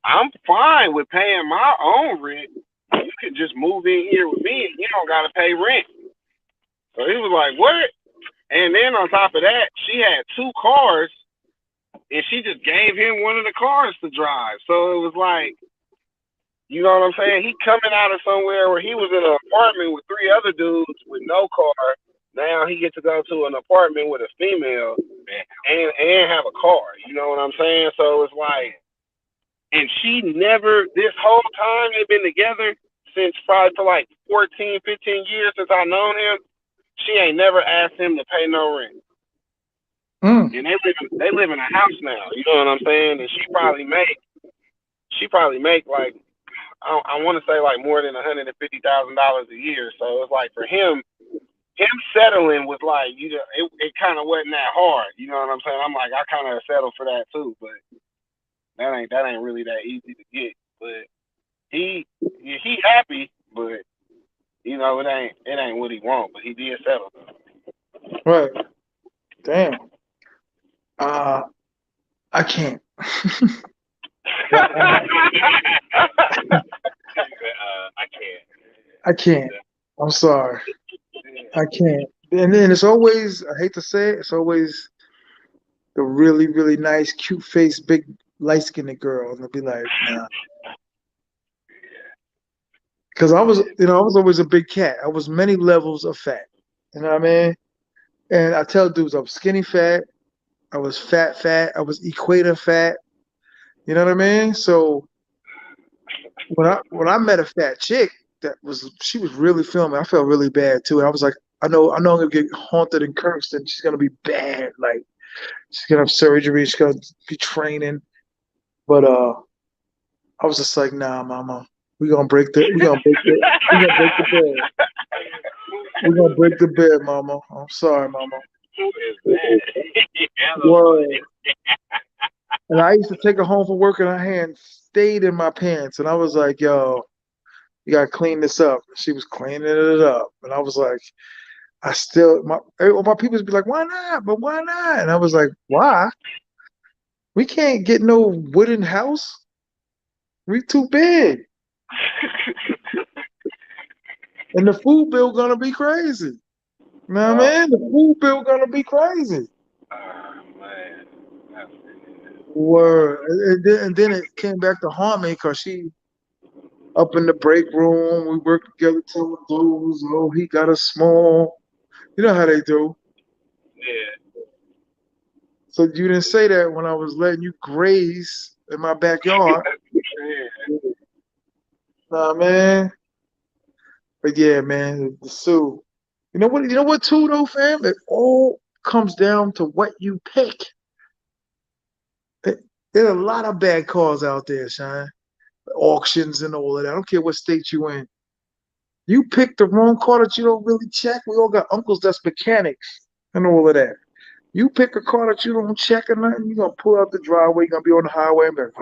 I'm fine with paying my own rent. You can just move in here with me and you don't got to pay rent. So he was like, what? And then on top of that, she had 2 cars, and she just gave him one of the cars to drive. So it was like, you know what I'm saying? He coming out of somewhere where he was in an apartment with 3 other dudes with no car. Now he gets to go to an apartment with a female and have a car. You know what I'm saying? So it's like, and she never, this whole time they've been together, since probably for like 14, 15 years since I known him, she ain't never asked him to pay no rent. Mm. And they live in a house now. You know what I'm saying? And she probably make like, I want to say like more than $150,000 a year. So it's like for him settling was like, you know, it kind of wasn't that hard. You know what I'm saying? I'm like, I kind of settled for that too, but that ain't really that easy to get. But he happy, but you know, it ain't what he want. But he did settle. Right. Damn. I can't. I can't. I'm sorry. I can't. And then it's always, I hate to say it, it's always the really, really nice, cute face, big, light skinned girl. And they'll be like, nah. Because I was always a big cat. I was many levels of fat. You know what I mean? And I tell dudes I was skinny fat, I was fat, I was equator fat. You know what I mean? So when I met a fat chick she was really feeling me. I felt really bad too. And I was like, I know I'm gonna get haunted and cursed and she's gonna be bad. Like she's gonna have surgery, she's gonna be training. But I was just like, nah, mama, we're gonna break the bed. We're gonna break the bed, mama. I'm sorry, mama. Word. And I used to take her home from work and her hand stayed in my pants. And I was like, yo, you gotta clean this up. She was cleaning it up. And I was like, my people would be like, why not? But why not? And I was like, why? We can't get no wooden house. We too big. And the food bill gonna be crazy. You know what I mean? The food bill gonna be crazy. Man. Word. And then it came back to haunt me because she up in the break room, we worked together telling those, oh, he got a small. You know how they do. Yeah. So you didn't say that when I was letting you graze in my backyard. Yeah. Nah, man. But yeah, man, the Sue. You know what too though, fam? It all comes down to what you pick. There's a lot of bad cars out there, Shine. Auctions and all of that. I don't care what state you in. You pick the wrong car that you don't really check. We all got uncles that's mechanics and all of that. You pick a car that you don't check or nothing, you're gonna pull out the driveway, you're gonna be on the highway and be like,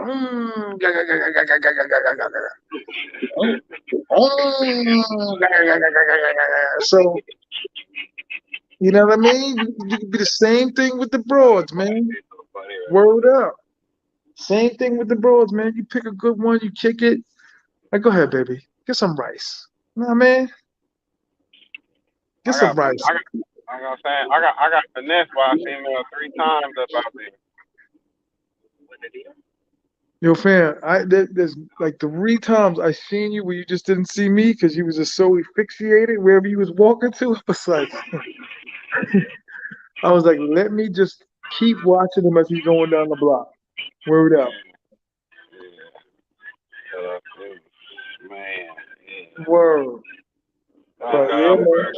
so you know what I mean? You can be the same thing with the broads, man. Word up. Same thing with the broads, man. You pick a good one, you kick it. Like, go ahead, baby. Get some rice. You know what I mean? Get some rice. I got finessed by a female 3 times about this. Yo, fam, there's like 3 times I seen you where you just didn't see me because you was just so asphyxiated wherever you was walking to. I was like, let me just keep watching him as he's going down the block. Word up. Man. Yeah. Word. But yeah, man.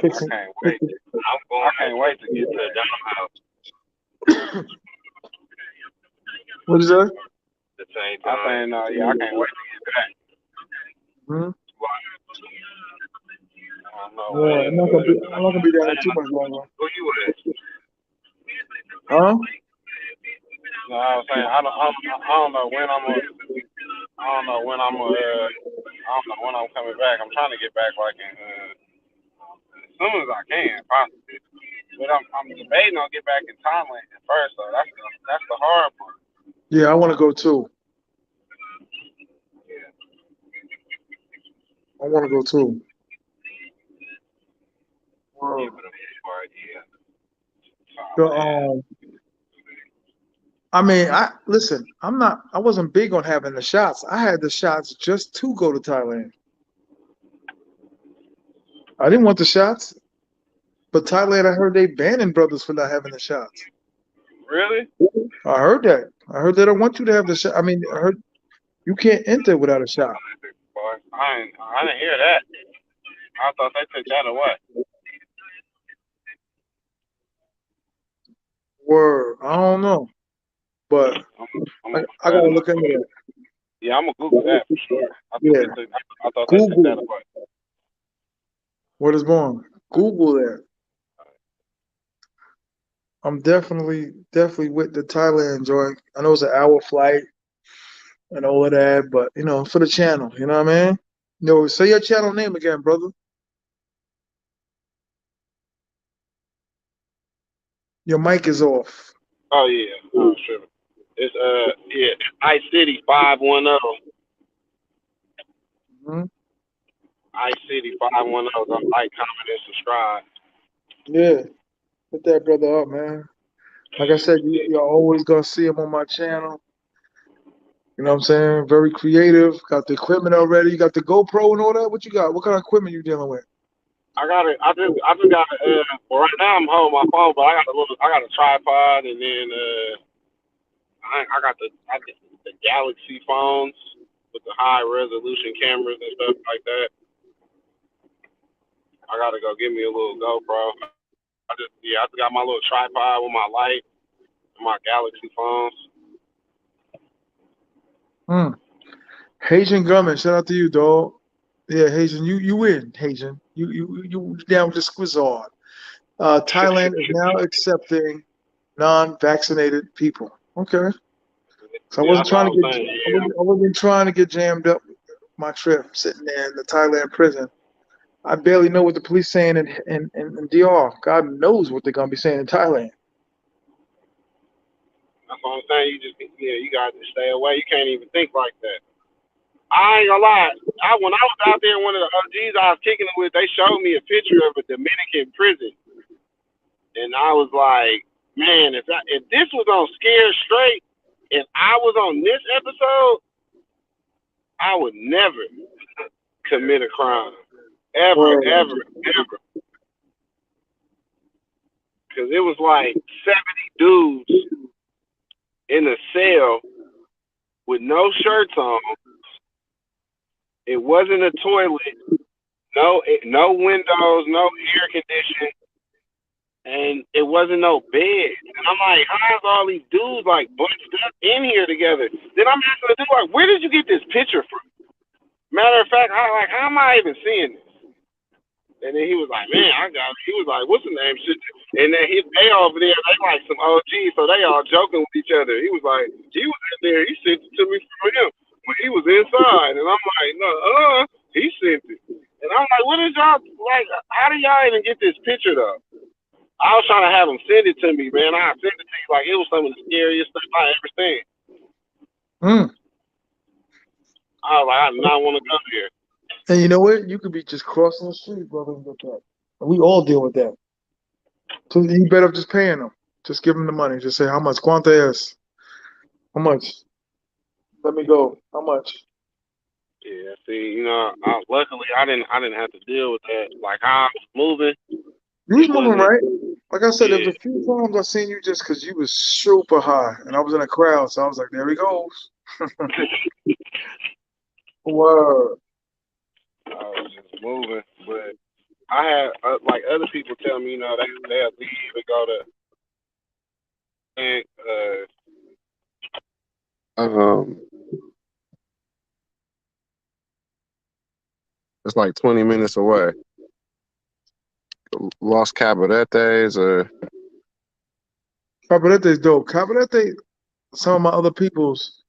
I can't wait. I can't wait to get to the dumb house. What is that? The same time. I can't wait to get back. Hmm? I don't know, Yeah, I'm not gonna be down there too much longer. Who you with? Huh? No, I was saying I don't know when I'm gonna. I don't know when I'm coming back. I'm trying to get back like in as soon as I can, possibly. But I'm debating on get back in Thailand at first, though. That's the hard part. Yeah, I want to go too. Yeah. I want to go too. Yeah, Wow. but yeah. The, Thailand. I mean, I wasn't big on having the shots. I had the shots just to go to Thailand. I didn't want the shots, but Thailand, I heard they banning brothers for not having the shots. Really? I heard that. I heard they don't want you to have the shot. I mean, I heard you can't enter without a shot. Boy, I didn't hear that. I thought they took that away. Word. I don't know, but I'm I gotta look into that. Yeah, I'm gonna Google that for sure. Yeah, I thought they took that Google away. what is born. Google that. I'm definitely with the Thailand joint. I know it's an hour flight and all of that, but for the channel, you know what I mean? No, say your channel name again, brother. Your mic is off. Oh yeah. Oh sure. It's Ice City 510. Hmm. Ice City 510. Go like, comment, and subscribe. Yeah, put that brother up, man. Like I said, you're always gonna see him on my channel. You know what I'm saying? Very creative. Got the equipment already. You got the GoPro and all that. What you got? What kind of equipment you dealing with? I got it. I just got well, right now I'm home my phone, but I got a tripod, and then I got the Galaxy phones with the high resolution cameras and stuff like that. I gotta go get me a little GoPro. I just got my little tripod with my light and my Galaxy phones. Hmm. Haitian Gummin, shout out to you, dog. Yeah, Haitian, you win, Haitian. You down with the squizzard. Thailand is now accepting non-vaccinated people. Okay. So I Yeah, wasn't that's what trying I to was get saying. I wasn't, I wasn't trying to get jammed up my trip sitting there in the Thailand prison. I barely know what the police saying in DR. God knows what they're gonna be saying in Thailand. That's what I'm saying. You got to stay away. You can't even think like that. I ain't gonna lie. When I was out there, one of the OGs I was kicking it with, they showed me a picture of a Dominican prison, and I was like, man, if this was on Scared Straight, and I was on this episode, I would never commit a crime, ever, Word. ever, ever, because it was like 70 dudes in a cell with no shirts on. It wasn't a toilet, no windows, no air conditioning, and it wasn't no bed. And I'm like, how's all these dudes like bunched up in here together? Then I'm asking the dude like, where did you get this picture from? Matter of fact, how am I even seeing this? And then he was like, man, he was like, what's the name? And then they over there, they like some OGs, so they all joking with each other. He was like, he was in there, he sent it to me from him when he was inside. And I'm like, no, he sent it. And I'm like, what is y'all, like, how do y'all even get this picture though? I was trying to have him send it to me, man. I sent it to you like it was some of the scariest stuff I ever seen. Mm. I was like, I do not want to go here. And you know what? You could be just crossing the street, brother, and get that. And we all deal with that. So you better just paying them. Just give them the money. Just say how much. Cuánto es? How much? Let me go. How much? Yeah, see, luckily I didn't have to deal with that. Like how I was moving, You was it moving wasn't. right. Like I said, there was Yeah, a few times I seen you just because you was super high, and I was in a crowd, so I was like, there he goes. Word. I was just moving, but I had like other people tell me, they'll leave and go to and it's like 20 minutes away. Los Cabaretes or Cabarette's dope. Cabarette, some of my other peoples,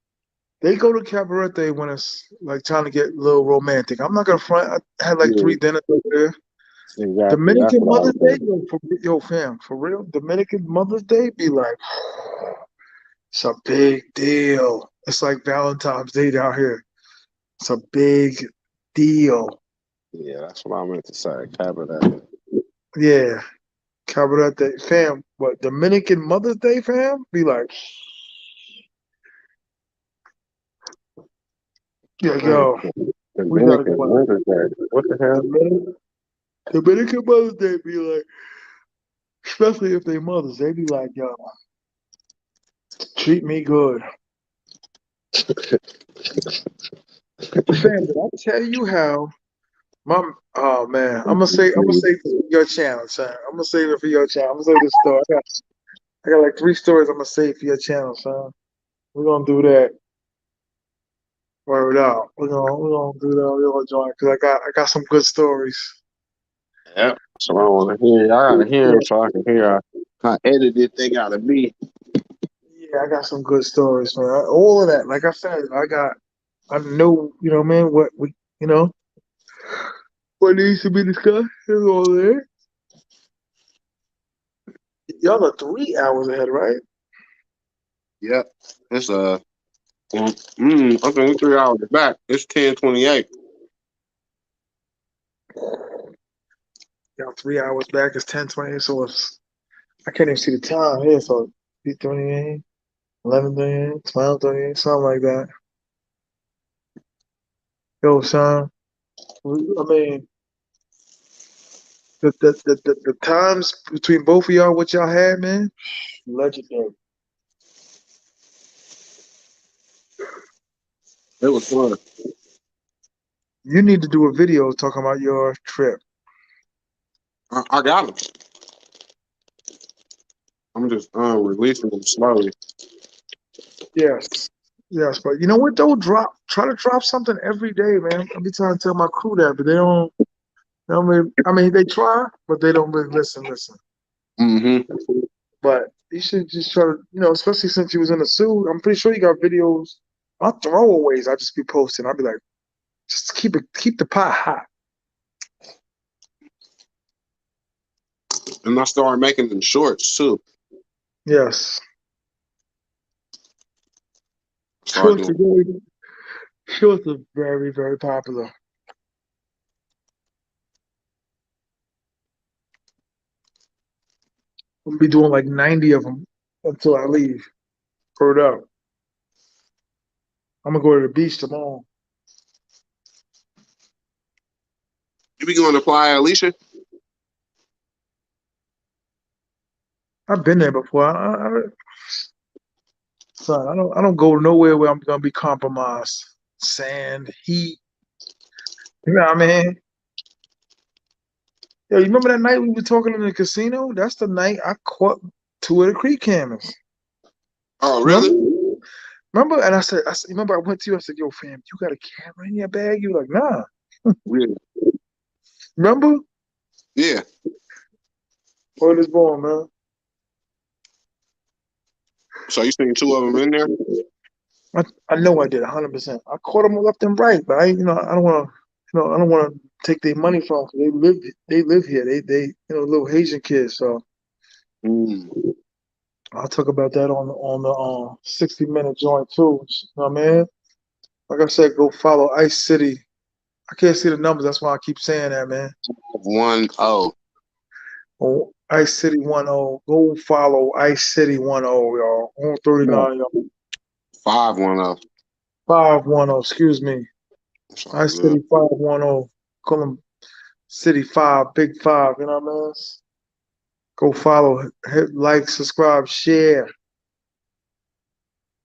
They go to Cabarete when it's like trying to get a little romantic. I'm not gonna front. I had like Yeah, 3 dinners over there. exactly. That's Dominican what I was Mother's Day, saying. yo, fam, for real. Dominican Mother's Day be like, it's a big deal. It's like Valentine's Day down here. It's a big deal. Yeah, that's what I meant to say. Cover that. Yeah, Cabarete, fam. But Dominican Mother's Day, fam, be like, yeah, yo, we gotta Dominican go out. Mother's Day. What the hell? Dominican Mother's Day be like, especially if they mothers, they be like, yo, treat me good. Fam, did I tell you how my oh man, I'm gonna say this for your channel, son. I'm gonna save it for your channel. I'm gonna say this story. I got like 3 stories I'm gonna save for your channel, son. We're gonna do that. Word out. We're gonna do that. We're gonna join because I got some good stories. Yep. So I want to hear. I gotta hear him so I can hear how edited they gotta be. Yeah, I got some good stories, man. All of that. Like I said, I know, man, what we you know, what needs to be discussed is all there. Y'all are 3 hours ahead, right? Yep. It's okay, 3 hours back. It's 10:28. Y'all 3 hours back. It's 10:20. So I can't even see the time here. So 8:28, 11:28, 12:28, something like that. Yo, son. I mean, the times between both of y'all, what y'all had, man, legendary. It was fun. You need to do a video talking about your trip. I got them. I'm just releasing them slowly. Yes. Yes, but you know what though? Try to drop something every day, man. I be trying to tell my crew that, but they don't really, I mean, they try, but they don't really listen. Mm-hmm. But you should just try to, especially since you was in a suit. I'm pretty sure you got videos. My throwaways, I just be posting. I'll be like, just keep the pot hot. And I started making them shorts too. Yes. Started Shorts are doing. very, shorts are very, very popular. I'm gonna be doing like 90 of them until I leave. Heard up. I'm gonna go to the beach tomorrow. You be going to Playa Alicia? I've been there before. Son, I don't go nowhere where I'm gonna be compromised. Sand, heat. You know what I mean? Yo, you remember that night we were talking in the casino? That's the night I caught 2 of the creek cameras. Oh, Remember? really? Remember? And I said, remember I went to you. I said, "Yo, fam, you got a camera in your bag?" You were like, "Nah." Yeah. Remember? Yeah. Word is born, man. So you seen 2 of them in there? I know I did 100%. I caught them left and right, but I don't want to, I don't want to take their money from them 'cause they live here. They, little Haitian kids. So Mm. I'll talk about that on the 60-minute joint too. You know what I mean? Like I said, go follow Ice City. I can't see the numbers. That's why I keep saying that, man. 1-0. Oh, Ice City 10. Go follow Ice City 10, y'all. On No, 39, y'all. 5-1-0. 510. Excuse me. It's all Ice good. City 510. Call them City 5, Big 5. You know what I mean? Go follow, hit like, subscribe, share.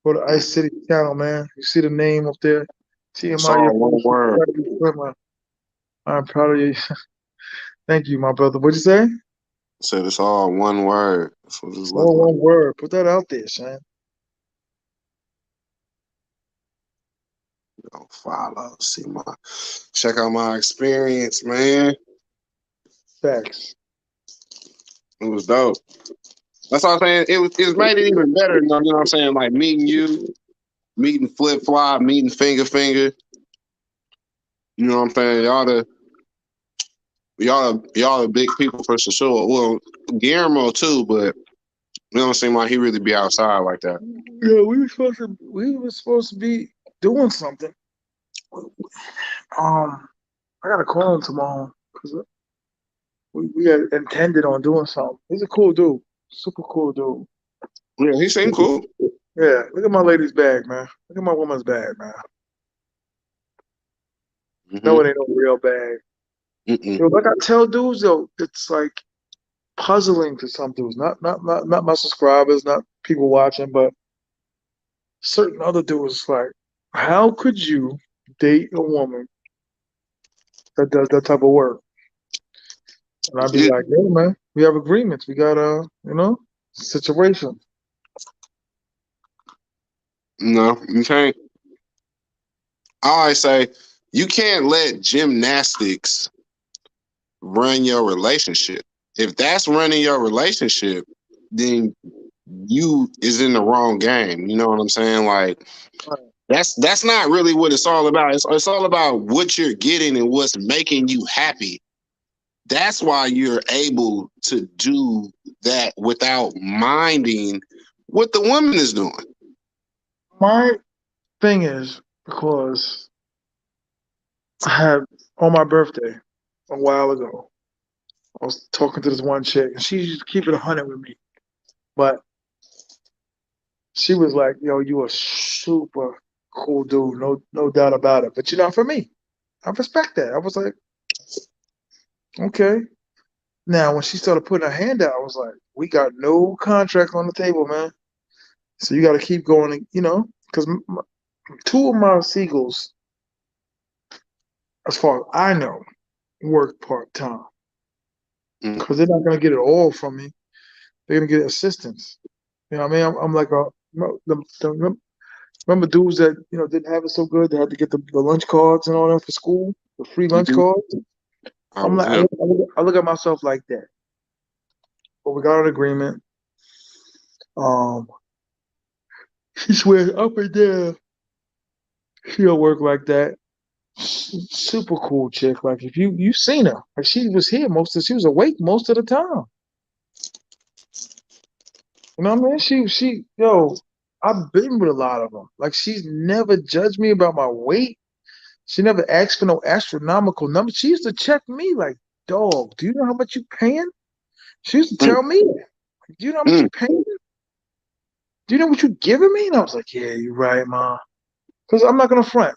Go to Ice City channel, man. You see the name up there? It's T.M.I, your all one first word. swimmer. I'm proud of you. Thank you, my brother. What'd you say? I said it's all one word. That's what it's All looking like. one word. Put that out there, son. Go follow. Check out my experience, man. Facts. It was dope. That's all I'm saying. It made it even better, you know what I'm saying? Like meeting you, meeting Flip Flop, meeting Finger. You know what I'm saying? Y'all are big people for sure. Well, Guillermo too, but it don't seem like he really be outside like that. Yeah, we were supposed to be doing something. I gotta call him tomorrow because we had intended on doing something. He's a cool dude, super cool dude. Yeah, he seemed cool. Yeah, look at my lady's bag, man. Look at my woman's bag, man. No, Mm-hmm. it ain't no real bag. Mm-mm. Yo, like I tell dudes though, it's like puzzling to some dudes. Not my subscribers, not people watching, but certain other dudes. Like, how could you date a woman that does that type of work? And I'd be It, like, yeah, man, we have agreements. We got situation. no, you can't. I always say you can't let gymnastics run your relationship. If that's running your relationship, then you is in the wrong game. You know what I'm saying? Like that's not really what it's all about. It's all about what you're getting and what's making you happy. That's why you're able to do that without minding what the woman is doing. My thing is because I had on my birthday a while ago. I was talking to this one chick, and she used to keep it 100 with me. But she was like, "Yo, you a super cool dude, no doubt about it." But you're not for me. I respect that. I was like, okay. Now, when she started putting her hand out, I was like, we got no contract on the table, man. So you got to keep going, because two of my seagulls, as far as I know, work part time. Mm. Because they're not going to get it all from me. They're going to get assistance. You know what I mean? I'm like remember dudes that, didn't have it so good. They had to get the lunch cards and all that for school, the free lunch Mhm. cards. I I'm was like, him. I look at myself like that. But we got an agreement. Um, she swears up and down. She don't work like that. Super cool chick. Like if you seen her, like she was awake most of the time. You know what I mean? I've been with a lot of them. Like she's never judged me about my weight. She never asked for no astronomical number. She used to check me like, dog, do you know how much you paying? She used to Mm. tell me, do you know how much Mm. you paying? Do you know what you giving me? And I was like, yeah, you're right, ma. Because I'm not gonna front.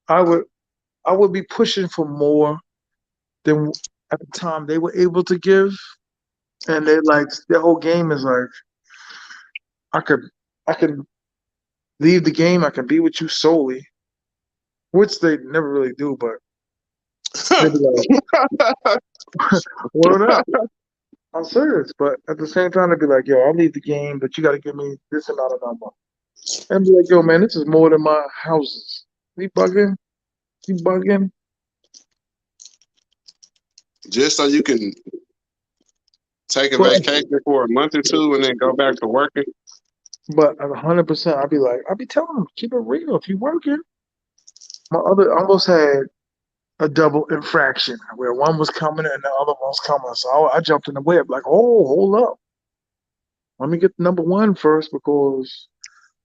I would I would be pushing for more than at the time they were able to give. And they like their whole game is like, I could I could leave the game, I can be with you solely, which they never really do, but they'd be like, word up. I'm serious. But at the same time, they'd be like, yo, I'll leave the game, but you gotta give me this amount of number. And be like, yo, man, this is more than my houses. You bugging? You bugging? Just so you can take a But vacation for a month or two and then go back to working. but at 100%, I'd be telling them, keep it real. If you working, I almost had a double infraction where one was coming and the other one was coming. So I jumped in the web like, oh, hold up. Let me get number one first because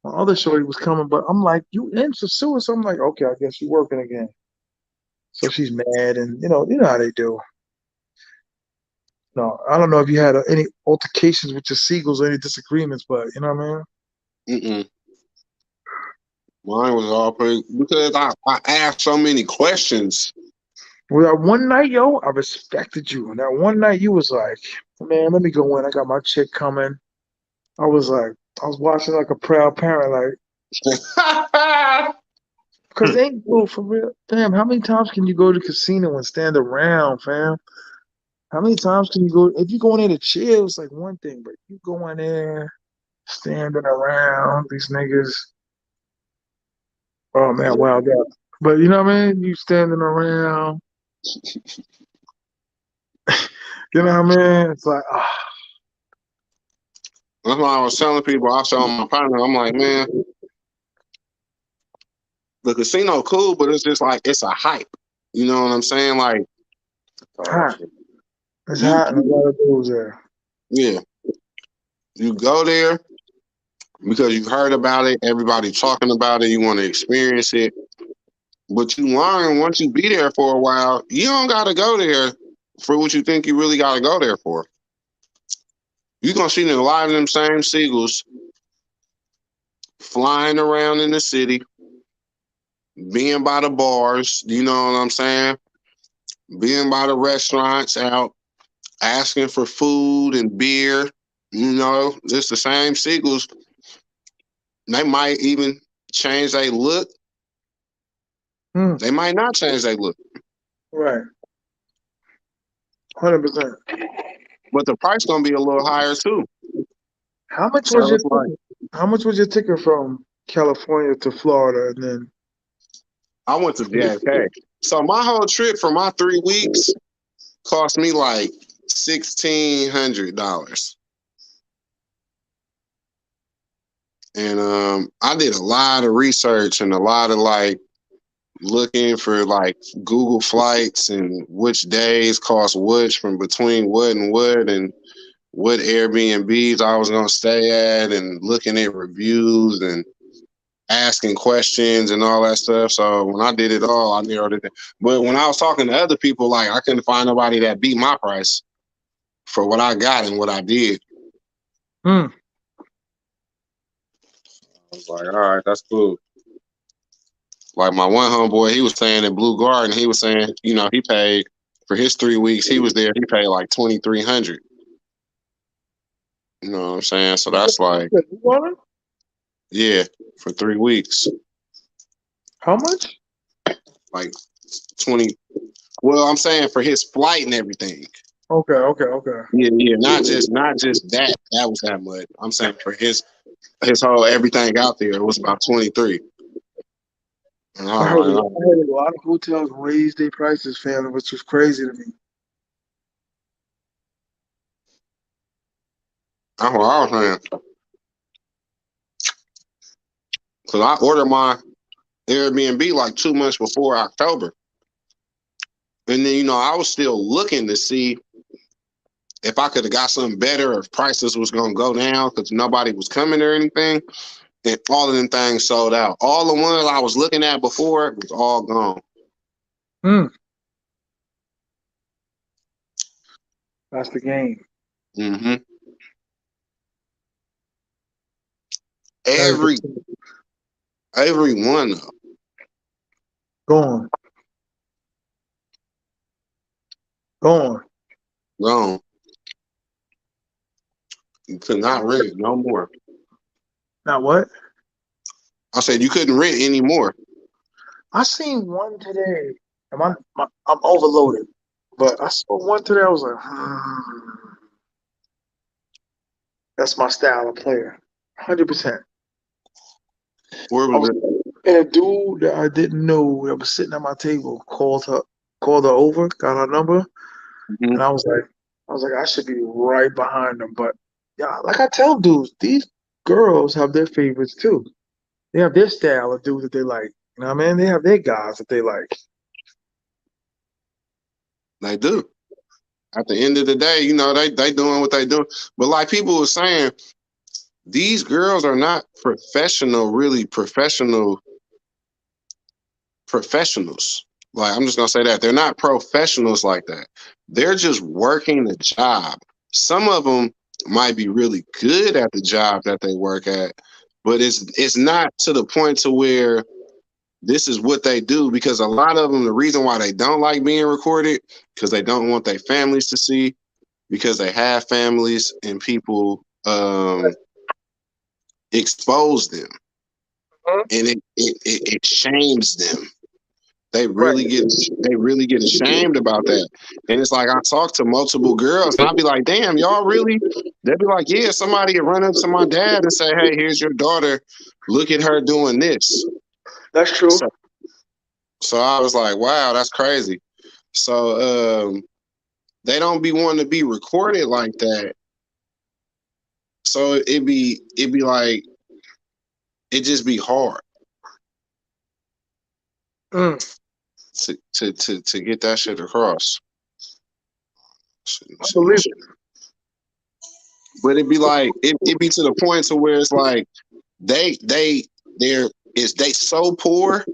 my other shorty was coming. But I'm like, you in Sosua? So I'm like, okay, I guess you working again. So she's mad, and you know how they do. No, I don't know if you had any altercations with your seagulls or any disagreements, but you know what I mean. Mm-mm. Mine was all pretty because I asked so many questions. Well, that one night, yo, I respected you. And that one night, you was like, man, let me go in. I got my chick coming. I was like, I was watching like a proud parent, like, because they ain't cool for real. Damn, how many times can you go to the casino and stand around, fam? How many times can you go? If you go in there to chill, it's like one thing, but you go in there standing around these niggas. Oh man, wow, God. But you know what I mean? You standing around, you know what I mean? It's like, That's why I was telling people. I was telling my partner, I'm like, man, The casino cool, but it's just like it's a hype. You know what I'm saying? Like, Hot. It's you, hot and a lot of dudes there. yeah, you go there because you heard about it, everybody talking about it, you want to experience it. But you learn once you be there for a while, you don't gotta go there for what you think you really gotta go there for. You're gonna see a lot of them same seagulls flying around in the city, being by the bars, you know what I'm saying? Being by the restaurants out, asking for food and beer. You know, it's the same seagulls. They might even change their look. Hmm. They might not change their look. Right. 100%. But the price gonna be a little higher too. How much So was your it's like ticket? How much was your ticket from California to Florida and then? I went to JFK. So my whole trip for my 3 weeks cost me like $1,600. And I did a lot of research and a lot of like looking for like Google flights and which days cost which from between what and what Airbnbs I was gonna stay at and looking at reviews and asking questions and all that stuff. So when I did it all, I narrowed it down. But when I was talking to other people, like I couldn't find nobody that beat my price for what I got and what I did. Hmm. I was like, all right, that's cool. Like my one homeboy, he was saying at Blue Garden, he was saying, you know, he paid for his 3 weeks. He was there. He paid like $2,300. You know what I'm saying? So that's like, yeah, for 3 weeks, How much? like 20. Well, I'm saying for his flight and everything. Okay. Yeah, not just that. That was that much. I'm saying for his whole everything out there, it was about 23. And I heard, I I was heard a lot of hotels raised their prices, family, which was crazy to me. that's what I was saying. Cause I ordered my Airbnb like 2 months before October, and then I was still looking to see if I could have got something better, or if prices was gonna go down because nobody was coming or anything. And all of them things sold out. All the ones I was looking at before was all gone. Hmm. That's the game. Mm-hmm. That is Every the every one of them gone. Gone. gone. You could not rent it no more. Not what? I said you couldn't rent anymore. I seen one today. And I'm overloaded. But I saw one today. I was like, that's my style of player. 100%. Where I was was, it? and a dude that I didn't know that was sitting at my table called her over, got her number, Mm-hmm. and I was like, I should be right behind them. But yeah, like I tell dudes, these girls have their favorites too. They have their style of dude that they like. You know what I mean? They have their guys that they like. They do. At the end of the day, they doing what they do. But like people were saying, these girls are not really professionals. Like I'm just gonna say that they're not professionals like that. They're just working the job. Some of them might be really good at the job that they work at, but it's not to the point to where this is what they do, because a lot of them, the reason why they don't like being recorded, because they don't want their families to see, because they have families and people expose them, and it shames them. They Right. really get ashamed about that. And it's like I talk to multiple girls and I'll be like, damn, y'all really? They'll be like, yeah, somebody would run up to my dad and say, hey, here's your daughter. Look at her doing this. That's true. So I was like, wow, that's crazy. So they don't be wanting to be recorded like that. So it'd be like it just be hard. Mm. to get that shit across. Unbelievable. But it'd be like it be to the point to where it's like they so poor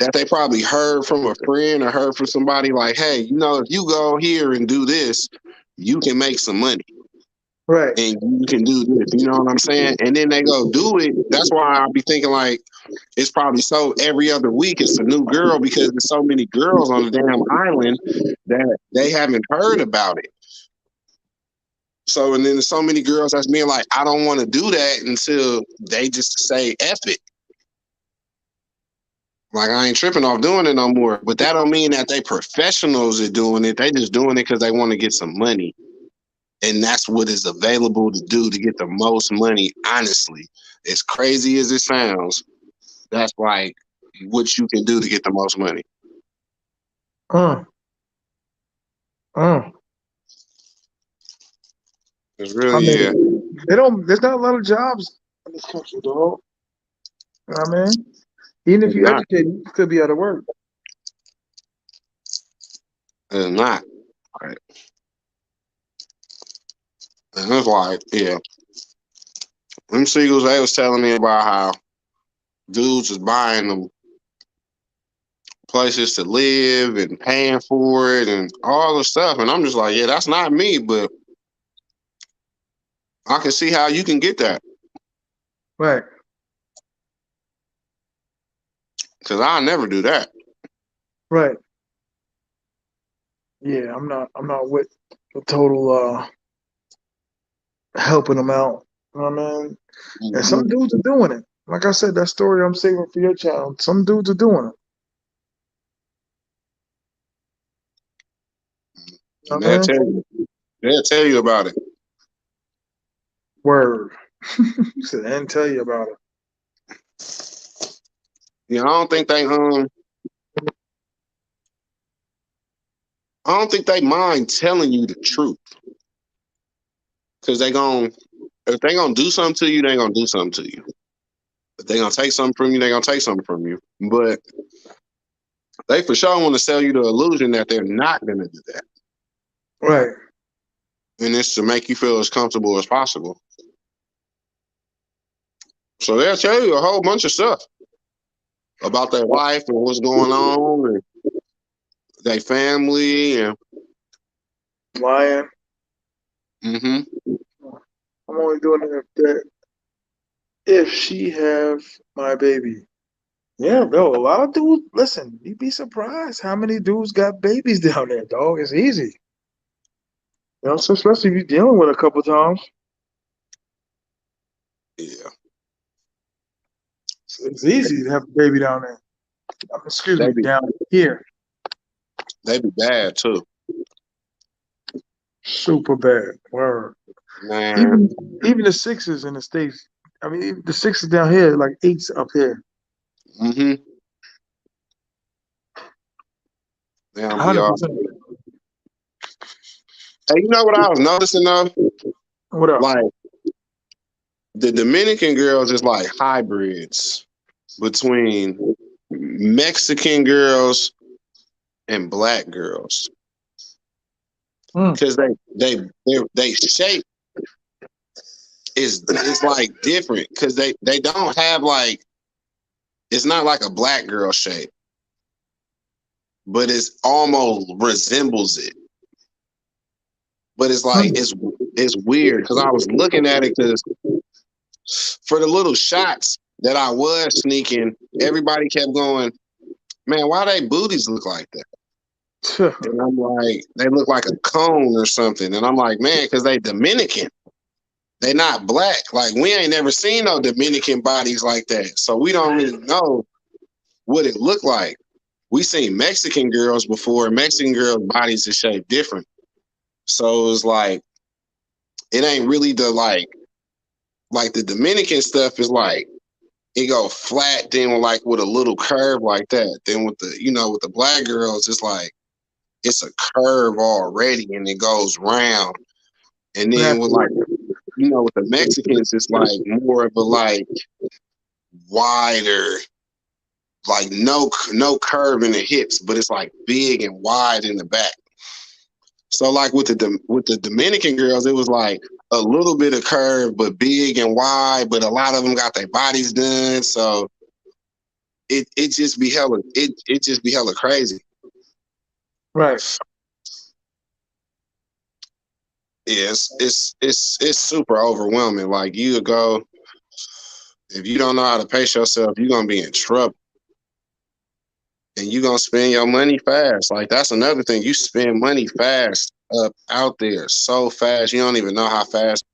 that they probably heard from a friend or heard from somebody like, hey, you know, if you go here and do this, you can make some money Right. and you can do this. You know what I'm saying? And then they go do it. That's why I'll be thinking like it's probably so every other week it's a new girl because there's so many girls on the damn island that they haven't heard about it. So, and then there's so many girls that's being like, I don't want to do that until they just say F it. Like, I ain't tripping off doing it no more. But that don't mean that they professionals are doing it. They just doing it because they want to get some money. And that's what is available to do to get the most money, honestly. As crazy as it sounds, that's like what you can do to get the most money. Mm. Mm. It's I really, yeah. mean, there's not a lot of jobs in this country, dog. You know what I mean? Even if It's you not. educate, you could be out of work. It's not. Right. And it's like, yeah. Them Seagulls, they was telling me about how dudes is buying them places to live and paying for it and all the stuff. And I'm just like, yeah, that's not me, but I can see how you can get that. Right. Because I'll never do that. Right. Yeah, I'm not with the total helping them out. You know what I mean? And Mm-hmm. some dudes are doing it. Like I said, that story I'm saving for your channel. Some dudes are doing it. You know And what I mean? they'll tell you about it. Word. You said, and tell you about it. Yeah, I don't think they mind telling you the truth. Because if they gonna do something to you, they gonna do something to you. If they gonna take something from you, they gonna take something from you. But they for sure want to sell you the illusion that they're not gonna do that. Right. And it's to make you feel as comfortable as possible. So they'll tell you a whole bunch of stuff about their life and what's going on and their family and Lying. mm-hmm. I'm only doing it if she have my baby. Yeah, bro. A lot of dudes. Listen, you'd be surprised how many dudes got babies down there, dog. It's easy. You know, so especially if you're dealing with a couple times. Yeah. It's easy to have a baby down there. Excuse They me, be down here. they be bad too. Super bad. Word. Man. Even the sixes in the States. I mean, even the sixes down here, like eights up here. Mm-hmm. They don't be all 100%. Hey, you know what I was noticing though? What up? Like the Dominican girls is like hybrids between Mexican girls and black girls. Mm. Because they shape is like different because they don't have like it's not like a black girl shape, but it's almost resembles it. But it's like Mm. it's weird because I was looking at it because for the little shots that I was sneaking, everybody kept going, man, why they booties look like that? And I'm like, they look like a cone or something. And I'm like, man, because they Dominican. They not black. Like we ain't never seen no Dominican bodies like that. So we don't really know what it looked like. We seen Mexican girls before. Mexican girls' bodies are shaped different. So it's like it ain't really the like the Dominican stuff is like it go flat, then with a little curve like that. Then with with the black girls, it's like it's a curve already and it goes round. And then with with the Mexicans, it's like more of a like wider like no curve in the hips, but it's like big and wide in the back. So like with the Dominican girls, it was like a little bit of curve, but big and wide. But a lot of them got their bodies done, so it just be hella it just be hella crazy. Right. Yeah, it's super overwhelming. Like you go, if you don't know how to pace yourself, you're gonna be in trouble. And you're gonna spend your money fast. Like that's another thing. You spend money fast up out there so fast. You don't even know how fast.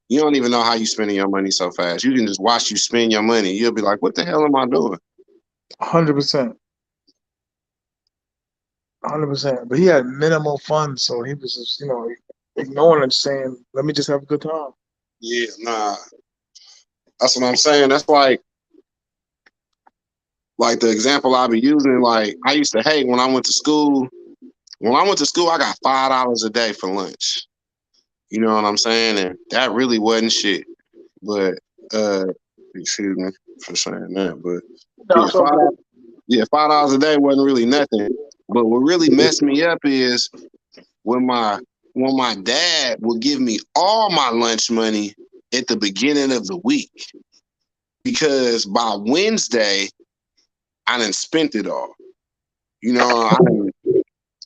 You don't even know how you spending your money so fast. You can just watch you spend your money. You'll be like, what the hell am I doing? 100%. 100%. But he had minimal funds, so he was just, ignoring it, saying, "Let me just have a good time." Yeah, nah. That's what I'm saying. That's like the example I be using. Like I used to hate when I went to school. When I went to school, I got $5 a day for lunch. You know what I'm saying? And that really wasn't shit. But excuse me for saying that. But No, yeah, so good. $5 a day wasn't really nothing. But what really messed me up is when my dad would give me all my lunch money at the beginning of the week. Because by Wednesday, I done spent it all. You know,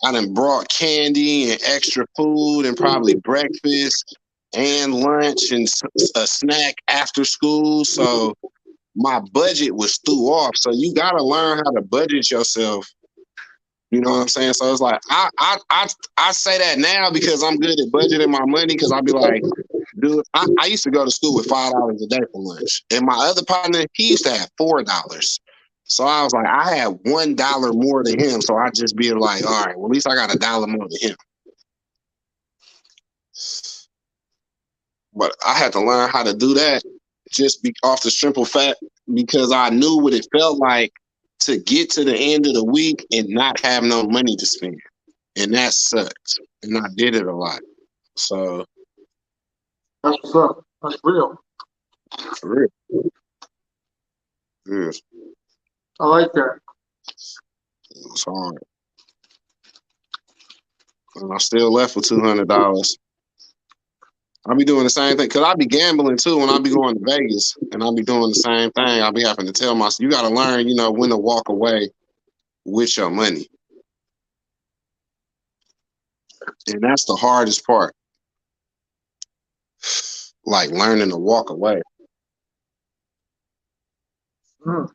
I done brought candy and extra food and probably breakfast and lunch and a snack after school. So my budget was threw off. So you got to learn how to budget yourself. You know what I'm saying? So it's like I say that now because I'm good at budgeting my money because I'll be like, dude, I used to go to school with $5 a day for lunch. And my other partner, he used to have $4. So I was like, I had $1 more than him. So I just be like, all right, well, at least I got $1 more than him. But I had to learn how to do that just off the simple fact because I knew what it felt like to get to the end of the week and not have no money to spend. And that sucked. And I did it a lot. So That's what's up. That's real. for real. Yeah, I like that. it's hard. And I still left with $200. I'll be doing the same thing because I'll be gambling too when I be going to Vegas and I'll be doing the same thing. I'll be having to tell myself, you got to learn, when to walk away with your money. And that's the hardest part. Like learning to walk away. Mm.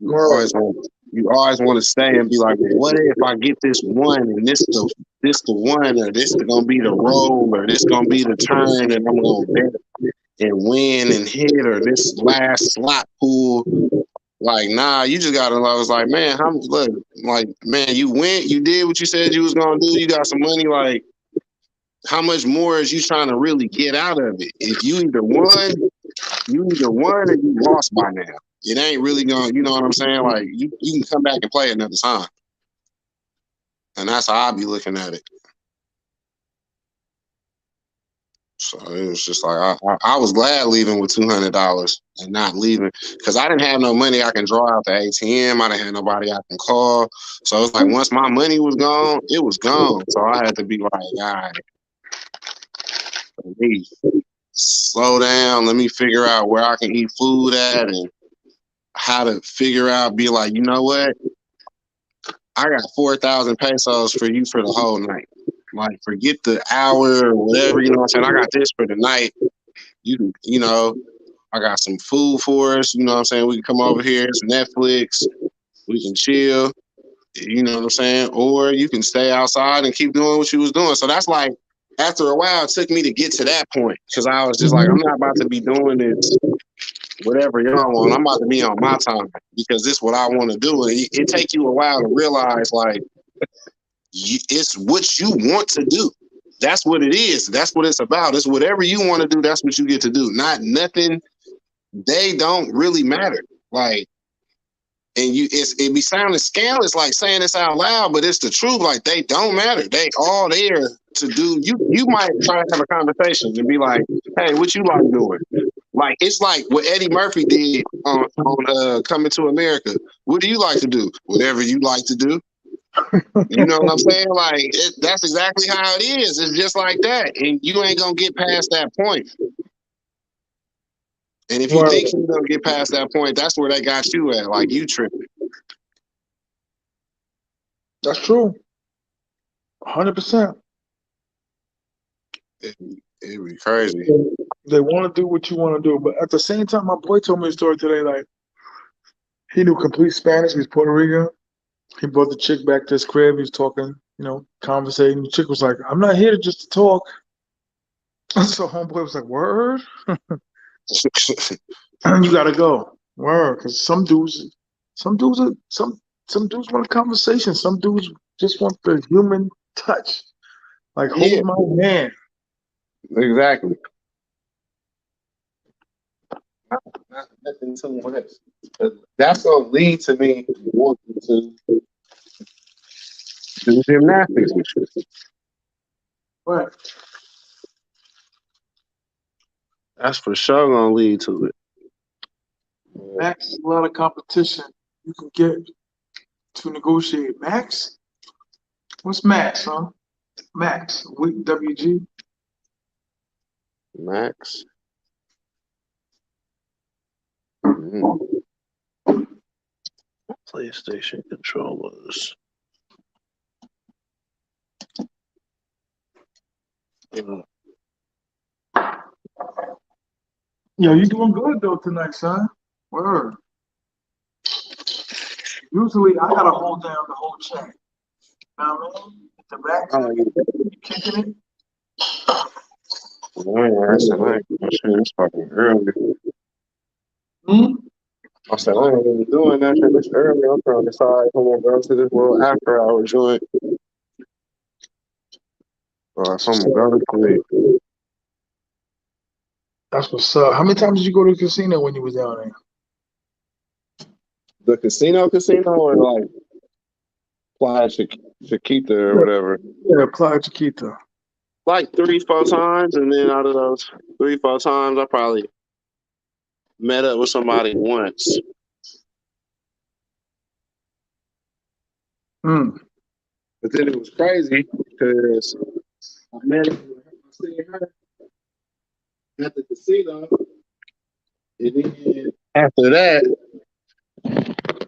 You always want to stay and be like, well, what if I get this one and this the one or this gonna be the roll or this gonna be the turn and I'm gonna bet and win and hit or this last slot pool. Like, nah, you just gotta. I was like, man, man, you went, you did what you said you was gonna do. You got some money. Like, how much more is you trying to really get out of it? If you either won or you lost by now. It ain't really gonna, you know what I'm saying? Like, you can come back and play another time. And that's how I be looking at it. So it was just like I was glad leaving with $200 and not leaving because I didn't have no money I can draw out the ATM. I didn't have nobody I can call. So it's like once my money was gone, it was gone. So I had to be like, all right, let me slow down. Let me figure out where I can eat food at and how to figure out. Be like, you know what? I got 4,000 pesos for you for the whole night. Like, forget the hour or whatever, you know what I'm saying? I got this for the night. I got some food for us, you know what I'm saying? We can come over here, it's Netflix, we can chill, you know what I'm saying? Or you can stay outside and keep doing what you was doing. So that's like, after a while, it took me to get to that point because I was just like, I'm not about to be doing this, whatever y'all want. I'm about to be on my time because this is what I want to do. And it take you a while to realize, like, it's what you want to do. That's what it is. That's what it's about. It's whatever you want to do. That's what you get to do. Not nothing. They don't really matter. Like, and it be sounding scandalous, like saying this out loud, but it's the truth. Like, they don't matter. They all there to do. You might try to have a conversation and be like, hey, what you like doing? Like it's like what Eddie Murphy did on Coming to America. What do you like to do? Whatever you like to do. You know what I'm saying? Like that's exactly how it is. It's just like that, and you ain't gonna get past that point. And if you Well, think you don't get past that point, that's where they got you at. Like you tripping. that's true. 100%. It'd be crazy. They want to do what you want to do, but at the same time, my boy told me a story today. Like he knew complete Spanish. He's Puerto Rican. He brought the chick back to his crib. He was talking, conversating. The chick was like, "I'm not here just to talk." So homeboy was like, "Word, you gotta go, word." Because some dudes want a conversation. Some dudes just want the human touch. Like, Yeah, hold my hand. exactly. Nothing too much. That's gonna lead to me wanting to do gymnastics with you. Right. That's for sure gonna lead to it. Max is a lot of competition you can get to negotiate. Max? What's Max, huh? Max, WG. Max. Mm. PlayStation controllers. Yo, you doing good though tonight, son. Word. Usually I gotta hold down the whole chat. You know what I mean? The Max, you kicking it. It's fucking early. Hmm? I said, I ain't even doing nothing this early. I'm trying to decide if I'm gonna go to this little after hour joint or if I'm gonna go to sleep. That's what's up. How many times did you go to the casino when you was down there? The casino or like Playa Chiquita or whatever. Yeah, Playa Chiquita. Like 3-4 times, and then out of those 3-4 times, I probably met up with somebody once. Hmm. But then it was crazy because I seen her at the casino, and then after that,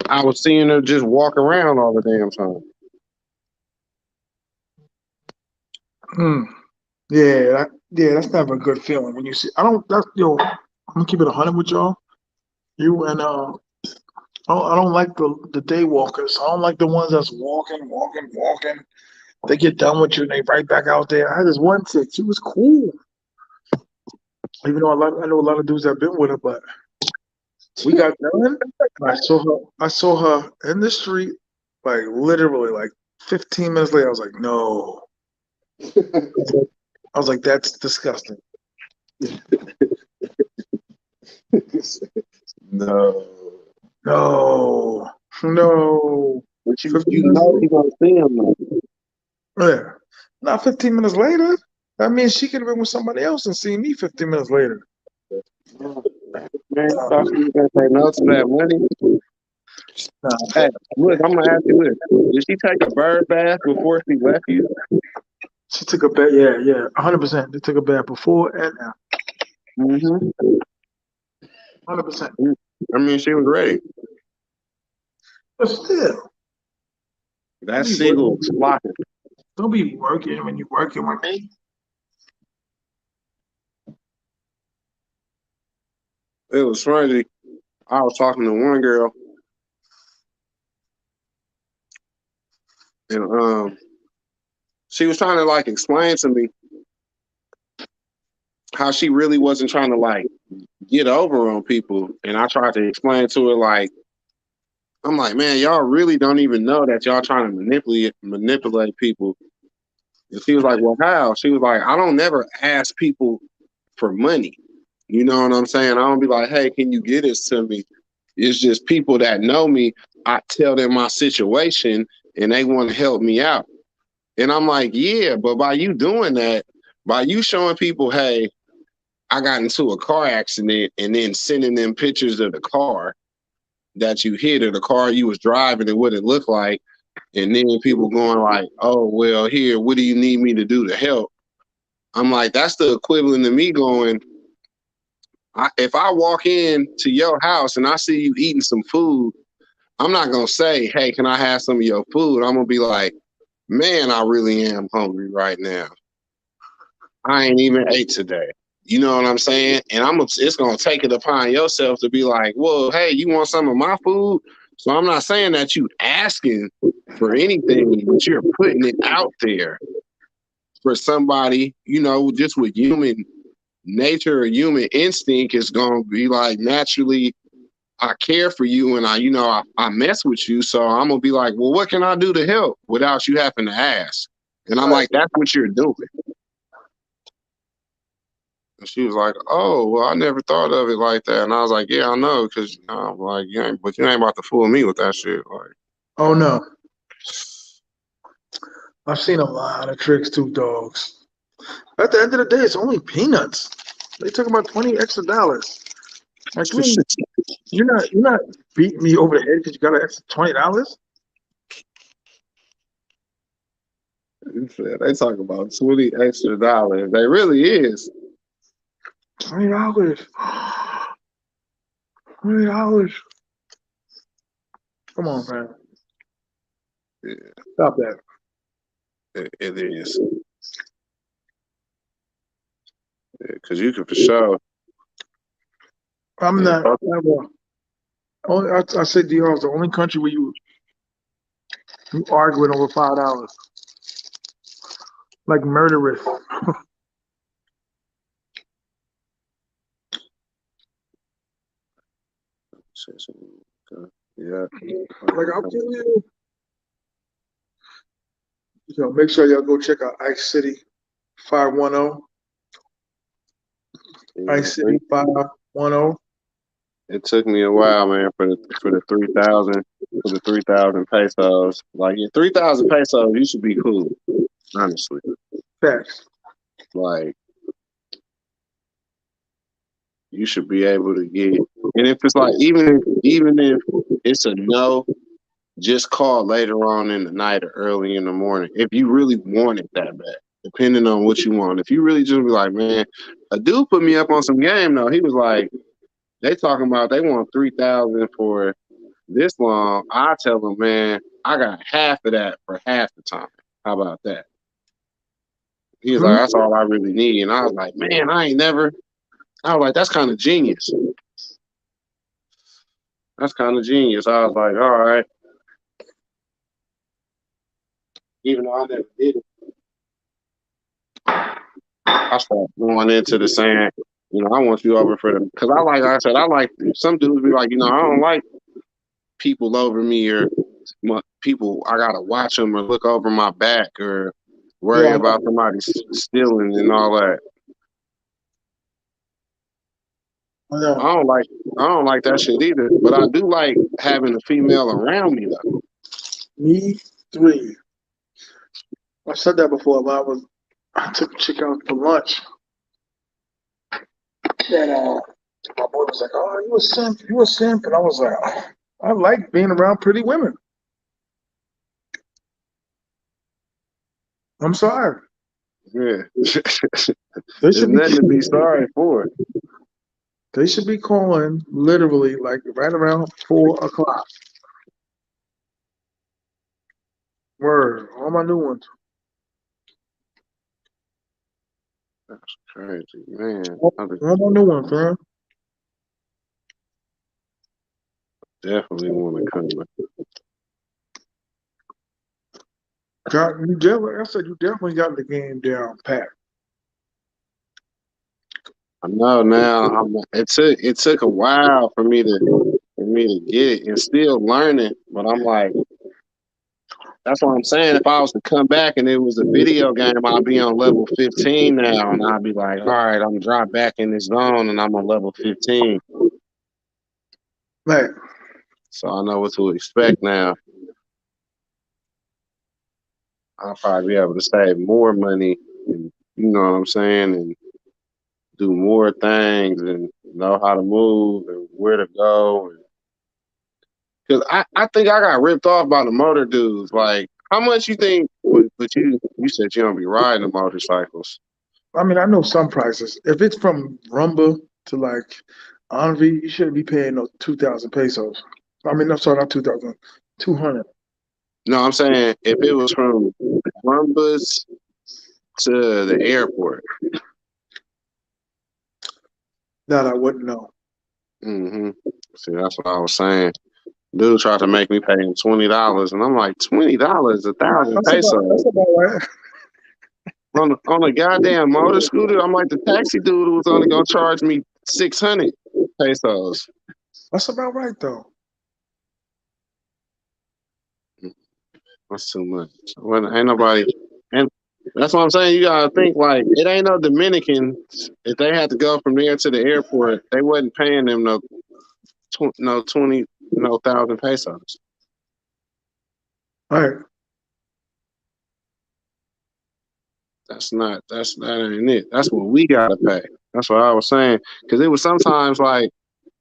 I was seeing her just walk around all the damn time. Hmm. That's never a good feeling when you see. I'm gonna keep it 100 with y'all. You and I don't like the day walkers. I don't like the ones that's walking. They get done with you and they right back out there. I had this one chick. She was cool. Even though I know a lot of dudes that have been with her, but we got done. And I saw her in the street, like literally like 15 minutes later. I was like, no. I was like, that's disgusting. No. No. No. But you 15 you minutes know later? you're gonna see him though. Yeah. Not 15 minutes later. That means she could have been with somebody else and seen me 15 minutes later. Man, I thought she was gonna say no to that money. Nah. Hey, look, I'm gonna ask you this. Did she take a bird bath before she left you? She took a bath. Yeah, 100%. They took a bath before and after. Mm-hmm. 100%. I mean, she was ready. But still, That seagull was flocking. don't be working when you're working with me. It was funny. I was talking to one girl, and she was trying to like explain to me how she really wasn't trying to like get over on people, and I tried to explain to her like, I'm like, man, y'all really don't even know that y'all trying to manipulate people. And she was like, well, how? She was like, I don't never ask people for money. You know what I'm saying? I don't be like, hey, can you get this to me? It's just people that know me, I tell them my situation and they want to help me out. And I'm like, yeah, but by you doing that, by you showing people, hey, I got into a car accident and then sending them pictures of the car that you hit or the car you was driving and what it looked like. And then people going like, oh, well, here, what do you need me to do to help? I'm like, that's the equivalent of me going, if I walk in to your house and I see you eating some food, I'm not going to say, hey, can I have some of your food? I'm going to be like, man, I really am hungry right now. I ain't even ate today. You know what I'm saying? And it's going to take it upon yourself to be like, well, hey, you want some of my food? So I'm not saying that you asking for anything, but you're putting it out there for somebody, just with human nature or human instinct is going to be like, naturally, I care for you and I mess with you. So I'm going to be like, well, what can I do to help without you having to ask? And I'm like, that's what you're doing. And she was like, oh, well, I never thought of it like that. And I was like, yeah, I know. Cause I'm like, you ain't about to fool me with that shit. Like, Oh no. I've seen a lot of tricks too, dogs. At the end of the day, it's only peanuts. They took about $20 extra. Like, you're not beating me over the head because you got an extra $20. they talk about $20 extra. They really is. $20. $20. Come on, man. Yeah, Stop that. it is. Because you can for sure. I'm not. I said DR is the only country where you arguing over $5. Like murderous. Yeah. Like, I'll give you. So make sure y'all go check out Ice City 510. Ice City 510. It took me a while, man, for the 3,000 pesos. Like 3,000 pesos, you should be cool, honestly. Facts. Like you should be able to get, and if it's like even if it's a no, just call later on in the night or early in the morning if you really want it that bad. Depending on what you want. If you really just be like, man, a dude put me up on some game though. He was like, they talking about they want 3,000 for this long. I tell them, man, I got half of that for half the time. How about that? He was like, that's all I really need. And I was like, man, I was like, that's kind of genius. That's kind of genius. I was like, all right. Even though I never did it, I started going into the saying, I want you over for them. Because I like some dudes be like, I don't like people over me or people, I got to watch them or look over my back or worry about somebody stealing and all that. I don't like that shit either. But I do like having a female around me though. Me three. I said that before, but I took a chick out for lunch. And my boy was like, oh, you a simp, you a simp. And I was like, oh, I like being around pretty women. I'm sorry. Yeah. There's nothing to be sorry for. They should be calling literally like right around 4 o'clock. Word. All my new ones. That's crazy, man. All my new ones, man. Definitely want to come. I said you definitely got the game down pat. I know now. It took a while for me to get it and still learning. But I'm like, that's what I'm saying. If I was to come back and it was a video game, I'd be on level 15 now, and I'd be like, all right, I'm dropped back in this zone, and I'm on level 15. Right. So I know what to expect now. I'll probably be able to save more money, and, you know what I'm saying, and do more things and know how to move and where to go. Because I think I got ripped off by the motor dudes. Like, how much you think? But you said you don't be riding the motorcycles. I mean, I know some prices. If it's from Rumba to like Envy, you shouldn't be paying no 2,000 pesos. I mean, I'm sorry, not 2,000, 200. No, I'm saying if it was from Columbus to the airport. That I wouldn't know. Mm-hmm. See, that's what I was saying. Dude tried to make me pay him $20, and I'm like, $20, 1,000 pesos That's about right. on a goddamn motor scooter. I'm like, the taxi dude was only gonna charge me 600 pesos. That's about right though. That's too much. When ain't nobody, and that's what I'm saying. You gotta think like it ain't no Dominicans. If they had to go from there to the airport, they wasn't paying them no 20 no 1,000 pesos. All right. That ain't it. That's what we gotta pay. That's what I was saying. Because it was sometimes like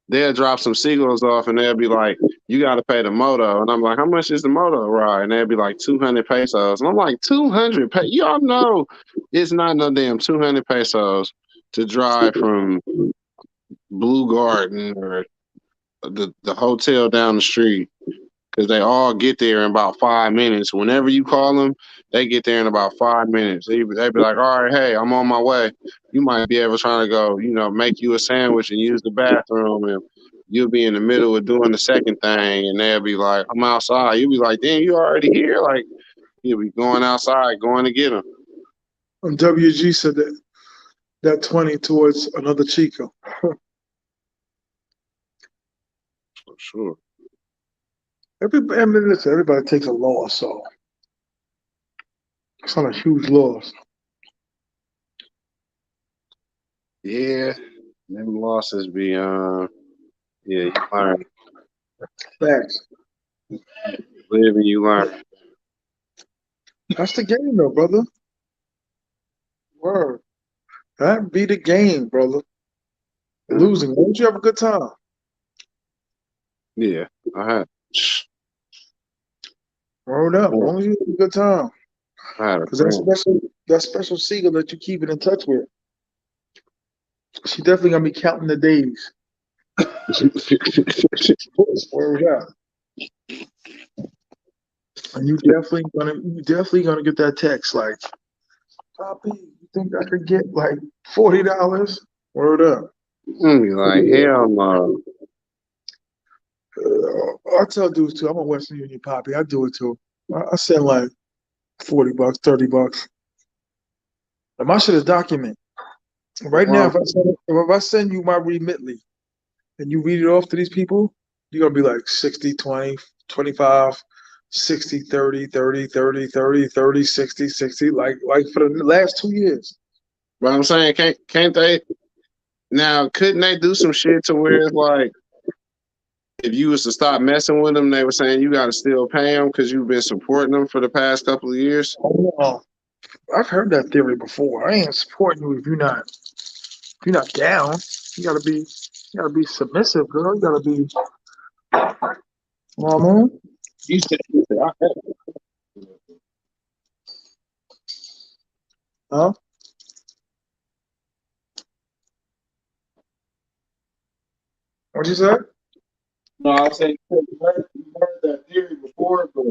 they'll drop some seagulls off and they'll be like, you gotta pay the moto. And I'm like, how much is the moto ride? And they'll be like 200 pesos. And I'm like, 200 pesos? Y'all know it's not no damn 200 pesos to drive from Blue Garden or the hotel down the street. Because they all get there in about 5 minutes. Whenever you call them, they get there in about 5 minutes. They be like, all right, hey, I'm on my way. You might be able to try to go, make you a sandwich and use the bathroom. And you'll be in the middle of doing the second thing. And they'll be like, I'm outside. You'll be like, damn, you already here? Like, you'll be going outside, going to get them. And WG said that 20 towards another Chico. For sure. Everybody takes a loss, so it's not a huge loss. Yeah. Them losses be, yeah, you learn. Thanks. Live and you learn. That's the game, though, brother. Word. That be the game, brother. Losing. Won't you have a good time? Yeah, I had. Word up. Won't you have a good time? I had a Because friend. that special seagull that you keep it in touch with, she definitely gonna be counting the days. Word up. And you definitely gonna get that text like, Poppy, you think I could get like $40? Word up. Be like, hell no. I tell dudes too, I'm a Western Union Poppy. I do it too. I send like $40, $30. And my shit is document. Right now, if I send you my Remitly and you read it off to these people, you're gonna be like 60, 20, 25, 60, 30, 30, 30, 30, 30, 60, 60, like for the last 2 years. But I'm saying, can't they now? Couldn't they do some shit to where it's like, if you was to stop messing with them, they were saying you got to still pay them because you've been supporting them for the past couple of years. Oh, I've heard that theory before. I ain't supporting you if you're not down. You gotta be submissive, girl. You gotta be, you know what I mean? You said I had. Huh? What'd you say? No, I was saying you heard that theory before, but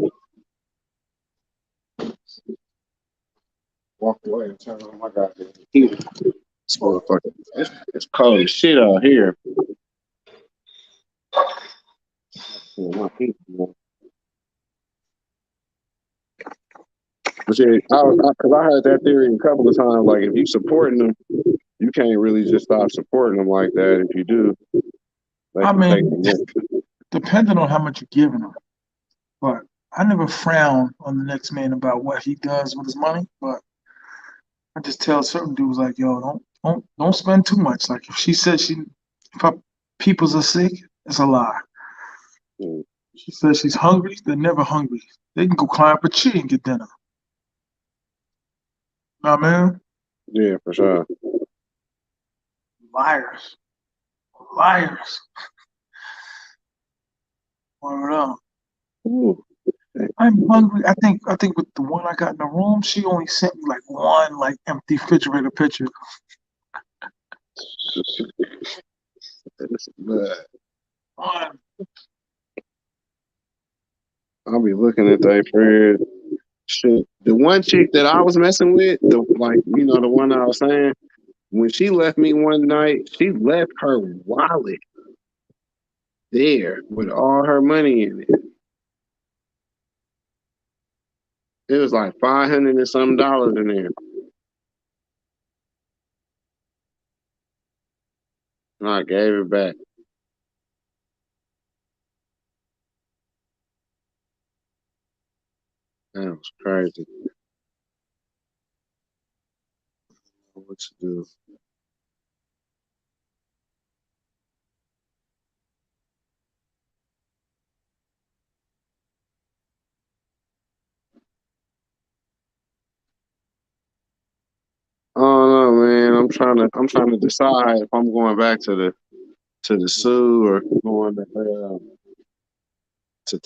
walked away and turned on my goddamn heater. This motherfucker, it's cold as shit out here. But yeah, because I heard that theory a couple of times. Like, if you supporting them, you can't really just stop supporting them like that. If you do, they I can take mean, the next. depending on how much you're giving them. But I never frown on the next man about what he does with his money. But I just tell certain dudes like, yo, don't spend too much. Like if she said if her peoples are sick, it's a lie. Mm. She says she's hungry, they're never hungry. They can go climb up a tree and get dinner. Know what I mean? Yeah, for sure. Liars. Liars. Word up. Ooh. I'm hungry. I think with the one I got in the room, she only sent me like one like empty refrigerator picture. But One. I'll be looking at that fridge. Shit. The one chick that I was messing with, the one I was saying, when she left me one night, she left her wallet there with all her money in it. It was like $500 and some dollars in there. And I gave it back. That was crazy. What to do? I don't know, man. I'm trying to decide if I'm going back to the Sioux or going to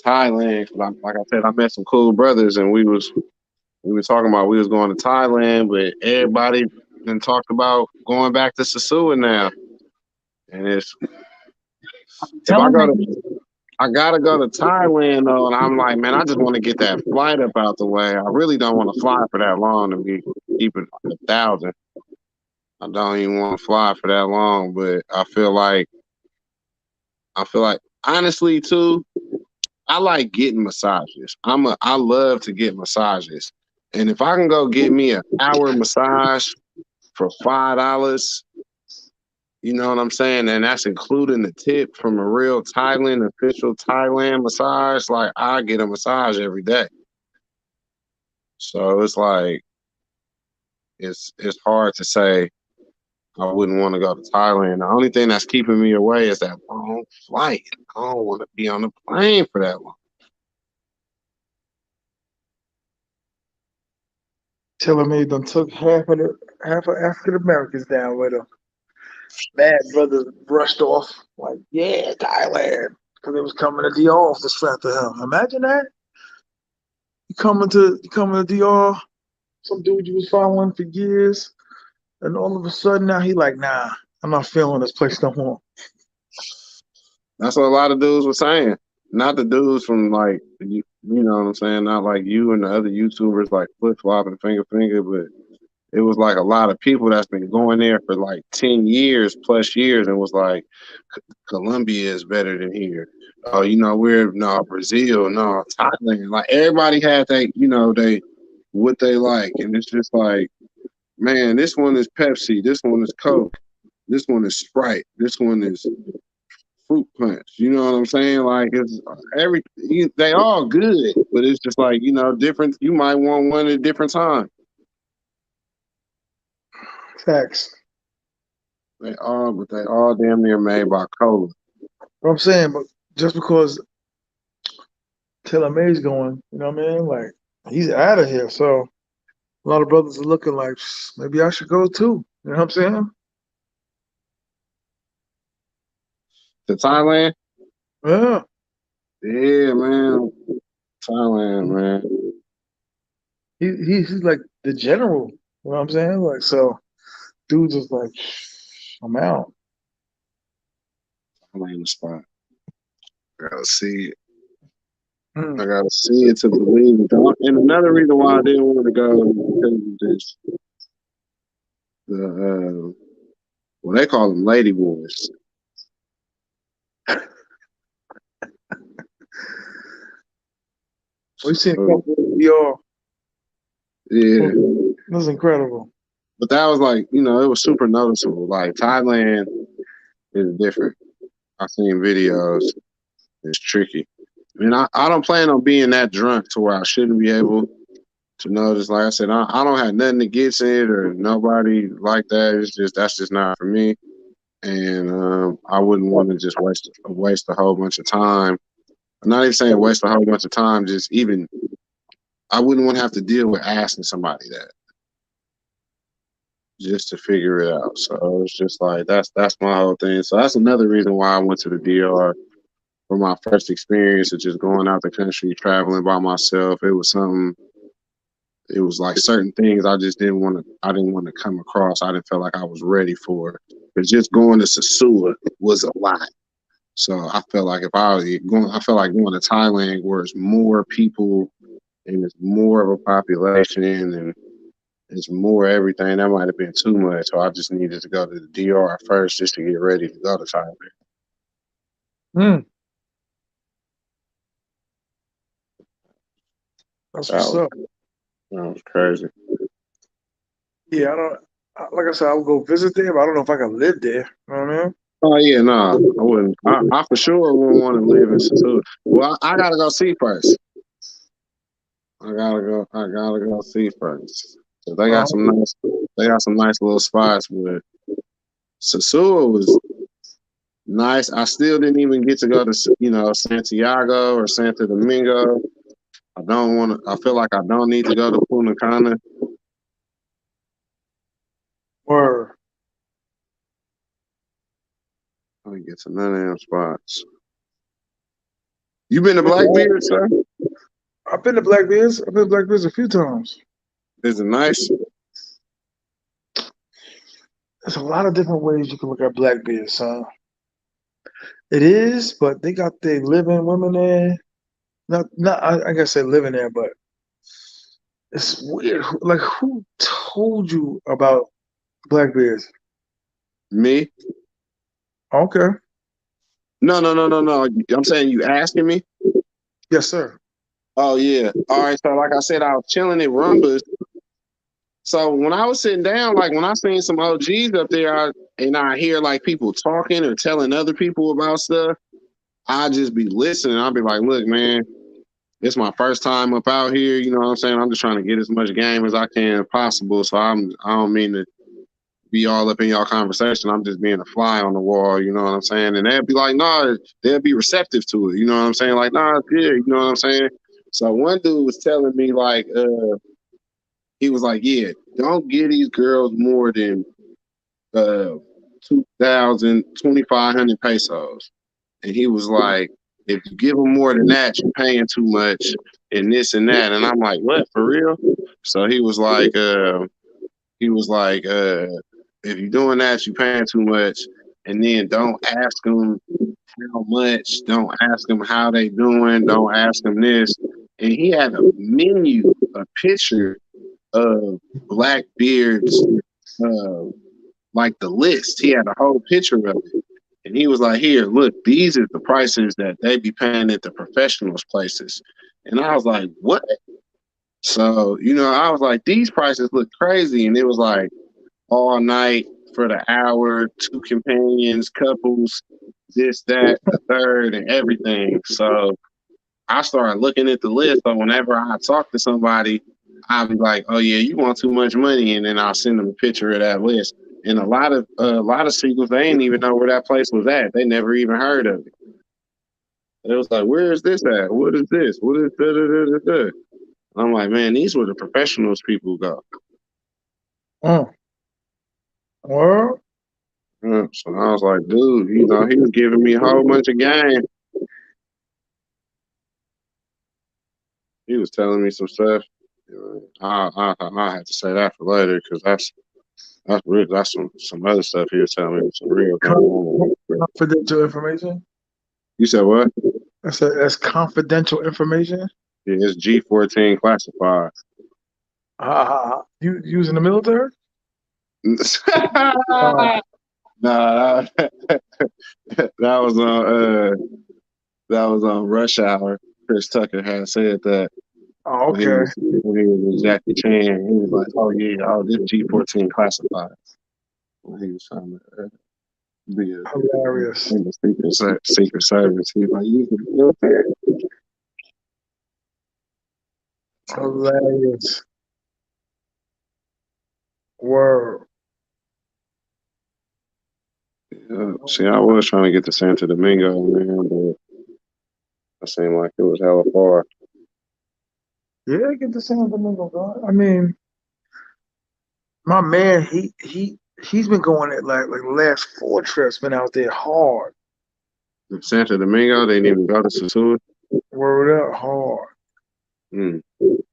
Thailand. 'Cause like I said, I met some cool brothers, and we were talking about we was going to Thailand, but everybody then talked about going back to Sosua now. And if I Telling go me. to I gotta go to Thailand though, and I'm like, man, I just want to get that flight up out the way. I really don't want to fly for that long to be keeping 1,000. I don't even want to fly for that long, but I feel like honestly too, I like getting massages. I love to get massages. And if I can go get me an hour massage for $5, you know what I'm saying? And that's including the tip from a real Thailand, official Thailand massage. Like I get a massage every day. So it's like it's hard to say I wouldn't want to go to Thailand. The only thing that's keeping me away is that long flight. I don't want to be on the plane for that long. Telling me done took half of African Americans down with her. Bad brothers brushed off like, yeah, Thailand. Because they was coming to DR off the strap of him. Imagine that. You coming to DR, some dude you was following for years, and all of a sudden now he like, nah, I'm not feeling this place no more. That's what a lot of dudes were saying. Not the dudes from like you know what I'm saying. Not like you and the other YouTubers like flip flop and finger, but it was like a lot of people that's been going there for like 10 years plus years and was like, Colombia is better than here. Oh, we're no Brazil, no Thailand. Like everybody had they what they like, and it's just like, man, this one is Pepsi, this one is Coke, this one is Sprite, this one is fruit punch. You know what I'm saying? Like it's they all good, but it's just like different. You might want one at a different time. Facts. They all damn near made by cola. What I'm saying, but just because Taylor May's going, you know what I mean? Like, he's out of here. So a lot of brothers are looking like, maybe I should go too. You know what I'm saying? To Thailand? Yeah. Yeah, man. Thailand, man. He's like the general. You know what I'm saying? Like, so dude just like, I'm out. Thailand the spot. I gotta see it. Mm. I gotta see it to believe it. And another reason why I didn't want to go is because of this. Well, they call them lady boys. We've seen a So, couple of y'all. yeah. That's incredible. But that was like, it was super noticeable. Like Thailand is different. I've seen videos. It's tricky. I mean, I don't plan on being that drunk to where I shouldn't be able to notice. Like I said, I don't have nothing against it or nobody like that. That's just not for me. And I wouldn't want to just waste a whole bunch of time. I'm not even saying waste a whole bunch of time. Just even I wouldn't want to have to deal with asking somebody that. just to figure it out. So it's just like that's my whole thing. So that's another reason why I went to the DR for my first experience of just going out the country, traveling by myself. It was something. It was like certain things I just didn't want to. I didn't want to come across. I didn't feel like I was ready for. But just going to Sosua was a lot. So I felt like if I was going, I felt like going to Thailand where it's more people and it's more of a population and it's more everything. That might have been too much. So I just needed to go to the DR first just to get ready to go to Thailand. Mm, that's That what's was, up. that was crazy. Yeah, I don't. Like I said, I would go visit there, but I don't know if I can live there. You know what I mean? Oh yeah, no, I wouldn't. I for sure wouldn't want to live in Sasua. Well, I gotta go see first. I gotta go. I gotta go see first. 'Cause they got some Um, nice. They got some nice little spots. But Sasua was nice. I still didn't even get to go to Santiago or Santo Domingo. I don't want to. I feel like I don't need to go to Punta Cana. or I didn't get to none of them spots. You been to Blackbeard, sir? I've been to Blackbeard's. I've been to Blackbeard's a few times. Is it nice? There's a lot of different ways you can look at Blackbeard's, son. It is, but they got their living women there. Not. I guess they living there, but it's weird. Like, who told you about Blackbeard's? Me? Okay. No, no, no, no, no. I'm saying you asking me. Yes, sir. Oh yeah. All right. So like I said, I was chilling at Rumbas. So when I was sitting down, like when I seen some OGs up there, and I hear like people talking or telling other people about stuff, I just be listening. I'll be like, look, man, it's my first time up out here. You know what I'm saying? I'm just trying to get as much game as I can possible. So I don't mean to be all up in y'all conversation. I'm just being a fly on the wall. You know what I'm saying? And they'd be like, nah, they'll be receptive to it. You know what I'm saying? Like, nah, it's good. You know what I'm saying? So one dude was telling me like, he was like, yeah, don't get these girls more than 2,000, 2,500 pesos. And he was like, if you give them more than that, you're paying too much and this and that. And I'm like, what, for real? So he was like, if you're doing that, you're paying too much. And then don't ask them how much. Don't ask them how they doing. Don't ask them this. And he had a menu, a picture of Blackbeard's, uh, like the list. He had a whole picture of it. And he was like, here, look, these are the prices that they be paying at the professionals places. And I was like, what? So, I was like, these prices look crazy. And it was like all night for the hour, two companions, couples, this, that, the third, and everything. So I started looking at the list. So whenever I talk to somebody, I'll be like, "Oh yeah, you want too much money," and then I'll send them a picture of that list. And a lot of singles, they ain't even know where that place was at. They never even heard of it. It was like, "Where is this at? What is this? What is da da da da da?" I'm like, "Man, these were the professionals people go." Mm. Well, So I was like, "Dude, he was giving me a whole bunch of game. He was telling me some stuff. I have to say that for later because that's real. That's some other stuff he was telling me. Some real going on. confidential information. You said what? That's confidential information. Yeah, it's G14 classified. You using the military? Nah, that, that was on Rush Hour. Chris Tucker had said that when he Okay. was with Jackie Chan. He was like, "Oh yeah, this G14 classified." When he was trying to be Hilarious. in the secret service, he was like, "You can do it." Hilarious. Word. See, I was trying to get to Santo Domingo, man, but it seemed like it was hella far. Yeah, get the San Domingo, bro. I mean, My man, he's been going at like the last 4 trips, been out there hard. Santo Domingo, they didn't even go to Sosua. Word up hard. Mm. To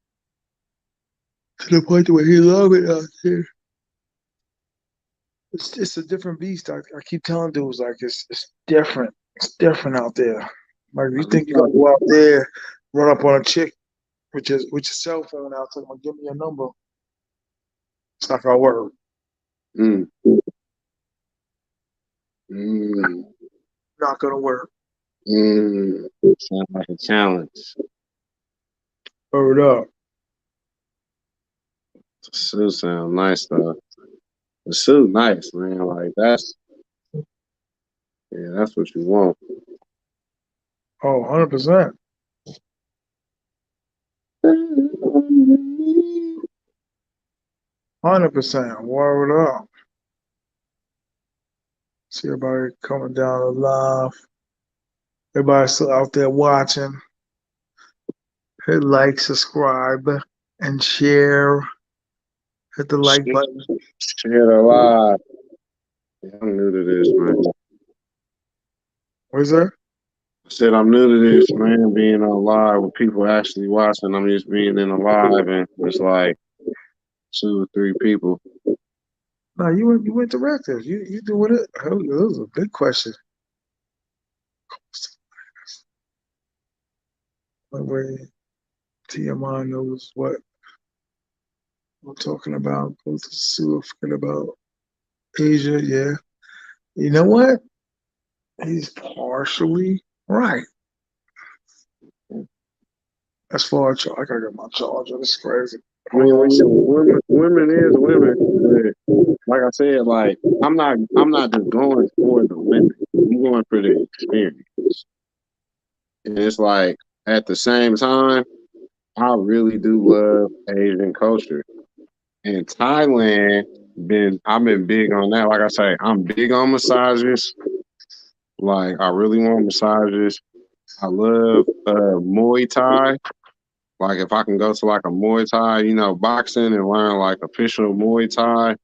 the point where he love it out there. It's a different beast. I keep telling dudes like it's different. It's different out there. Like you think you're gonna go out there, run up on a chick with your cell phone out, talking about give me your number. It's not gonna work. Mm. Mm. Not gonna work. Mm. Sounds like a challenge. Word up. The suit sound nice though. The suit nice, man. Like that's what you want. Oh, 100%. 100%. Word up. See everybody coming down the live. Everybody still out there watching. Hit like, subscribe, and share. Hit the like button. Share the live. Yeah, I'm new to this, man. What is that? I said I'm new to this, man. Being on live with people actually watching. I'm just being in a live and it's like 2 or 3 people. No, you interactive. You doing it. That was a big question. That way T.M.I knows what I'm talking about. Go to Sosua, forget about Asia. Yeah. You know what? He's partially right. As far as I gotta get my charger. This is crazy. I mean, when you women is women, but like I said, like I'm not just going for the women. I'm going for the experience. And it's like at the same time, I really do love Asian culture. In Thailand, I've been big on that. Like I say, I'm big on massages. Like I really want massages. I love Muay Thai. Like if I can go to like a Muay Thai, boxing and learn like official Muay Thai.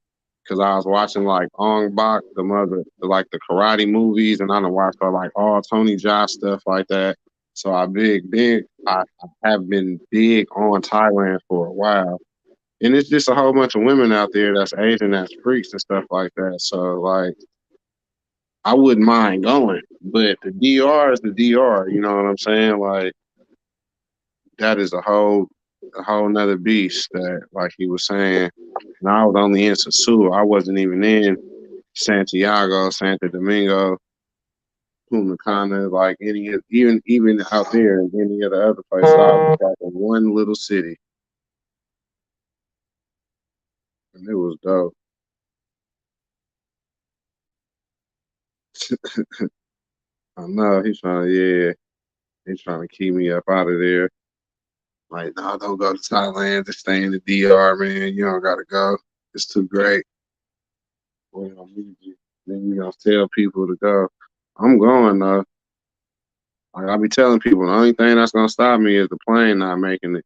Cause I was watching like Ong Bak, like the karate movies, and I done watched like all Tony Jaa stuff like that. So I have been big on Thailand for a while. And it's just a whole bunch of women out there that's Asian, that's freaks and stuff like that. So like I wouldn't mind going. But the DR is the DR, you know what I'm saying? Like that is a whole nother beast that like he was saying. And I was only in Sosua. I wasn't even in Santiago, Santo Domingo, Punta Cana, like even out there in any of the other places. I was like in one little city. And it was dope. I know he's trying to keep me up out of there. Like, no, don't go to Thailand. Just stay in the DR, man. You don't gotta go. It's too great. Well, I need you. Then you gonna tell people to go. I'm going though. Like I be telling people, the only thing that's gonna stop me is the plane not making it.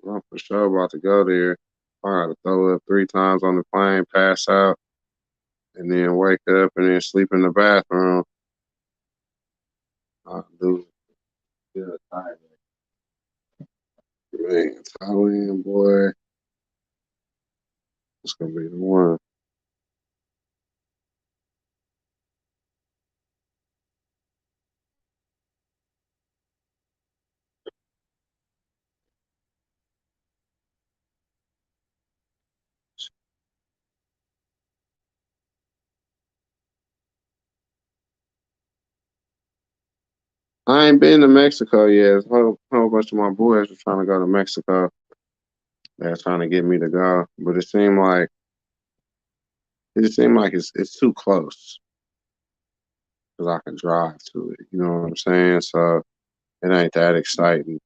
I'm for sure about to go there. I gotta throw up 3 times on the plane, pass out, and then wake up and then sleep in the bathroom. I do. Yeah, Thailand. Man, Thailand, boy, it's gonna be the one. I ain't been to Mexico yet. A whole bunch of my boys are trying to go to Mexico. They're trying to get me to go, but it seemed like it's too close because I can drive to it. You know what I'm saying? So it ain't that exciting.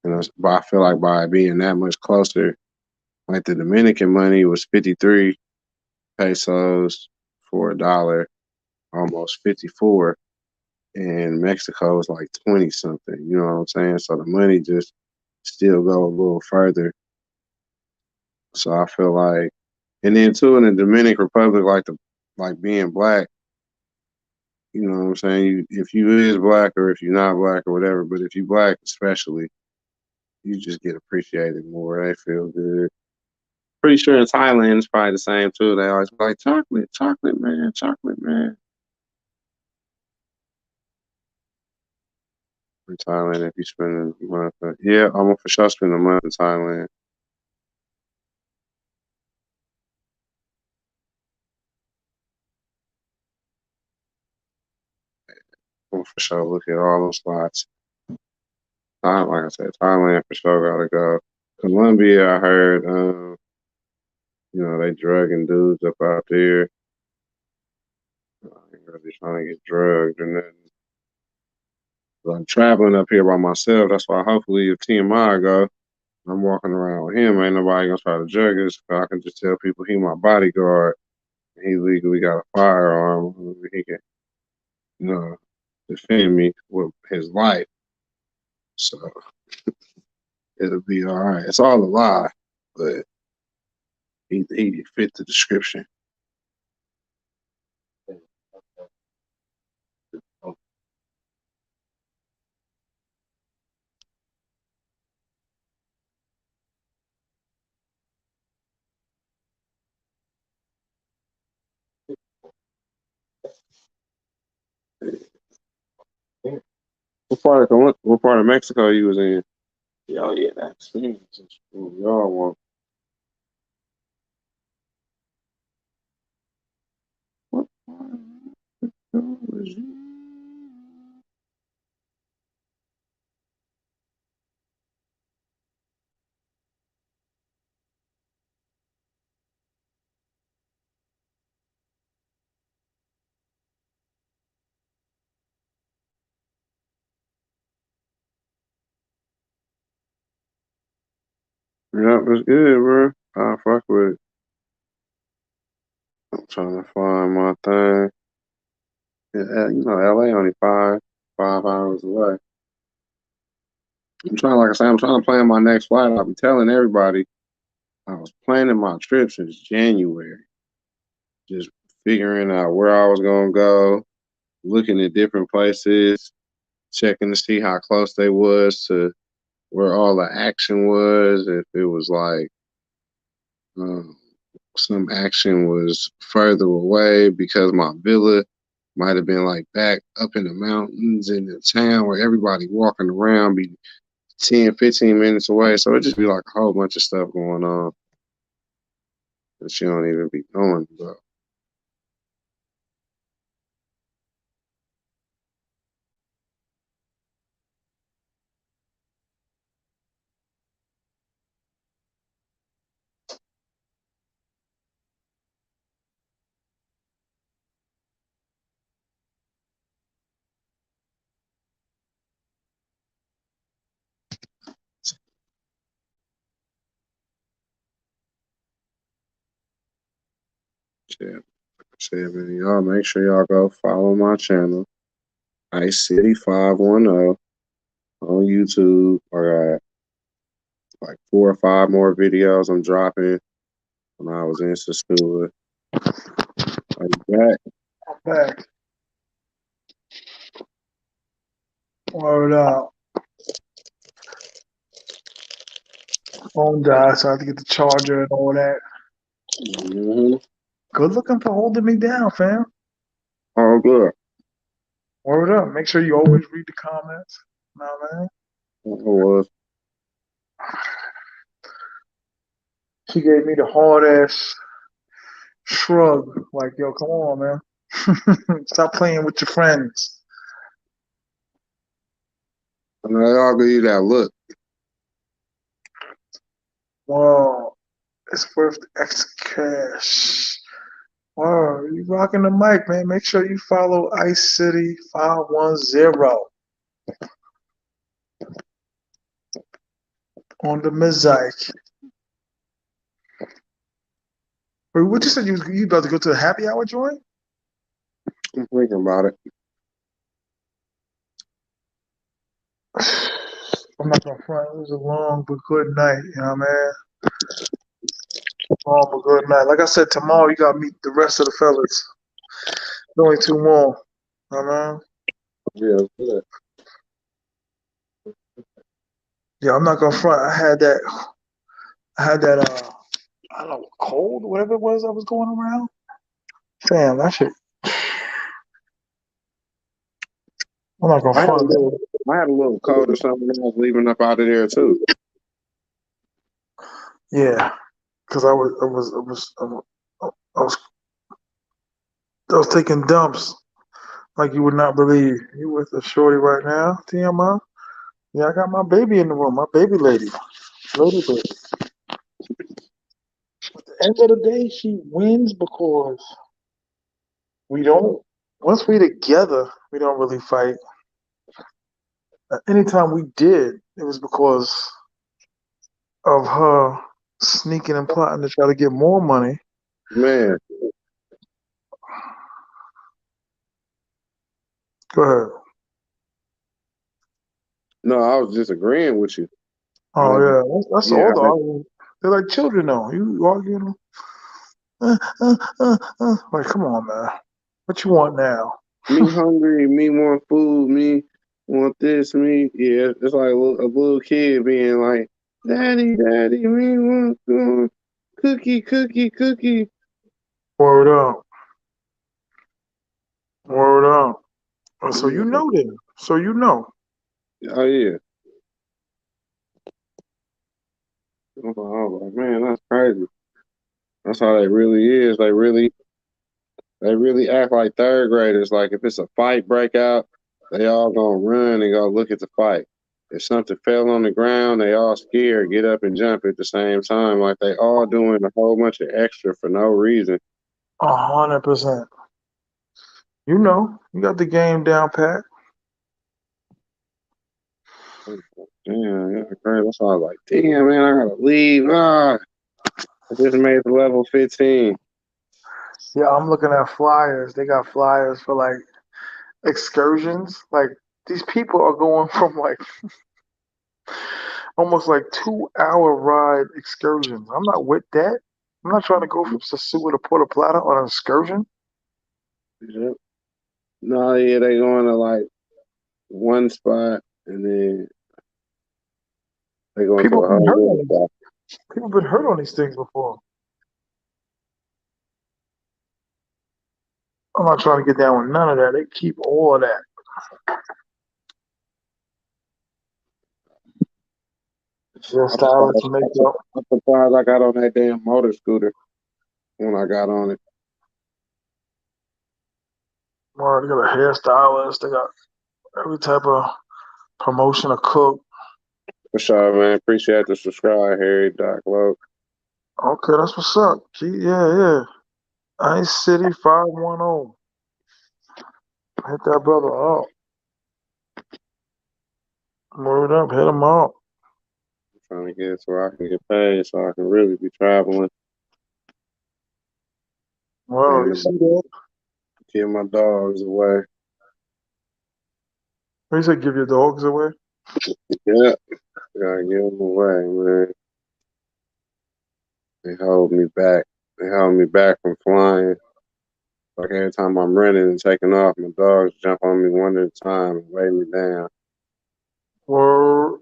But I feel like by being that much closer, like the Dominican money was 53 pesos for $1, almost 54, and Mexico was like 20 something. You know what I'm saying? So the money just still go a little further. So I feel like, and then too in the Dominican Republic, like being black, you know what I'm saying? If you is black or if you're not black or whatever, but if you black especially, you just get appreciated more. They feel good. Pretty sure in Thailand it's probably the same too. They always be like chocolate, chocolate man, chocolate man. In Thailand, if you spend a month, yeah, I'm gonna for sure spend a month in Thailand. I'm gonna for sure look at all those spots. Like I said, Thailand for sure gotta go. Colombia, I heard, they drugging dudes up out there. I ain't really trying to get drugged or nothing. But I'm traveling up here by myself. That's why hopefully if T.M.I go, I'm walking around with him. Ain't nobody gonna try to drug us. I can just tell people he my bodyguard. He legally got a firearm. He can, you know, defend me with his life. So it'll be all right. It's all a lie, but he fit the description. What part of Mexico you was in? Y'all, yeah, that's y'all want. What part of Mexico was you? Yeah, it was good, bro. I fuck with it. I'm trying to find my thing. Yeah, LA only five hours away. Like I said, I'm trying to plan my next flight. I've been telling everybody I was planning my trip since January, just figuring out where I was gonna go, looking at different places, checking to see how close they was to where all the action was. If it was like um, some action was further away because my villa might have been like back up in the mountains in the town where everybody walking around be 10, 15 minutes away. So it just be like a whole bunch of stuff going on that you don't even be knowing about. Yeah. Said, man, y'all make sure y'all go follow my channel, Ice City 510 on YouTube. I got like 4 or 5 more videos I'm dropping when I was in Sosua. Are you back? I'm back. Word up. Phone died, so I had to get the charger and all that. Mm-hmm. Good looking for holding me down, fam. All good. Word up. Make sure you always read the comments. Know what I mean? It was. She gave me the hard ass shrug. Like, yo, come on, man. Stop playing with your friends. I know they all give you that look. Whoa. It's worth the extra cash. Wow, you rocking the mic, man. Make sure you follow Ice City 510 on the mosaic. Wait, what you said you about to go to a happy hour joint? I'm thinking about it. I'm not gonna front. It was a long but good night, you know what I mean? Oh, a good night. Like I said, tomorrow you gotta meet the rest of the fellas. There's only two more. Yeah, good. Yeah, I'm not gonna front. I had that I don't know, cold, whatever it was that was going around. Fam, that shit. I'm not gonna I had a front. little, I had a little cold or something when I was leaving up out of there too. Yeah, because I was I was taking dumps like you would not believe. You with a shorty right now, T.M.I? Yeah, I got my baby in the room, my baby lady baby. At the end of the day, she wins because we don't. Once we together, we don't really fight. Anytime we did, it was because of her sneaking and plotting to try to get more money. Man, Go ahead. no, I was just agreeing with you. Oh Like, yeah, that's yeah, all the argument. They're like children though. You arguing? Like, come on, man. What you want now? me hungry, me want food, me want this, me. Yeah, it's like a little kid being like, Daddy, Daddy, me want cookie, cookie, cookie. Word up. Word up. So you Yeah. know then. So you know. Oh yeah. I was like, man, that's crazy. That's how they really is. They really act like third graders. Like if it's a fight breakout, they all gonna run and go look at the fight. If something fell on the ground, they all scared, get up and jump at the same time. Like they all doing a whole bunch of extra for no reason. 100%. You know. You got the game down pat. Damn, yeah, crazy. That's why I was like, damn, man, I gotta leave. I just made it to level 15. Yeah, I'm looking at flyers. They got flyers for like excursions. Like these people are going from like almost like 2 hour ride excursions. I'm not with that. I'm not trying to go from Sosua to Puerto Plata on an excursion. Yep. No, yeah, they going to like one spot and then they going to People a been hurt whole on other these. spot. People been hurt on these things before. I'm not trying to get down with none of that. They keep all of that. Their I'm stylish surprised, makeup. I'm surprised I got on that damn motor scooter when I got on it. Or they got a hairstylist. They got every type of promotion, a cook. For sure, man. Appreciate the subscribe, Harry Doc Low. Okay, that's what's up. Yeah. Ice City 510. Hit that brother up. Word up, hit him up. Trying to get so I can get paid so I can really be traveling Well, you and see that? give my dogs away. He said give your dogs away. Yeah, gotta give them away, man. They hold me back. They hold me back from flying. Like every time I'm running and taking off, my dogs jump on me one at a time and weigh me down. Word.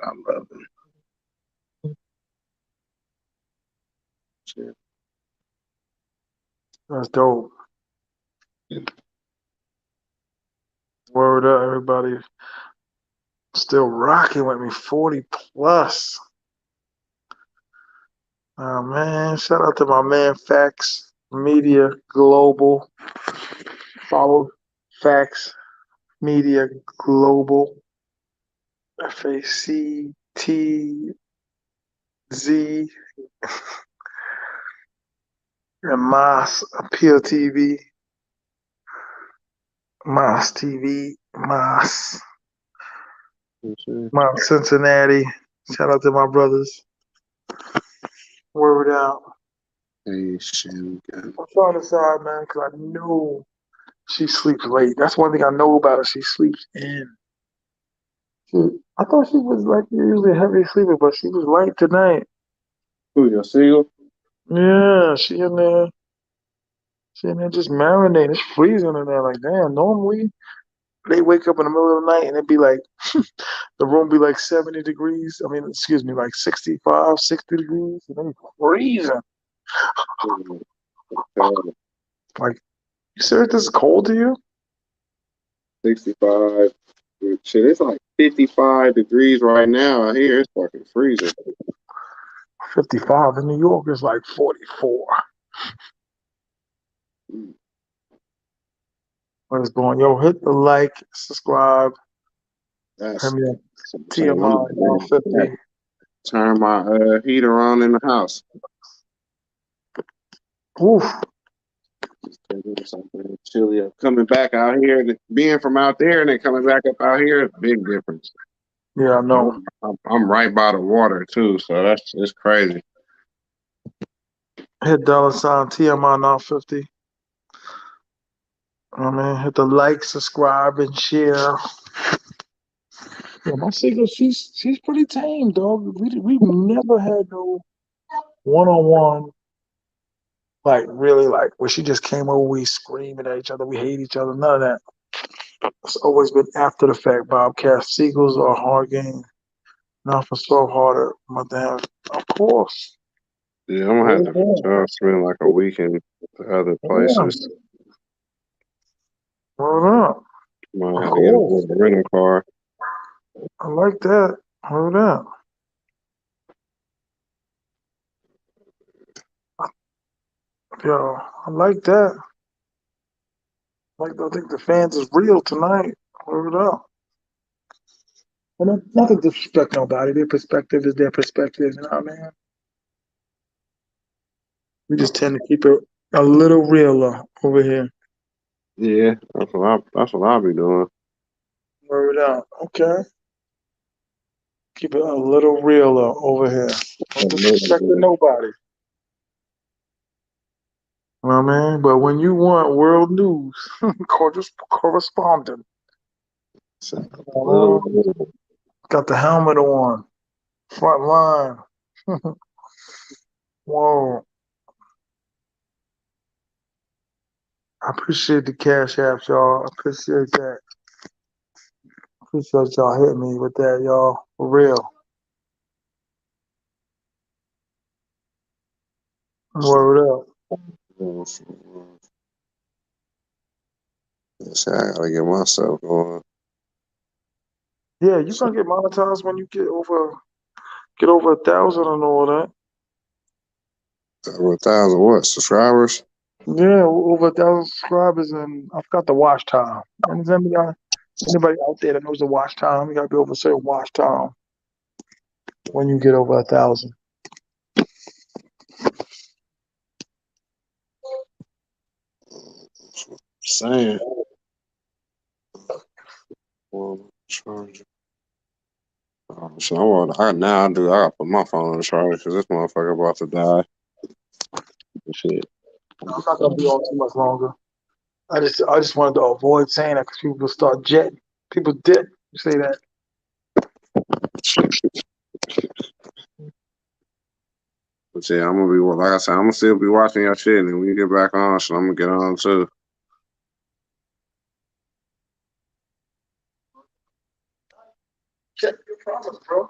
I love them. Shit. That's dope. Word up, everybody. Still rocking with me. 40 plus. Oh man, shout out to my man Facts Media Global. Follow Facts Media Global. FACTZ and Mas Appeal TV. Mas TV. Mas Cincinnati. Shout out to my brothers. Word out. Hey, shit. I'm trying to decide, man, because I know she sleeps late. That's one thing I know about her. She sleeps in. I thought she was like usually a heavy sleeper, but she was light tonight. Who, your seal? Yeah, she in there just marinating. It's freezing in there. Like, damn, normally they wake up in the middle of the night and it'd be like, the room be like 70 degrees. I mean, excuse me, like 65, 60 degrees. And they freezing. Like, you serious? This is cold to you? 65. Shit, it's like 55 degrees right now out here. It's fucking freezing. 55. In New York, it's like 44. What is going? Yo, hit the like, subscribe. Hit That's me up. saying I'm T.M.I. gonna 950. turn my heater on in the house. Oof. Something chilly up. Coming back out here, being from out there and then coming back up out here, it's a big difference. Yeah, I know. I'm right by the water too, so it's crazy. Hit $ TMI 950. I mean, hit the like, subscribe, and share. Yeah, my sister, she's pretty tame, dog. We've never had no one-on-one, like really, like where she just came over, we screaming at each other, we hate each other, none of that. It's always been after the fact. Bobcat Seagulls are a hard game. Not for so harder, my damn. Of course. Yeah, I'm gonna have to spend like a weekend to other places. Hold up. Might Of have to get course. a rental car. I like that. Hold up. Yo, I like that. Like, I think the fans is real tonight. Hold up. And not to disrespect nobody. Their perspective is their perspective. You know what I mean? We just tend to keep it a little realer over here. Yeah, that's what I'll be doing. Word up. Okay. Keep it a little realer over here. A Don't little disrespect bit. nobody. You know what I mean? But when you want world news, correspondent. So, a little bit. Got the helmet on. Front line. Whoa. I appreciate the cash apps, y'all. I appreciate that. Appreciate y'all hitting me with that, y'all. For real. Word up. So I gotta get myself going. Yeah, you gonna get monetized when you get over 1,000 and all that. Over 1,000 what? Subscribers? Yeah, over 1,000 subscribers, and I forgot the watch time. And is anybody out there that knows the watch time? You gotta be over a certain watch time when you get over 1,000. Saying. Well, charger. Oh, so I gotta put my phone on the charger because this motherfucker about to die. Shit. I'm not gonna be on too much longer. I just wanted to avoid saying that because people start jetting. People dip. You say that. But yeah, I'm gonna be like I said, I'm gonna still be watching your shit, and then when you get back on, so I'm gonna get on too. Check your promise, bro.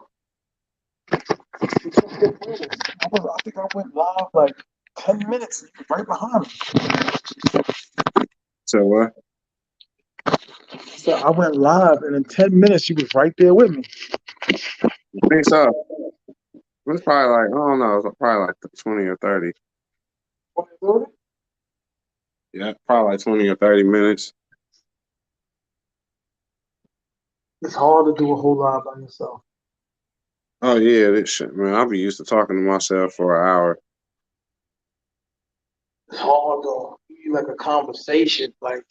I think I went live like 10 minutes. You were right behind me. So what? So I went live, and in 10 minutes, you was right there with me. I think so. It's probably like I don't know, it's probably like 20 or 30. Yeah, probably like 20 or 30 minutes. It's hard to do a whole lot by yourself. Oh yeah, this shit, man. I'll be used to talking to myself for an hour. It's hard to be like a conversation, like,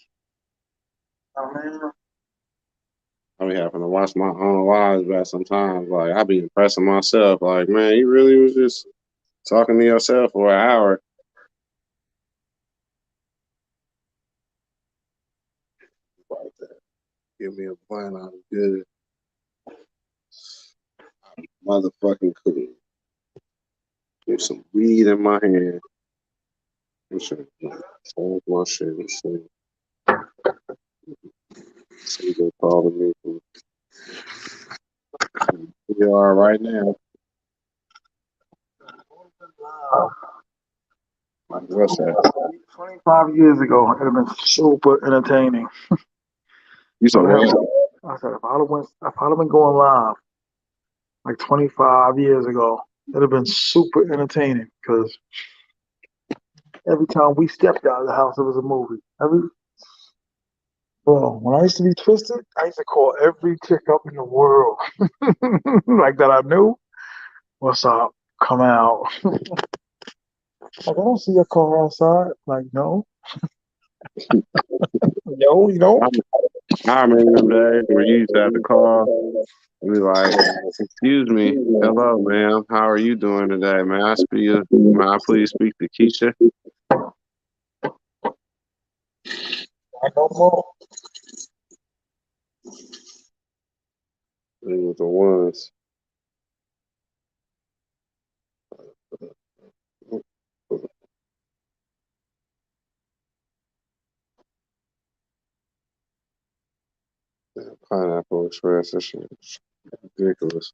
I mean, I be having to watch my own lives back sometimes. Like I be impressing myself. Like, man, you really was just talking to yourself for an hour. Like that. Give me a plan. I'm good. Motherfucking cool. Get some weed in my hand. Hold my shit and see they calling me from we are right now. Like, what's that? 25 years ago, it'd have been super entertaining. You said what? I said if I'd have been going live like 25 years ago, it'd have been super entertaining because every time we stepped out of the house, it was a movie. When I used to be twisted, I used to call every chick up in the world, like that I knew. What's up? Come out. Like I don't see your car outside. Like no, no, you don't. I remember them days where you used to have to call and be like, "Excuse me, hello, ma'am. How are you doing today? May I please speak to Keisha?" I don't know. They was the ones. Pineapple Express. That shit is ridiculous.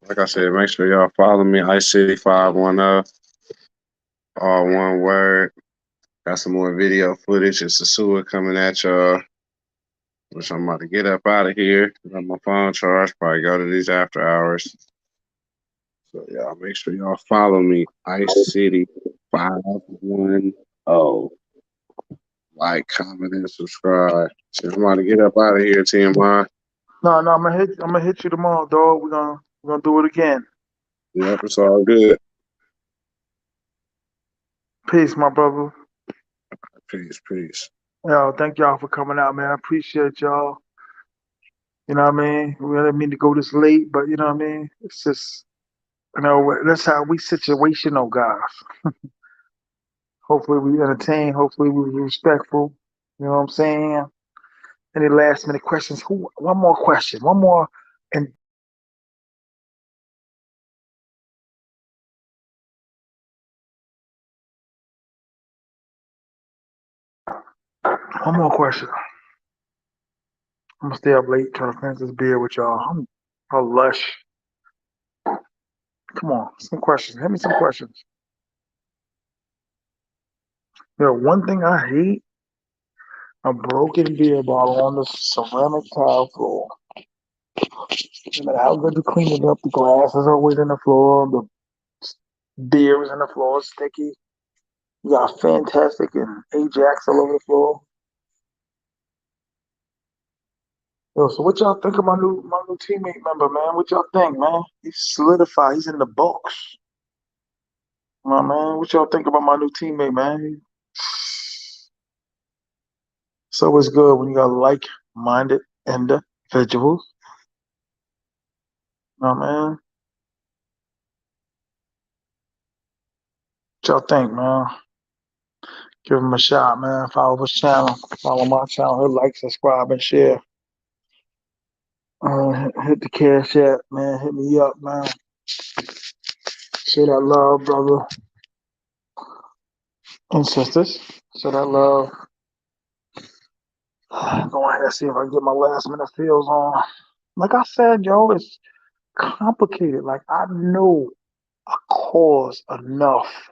Like I said, make sure y'all follow me, Ice City 510, all one word. Got some more video footage. It's Sosua coming at y'all. Which I'm about to get up out of here. Got my phone charged. Probably go to these after hours. So y'all make sure y'all follow me, Ice City 510. Like, comment, and subscribe. So I'm about to get up out of here, T.M.I. No, I'm gonna hit you tomorrow, dog. We're gonna do it again. Yep, it's all good. Peace, my brother. Peace. Yo, thank y'all for coming out, man. I appreciate y'all. You know what I mean? We didn't mean to go this late, but you know what I mean? It's just, that's how we situational guys. Hopefully we entertain. Hopefully we respectful. You know what I'm saying? Any last minute questions? One more question. One more. And one more question. I'm gonna stay up late trying to finish this beer with y'all. I'm lush. Come on, some questions. Hit me some questions. One thing I hate: a broken beer bottle on the ceramic tile floor. No matter how good you clean it up, the glass is always in the floor. The beer is in the floor, it's sticky. You got Fantastic and Ajax all over the floor. So what y'all think of my new teammate member, man? What y'all think, man? He's solidified. He's in the box. Man, what y'all think about my new teammate, man? So it's good when you got like-minded individuals. Man. What y'all think, man? Give him a shot, man. Follow his channel. Follow my channel. Hit like, subscribe, and share. Hit the cash app, man. Hit me up, man. Show that love, brother and sisters. Show that love. Go ahead and see if I can get my last minute feels on. Like I said, yo, it's complicated. Like I know I caused enough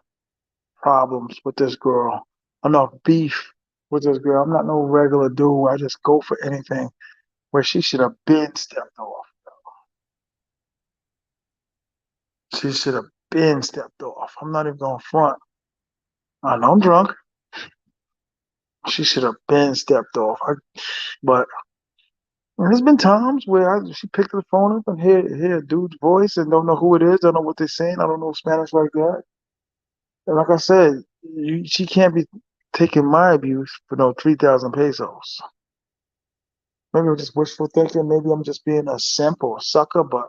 problems with this girl, enough beef with this girl. I'm not no regular dude. I just go for anything. Where she should have been stepped off. She should have been stepped off. I'm not even going to front. I know I'm drunk. She should have been stepped off. But there's been times where she picked the phone up and hear a dude's voice and don't know who it is, don't know what they're saying. I don't know Spanish like that. And like I said, she can't be taking my abuse for no 3,000 pesos. Maybe I'm just wishful thinking. Maybe I'm just being a simp or a sucker. But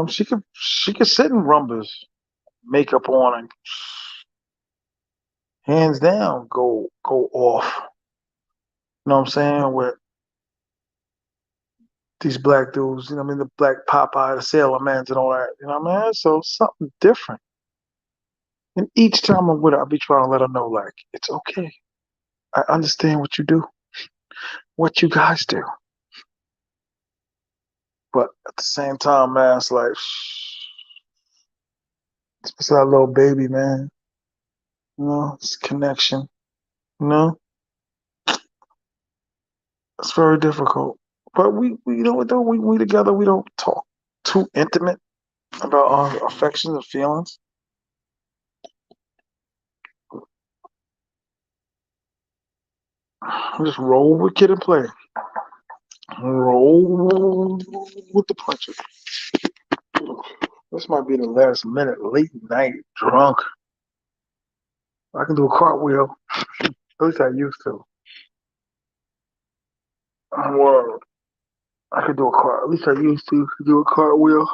she could sit in rumbas, makeup on, and hands down, go off. You know what I'm saying? With these black dudes, you know what I mean? The black Popeye, the Sailor Mans and all that. You know what I mean? So something different. And each time I'm with her, I'll be trying to let her know, like, it's okay. I understand what you do, what you guys do. But at the same time, man, it's like, it's that little baby, man. You know, it's connection. You know, it's very difficult. But we you know what though? We together, we don't talk too intimate about our affections and feelings. We just roll with Kid and play. Roll with the punches. This might be the last minute, late night, drunk. I can do a cartwheel. At least I used to. Well, I could do a car. At least I used to do a cartwheel.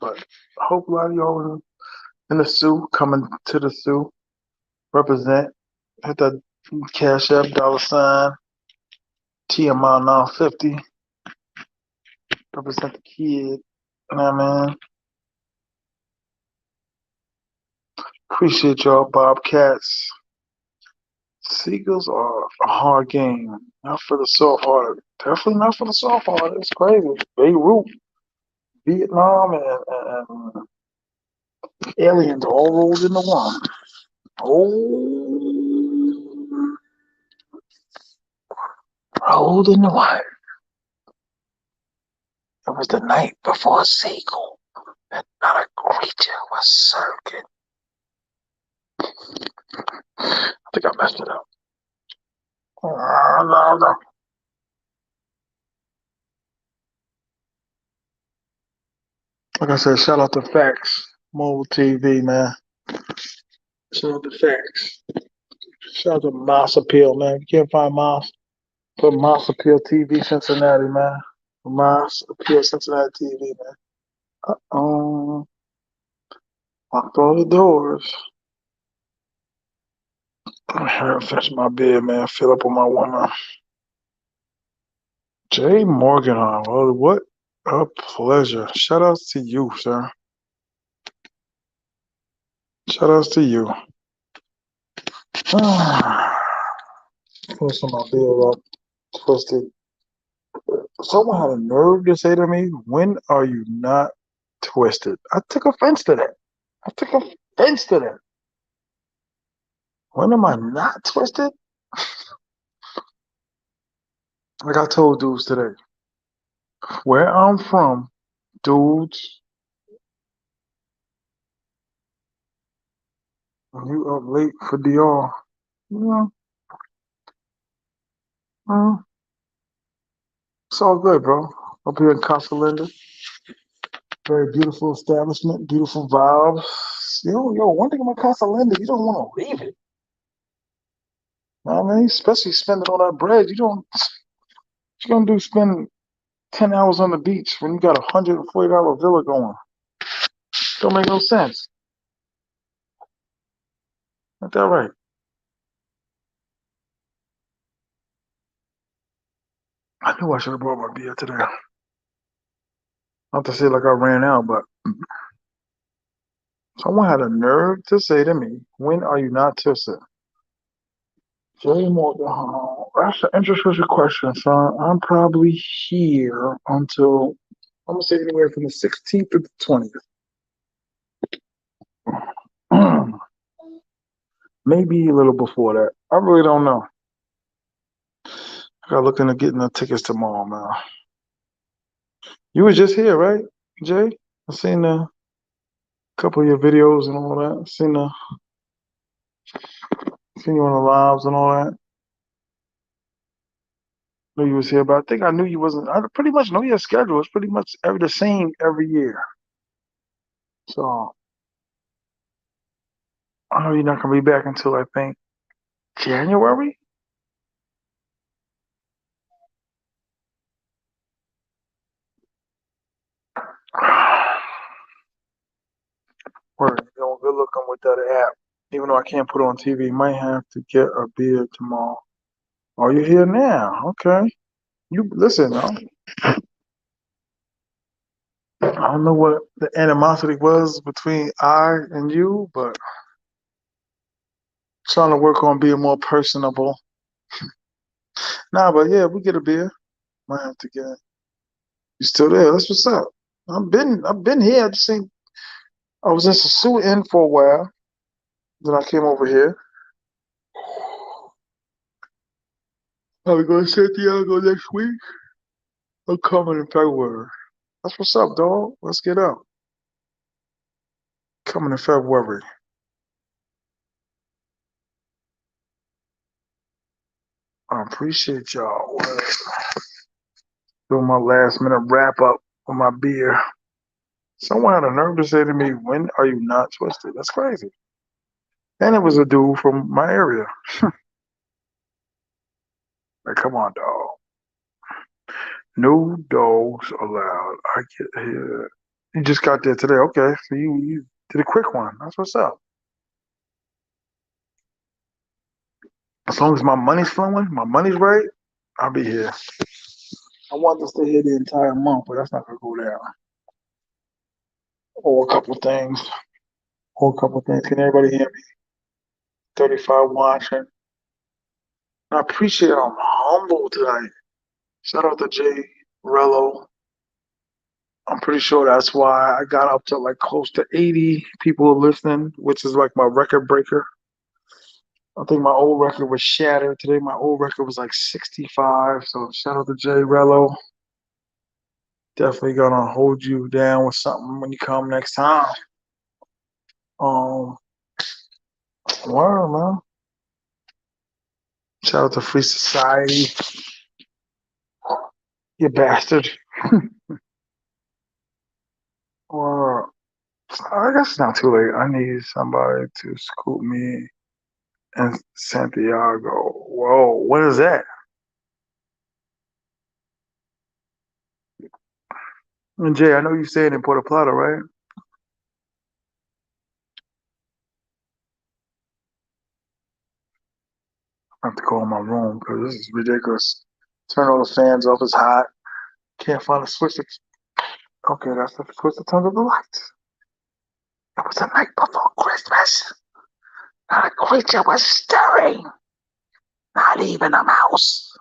But I hope a lot of y'all in the Sioux, coming to the Sioux, represent. Hit that Cash App $ T.M.I 950. Represent the kid. You know what I mean? Appreciate y'all, Bobcats. Seagulls are a hard game. Not for the soft hearted. Definitely not for the soft hearted. It's crazy. Beirut, Vietnam, and aliens all rolled into one. Oh, rolled into one. It was the night before a seagull, and not a creature was circling. I think I messed it up. No. Like I said, shout out to Facts Mobile TV, man. Shout out to Facts. Shout out to Mouse Appeal, man. If you can't find Mouse, put Mouse Appeal TV Cincinnati, man. Mouse Appeal Cincinnati TV, man. Locked all the doors. I'm here to finish my beer, man. Fill up on my woman. Jay Morgan, well, what a pleasure. Shout outs to you, sir. Shout outs to you. Finish my beer up. Twisted. Someone had a nerve to say to me, when are you not twisted? I took offense to that. When am I not twisted? Like I told dudes today, where I'm from, dudes, when you up late for DR, yeah, it's all good, bro. Up here in Casa Linda, very beautiful establishment, beautiful vibes. One thing about Casa Linda, you don't want to leave it. You know what I mean? Especially spending all that bread. What you gonna do spend 10 hours on the beach when you got $140 villa going? Don't make no sense. Ain't that right? I knew I should have brought my beer today. Not to say like I ran out, but someone had a nerve to say to me, when are you not twisted? Jay Morgan, that's an interesting question, son. I'm probably here until, I'm going to say anywhere from the 16th to the 20th. Maybe a little before that. I really don't know. I got looking at getting the tickets tomorrow, man. You was just here, right, Jay? I seen a couple of your videos and all that. Seen you on the lives and all that. Knew you was here, but I think I knew you wasn't. I pretty much know your schedule. It's pretty much the same every year. So I know you're not gonna be back until I think January. the other app. Even though I can't put it on TV, might have to get a beer tomorrow. Oh, you're here now. Okay. You listen, I don't know what the animosity was between I and you, but trying to work on being more personable. Nah, but yeah, we get a beer. Might have to get it. You still there? That's what's up. I've been here. I just think I was in Sosua for a while. Then I came over here. Probably going to Santiago next week. I'm coming in February. That's what's up, dog. Let's get up. Coming in February. I appreciate y'all. Doing my last minute wrap up on my beer. Someone had a nerve to say to me, "When are you not twisted?" That's crazy. And it was a dude from my area. Like, come on, dog. No dogs allowed. I get here. You just got there today. Okay, so you did a quick one. That's what's up. As long as my money's flowing, my money's right, I'll be here. I want to stay here the entire month, but that's not gonna go down. Or a couple things. Or a couple things. Can everybody hear me? 35 watching. I appreciate it. I'm humble tonight. Shout out to Jay Rello. I'm pretty sure that's why I got up to like close to 80 people listening, which is like my record breaker. I think my old record was shattered. Today my old record was like 65. So shout out to Jay Rello. Definitely gonna hold you down with something when you come next time. Um, word, man. Shout out to Free Society. You bastard. Or I guess it's not too late. I need somebody to scoop me in Santiago. Whoa, what is that? And Jay, I know you staying in Puerto Plata, right? I have to call my room because this is ridiculous. Turn all the fans off. It's hot. Can't find a switch. Okay, that's the switch to turn off the lights. It was the night before Christmas. Not a creature was stirring. Not even a mouse.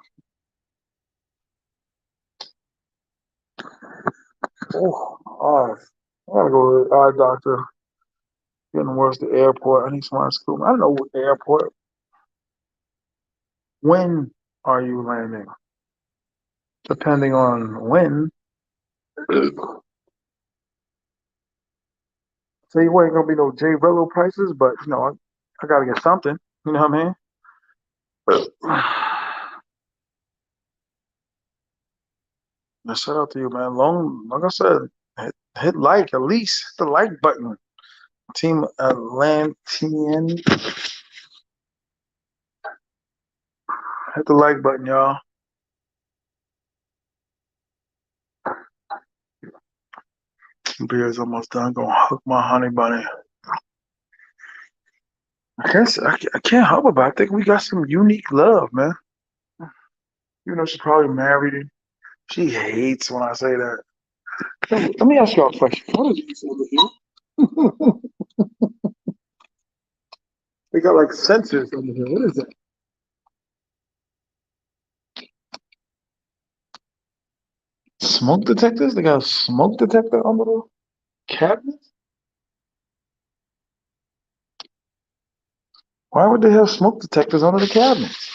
Oh, eyes. I gotta go to the eye doctor. Getting worse. The airport. I need someone to scoop me. I don't know what airport. When are you landing? Depending on when. So you ain't gonna be no J Rello prices, but I gotta get something. You know what I mean? Now, shout out to you, man. Like I said, hit like at least hit the like button. Team Atlantean, hit the like button, y'all. Beer's almost done. Gonna hook my honey bunny. I can't help it, but I think we got some unique love, man. She's probably married. She hates when I say that. Let me ask y'all a question. What is this over here? They got like sensors over here. What is that? Smoke detectors? They got a smoke detector under the cabinet? Why would they have smoke detectors under the cabinets?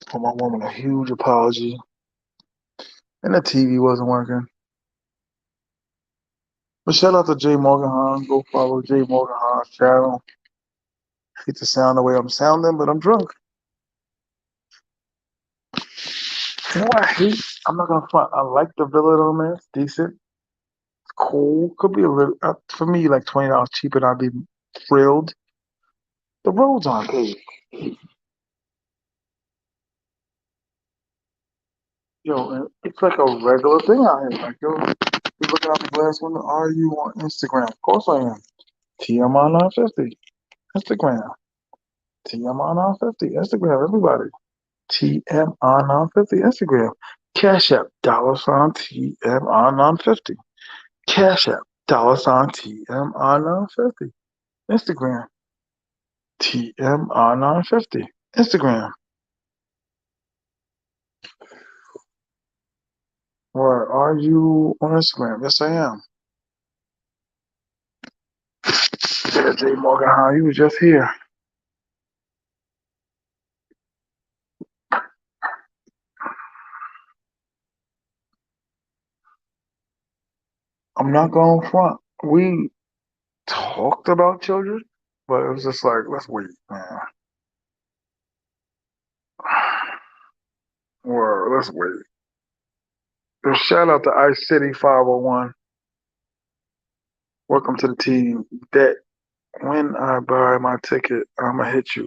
For my woman, a huge apology. And the TV wasn't working. But shout out to Jay Morganhan. Go follow Jay Morganhan's channel. Hate to sound the way I'm sounding, but I'm drunk. You know what I hate? I'm not gonna front. I like the Villa though, man. It's decent. It's cool. Could be a little for me like $20 cheaper and I'd be thrilled. The roads aren't paved. Yo, it's like a regular thing out here. Like, yo, you looking out the glass window. Are you on Instagram? Of course I am. TMI 950 Instagram. TMI 950 Instagram. Everybody. TMI 950 Instagram. Cash App $ TMI 950. Cash App $ TMI 950. Instagram. TMI 950. Instagram. Or are you on Instagram? Yes, I am. Yeah, J Morgan, how you was just here. I'm not going front. We talked about children, but it was just like, let's wait, man. Or let's wait. So shout out to Ice City 501. Welcome to the team. That when I buy my ticket, I'ma hit you.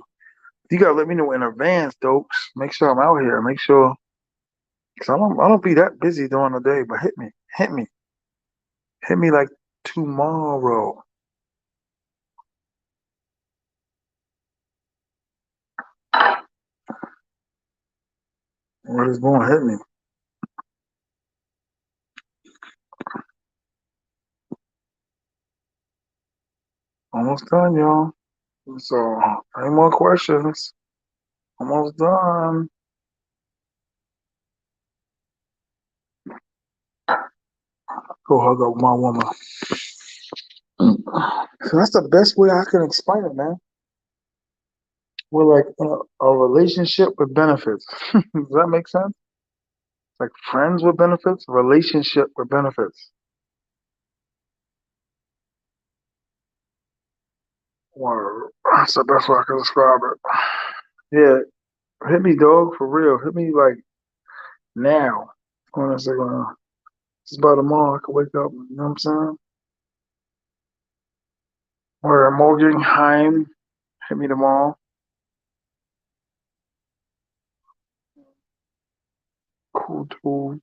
You gotta let me know in advance, dokes. Make sure I'm out here. Make sure, cause I don't be that busy during the day. But hit me like tomorrow. What is going to hit me? Almost done, y'all. So, any more questions? Almost done. Go hug up my woman. So that's the best way I can explain it, man. We're like a relationship with benefits. Does that make sense? Like friends with benefits, relationship with benefits. Word. That's the best way I can describe it. Yeah, hit me, dog, for real. Hit me like now. On Instagram. It's about tomorrow. I can wake up. You know what I'm saying? Or Morgan Heim. Hit me tomorrow. Cool dude.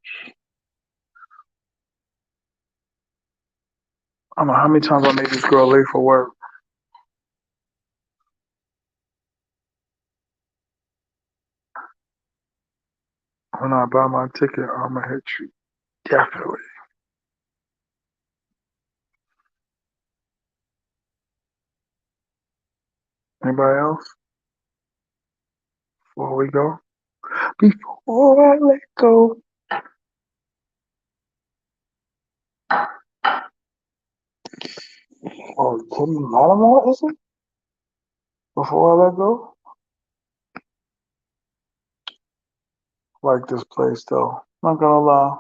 I don't know how many times I made this girl late for work. When I buy my ticket, I'm gonna hit you. Definitely. Anybody else? Before we go? Before I let go. Oh, Timmy Lattimore, is it? Before I let go? Like this place, though. Not gonna lie.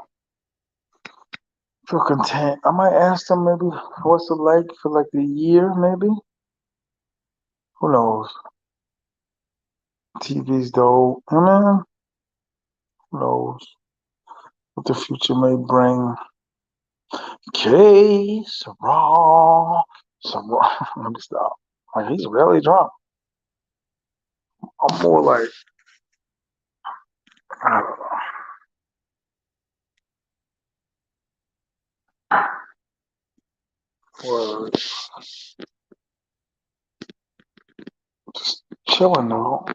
Feel content. I might ask them maybe what's it like for like the year, maybe. Who knows? TV's dope. I mean, who knows what the future may bring. Okay, Sarah. Sarah. Let me stop. Like, he's really drunk. I'm more like, I don't know. Well, just chilling though.